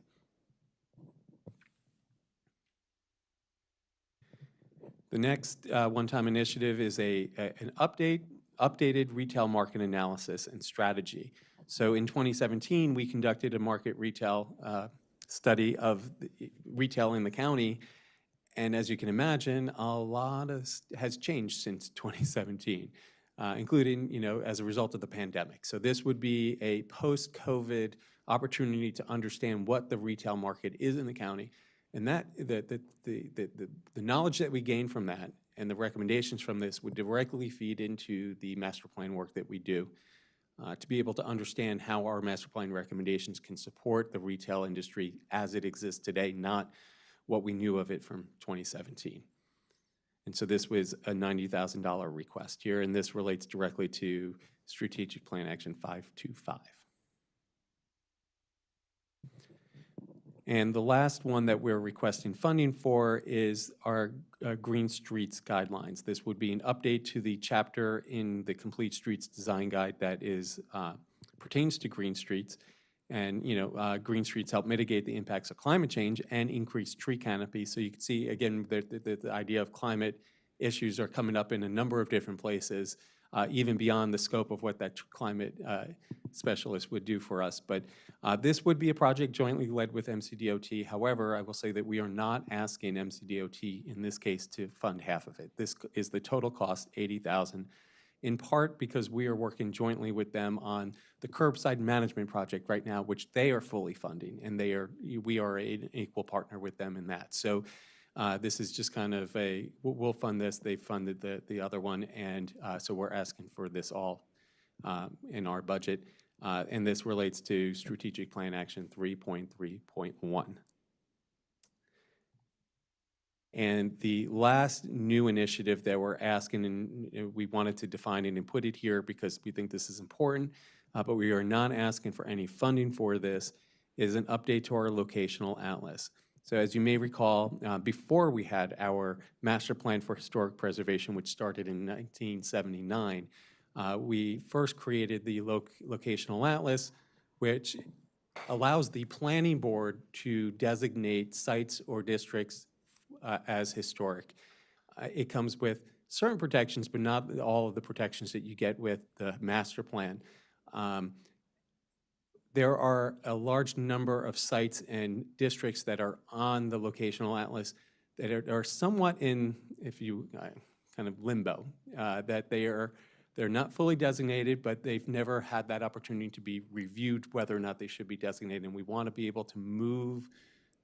The next one-time initiative is an updated retail market analysis and strategy. So in 2017, we conducted a market retail study of retail in the county. And as you can imagine, a lot has changed since 2017, including, as a result of the pandemic. So this would be a post-COVID opportunity to understand what the retail market is in the county. And that the knowledge that we gain from that and the recommendations from this would directly feed into the master plan work that we do to be able to understand how our master plan recommendations can support the retail industry as it exists today, not what we knew of it from 2017. And so this was a $90,000 request here, and this relates directly to Strategic Plan Action 525. And the last one that we're requesting funding for is our Green Streets Guidelines. This would be an update to the chapter in the Complete Streets Design Guide that is pertains to green streets. And green streets help mitigate the impacts of climate change and increase tree canopy. So you can see, again, the idea of climate issues are coming up in a number of different places, even beyond the scope of what that climate specialist would do for us. But this would be a project jointly led with MCDOT. However, I will say that we are not asking MCDOT in this case to fund half of it. This is the total cost, $80,000, in part because we are working jointly with them on the curbside management project right now, which they are fully funding, and we are an equal partner with them in that. So this is just kind of we'll fund this, they funded the other one, and so we're asking for this all in our budget. And this relates to Strategic Plan Action 3.3.1. And the last new initiative that we're asking, and we wanted to define it and put it here because we think this is important, but we are not asking for any funding for this, is an update to our locational atlas. So as you may recall, before we had our Master Plan for Historic Preservation, which started in 1979, we first created the locational atlas, which allows the planning board to designate sites or districts as historic. It comes with certain protections, but not all of the protections that you get with the master plan. There are a large number of sites and districts that are on the locational atlas that are somewhat in, kind of limbo, that they're not fully designated, but they've never had that opportunity to be reviewed whether or not they should be designated, and we want to be able to move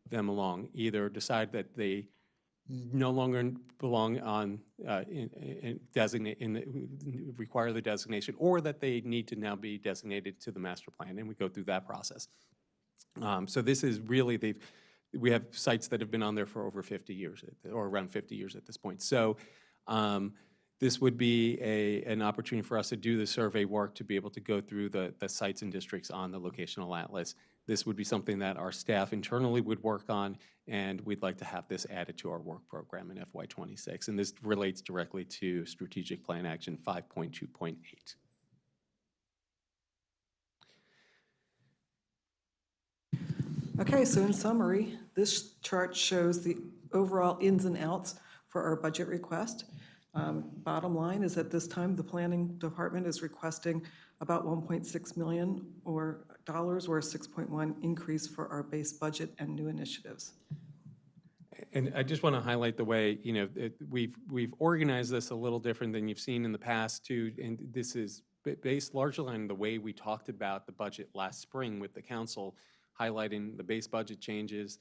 them along, either decide that they no longer belong on, require the designation, or that they need to now be designated to the master plan, and we go through that process. So this is really, we have sites that have been on there for over 50 years, or around 50 years at this point. So this would be an opportunity for us to do the survey work to be able to go through the sites and districts on the locational atlas. This would be something that our staff internally would work on, and we'd like to have this added to our work program in FY26. And this relates directly to Strategic Plan Action 5.2.8. Okay, so in summary, this chart shows the overall ins and outs for our budget request. Bottom line is at this time, the planning department is requesting about $1.6 million or a 6.1 increase for our base budget and new initiatives. And I just want to highlight the way, we've organized this a little different than you've seen in the past too, and this is based largely on the way we talked about the budget last spring with the council, highlighting the base budget changes,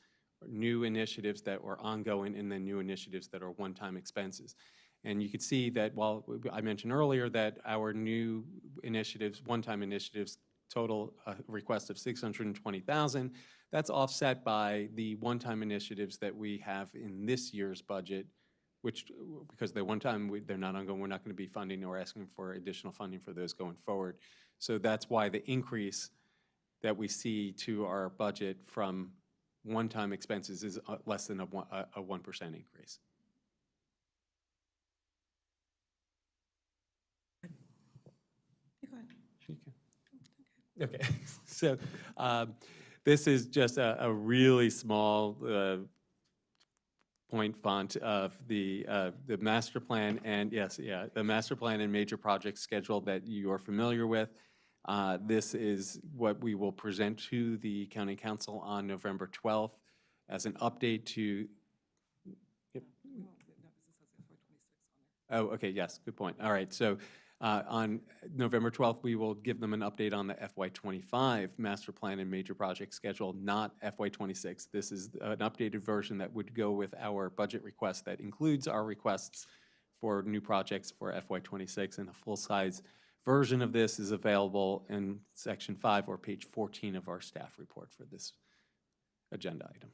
new initiatives that were ongoing, and then new initiatives that are one-time expenses. And you could see that while I mentioned earlier that our new initiatives, one-time initiatives, total request of $620,000, that's offset by the one-time initiatives that we have in this year's budget, which, because they're one-time, they're not ongoing, we're not going to be funding or asking for additional funding for those going forward. So that's why the increase that we see to our budget from one-time expenses is less than a 1% increase. Okay, so this is just a really small point font of the master plan and, yes, yeah, the master plan and major project schedule that you are familiar with. This is what we will present to the county council on November 12th as an update to. Yep. Oh, okay, yes, good point. All right, so on November 12th, we will give them an update on the FY25 master plan and major project schedule, not FY26. This is an updated version that would go with our budget request that includes our requests for new projects for FY26, and a full-size version of this is available in section 5 or page 14 of our staff report for this agenda item.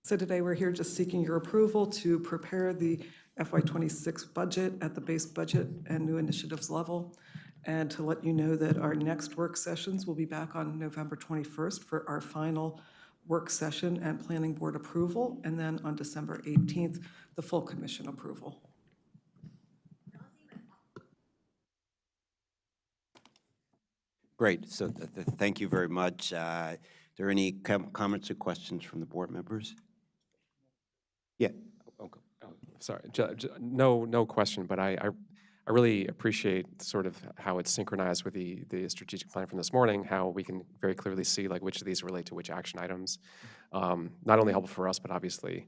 So today, we're here just seeking your approval to prepare the FY26 budget at the base budget and new initiatives level, and to let you know that our next work sessions will be back on November 21st for our final work session and planning board approval, and then on December 18th, the full commission approval. Great, so thank you very much. Are there any comments or questions from the board members? Yeah. Okay. Sorry, no question, but I really appreciate sort of how it's synchronized with the strategic plan from this morning, how we can very clearly see like which of these relate to which action items. Not only helpful for us, but obviously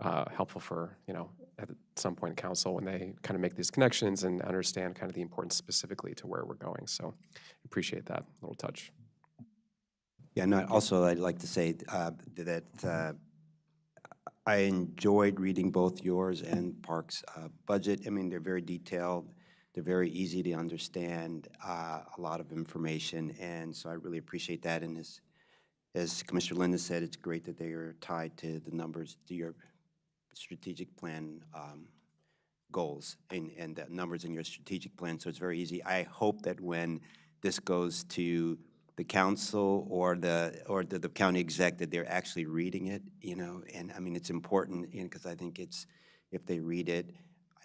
helpful for, at some point council when they kind of make these connections and understand kind of the importance specifically to where we're going. So appreciate that little touch. Yeah, no, also I'd like to say that I enjoyed reading both yours and Park's budget. I mean, they're very detailed. They're very easy to understand, a lot of information, and so I really appreciate that. And as Commissioner Linda said, it's great that they are tied to the numbers, to your strategic plan goals and the numbers in your strategic plan, so it's very easy. I hope that when this goes to the council or the county exec, that they're actually reading it, and I mean, it's important, because I think if they read it,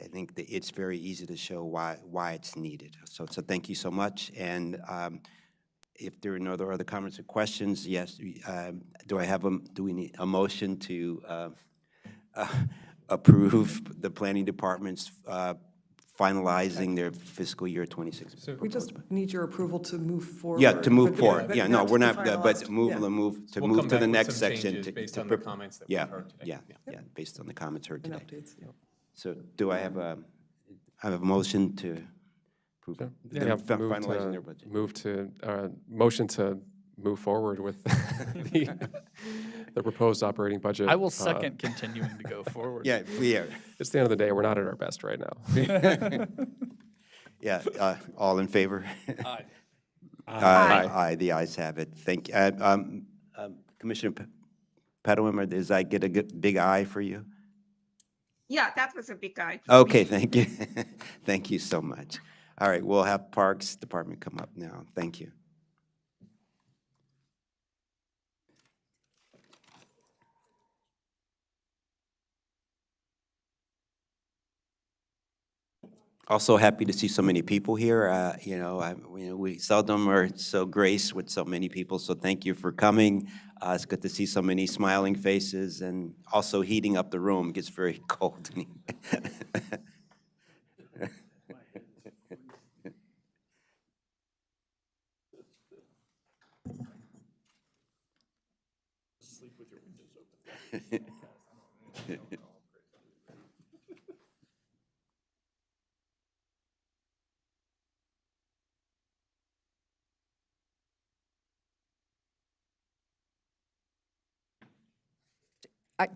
I think that it's very easy to show why it's needed. So thank you so much, and if there are no other comments or questions, yes, do we need a motion to approve the planning department's finalizing their fiscal year 26? So we just need your approval to move forward. Yeah, to move forward. but Yeah, no, we're not, finalized. but move to We'll move come to back the with next some section. changes based on the comments that we've heard today. Yeah, based on the comments heard And today. updates, yeah. So do I have a motion to approve them finalizing their budget? Motion to move forward with the proposed operating budget. I will second continuing to go forward. Yeah, we are. It's the end of the day. We're not at our best right now. Yeah, all in favor? Aye. Aye, the ayes have it. Thank you. Commissioner Pedawin, does I get a big aye for you? Yeah, that was a big guy. Okay, thank you. Thank you so much. All right, we'll have Parks Department come up now. Thank you. Also happy to see so many people here. We seldom are so graced with so many people, so thank you for coming. It's good to see so many smiling faces and also heating up the room. It gets very cold. Sleep with your windows open.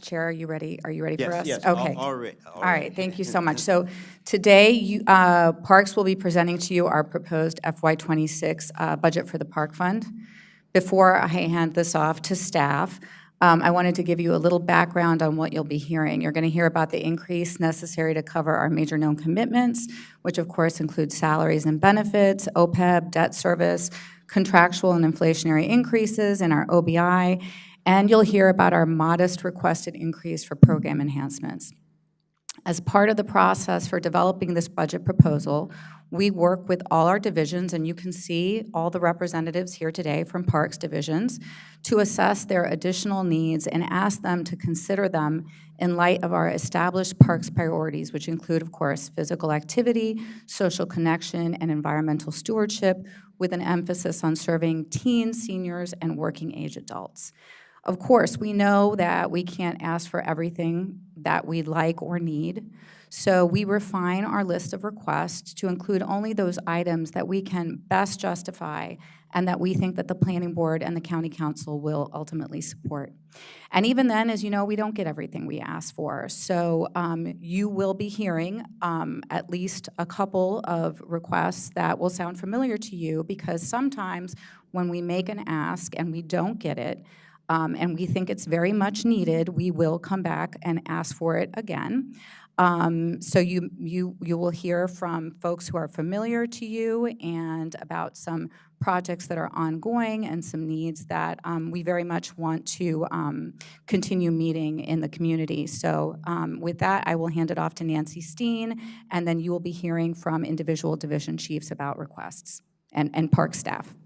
Chair, are you ready? Are you ready for us? Yes, Okay. all right. All right, thank you so much. So today, Parks will be presenting to you our proposed FY26 budget for the Park Fund. Before I hand this off to staff, I wanted to give you a little background on what you'll be hearing. You're going to hear about the increase necessary to cover our major known commitments, which of course includes salaries and benefits, OPEB, debt service, contractual and inflationary increases in our OBI, and you'll hear about our modest requested increase for program enhancements. As part of the process for developing this budget proposal, we work with all our divisions, and you can see all the representatives here today from Parks divisions, to assess their additional needs and ask them to consider them in light of our established parks priorities, which include, of course, physical activity, social connection, and environmental stewardship, with an emphasis on serving teens, seniors, and working-age adults. Of course, we know that we can't ask for everything that we'd like or need, so we refine our list of requests to include only those items that we can best justify and that we think that the planning board and the county council will ultimately support. And even then, as you know, we don't get everything we ask for. So you will be hearing at least a couple of requests that will sound familiar to you, because sometimes when we make an ask and we don't get it, and we think it's very much needed, we will come back and ask for it again. So you will hear from folks who are familiar to you and about some projects that are ongoing and some needs that we very much want to continue meeting in the community. So with that, I will hand it off to Nancy Steen, and then you will be hearing from individual division chiefs about requests and park staff.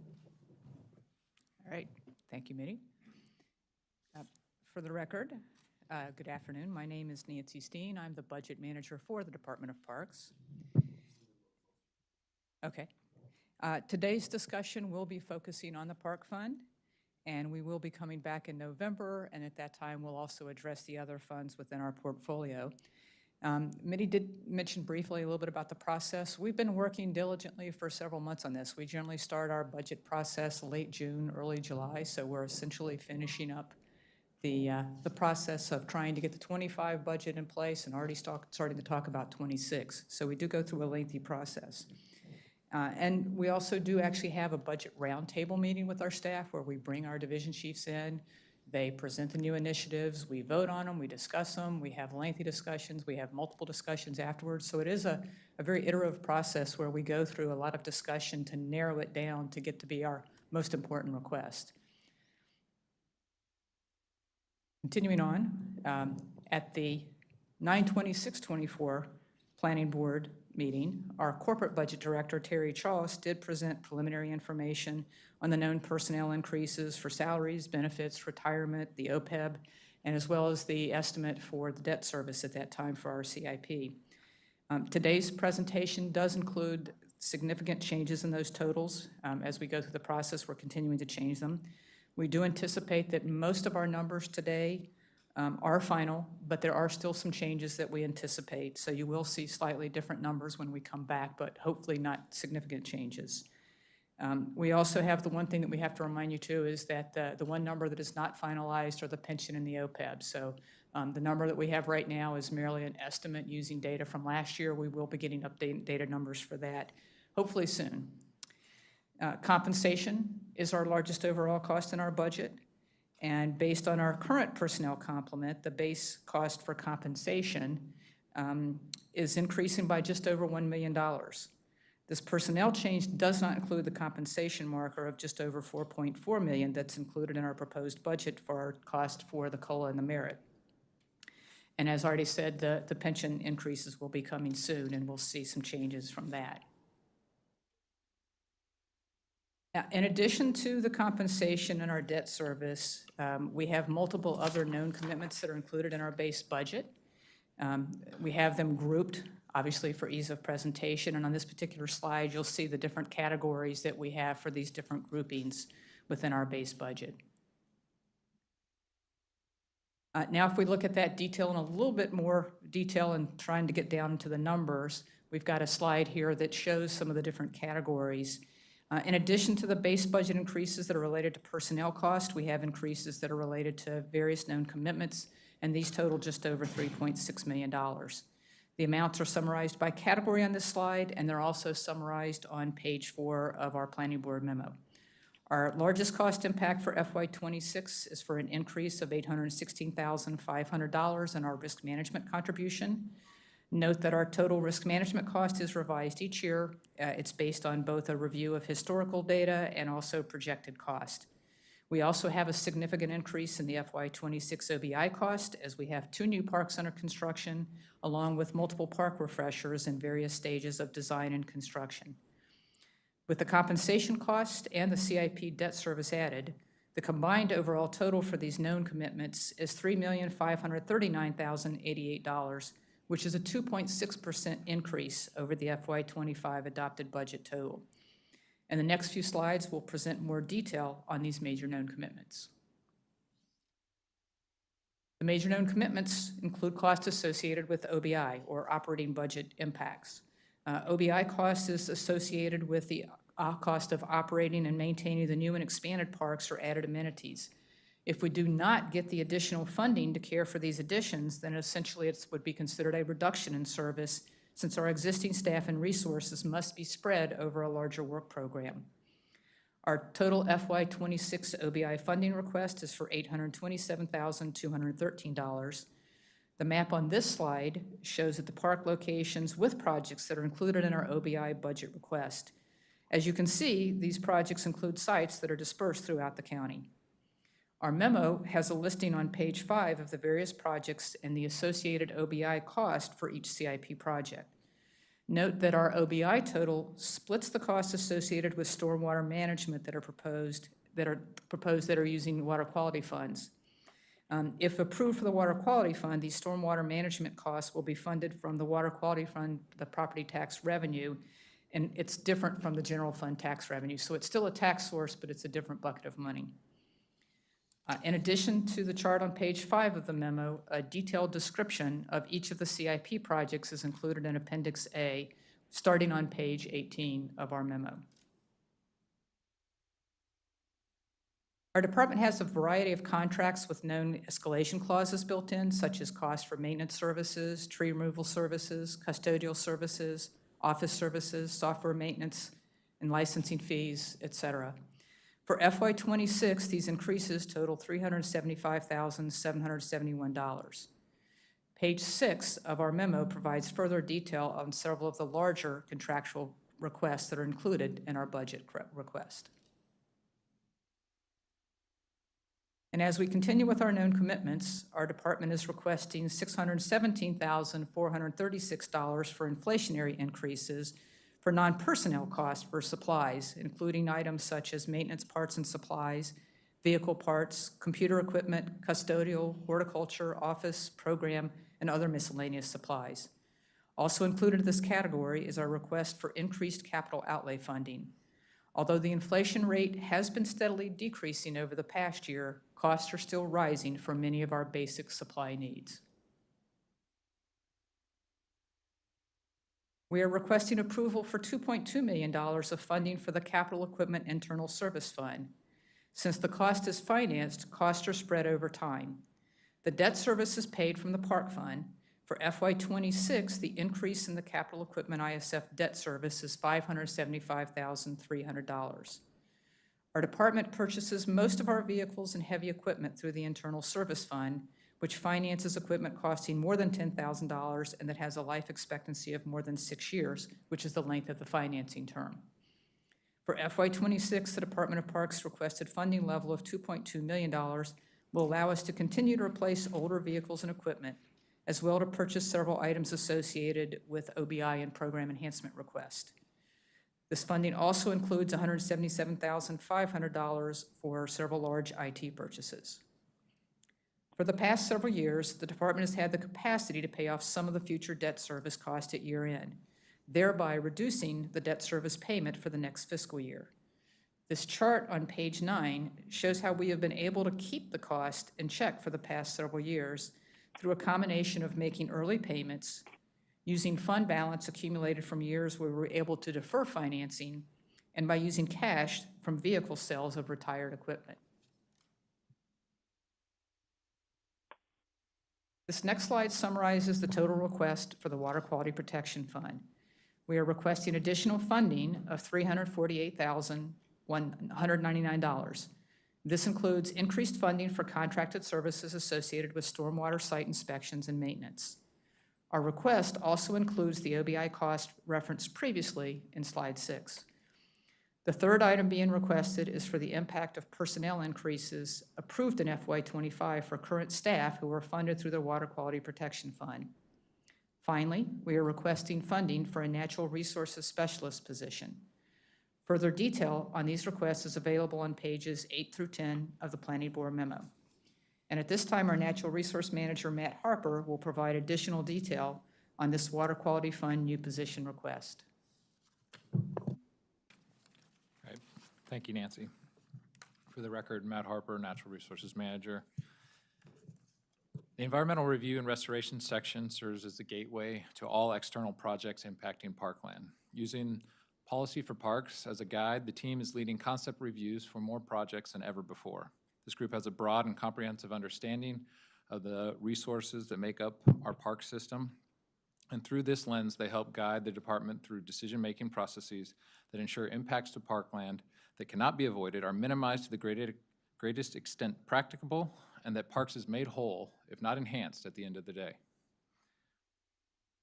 All right, thank you, Mitty. For the record, good afternoon. My name is Nancy Steen. I'm the budget manager for the Department of Parks. Okay. Today's discussion will be focusing on the Park Fund, and we will be coming back in November, and at that time we'll also address the other funds within our portfolio. Mitty did mention briefly a little bit about the process. We've been working diligently for several months on this. We generally start our budget process late June, early July, so we're essentially finishing up the process of trying to get the 25 budget in place and already starting to talk about 26. So we do go through a lengthy process. And we also do actually have a budget roundtable meeting with our staff where we bring our division chiefs in. They present the new initiatives, we vote on them, we discuss them, we have lengthy discussions, we have multiple discussions afterwards. So it is a very iterative process where we go through a lot of discussion to narrow it down to get to be our most important request. Continuing on, at the 9/26/24 Planning Board meeting, our corporate budget director, Terry Charles, did present preliminary information on the known personnel increases for salaries, benefits, retirement, the OPEB, and as well as the estimate for the debt service at that time for our CIP. Today's presentation does include significant changes in those totals. As we go through the process, we're continuing to change them. We do anticipate that most of our numbers today are final, but there are still some changes that we anticipate. So you will see slightly different numbers when we come back, but hopefully not significant changes. We also have the one thing that we have to remind you too is that the one number that is not finalized are the pension and the OPEB. So the number that we have right now is merely an estimate using data from last year. We will be getting updated data numbers for that hopefully soon. Compensation is our largest overall cost in our budget. And based on our current personnel complement, the base cost for compensation is increasing by just over $1 million. This personnel change does not include the compensation marker of just over $4.4 million that's included in our proposed budget for our cost for the COLA and the merit. And as already said, the pension increases will be coming soon, and we'll see some changes from that. In addition to the compensation and our debt service, we have multiple other known commitments that are included in our base budget. We have them grouped, obviously, for ease of presentation. And on this particular slide, you'll see the different categories that we have for these different groupings within our base budget. Now, if we look at that detail in a little bit more detail and trying to get down into the numbers, we've got a slide here that shows some of the different categories. In addition to the base budget increases that are related to personnel cost, we have increases that are related to various known commitments, and these total just over $3.6 million. The amounts are summarized by category on this slide, and they're also summarized on page 4 of our Planning Board memo. Our largest cost impact for FY26 is for an increase of $816,500 in our risk management contribution. Note that our total risk management cost is revised each year. It's based on both a review of historical data and also projected cost. We also have a significant increase in the FY26 OBI cost as we have 2 new parks under construction, along with multiple park refreshers in various stages of design and construction. With the compensation cost and the CIP debt service added, the combined overall total for these known commitments is $3,539,088, which is a 2.6% increase over the FY25 adopted budget total. In the next few slides, we'll present more detail on these major known commitments. The major known commitments include costs associated with OBI, or operating budget impacts. OBI cost is associated with the cost of operating and maintaining the new and expanded parks or added amenities. If we do not get the additional funding to care for these additions, then essentially it would be considered a reduction in service, since our existing staff and resources must be spread over a larger work program. Our total FY26 OBI funding request is for $827,213. The map on this slide shows that the park locations with projects that are included in our OBI budget request. As you can see, these projects include sites that are dispersed throughout the county. Our memo has a listing on page 5 of the various projects and the associated OBI cost for each CIP project. Note that our OBI total splits the costs associated with stormwater management that are proposed that are using water quality funds. If approved for the Water Quality Fund, these stormwater management costs will be funded from the Water Quality Fund, the property tax revenue, and it's different from the general fund tax revenue. So it's still a tax source, but it's a different bucket of money. In addition to the chart on page 5 of the memo, a detailed description of each of the CIP projects is included in Appendix A, starting on page 18 of our memo. Our department has a variety of contracts with known escalation clauses built in, such as costs for maintenance services, tree removal services, custodial services, office services, software maintenance, and licensing fees, etc. For FY26, these increases total $375,771. Page 6 of our memo provides further detail on several of the larger contractual requests that are included in our budget request. And as we continue with our known commitments, our department is requesting $617,436 for inflationary increases for non-personnel costs for supplies, including items such as maintenance parts and supplies, vehicle parts, computer equipment, custodial, horticulture, office, program, and other miscellaneous supplies. Also included in this category is our request for increased capital outlay funding. Although the inflation rate has been steadily decreasing over the past year, costs are still rising for many of our basic supply needs. We are requesting approval for $2.2 million of funding for the Capital Equipment Internal Service Fund. Since the cost is financed, costs are spread over time. The debt service is paid from the Park Fund. For FY26, the increase in the Capital Equipment ISF debt service is $575,300. Our department purchases most of our vehicles and heavy equipment through the Internal Service Fund, which finances equipment costing more than $10,000 and that has a life expectancy of more than 6 years, which is the length of the financing term. For FY26, the Department of Parks requested funding level of $2.2 million will allow us to continue to replace older vehicles and equipment, as well to purchase several items associated with OBI and program enhancement request. This funding also includes $177,500 for several large IT purchases. For the past several years, the department has had the capacity to pay off some of the future debt service cost at year end, thereby reducing the debt service payment for the next fiscal year. This chart on page 9 shows how we have been able to keep the cost in check for the past several years through a combination of making early payments, using fund balance accumulated from years where we were able to defer financing, and by using cash from vehicle sales of retired equipment. This next slide summarizes the total request for the Water Quality Protection Fund. We are requesting additional funding of $348,199. This includes increased funding for contracted services associated with stormwater site inspections and maintenance. Our request also includes the OBI cost referenced previously in slide 6. The third item being requested is for the impact of personnel increases approved in FY25 for current staff who are funded through the Water Quality Protection Fund. Finally, we are requesting funding for a natural resources specialist position. Further detail on these requests is available on pages 8 through 10 of the Planning Board memo. And at this time, our Natural Resource Manager, Matt Harper, will provide additional detail on this Water Quality Fund new position request. Right. Thank you, Nancy. For the record, Matt Harper, Natural Resources Manager. The Environmental Review and Restoration section serves as the gateway to all external projects impacting parkland. Using Policy for Parks as a guide, the team is leading concept reviews for more projects than ever before. This group has a broad and comprehensive understanding of the resources that make up our park system, and through this lens, they help guide the department through decision-making processes that ensure impacts to parkland that cannot be avoided are minimized to the greatest extent practicable, and that parks is made whole, if not enhanced, at the end of the day.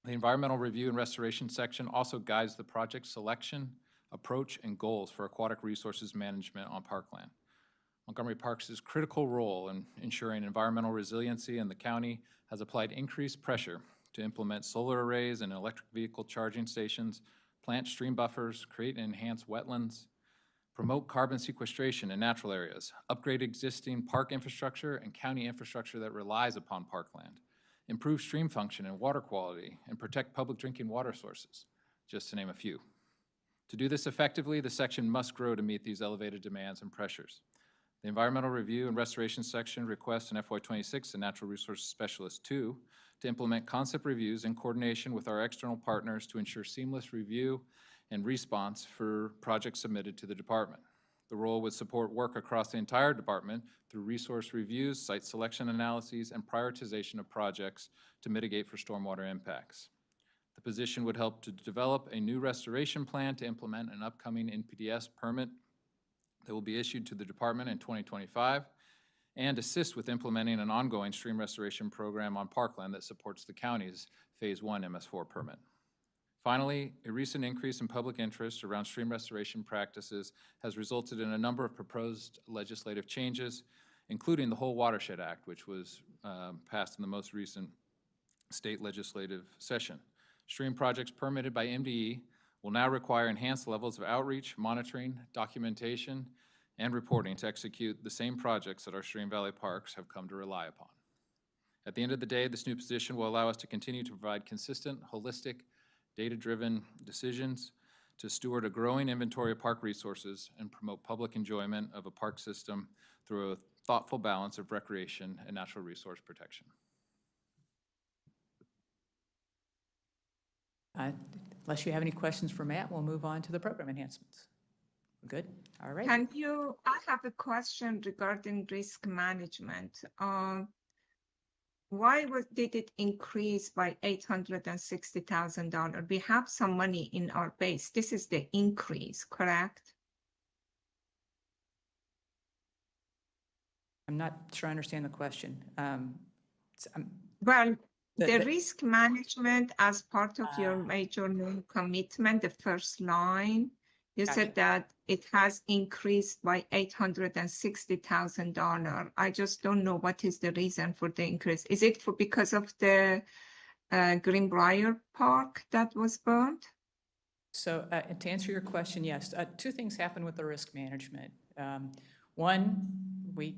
The Environmental Review and Restoration section also guides the project selection, approach, and goals for aquatic resources management on parkland. Montgomery Parks' critical role in ensuring environmental resiliency, and the county has applied increased pressure to implement solar arrays and electric vehicle charging stations, plant stream buffers, create and enhance wetlands, promote carbon sequestration in natural areas, upgrade existing park infrastructure and county infrastructure that relies upon parkland, improve stream function and water quality, and protect public drinking water sources, just to name a few. To do this effectively, the section must grow to meet these elevated demands and pressures. The Environmental Review and Restoration section requests in FY26 a Natural Resources Specialist 2 to implement concept reviews in coordination with our external partners to ensure seamless review and response for projects submitted to the department. The role would support work across the entire department through resource reviews, site selection analyses, and prioritization of projects to mitigate for stormwater impacts. The position would help to develop a new restoration plan to implement an upcoming NPDES permit that will be issued to the department in 2025, and assist with implementing an ongoing stream restoration program on parkland that supports the county's Phase 1 MS4 permit. Finally, a recent increase in public interest around stream restoration practices has resulted in a number of proposed legislative changes, including the Whole Watershed Act, which was passed in the most recent state legislative session. Stream projects permitted by MDE will now require enhanced levels of outreach, monitoring, documentation, and reporting to execute the same projects that our Stream Valley parks have come to rely upon. At the end of the day, this new position will allow us to continue to provide consistent, holistic, data-driven decisions to steward a growing inventory of park resources and promote public enjoyment of a park system through a thoughtful balance of recreation and natural resource protection. Unless you have any questions for Matt, we'll move on to the program enhancements. Good? All right. I have a question regarding risk management. Why did it increase by $860,000? We have some money in our base. This is the increase, correct? I'm not sure I understand the question. Well, the risk management as part of your major new commitment, the first line, you said that it has increased by $860,000. I just don't know what is the reason for the increase. Is it because of the Greenbrier Park that was burned? So to answer your question, yes. Two things happened with the risk management. One,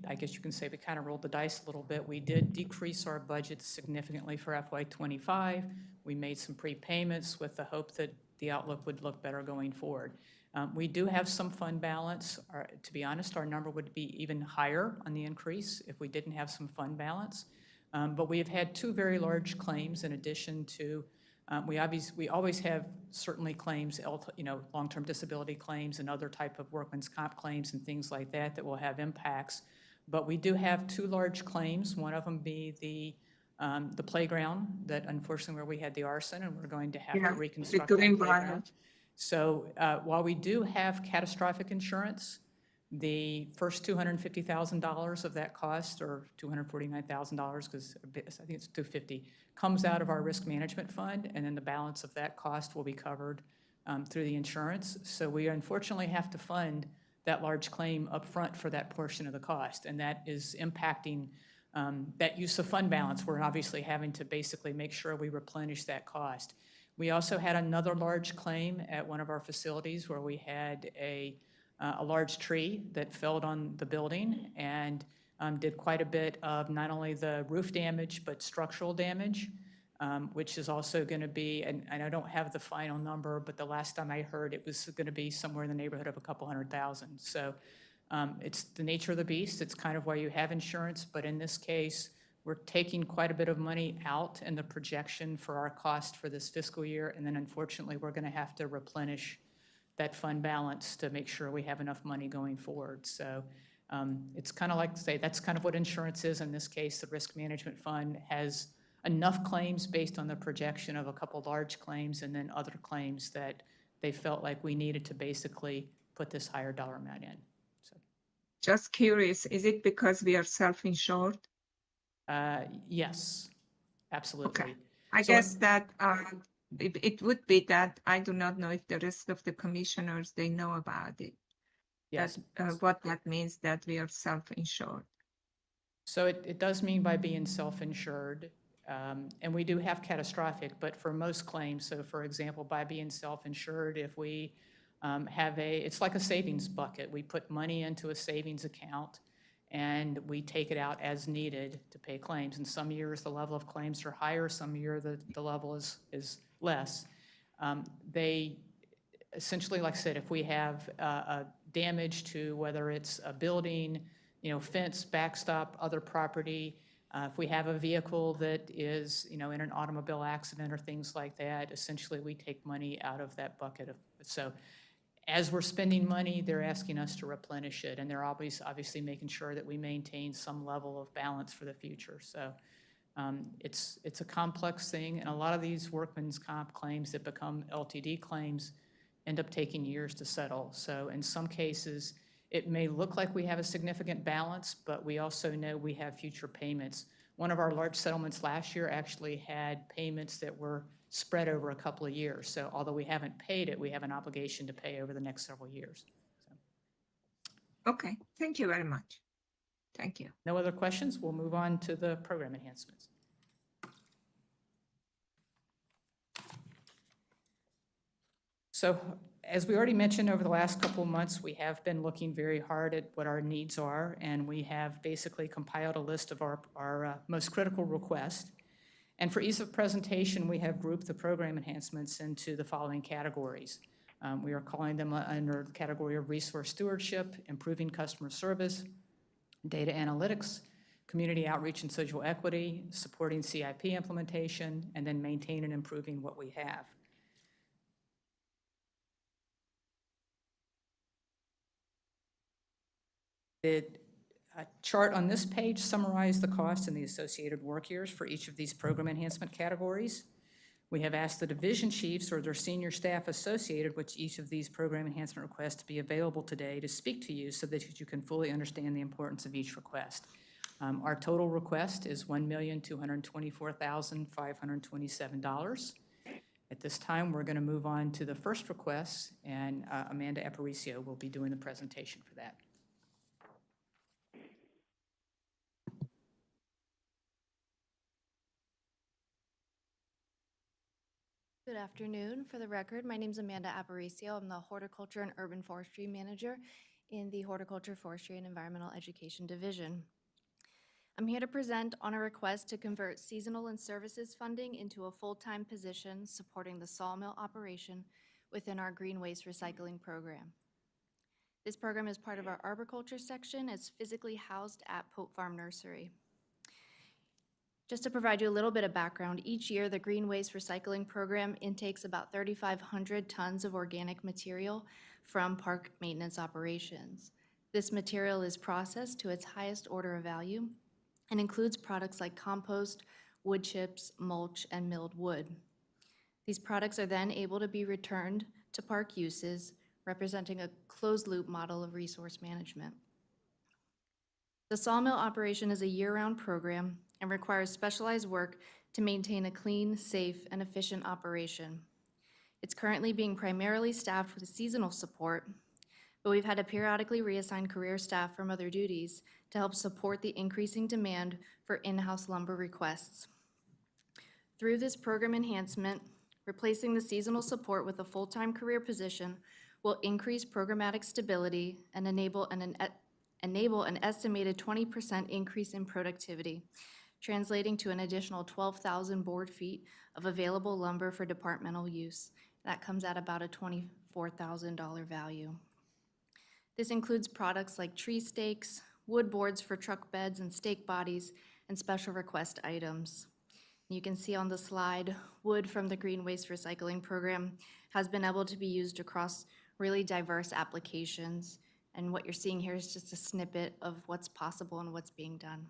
I guess you can say we kind of rolled the dice a little bit. We did decrease our budget significantly for FY25. We made some prepayments with the hope that the outlook would look better going forward. We do have some fund balance. To be honest, our number would be even higher on the increase if we didn't have some fund balance. But we have had two very large claims in addition to, we always have certainly claims, long-term disability claims and other type of workman's comp claims and things like that that will have impacts. But we do have two large claims, one of them be the playground that unfortunately where we had the arson and we're going to have to reconstruct that playground. So while we do have catastrophic insurance, the first $250,000 of that cost, or $249,000, because I think it's $250,000, comes out of our risk management fund, and then the balance of that cost will be covered through the insurance. So we unfortunately have to fund that large claim upfront for that portion of the cost, and that is impacting that use of fund balance. We're obviously having to basically make sure we replenish that cost. We also had another large claim at one of our facilities where we had a large tree that felled on the building and did quite a bit of not only the roof damage, but structural damage, which is also going to be, and I don't have the final number, but the last time I heard it was going to be somewhere in the neighborhood of a couple $100,000. So it's the nature of the beast. It's kind of why you have insurance, but in this case, we're taking quite a bit of money out in the projection for our cost for this fiscal year, and then unfortunately, we're going to have to replenish that fund balance to make sure we have enough money going forward. So it's kind of like, say, that's kind of what insurance is in this case. The risk management fund has enough claims based on the projection of a couple large claims and then other claims that they felt like we needed to basically put this higher dollar amount in. So, just curious, is it because we are self-insured? yes, absolutely. Okay. I So guess that it would be that I do not know if the rest of the commissioners, they know about it. yes. What that means that we are self-insured. So it does mean by being self-insured, and we do have catastrophic, but for most claims, so for example, by being self-insured, if we it's like a savings bucket. We put money into a savings account and we take it out as needed to pay claims. And some years the level of claims are higher, some years the level is less. They essentially, like I said, if we have a damage to whether it's a building, fence, backstop, other property, if we have a vehicle that is, in an automobile accident or things like that, essentially we take money out of that bucket. So as we're spending money, they're asking us to replenish it, and they're obviously making sure that we maintain some level of balance for the future. So it's a complex thing, and a lot of these workman's comp claims that become LTD claims end up taking years to settle. So in some cases, it may look like we have a significant balance, but we also know we have future payments. One of our large settlements last year actually had payments that were spread over a couple of years. So although we haven't paid it, we have an obligation to pay over the next several years. Okay, thank you very much. Thank you. No other questions? We'll move on to the program enhancements. So as we already mentioned, over the last couple of months, we have been looking very hard at what our needs are, and we have basically compiled a list of our most critical requests. And for ease of presentation, we have grouped the program enhancements into the following categories. We are calling them under the category of resource stewardship, improving customer service, data analytics, community outreach and social equity, supporting CIP implementation, and then maintaining and improving what we have. The chart on this page summarizes the cost and the associated work years for each of these program enhancement categories. We have asked the division chiefs or their senior staff associated with each of these program enhancement requests to be available today to speak to you so that you can fully understand the importance of each request. Our total request is $1,224,527. At this time, we're going to move on to the first request, and Amanda Aparicio will be doing the presentation for that. Good afternoon. For the record, my name is Amanda Aparicio. I'm the Horticulture and Urban Forestry Manager in the Horticulture, Forestry, and Environmental Education Division. I'm here to present on a request to convert seasonal and services funding into a full-time position supporting the sawmill operation within our green waste recycling program. This program is part of our arboriculture section. It's physically housed at Pope Farm Nursery. Just to provide you a little bit of background, each year the Green Waste Recycling Program intakes about 3,500 tons of organic material from park maintenance operations. This material is processed to its highest order of value and includes products like compost, wood chips, mulch, and milled wood. These products are then able to be returned to park uses, representing a closed-loop model of resource management. The sawmill operation is a year-round program and requires specialized work to maintain a clean, safe, and efficient operation. It's currently being primarily staffed with seasonal support, but we've had to periodically reassign career staff from other duties to help support the increasing demand for in-house lumber requests. Through this program enhancement, replacing the seasonal support with a full-time career position will increase programmatic stability and enable an estimated 20% increase in productivity, translating to an additional 12,000 board feet of available lumber for departmental use. That comes at about a $24,000 value. This includes products like tree stakes, wood boards for truck beds and stake bodies, and special request items. You can see on the slide, wood from the Green Waste Recycling Program has been able to be used across really diverse applications. And what you're seeing here is just a snippet of what's possible and what's being done.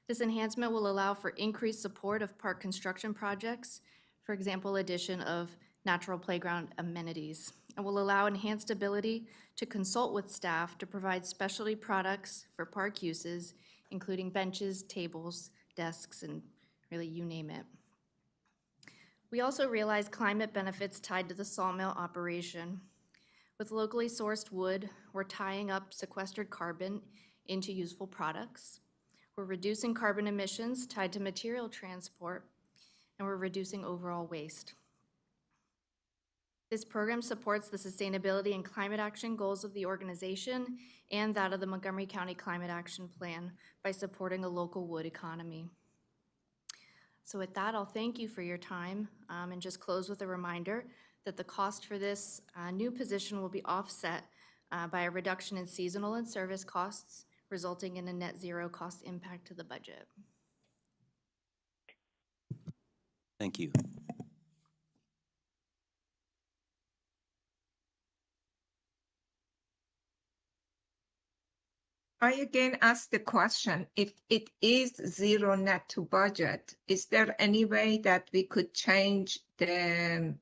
This enhancement will allow for increased support of park construction projects, for example, addition of natural playground amenities, and will allow enhanced ability to consult with staff to provide specialty products for park uses, including benches, tables, desks, and really you name it. We also realize climate benefits tied to the sawmill operation. With locally sourced wood, we're tying up sequestered carbon into useful products. We're reducing carbon emissions tied to material transport, and we're reducing overall waste. This program supports the sustainability and climate action goals of the organization and that of the Montgomery County Climate Action Plan by supporting a local wood economy. So with that, I'll thank you for your time and just close with a reminder that the cost for this new position will be offset by a reduction in seasonal and service costs, resulting in a net zero cost impact to the budget. Thank you. I again ask the question, if it is zero net to budget, is there any way that we could change the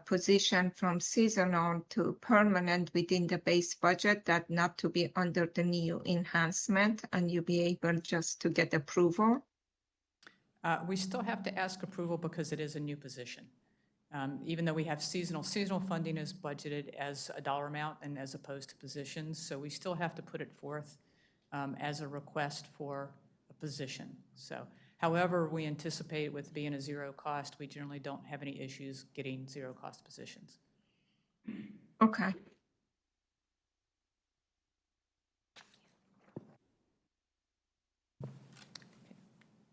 position from seasonal to permanent within the base budget, that not to be under the new enhancement, and you be able just to get approval? We still have to ask approval because it is a new position. Even though we have seasonal funding is budgeted as a dollar amount and as opposed to positions, so we still have to put it forth as a request for a position. So, however, we anticipate with being a zero cost, we generally don't have any issues getting zero cost positions. Okay.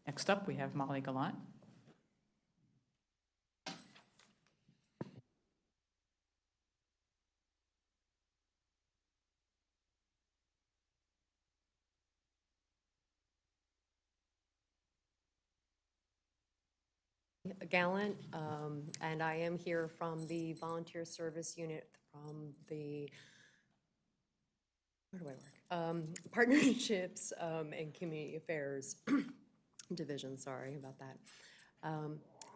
Next up, we have Molly Gallant. Gallant, and I am here from the Volunteer Service Unit from the, where do I work? Partnerships and Community Affairs Division, sorry about that.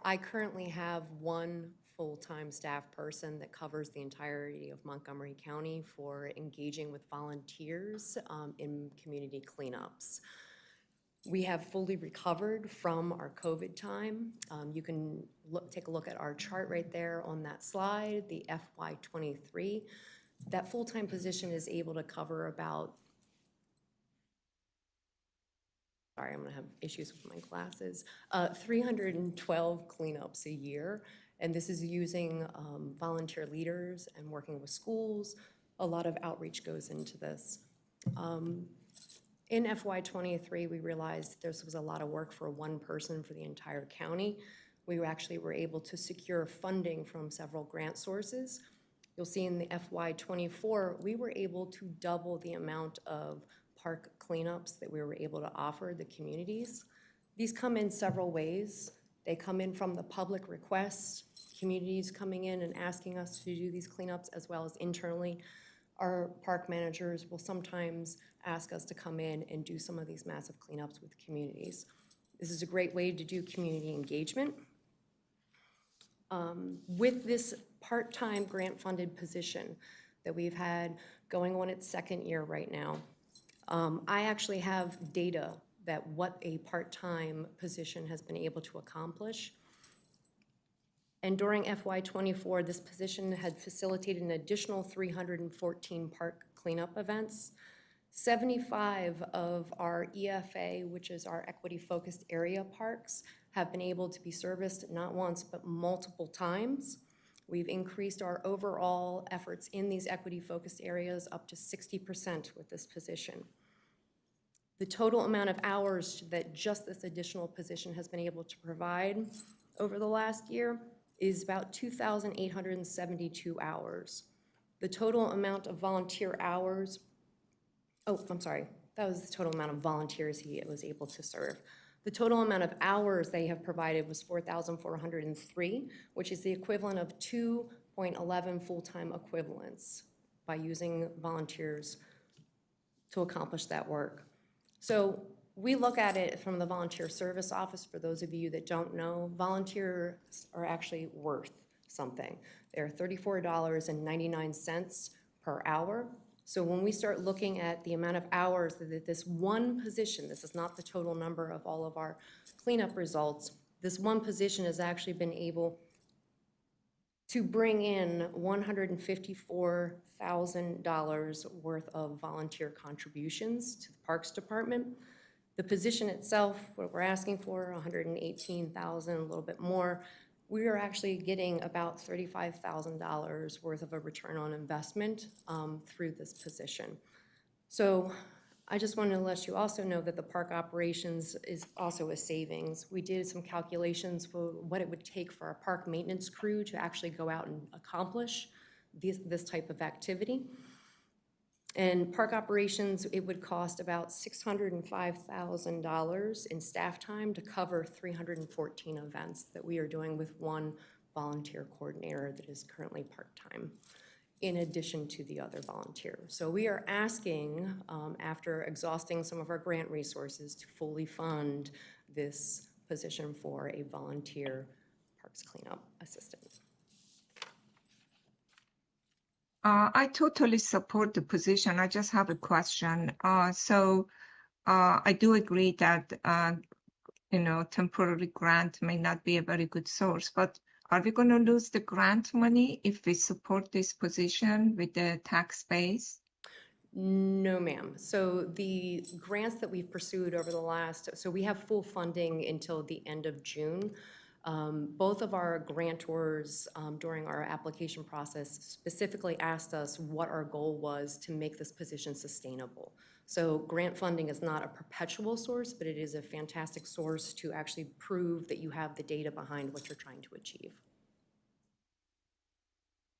I currently have one full-time staff person that covers the entirety of Montgomery County for engaging with volunteers in community cleanups. We have fully recovered from our COVID time. You can take a look at our chart right there on that slide, the FY23. That full-time position is able to cover about, sorry, I'm gonna have issues with my glasses, 312 cleanups a year. And this is using volunteer leaders and working with schools. A lot of outreach goes into this. In FY23, we realized this was a lot of work for one person for the entire county. We actually were able to secure funding from several grant sources. You'll see in the FY24, we were able to double the amount of park cleanups that we were able to offer the communities. These come in several ways. They come in from the public requests, communities coming in and asking us to do these cleanups, as well as internally. Our park managers will sometimes ask us to come in and do some of these massive cleanups with communities. This is a great way to do community engagement. With this part-time grant-funded position that we've had going on its second year right now, I actually have data that what a part-time position has been able to accomplish. And during FY24, this position had facilitated an additional 314 park cleanup events. 75 of our EFA, which is our equity-focused area parks, have been able to be serviced not once, but multiple times. We've increased our overall efforts in these equity-focused areas up to 60% with this position. The total amount of hours that just this additional position has been able to provide over the last year is about 2,872 hours. The total amount of volunteer hours, that was the total amount of volunteers he was able to serve. The total amount of hours they have provided was 4,403, which is the equivalent of 2.11 full-time equivalents by using volunteers to accomplish that work. So we look at it from the Volunteer Service Office. For those of you that don't know, volunteers are actually worth something. They're $34.99 per hour. So when we start looking at the amount of hours that this one position, this is not the total number of all of our cleanup results, this one position has actually been able to bring in $154,000 worth of volunteer contributions to the Parks Department. The position itself, what we're asking for, $118,000, a little bit more, we are actually getting about $35,000 worth of a return on investment through this position. So I just wanted to let you also know that the park operations is also a savings. We did some calculations for what it would take for our park maintenance crew to actually go out and accomplish this type of activity. And park operations, it would cost about $605,000 in staff time to cover 314 events that we are doing with one volunteer coordinator that is currently part-time, in addition to the other volunteers. So we are asking, after exhausting some of our grant resources, to fully fund this position for a volunteer parks cleanup assistant. I totally support the position. I just have a question. I do agree that, temporary grant may not be a very good source, but are we going to lose the grant money if we support this position with the tax base? No, ma'am. So the grants that we've pursued over the so we have full funding until the end of June. Both of our grantors during our application process specifically asked us what our goal was to make this position sustainable. So grant funding is not a perpetual source, but it is a fantastic source to actually prove that you have the data behind what you're trying to achieve.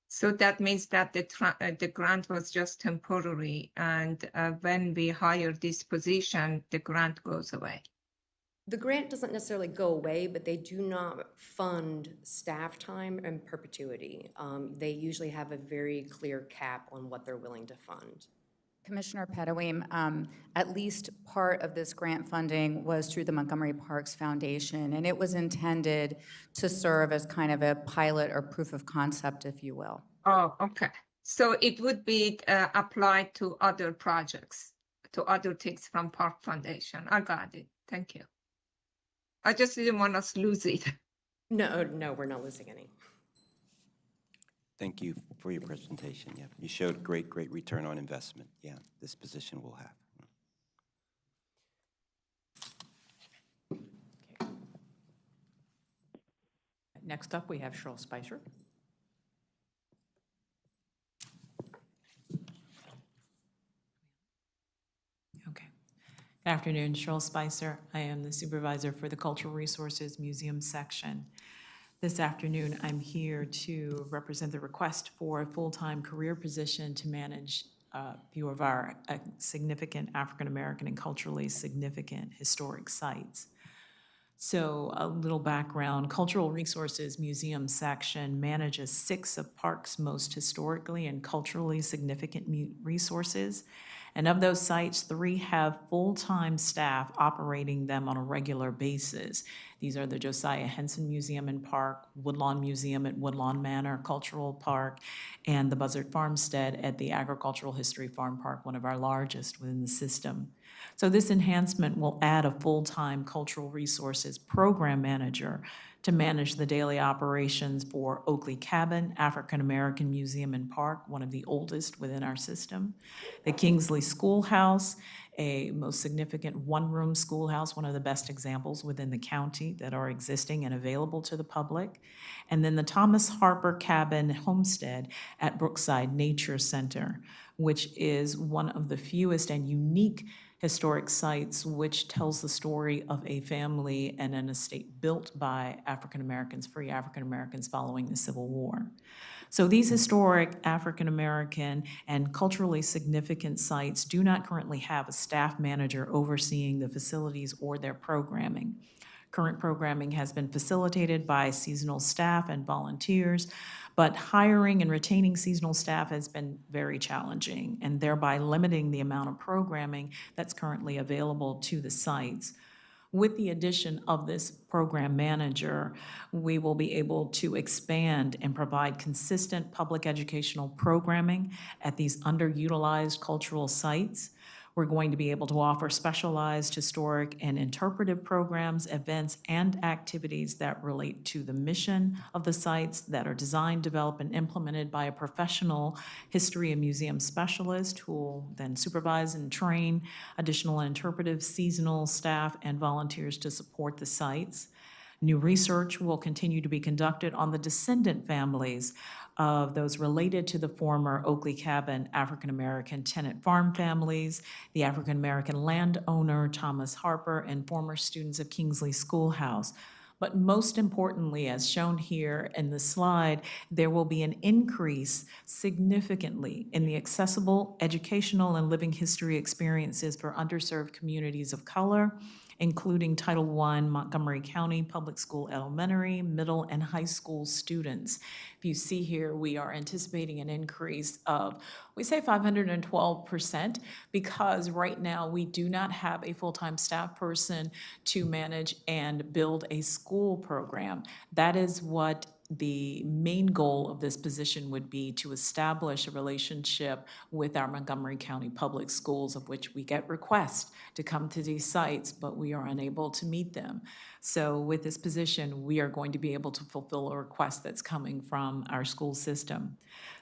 So that means that the grant was just temporary, and when we hire this position, the grant goes away. The grant doesn't necessarily go away, but they do not fund staff time in perpetuity. They usually have a very clear cap on what they're willing to fund. Commissioner Pettaway, at least part of this grant funding was through the Montgomery Parks Foundation, and it was intended to serve as kind of a pilot or proof of concept, if you will. Oh, okay. So it would be applied to other projects, to other things from Park Foundation. I got it. Thank you. I just didn't want us to lose it. No, we're not losing any. Thank you for your presentation. Yeah, you showed great return on investment. Yeah, this position will have. Okay. Next up, we have Cheryl Spicer. Good afternoon, Cheryl Spicer. I am the supervisor for the Cultural Resources Museum section. This afternoon, I'm here to represent the request for a full-time career position to manage a few of our significant African-American and culturally significant historic sites. So a little background, Cultural Resources Museum section manages 6 of Park's most historically and culturally significant resources. And of those sites, 3 have full-time staff operating them on a regular basis. These are the Josiah Henson Museum and Park, Woodlawn Museum at Woodlawn Manor Cultural Park, and the Buzzard Farmstead at the Agricultural History Farm Park, one of our largest within the system. So this enhancement will add a full-time cultural resources program manager to manage the daily operations for Oakley Cabin, African American Museum and Park, one of the oldest within our system, the Kingsley Schoolhouse, a most significant one-room schoolhouse, one of the best examples within the county that are existing and available to the public, and then the Thomas Harper Cabin Homestead at Brookside Nature Center, which is one of the fewest and unique historic sites which tells the story of a family and an estate built by African Americans, free African Americans following the Civil War. So these historic African American and culturally significant sites do not currently have a staff manager overseeing the facilities or their programming. Current programming has been facilitated by seasonal staff and volunteers, but hiring and retaining seasonal staff has been very challenging and thereby limiting the amount of programming that's currently available to the sites. With the addition of this program manager, we will be able to expand and provide consistent public educational programming at these underutilized cultural sites. We're going to be able to offer specialized historic and interpretive programs, events, and activities that relate to the mission of the sites that are designed, developed, and implemented by a professional history and museum specialist who will then supervise and train additional interpretive seasonal staff and volunteers to support the sites. New research will continue to be conducted on the descendant families of those related to the former Oakley Cabin African American tenant farm families, the African American landowner Thomas Harper, and former students of Kingsley Schoolhouse. But most importantly, as shown here in the slide, there will be an increase significantly in the accessible educational and living history experiences for underserved communities of color, including Title I Montgomery County Public School elementary, middle, and high school students. If you see here, we are anticipating an increase of, we say 512%, because right now we do not have a full-time staff person to manage and build a school program. That is what the main goal of this position would be, to establish a relationship with our Montgomery County Public Schools, of which we get requests to come to these sites, but we are unable to meet them. So with this position, we are going to be able to fulfill a request that's coming from our school system.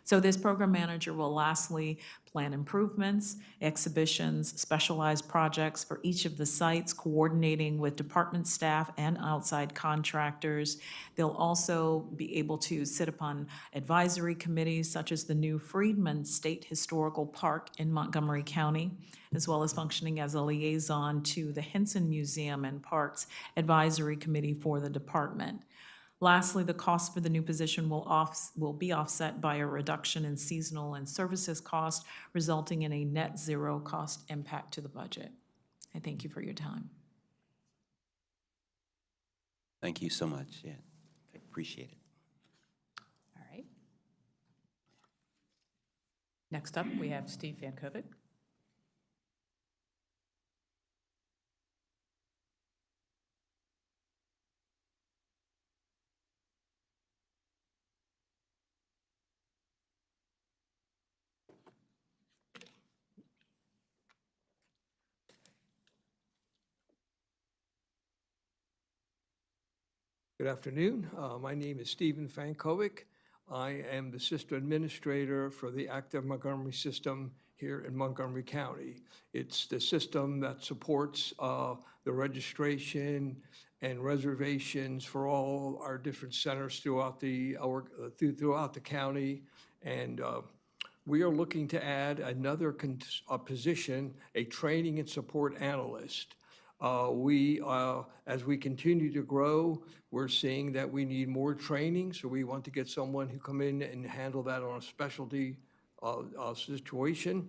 So this program manager will lastly plan improvements, exhibitions, specialized projects for each of the sites, coordinating with department staff and outside contractors. They'll also be able to sit upon advisory committees such as the new Freedman State Historical Park in Montgomery County, as well as functioning as a liaison to the Henson Museum and Parks Advisory Committee for the department. Lastly, the cost for the new position will be offset by a reduction in seasonal and services costs, resulting in a net zero cost impact to the budget. I thank you for your time. Thank you so much. Yeah, I appreciate it. All right. Next up, we have Steve Vankovic. Good afternoon. My name is Stephen Fankovic. I am the system administrator for the active Montgomery system here in Montgomery County. It's the system that supports the registration and reservations for all our different centers throughout the county. And we are looking to add another position, a training and support analyst. As we continue to grow, we're seeing that we need more training, so we want to get someone who come in and handle that on a specialty situation.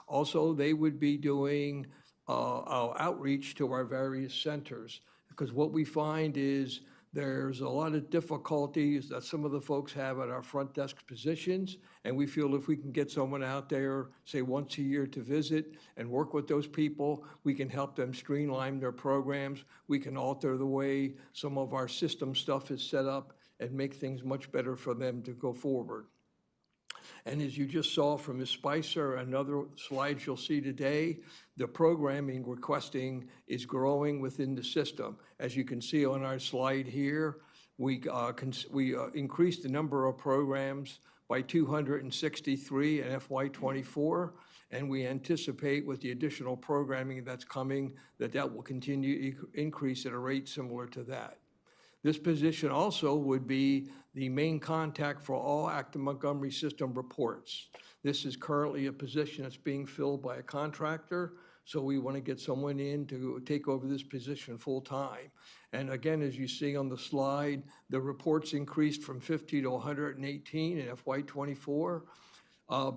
Also, they would be doing our outreach to our various centers, because what we find is there's a lot of difficulties that some of the folks have at our front desk positions, and we feel if we can get someone out there, say once a year, to visit and work with those people, we can help them streamline their programs. We can alter the way some of our system stuff is set up and make things much better for them to go forward. And as you just saw from Ms. Spicer and other slides you'll see today, the programming requesting is growing within the system. As you can see on our slide here, We increased the number of programs by 263 in FY '24, and we anticipate with the additional programming that's coming, that will continue to increase at a rate similar to that. This position also would be the main contact for all Acton Montgomery system reports. This is currently a position that's being filled by a contractor, so we want to get someone in to take over this position full-time. And again, as you see on the slide, the reports increased from 50 to 118 in FY '24.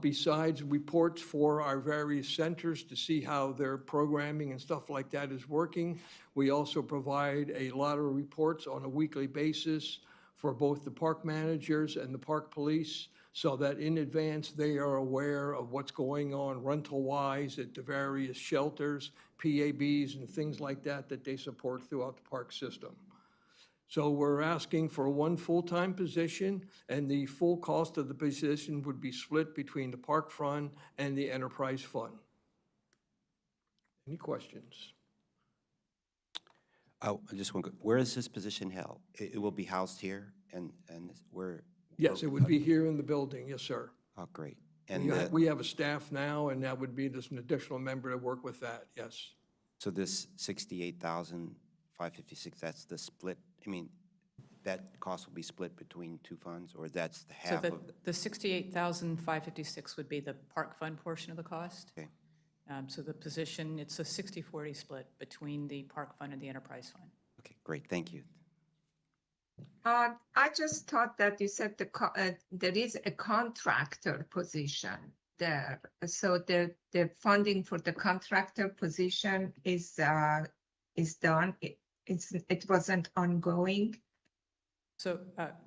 Besides reports for our various centers to see how their programming and stuff like that is working, we also provide a lot of reports on a weekly basis for both the park managers and the park police, so that in advance they are aware of what's going on rental-wise at the various shelters, PABs, and things like that that they support throughout the park system. So we're asking for one full-time position, and the full cost of the position would be split between the park fund and the enterprise fund. Any questions? Oh, I just want to, where is this position held? It will be housed here and where? Yes, it would be here in the building, yes, sir. Oh, great. We have a staff now, and that would be just an additional member to work with that, yes. So this 68,556, that's the split, I mean, that cost will be split between two funds, or that's the half of? The 68,556 would be the park fund portion of the cost. Okay. So the position, it's a 60-40 split between the park fund and the enterprise fund. Okay, great, thank you. I just thought that you said there is a contractor position there. So the funding for the contractor position is done. It wasn't ongoing. So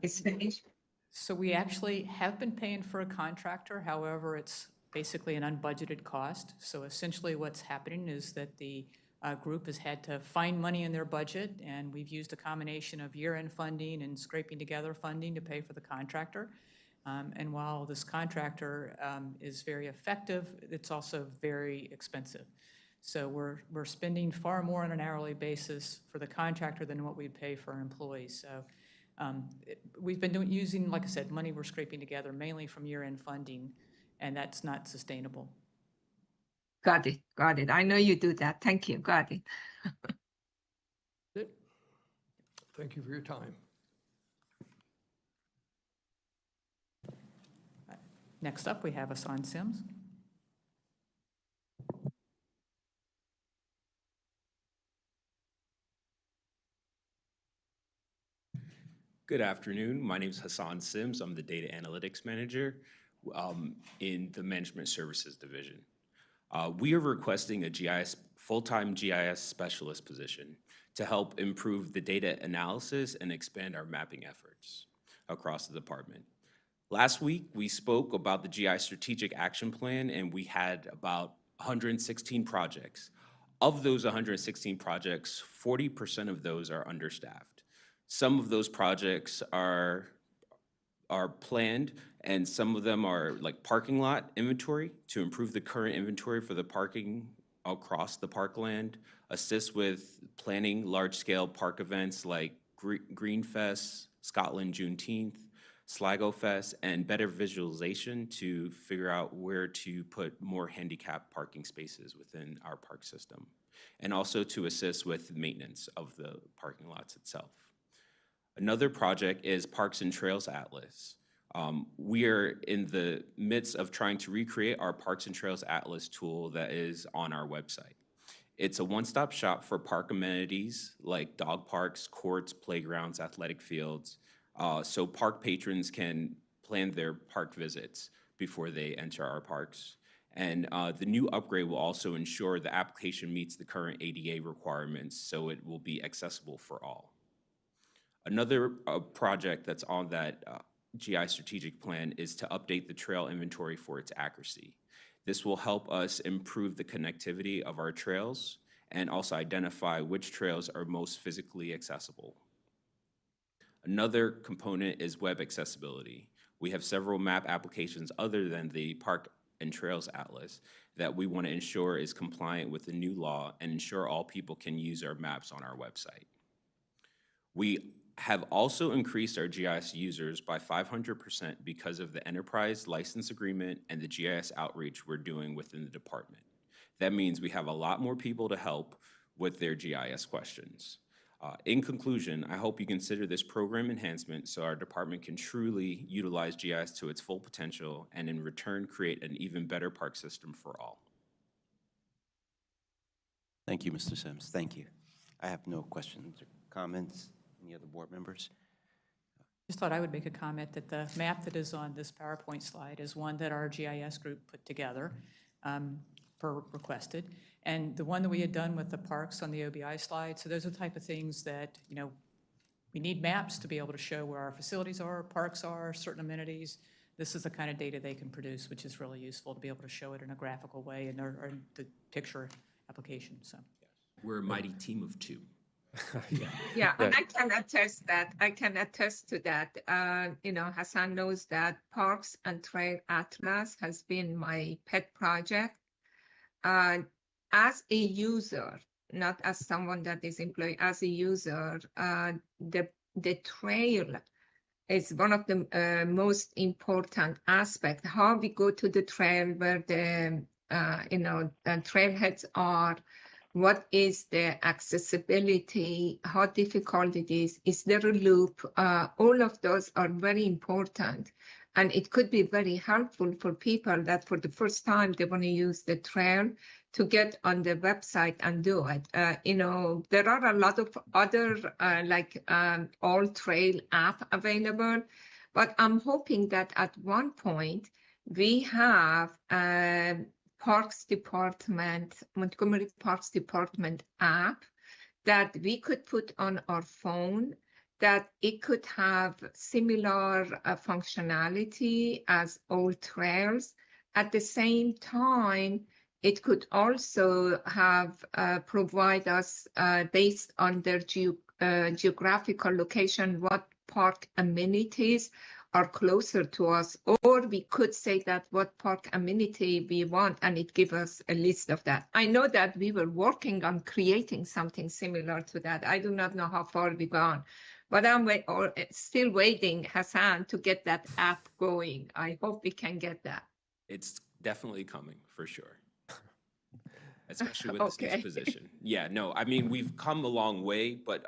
it's finished. So we actually have been paying for a contractor. However, it's basically an unbudgeted cost. So essentially what's happening is that the group has had to find money in their budget, and we've used a combination of year-end funding and scraping together funding to pay for the contractor. And while this contractor is very effective, it's also very expensive. So we're spending far more on an hourly basis for the contractor than what we'd pay for our employees. So we've been using, like I said, money we're scraping together mainly from year-end funding, and that's not sustainable. Got it. Got it. I know you do that. Thank you. Got it. Thank you for your time. Next up, we have Hassan Sims. Good afternoon. My name is Hassan Sims. I'm the Data Analytics Manager in the Management Services Division. We are requesting a full-time GIS specialist position to help improve the data analysis and expand our mapping efforts across the department. Last week, we spoke about the GI Strategic Action Plan, and we had about 116 projects. Of those 116 projects, 40% of those are understaffed. Some of those projects are planned, and some of them are like parking lot inventory to improve the current inventory for the parking across the parkland, assist with planning large-scale park events like Greenfest, Scotland Juneteenth, Sligo Fest, and better visualization to figure out where to put more handicap parking spaces within our park system, and also to assist with maintenance of the parking lots itself. Another project is Parks and Trails Atlas. We are in the midst of trying to recreate our Parks and Trails Atlas tool that is on our website. It's a one-stop shop for park amenities like dog parks, courts, playgrounds, athletic fields, so park patrons can plan their park visits before they enter our parks. And the new upgrade will also ensure the application meets the current ADA requirements, so it will be accessible for all. Another project that's on that GI strategic plan is to update the trail inventory for its accuracy. This will help us improve the connectivity of our trails and also identify which trails are most physically accessible. Another component is web accessibility. We have several map applications other than the Park and Trails Atlas that we want to ensure is compliant with the new law and ensure all people can use our maps on our website. We have also increased our GIS users by 500% because of the enterprise license agreement and the GIS outreach we're doing within the department. That means we have a lot more people to help with their GIS questions. In conclusion, I hope you consider this program enhancement so our department can truly utilize GIS to its full potential and in return create an even better park system for all. Thank you, Mr. Sims. Thank you. I have no questions or comments. Any other board members? Just thought I would make a comment that the map that is on this PowerPoint slide is one that our GIS group put together per requested. And the one that we had done with the parks on the OBI slide, so those are the type of things that, you know, we need maps to be able to show where our facilities are, parks are, certain amenities. This is the kind of data they can produce, which is really useful to be able to show it in a graphical way and or the picture application, so. We're a mighty team of two. Yeah, and I can attest that. I can attest to that. You know, Hassan knows that Parks and Trail Atlas has been my pet project. As a user, not as someone that is employed, as a user, the trail is one of the most important aspects. How we go to the trail, where the trailheads are, what is the accessibility, how difficult it is there a loop? All of those are very important. And it could be very helpful for people that for the first time they want to use the trail to get on the website and do it. You know, there are a lot of other All Trail app available, but I'm hoping that at one point we have Parks Department, Montgomery Parks Department app that we could put on our phone, that it could have similar functionality as All Trails. At the same time, it could also have provide us based on their geographical location, what park amenities are closer to us, or we could say that what park amenity we want, and it gives us a list of that. I know that we were working on creating something similar to that. I do not know how far we've gone, but I'm still waiting, Hassan, to get that app going. I hope we can get that. It's definitely coming, for sure. Especially with this new position. Yeah, no, I mean, we've come a long way, but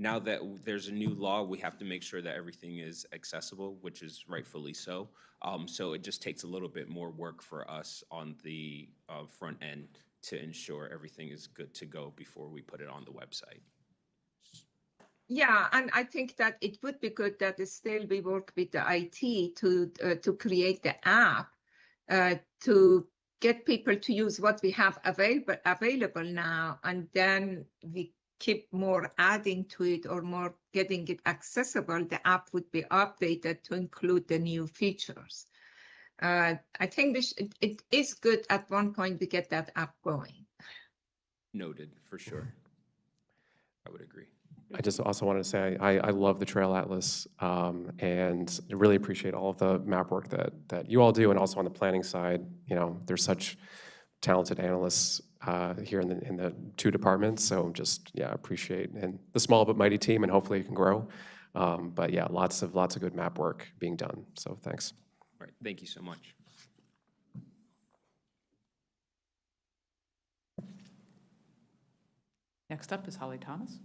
now that there's a new law, we have to make sure that everything is accessible, which is rightfully so. So it just takes a little bit more work for us on the front end to ensure everything is good to go before we put it on the website. Yeah, and I think that it would be good that still we work with the IT to create the app to get people to use what we have available now, and then we keep more adding to it or more getting it accessible. The app would be updated to include the new features. I think it is good at one point we get that app going. Noted, for sure. I would agree. I just also wanted to say I love the Trail Atlas and really appreciate all of the map work that you all do, and also on the planning side. You know, there's such talented analysts here in the two departments, so just appreciate and the small but mighty team, and hopefully it can grow. But yeah, lots of good map work being done. So thanks. All right, thank you so much. Next up is Holly Thomas.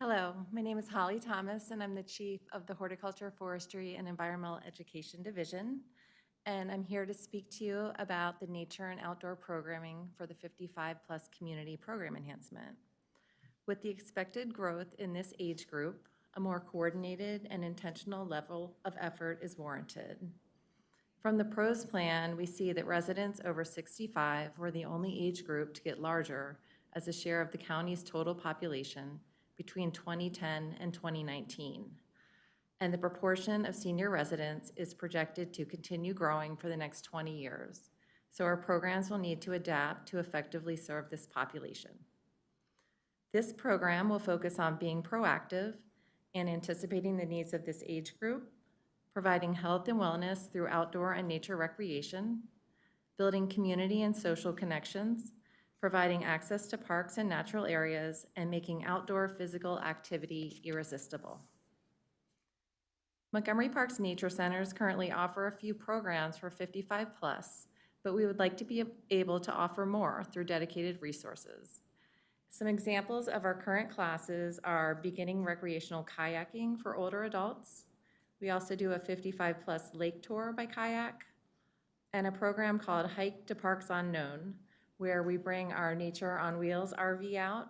Hello, my name is Holly Thomas, and I'm the Chief of the Horticulture, Forestry, and Environmental Education Division. And I'm here to speak to you about the nature and outdoor programming for the 55-plus community program enhancement. With the expected growth in this age group, a more coordinated and intentional level of effort is warranted. From the PROS plan, we see that residents over 65 were the only age group to get larger as a share of the county's total population between 2010 and 2019. And the proportion of senior residents is projected to continue growing for the next 20 years. So our programs will need to adapt to effectively serve this population. This program will focus on being proactive and anticipating the needs of this age group, providing health and wellness through outdoor and nature recreation, building community and social connections, providing access to parks and natural areas, and making outdoor physical activity irresistible. Montgomery Park's nature centers currently offer a few programs for 55 plus, but we would like to be able to offer more through dedicated resources. Some examples of our current classes are beginning recreational kayaking for older adults. We also do a 55 plus lake tour by kayak, and a program called Hike to Parks Unknown, where we bring our Nature on Wheels RV out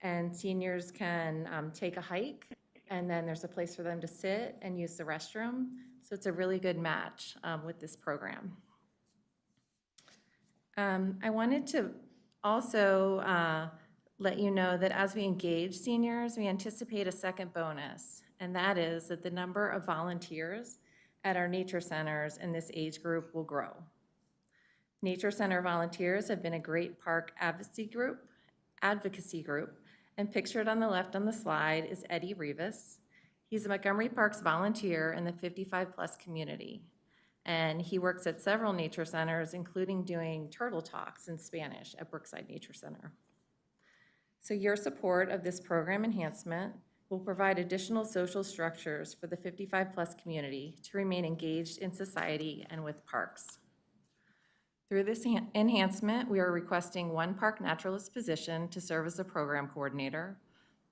and seniors can take a hike, and then there's a place for them to sit and use the restroom. So it's a really good match with this program. I wanted to also let you know that as we engage seniors, we anticipate a second bonus, and that is that the number of volunteers at our nature centers in this age group will grow. Nature center volunteers have been a great park advocacy group, and pictured on the left on the slide is Eddie Rivas. He's a Montgomery Parks volunteer in the 55 plus community, and he works at several nature centers, including doing turtle talks in Spanish at Brookside Nature Center. So your support of this program enhancement will provide additional social structures for the 55 plus community to remain engaged in society and with parks. Through this enhancement, we are requesting one park naturalist position to serve as a program coordinator.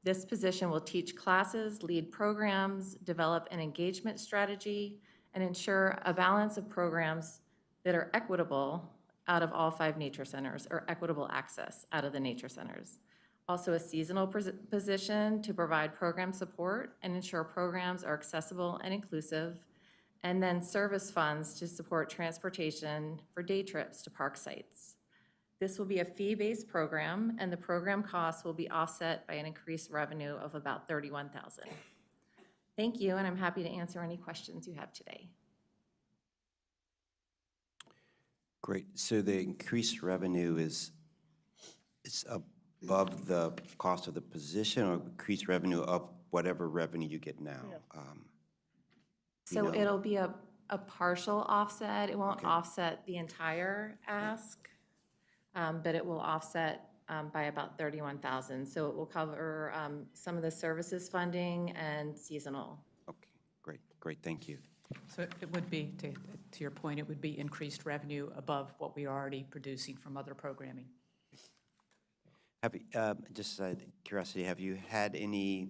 This position will teach classes, lead programs, develop an engagement strategy, and ensure a balance of programs that are equitable out of all 5 nature centers, or equitable access out of the nature centers. Also a seasonal position to provide program support and ensure programs are accessible and inclusive, and then service funds to support transportation for day trips to park sites. This will be a fee-based program, and the program costs will be offset by an increased revenue of about $31,000. Thank you, and I'm happy to answer any questions you have today. Great. So the increased revenue is above the cost of the position, or increased revenue up whatever revenue you get now? So it'll be a partial offset. It won't offset the entire ask, but it will offset by about $31,000. So it will cover some of the services funding and seasonal. Okay, great, thank you. So it would be, to your point, it would be increased revenue above what we are already producing from other programming. Have you, just out of curiosity, have you had any,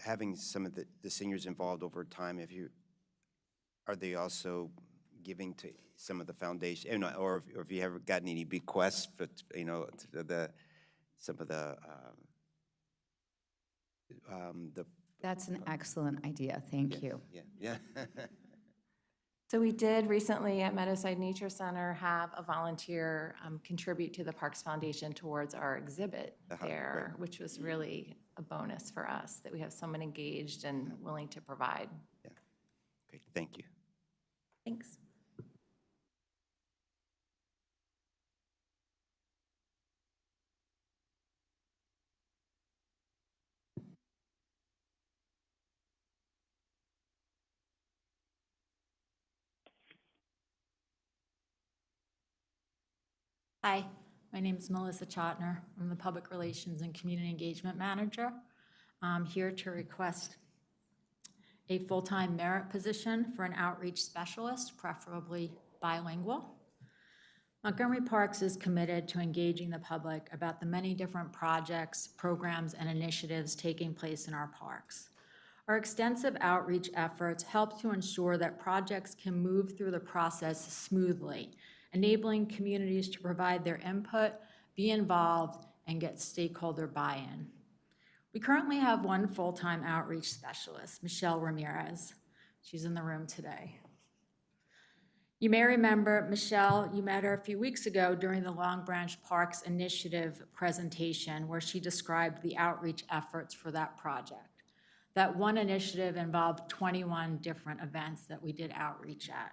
having some of the seniors involved over time, are they also giving to some of the foundation, or if you ever gotten any bequests for, some of the That's an excellent idea. Thank you. Yeah. So we did recently at Meadowside Nature Center have a volunteer contribute to the Parks Foundation towards our exhibit there, right. which was really a bonus for us that we have someone engaged and willing to provide. Yeah. Great, thank you. Thanks. Hi, my name is Melissa Chotner. I'm the Public Relations and Community Engagement Manager. I'm here to request a full-time merit position for an outreach specialist, preferably bilingual. Montgomery Parks is committed to engaging the public about the many different projects, programs, and initiatives taking place in our parks. Our extensive outreach efforts help to ensure that projects can move through the process smoothly, enabling communities to provide their input, be involved, and get stakeholder buy-in. We currently have one full-time outreach specialist, Michelle Ramirez. She's in the room today. You may remember Michelle, you met her a few weeks ago during the Long Branch Parks Initiative presentation where she described the outreach efforts for that project. That one initiative involved 21 different events that we did outreach at.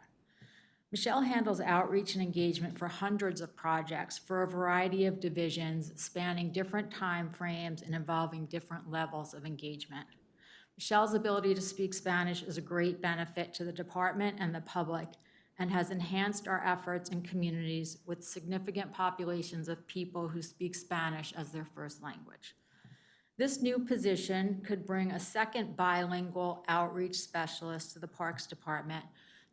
Michelle handles outreach and engagement for hundreds of projects for a variety of divisions spanning different time frames and involving different levels of engagement. Michelle's ability to speak Spanish is a great benefit to the department and the public, and has enhanced our efforts in communities with significant populations of people who speak Spanish as their first language. This new position could bring a second bilingual outreach specialist to the Parks Department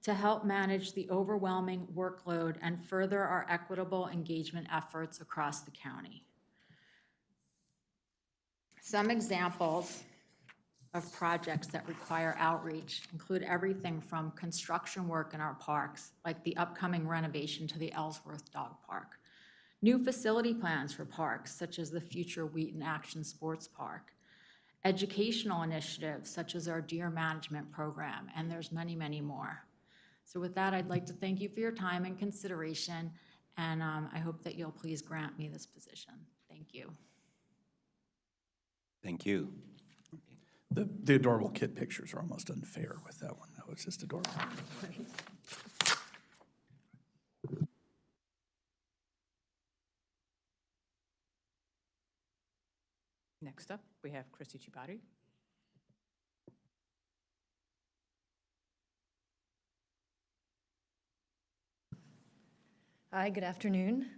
to help manage the overwhelming workload and further our equitable engagement efforts across the county. Some examples of projects that require outreach include everything from construction work in our parks, like the upcoming renovation to the Ellsworth Dog Park, new facility plans for parks, such as the future Wheaton Action Sports Park, educational initiatives, such as our deer management program, and there's many, many more. So with that, I'd like to thank you for your time and consideration, and I hope that you'll please grant me this position. Thank you. Thank you. The adorable kid pictures are almost unfair with that one, though. It's just adorable. Next up, we have Christy Chibati. Hi, good afternoon.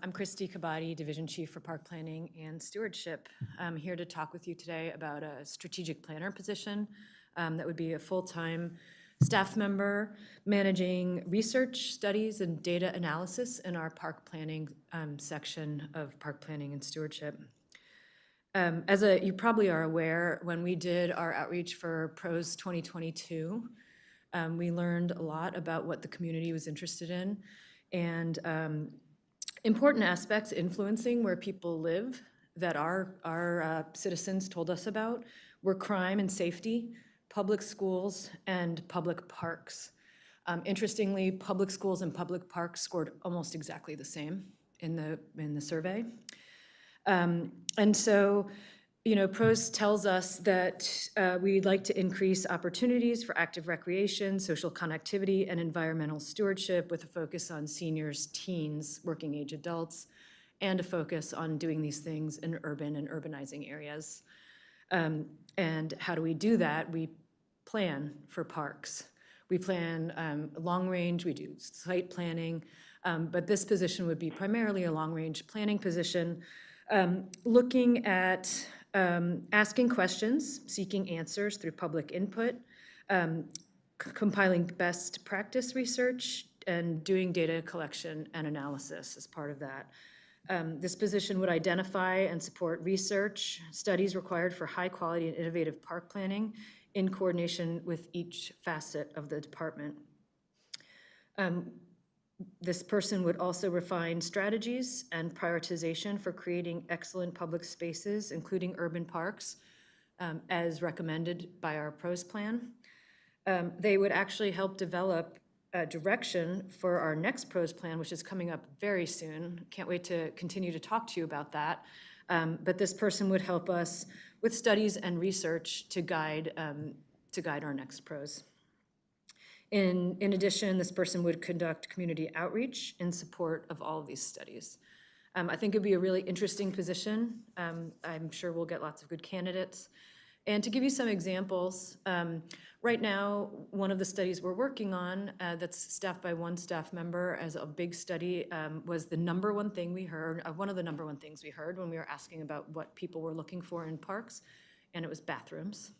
I'm Christy Kabadi, Division Chief for Park Planning and Stewardship. I'm here to talk with you today about a strategic planner position that would be a full-time staff member managing research, studies, and data analysis in our park planning section of Park Planning and Stewardship. You probably are aware, when we did our outreach for PROS 2022, we learned a lot about what the community was interested in, and important aspects influencing where people live that our citizens told us about were crime and safety, public schools, and public parks. Interestingly, public schools and public parks scored almost exactly the same in the survey. And so, you know, PROS tells us that we'd like to increase opportunities for active recreation, social connectivity, and environmental stewardship with a focus on seniors, teens, working age adults, and a focus on doing these things in urban and urbanizing areas. And how do we do that? We plan for parks. We plan long range, we do site planning, but this position would be primarily a long range planning position, looking at asking questions, seeking answers through public input, compiling best practice research, and doing data collection and analysis as part of that. This position would identify and support research, studies required for high quality and innovative park planning in coordination with each facet of the department. This person would also refine strategies and prioritization for creating excellent public spaces, including urban parks, as recommended by our PROS plan. They would actually help develop a direction for our next PROS plan, which is coming up very soon. Can't wait to continue to talk to you about that. But this person would help us with studies and research to guide our next PROS. In addition, this person would conduct community outreach in support of all of these studies. I think it'd be a really interesting position. I'm sure we'll get lots of good candidates. And to give you some examples, right now, one of the studies we're working on that's staffed by one staff member as a big study was the number one thing we heard, one of the number one things we heard when we were asking about what people were looking for in parks, and it was bathrooms.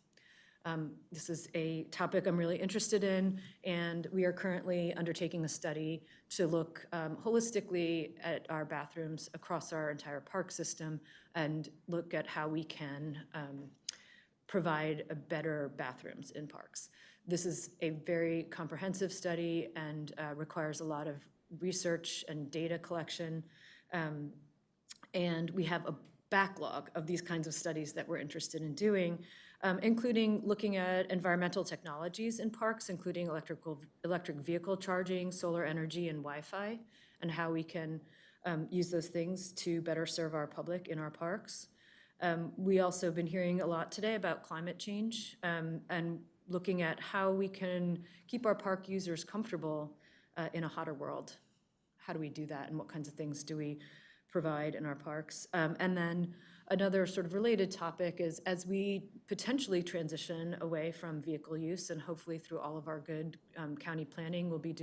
This is a topic I'm really interested in, and we are currently undertaking a study to look holistically at our bathrooms across our entire park system and look at how we can provide better bathrooms in parks. This is a very comprehensive study and requires a lot of research and data collection, and we have a backlog of these kinds of studies that we're interested in doing, including looking at environmental technologies in parks, including electric vehicle charging, solar energy, and Wi-Fi, and how we can use those things to better serve our public in our parks. We also have been hearing a lot today about climate change and looking at how we can keep our park users comfortable in a hotter world. How do we do that, and what kinds of things do we provide in our parks. And then another sort of related topic is as we potentially transition away from vehicle use, and hopefully through all of our good county planning, we'll be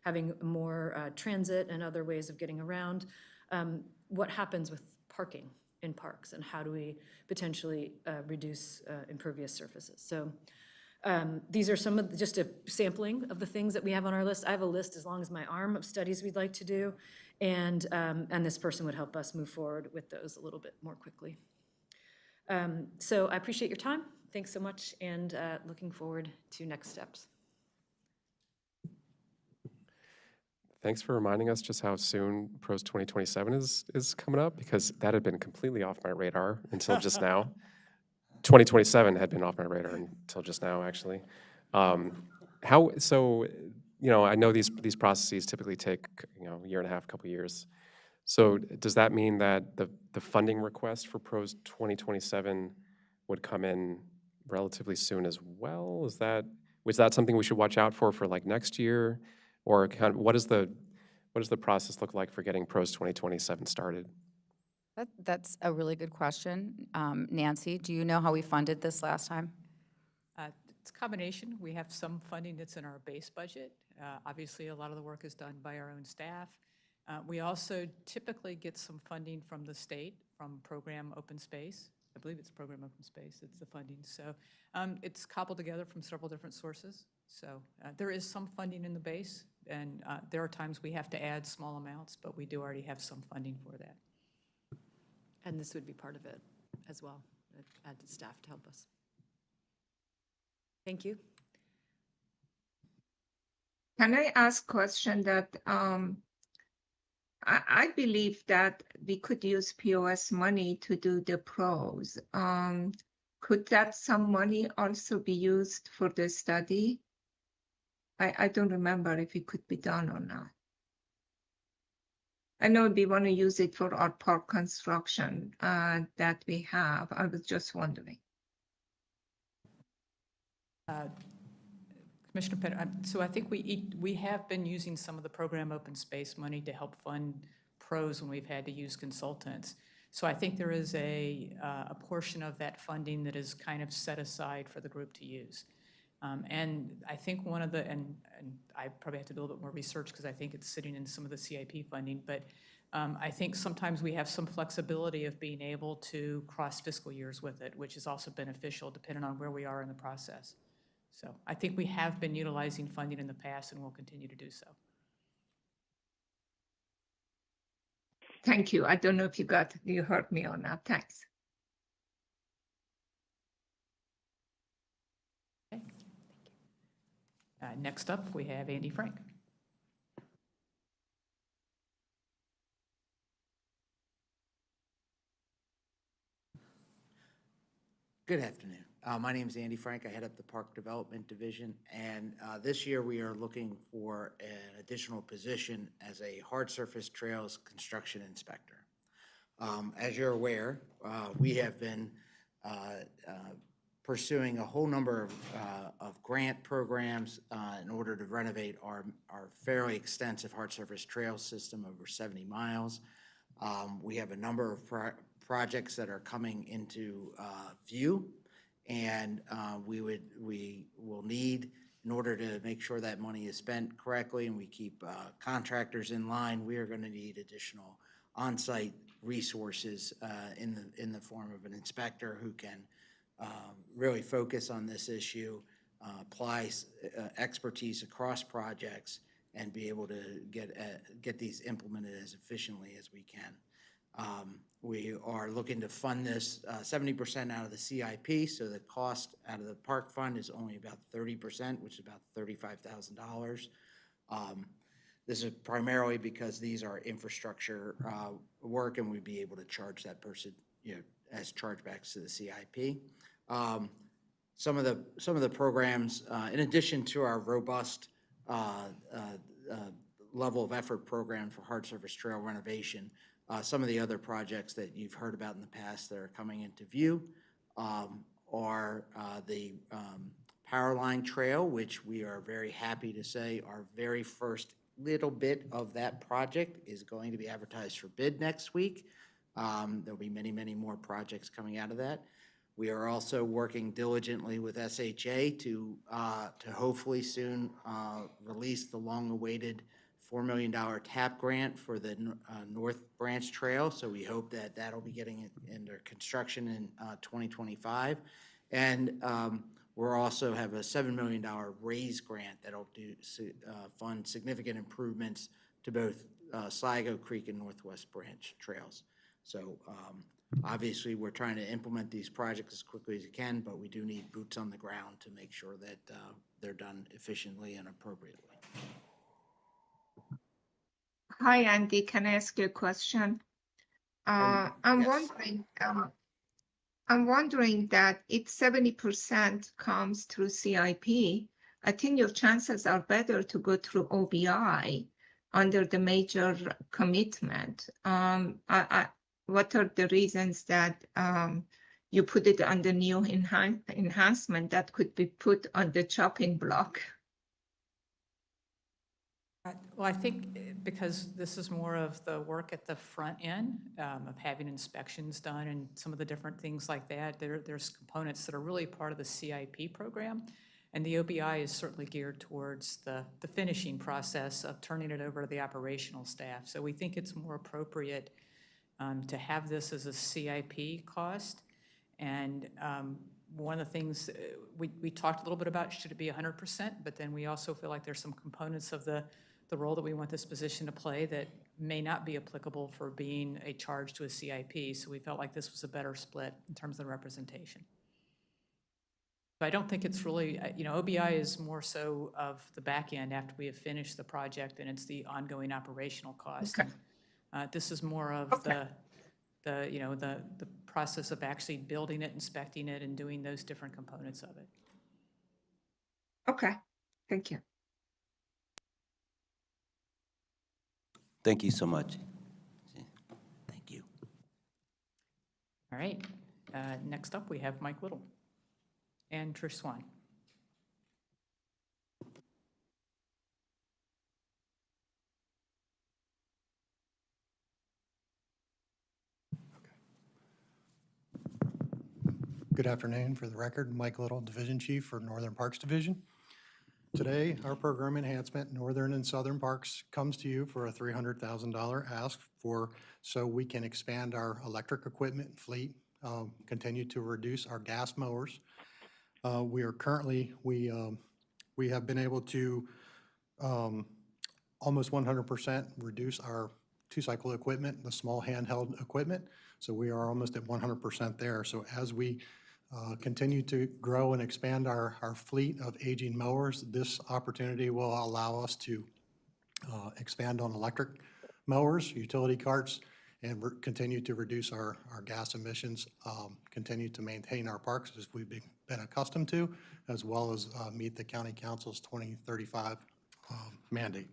having more transit and other ways of getting around. What happens with parking in parks, and how do we potentially reduce impervious surfaces? So these are some of just a sampling of the things that we have on our list. I have a list as long as my arm of studies we'd like to do, and this person would help us move forward with those a little bit more quickly. So I appreciate your time. Thanks so much, and looking forward to next steps. Thanks for reminding us just how soon PROS 2027 is coming up, because that had been completely off my radar until just now. 2027 had been off my radar until just now, actually. So, I know these processes typically take, a year and a half, couple years. So does that mean that the funding request for PROS 2027 would come in relatively soon as well? Was that something we should watch out for like next year? Or kind of what does the process look like for getting PROS 2027 started? That's a really good question. Nancy, do you know how we funded this last time? It's a combination. We have some funding that's in our base budget. Obviously, a lot of the work is done by our own staff. We also typically get some funding from the state, from Program Open Space. I believe it's Program Open Space, it's the funding. So it's cobbled together from several different sources. So there is some funding in the base, and there are times we have to add small amounts, but we do already have some funding for that. And this would be part of it as well, add to staff to help us. Thank you. Can I ask a question that I believe that we could use POS money to do the PROS. Could that some money also be used for the study? I don't remember if it could be done or not. I know we want to use it for our park construction that we have. I was just wondering. Commissioner Pettit, so I think we have been using some of the Program Open Space money to help fund PROS when we've had to use consultants. So I think there is a portion of that funding that is kind of set aside for the group to use. And I think one of the, and I probably have to do a little bit more research because I think it's sitting in some of the CIP funding, but I think sometimes we have some flexibility of being able to cross fiscal years with it, which is also beneficial depending on where we are in the process. So I think we have been utilizing funding in the past and will continue to do so. Thank you. I don't know if you heard me or not. Thanks. Okay. Next up, we have Andy Frank. Good afternoon. My name is Andy Frank. I head up the Park Development Division, and this year we are looking for an additional position as a hard surface trails construction inspector. As you're aware, we have been pursuing a whole number of grant programs in order to renovate our fairly extensive hard surface trail system over 70 miles. We have a number of projects that are coming into view, and we will need, in order to make sure that money is spent correctly and we keep contractors in line, we are going to need additional on-site resources in the form of an inspector who can really focus on this issue, apply expertise across projects, and be able to get these implemented as efficiently as we can. We are looking to fund this 70% out of the CIP, so the cost out of the park fund is only about 30%, which is about $35,000. This is primarily because these are infrastructure work, and we'd be able to charge that person, as chargebacks to the CIP. Some of the programs, in addition to our robust level of effort program for hard surface trail renovation, some of the other projects that you've heard about in the past that are coming into view are the Powerline Trail, which we are very happy to say our very first little bit of that project is going to be advertised for bid next week. There'll be many, many more projects coming out of that. We are also working diligently with SHA to hopefully soon release the long-awaited $4 million TAP grant for the North Branch Trail. So we hope that that'll be getting into construction in 2025. And we're also have a $7 million RAISE grant that'll fund significant improvements to both Sligo Creek and Northwest Branch trails. So obviously, we're trying to implement these projects as quickly as we can, but we do need boots on the ground to make sure that they're done efficiently and appropriately. Hi, Andy. Can I ask you a question? I'm yes. wondering that if 70% comes through CIP, I think your chances are better to go through OBI under the major commitment. What are the reasons that you put it on the new enhancement that could be put on the chopping block? Well, I think because this is more of the work at the front end of having inspections done and some of the different things like that, there's components that are really part of the CIP program. And the OBI is certainly geared towards the finishing process of turning it over to the operational staff. So we think it's more appropriate to have this as a CIP cost. And one of the things we talked a little bit about, should it be 100%? But then we also feel like there's some components of the role that we want this position to play that may not be applicable for being a charge to a CIP. So we felt like this was a better split in terms of the representation. But I don't think it's really, OBI is more so of the back end after we have finished the project, and it's the ongoing operational cost. Okay. This is more of the process of actually building it, inspecting it, and doing those different components of it. Okay, thank you. Thank you so much. Thank you. All right. Next up, we have Mike Little and Trish Swan. Good afternoon. For the record, Mike Little, Division Chief for Northern Parks Division. Today, our program enhancement, Northern and Southern Parks, comes to you for a $300,000 ask so we can expand our electric equipment fleet, continue to reduce our gas mowers. We have been able to almost 100% reduce our two-cycle equipment, the small handheld equipment. So we are almost at 100% there. So as we continue to grow and expand our fleet of aging mowers, this opportunity will allow us to expand on electric mowers, utility carts, and continue to reduce our gas emissions, continue to maintain our parks as we've been accustomed to, as well as meet the County Council's 2035 mandate.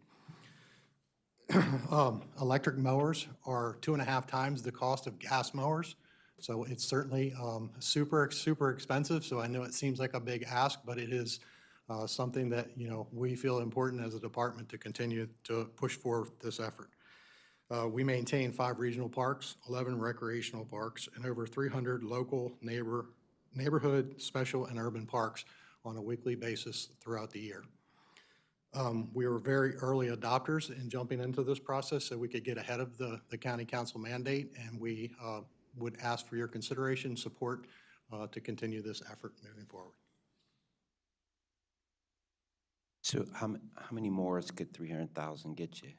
Electric mowers are 2.5 times the cost of gas mowers. So it's certainly super expensive. So I know it seems like a big ask, but it is something that, we feel important as a department to continue to push forward this effort. We maintain 5 regional parks, 11 recreational parks, and over 300 local neighborhood, special, and urban parks on a weekly basis throughout the year. We were very early adopters in jumping into this process so we could get ahead of the County Council mandate, and we would ask for your consideration, support to continue this effort moving forward. So how many more could 300,000 get you?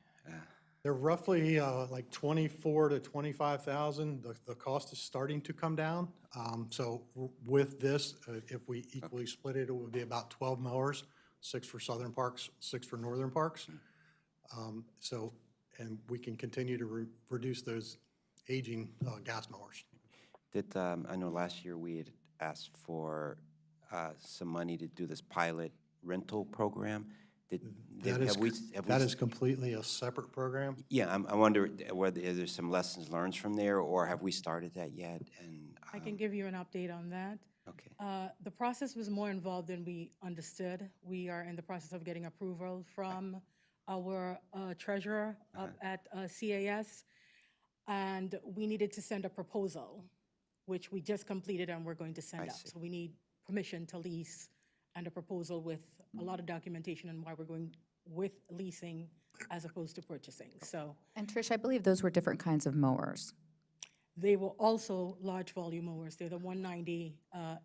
They're roughly like 24 to 25,000. The cost is starting to come down. So with this, if we equally split it, it would be about 12 mowers, 6 for Southern Parks, 6 for Northern Parks. And we can continue to reduce those aging gas mowers. I know last year we had asked for some money to do this pilot rental program. That is completely a separate program. Yeah, I wonder whether there's some lessons learned from there, or have we started that yet? And I can give you an update on that. Okay. The process was more involved than we understood. We are in the process of getting approval from our treasurer up at CAS, and we needed to send a proposal, which we just completed and we're going to send out. So we need permission to lease and a proposal with a lot of documentation on why we're going with leasing as opposed to purchasing. So And Trish, I believe those were different kinds of mowers. they were also large volume mowers. They're the 190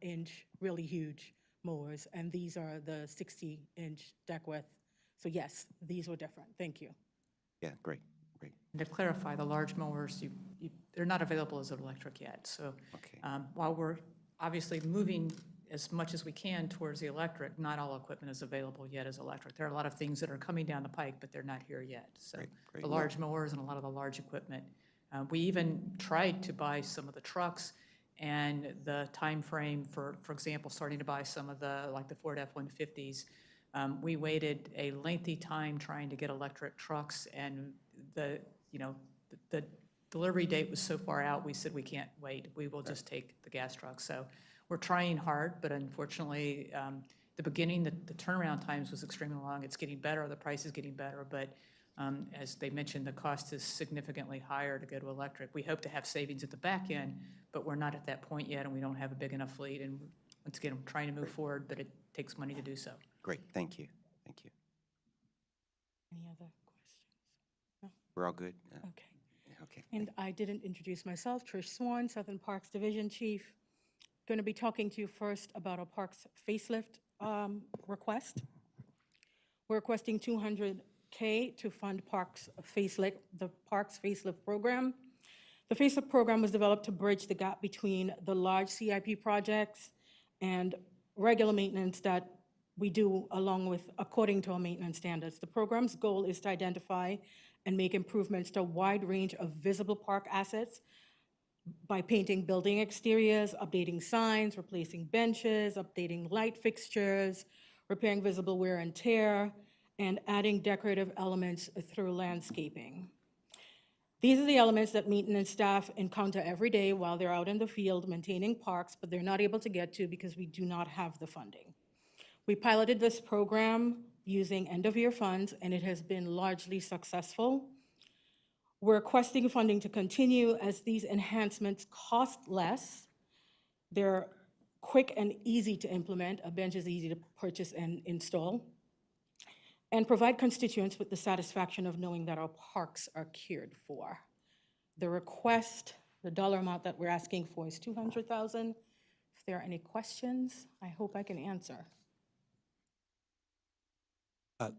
inch, really huge mowers, and these are the 60 inch deck width. So yes, these were different. Thank you. Yeah, great, great. And to clarify, the large mowers, they're not available as electric yet. So while we're obviously moving as much as we can towards the electric, not all equipment is available yet as electric. There are a lot of things that are coming down the pike, but they're not here yet. So great. the large mowers and a lot of the large equipment. We even tried to buy some of the trucks, and the time frame for example, starting to buy some of the, like the Ford F-150s, we waited a lengthy time trying to get electric trucks, and the delivery date was so far out, we said we can't wait. We will just take the gas trucks. So we're trying hard, but unfortunately, the beginning, the turnaround times was extremely long. It's getting better, the price is getting better, but as they mentioned, the cost is significantly higher to go to electric. We hope to have savings at the back end, but we're not at that point yet, and we don't have a big enough fleet. And once again, I'm trying to move forward, but it takes money to do so. Great, thank you, thank you. Any other questions? We're all good? Okay. Okay. And I didn't introduce myself, Trish Swan, Southern Parks Division Chief. Going to be talking to you first about our parks facelift request. We're requesting $200K to fund the parks facelift program. The facelift program was developed to bridge the gap between the large CIP projects and regular maintenance that we do according to our maintenance standards. The program's goal is to identify and make improvements to a wide range of visible park assets by painting building exteriors, updating signs, replacing benches, updating light fixtures, repairing visible wear and tear, and adding decorative elements through landscaping. These are the elements that maintenance staff encounter every day while they're out in the field maintaining parks, but they're not able to get to because we do not have the funding. We piloted this program using end-of-year funds, and it has been largely successful. We're requesting funding to continue as these enhancements cost less. They're quick and easy to implement. A bench is easy to purchase and install, and provide constituents with the satisfaction of knowing that our parks are cared for. The request, the dollar amount that we're asking for is $200,000. If there are any questions, I hope I can answer.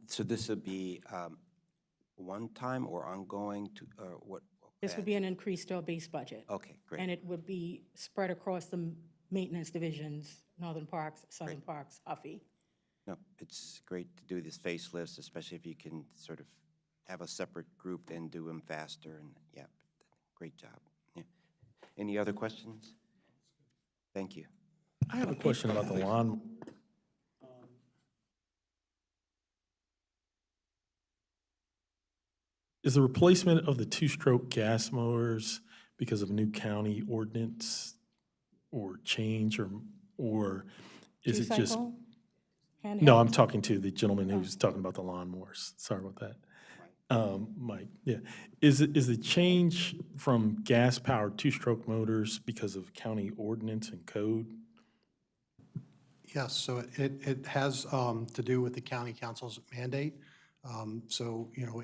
So this would be one time or ongoing to, or what? This would be an increase to our base budget. Okay, great. And it would be spread across the maintenance divisions, Northern Parks, Southern Parks, Huffy. No, it's great to do this facelifts, especially if you can sort of have a separate group and do them faster, and yeah, great job. Yeah. Any other questions? Thank you. I have a question about the lawn. Is the replacement of the two-stroke gas mowers because of new county ordinance or change, or is it just? Two-cycle? No, I'm talking to the gentleman who's talking about the lawnmowers. Sorry about that. Mike, yeah. Is the change from gas-powered two-stroke motors because of county ordinance and code? Yes, so it has to do with the county council's mandate. So, you know,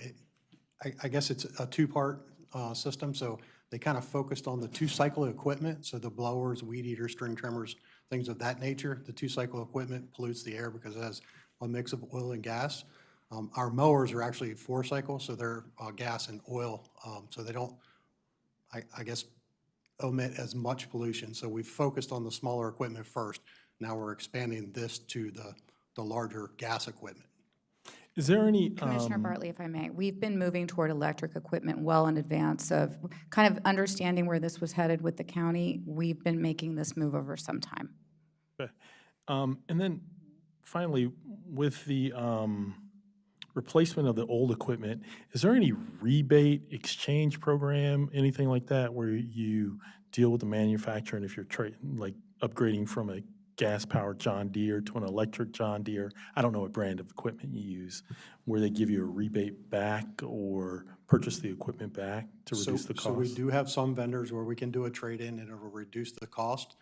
I guess it's a two-part system. So they kind of focused on the two-cycle equipment, so the blowers, weed eaters, string trimmers, things of that nature. The two-cycle equipment pollutes the air because it has a mix of oil and gas. Our mowers are actually four-cycle, so they're gas and oil, so they don't, I guess, emit as much pollution. So we've focused on the smaller equipment first. Now we're expanding this to the larger gas equipment. Is there any? Commissioner Bartley, if I may, we've been moving toward electric equipment well in advance of kind of understanding where this was headed with the county. We've been making this move over some time. Okay. And then finally, with the replacement of the old equipment, is there any rebate exchange program, anything like that, where you deal with the manufacturer, and if you're like upgrading from a gas-powered John Deere to an electric John Deere, I don't know what brand of equipment you use, where they give you a rebate back or purchase the equipment back to reduce the cost? So we do have some vendors where we can do a trade-in and it'll reduce the cost.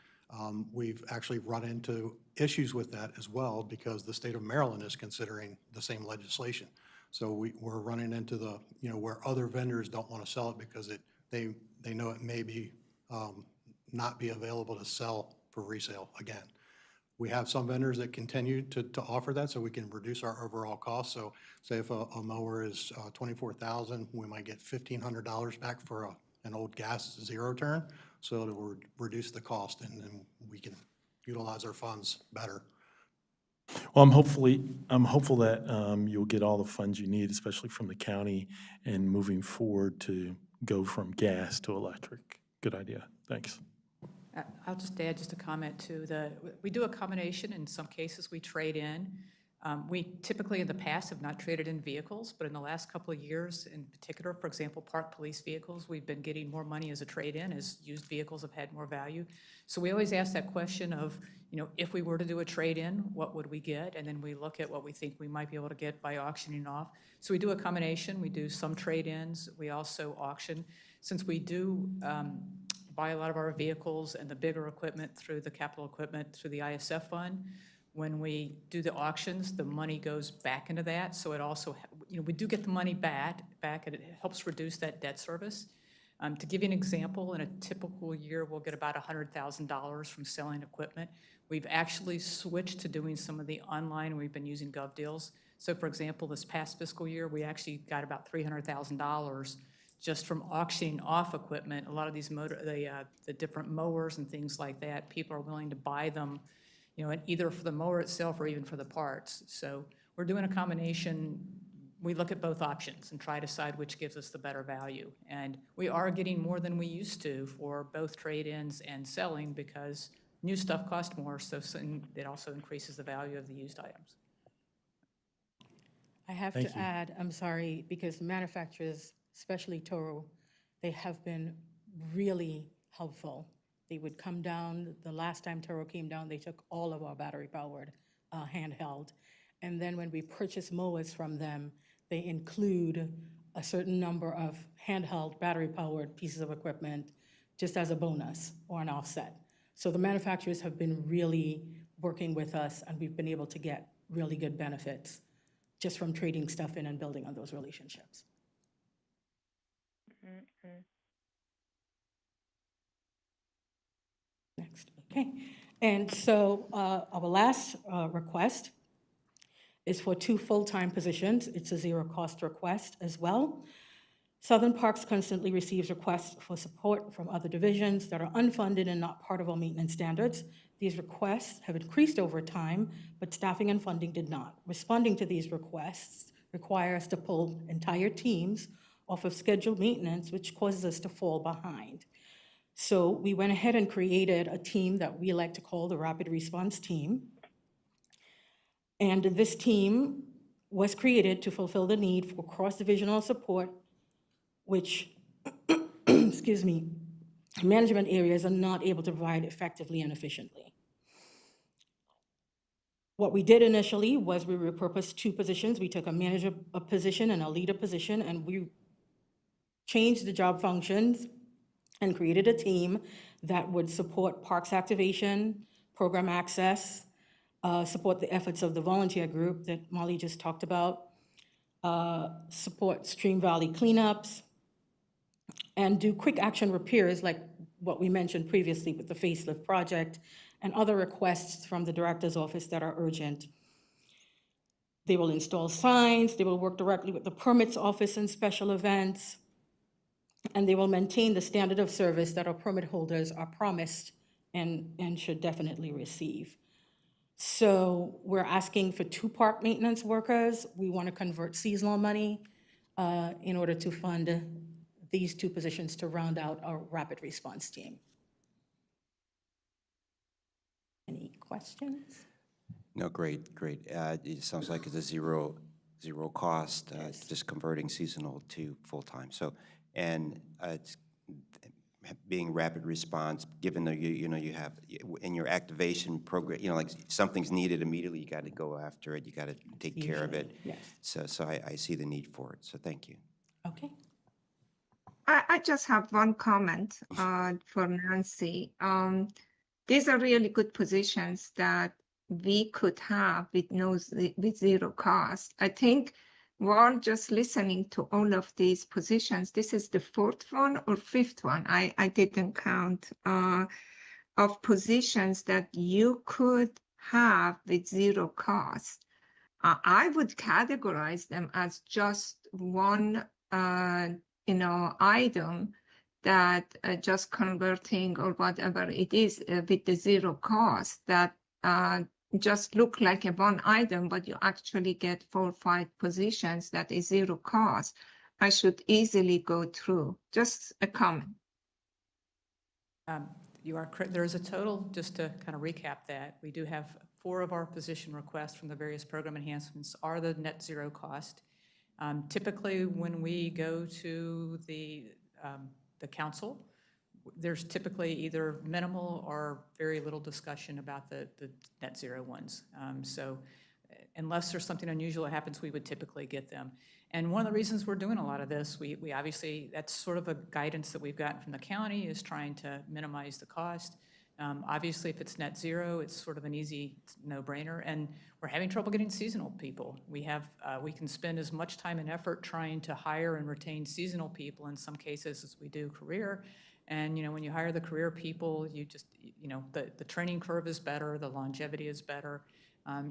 We've actually run into issues with that as well because the state of Maryland is considering the same legislation. So we're running into the, where other vendors don't want to sell it because they know it may be not be available to sell for resale again. We have some vendors that continue to offer that so we can reduce our overall cost. So say if a mower is $24,000, we might get $1,500 back for an old gas zero turn. So it will reduce the cost and then we can utilize our funds better. Well, I'm hopeful that you'll get all the funds you need, especially from the county, and moving forward to go from gas to electric. Good idea. Thanks. I'll just add just a comment to we do a combination. In some cases, we trade in. We typically in the past have not traded in vehicles, but in the last couple of years in particular, for example, parked police vehicles, we've been getting more money as a trade-in as used vehicles have had more value. So we always ask that question of, if we were to do a trade-in, what would we get? And then we look at what we think we might be able to get by auctioning off. So we do a combination. We do some trade-ins. We also auction. Since we do buy a lot of our vehicles and the bigger equipment through the capital equipment through the ISF fund, when we do the auctions, the money goes back into that. So it also, we do get the money back and it helps reduce that debt service. To give you an example, in a typical year, we'll get about $100,000 from selling equipment. We've actually switched to doing some of the online. We've been using GovDeals. So for example, this past fiscal year, we actually got about $300,000 just from auctioning off equipment. A lot of these the different mowers and things like that, people are willing to buy them, either for the mower itself or even for the parts. So we're doing a combination. We look at both options and try to decide which gives us the better value. And we are getting more than we used to for both trade-ins and selling because new stuff costs more, so it also increases the value of the used items. I have to add, I'm sorry, because manufacturers, especially Toro, they have been really helpful. They would come down, the last time Toro came down, they took all of our battery-powered handheld. And then when we purchase mowers from them, they include a certain number of handheld battery-powered pieces of equipment just as a bonus or an offset. So the manufacturers have been really working with us, and we've been able to get really good benefits just from trading stuff in and building on those relationships. Next, okay. And so our last request is for 2 full-time positions. It's a zero-cost request as well. Southern Parks constantly receives requests for support from other divisions that are unfunded and not part of our maintenance standards. These requests have increased over time, but staffing and funding did not. Responding to these requests require us to pull entire teams off of scheduled maintenance, which causes us to fall behind. So we went ahead and created a team that we like to call the Rapid Response Team. And this team was created to fulfill the need for cross-divisional support, which, excuse me, management areas are not able to provide effectively and efficiently. What we did initially was we repurposed 2 positions. We took a manager position and a leader position, and we changed the job functions and created a team that would support parks activation, program access, support the efforts of the volunteer group that Molly just talked about, support Stream Valley cleanups, and do quick action repairs like what we mentioned previously with the facelift project and other requests from the director's office that are urgent. They will install signs, they will work directly with the permits office in special events, and they will maintain the standard of service that our permit holders are promised and should definitely receive. So we're asking for 2 park maintenance workers. We want to convert seasonal money in order to fund these 2 positions to round out our rapid response team. Any questions? No, great. It sounds like it's a zero cost, just converting seasonal to full-time. So, and being rapid response, given that you have, in your activation program, like something's needed immediately, you got to go after it, you got to take care of it. Yes. So I see the need for it, so thank you. Okay. I just have one comment for Nancy. These are really good positions that we could have with zero cost. I think while just listening to all of these positions, this is the fourth one or fifth one. I didn't count of positions that you could have with zero cost. I would categorize them as just one, item that just converting or whatever it is with the zero cost that just look like a one item, but you actually get 4 or 5 positions that is zero cost. I should easily go through. Just a comment. You are correct. There is a total, just to kind of recap that, we do have 4 of our position requests from the various program enhancements are the net zero cost. Typically, when we go to the council, there's typically either minimal or very little discussion about the net zero ones. So unless there's something unusual that happens, we would typically get them. And one of the reasons we're doing a lot of this, we obviously, that's sort of a guidance that we've gotten from the county, is trying to minimize the cost. Obviously, if it's net zero, it's sort of an easy no-brainer, and we're having trouble getting seasonal people. We can spend as much time and effort trying to hire and retain seasonal people in some cases as we do career. And, when you hire the career people, you just, the training curve is better, the longevity is better,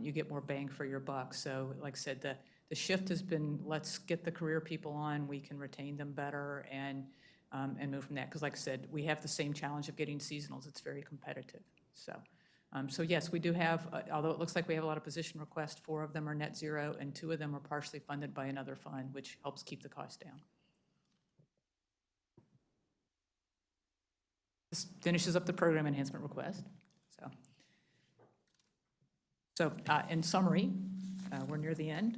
you get more bang for your buck. So like I said, the shift has been, let's get the career people on, we can retain them better and move from that. Because like I said, we have the same challenge of getting seasonals. It's very competitive. So yes, we do have, although it looks like we have a lot of position requests, 4 of them are net zero and 2 of them are partially funded by another fund, which helps keep the cost down. This finishes up the program enhancement request. So in summary, we're near the end.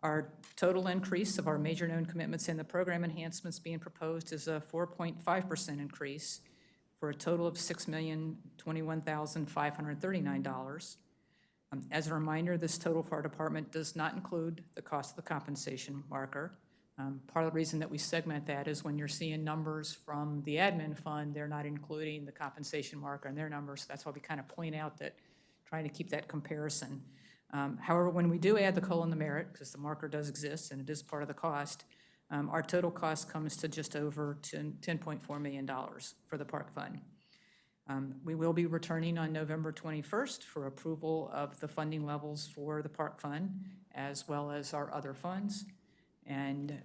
Our total increase of our major known commitments in the program enhancements being proposed is a 4.5% increase for a total of $6,021,539. As a reminder, this total for our department does not include the cost of the compensation marker. Part of the reason that we segment that is when you're seeing numbers from the admin fund, they're not including the compensation marker in their numbers. That's why we kind of point out that, trying to keep that comparison. However, when we do add the COLA and the merit, because the marker does exist and it is part of the cost, our total cost comes to just over $10.4 million for the park fund. We will be returning on November 21st for approval of the funding levels for the park fund, as well as our other funds. And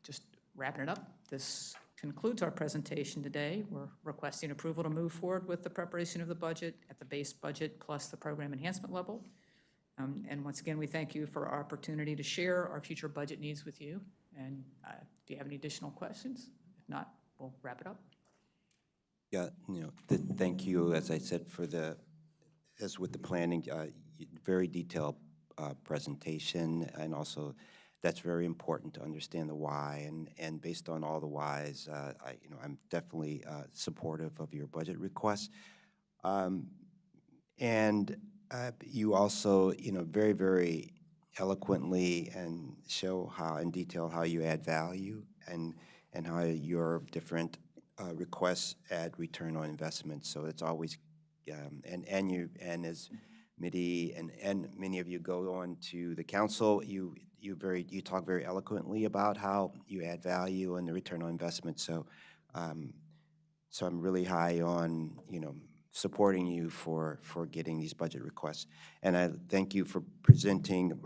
just wrapping it up, this concludes our presentation today. We're requesting approval to move forward with the preparation of the budget at the base budget plus the program enhancement level. And once again, we thank you for our opportunity to share our future budget needs with you. And do you have any additional questions? If not, we'll wrap it up. Yeah, thank you, as I said, as with the planning, very detailed presentation, and also that's very important to understand the why, and based on all the whys, I'm definitely supportive of your budget requests. And you also, very, very eloquently and show how in detail how you add value and how your different requests add return on investment. So it's always, and as Mitty and many of you go on to the council, you talk very eloquently about how you add value and the return on investment. So so I'm really high on supporting you for getting these budget requests. And I thank you for presenting,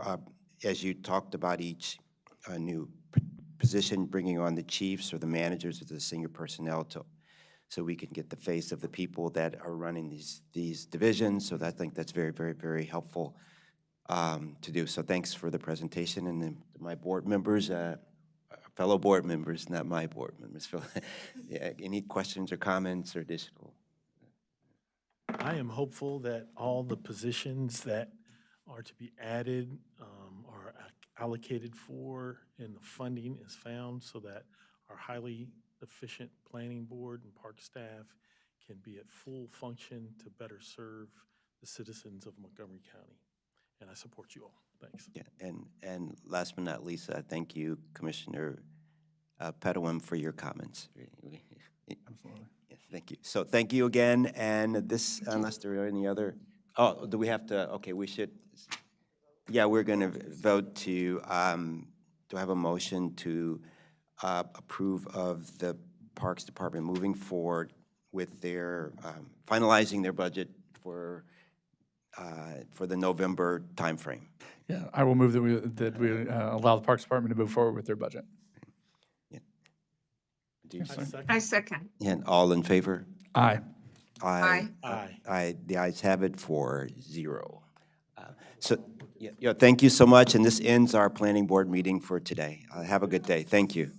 as you talked about each new position, bringing on the chiefs or the managers or the senior personnel so we can get the face of the people that are running these divisions. So I think that's very, very, very helpful to do. So thanks for the presentation. And then my board members, fellow board members, not my board members. Yeah, any questions or comments or additional? I am hopeful that all the positions that are to be added are allocated for and the funding is found so that our highly efficient planning board and park staff can be at full function to better serve the citizens of Montgomery County. And I support you all. Thanks. Yeah, and last but not least, thank you, Commissioner Pedawam, for your comments. Absolutely. Yeah, thank you. So thank you again, and this, unless there are any other, oh, do we have to, okay, we should, yeah, we're going to vote to, do I have a motion to approve of the Parks Department moving forward with their, finalizing their budget for the November timeframe? Yeah, I will move that we allow the Parks Department to move forward with their budget. Do you I second. And all in favor? Aye. Aye. Aye. The ayes have it 4-0. So, yeah, thank you so much, and this ends our planning board meeting for today. Have a good day. Thank you.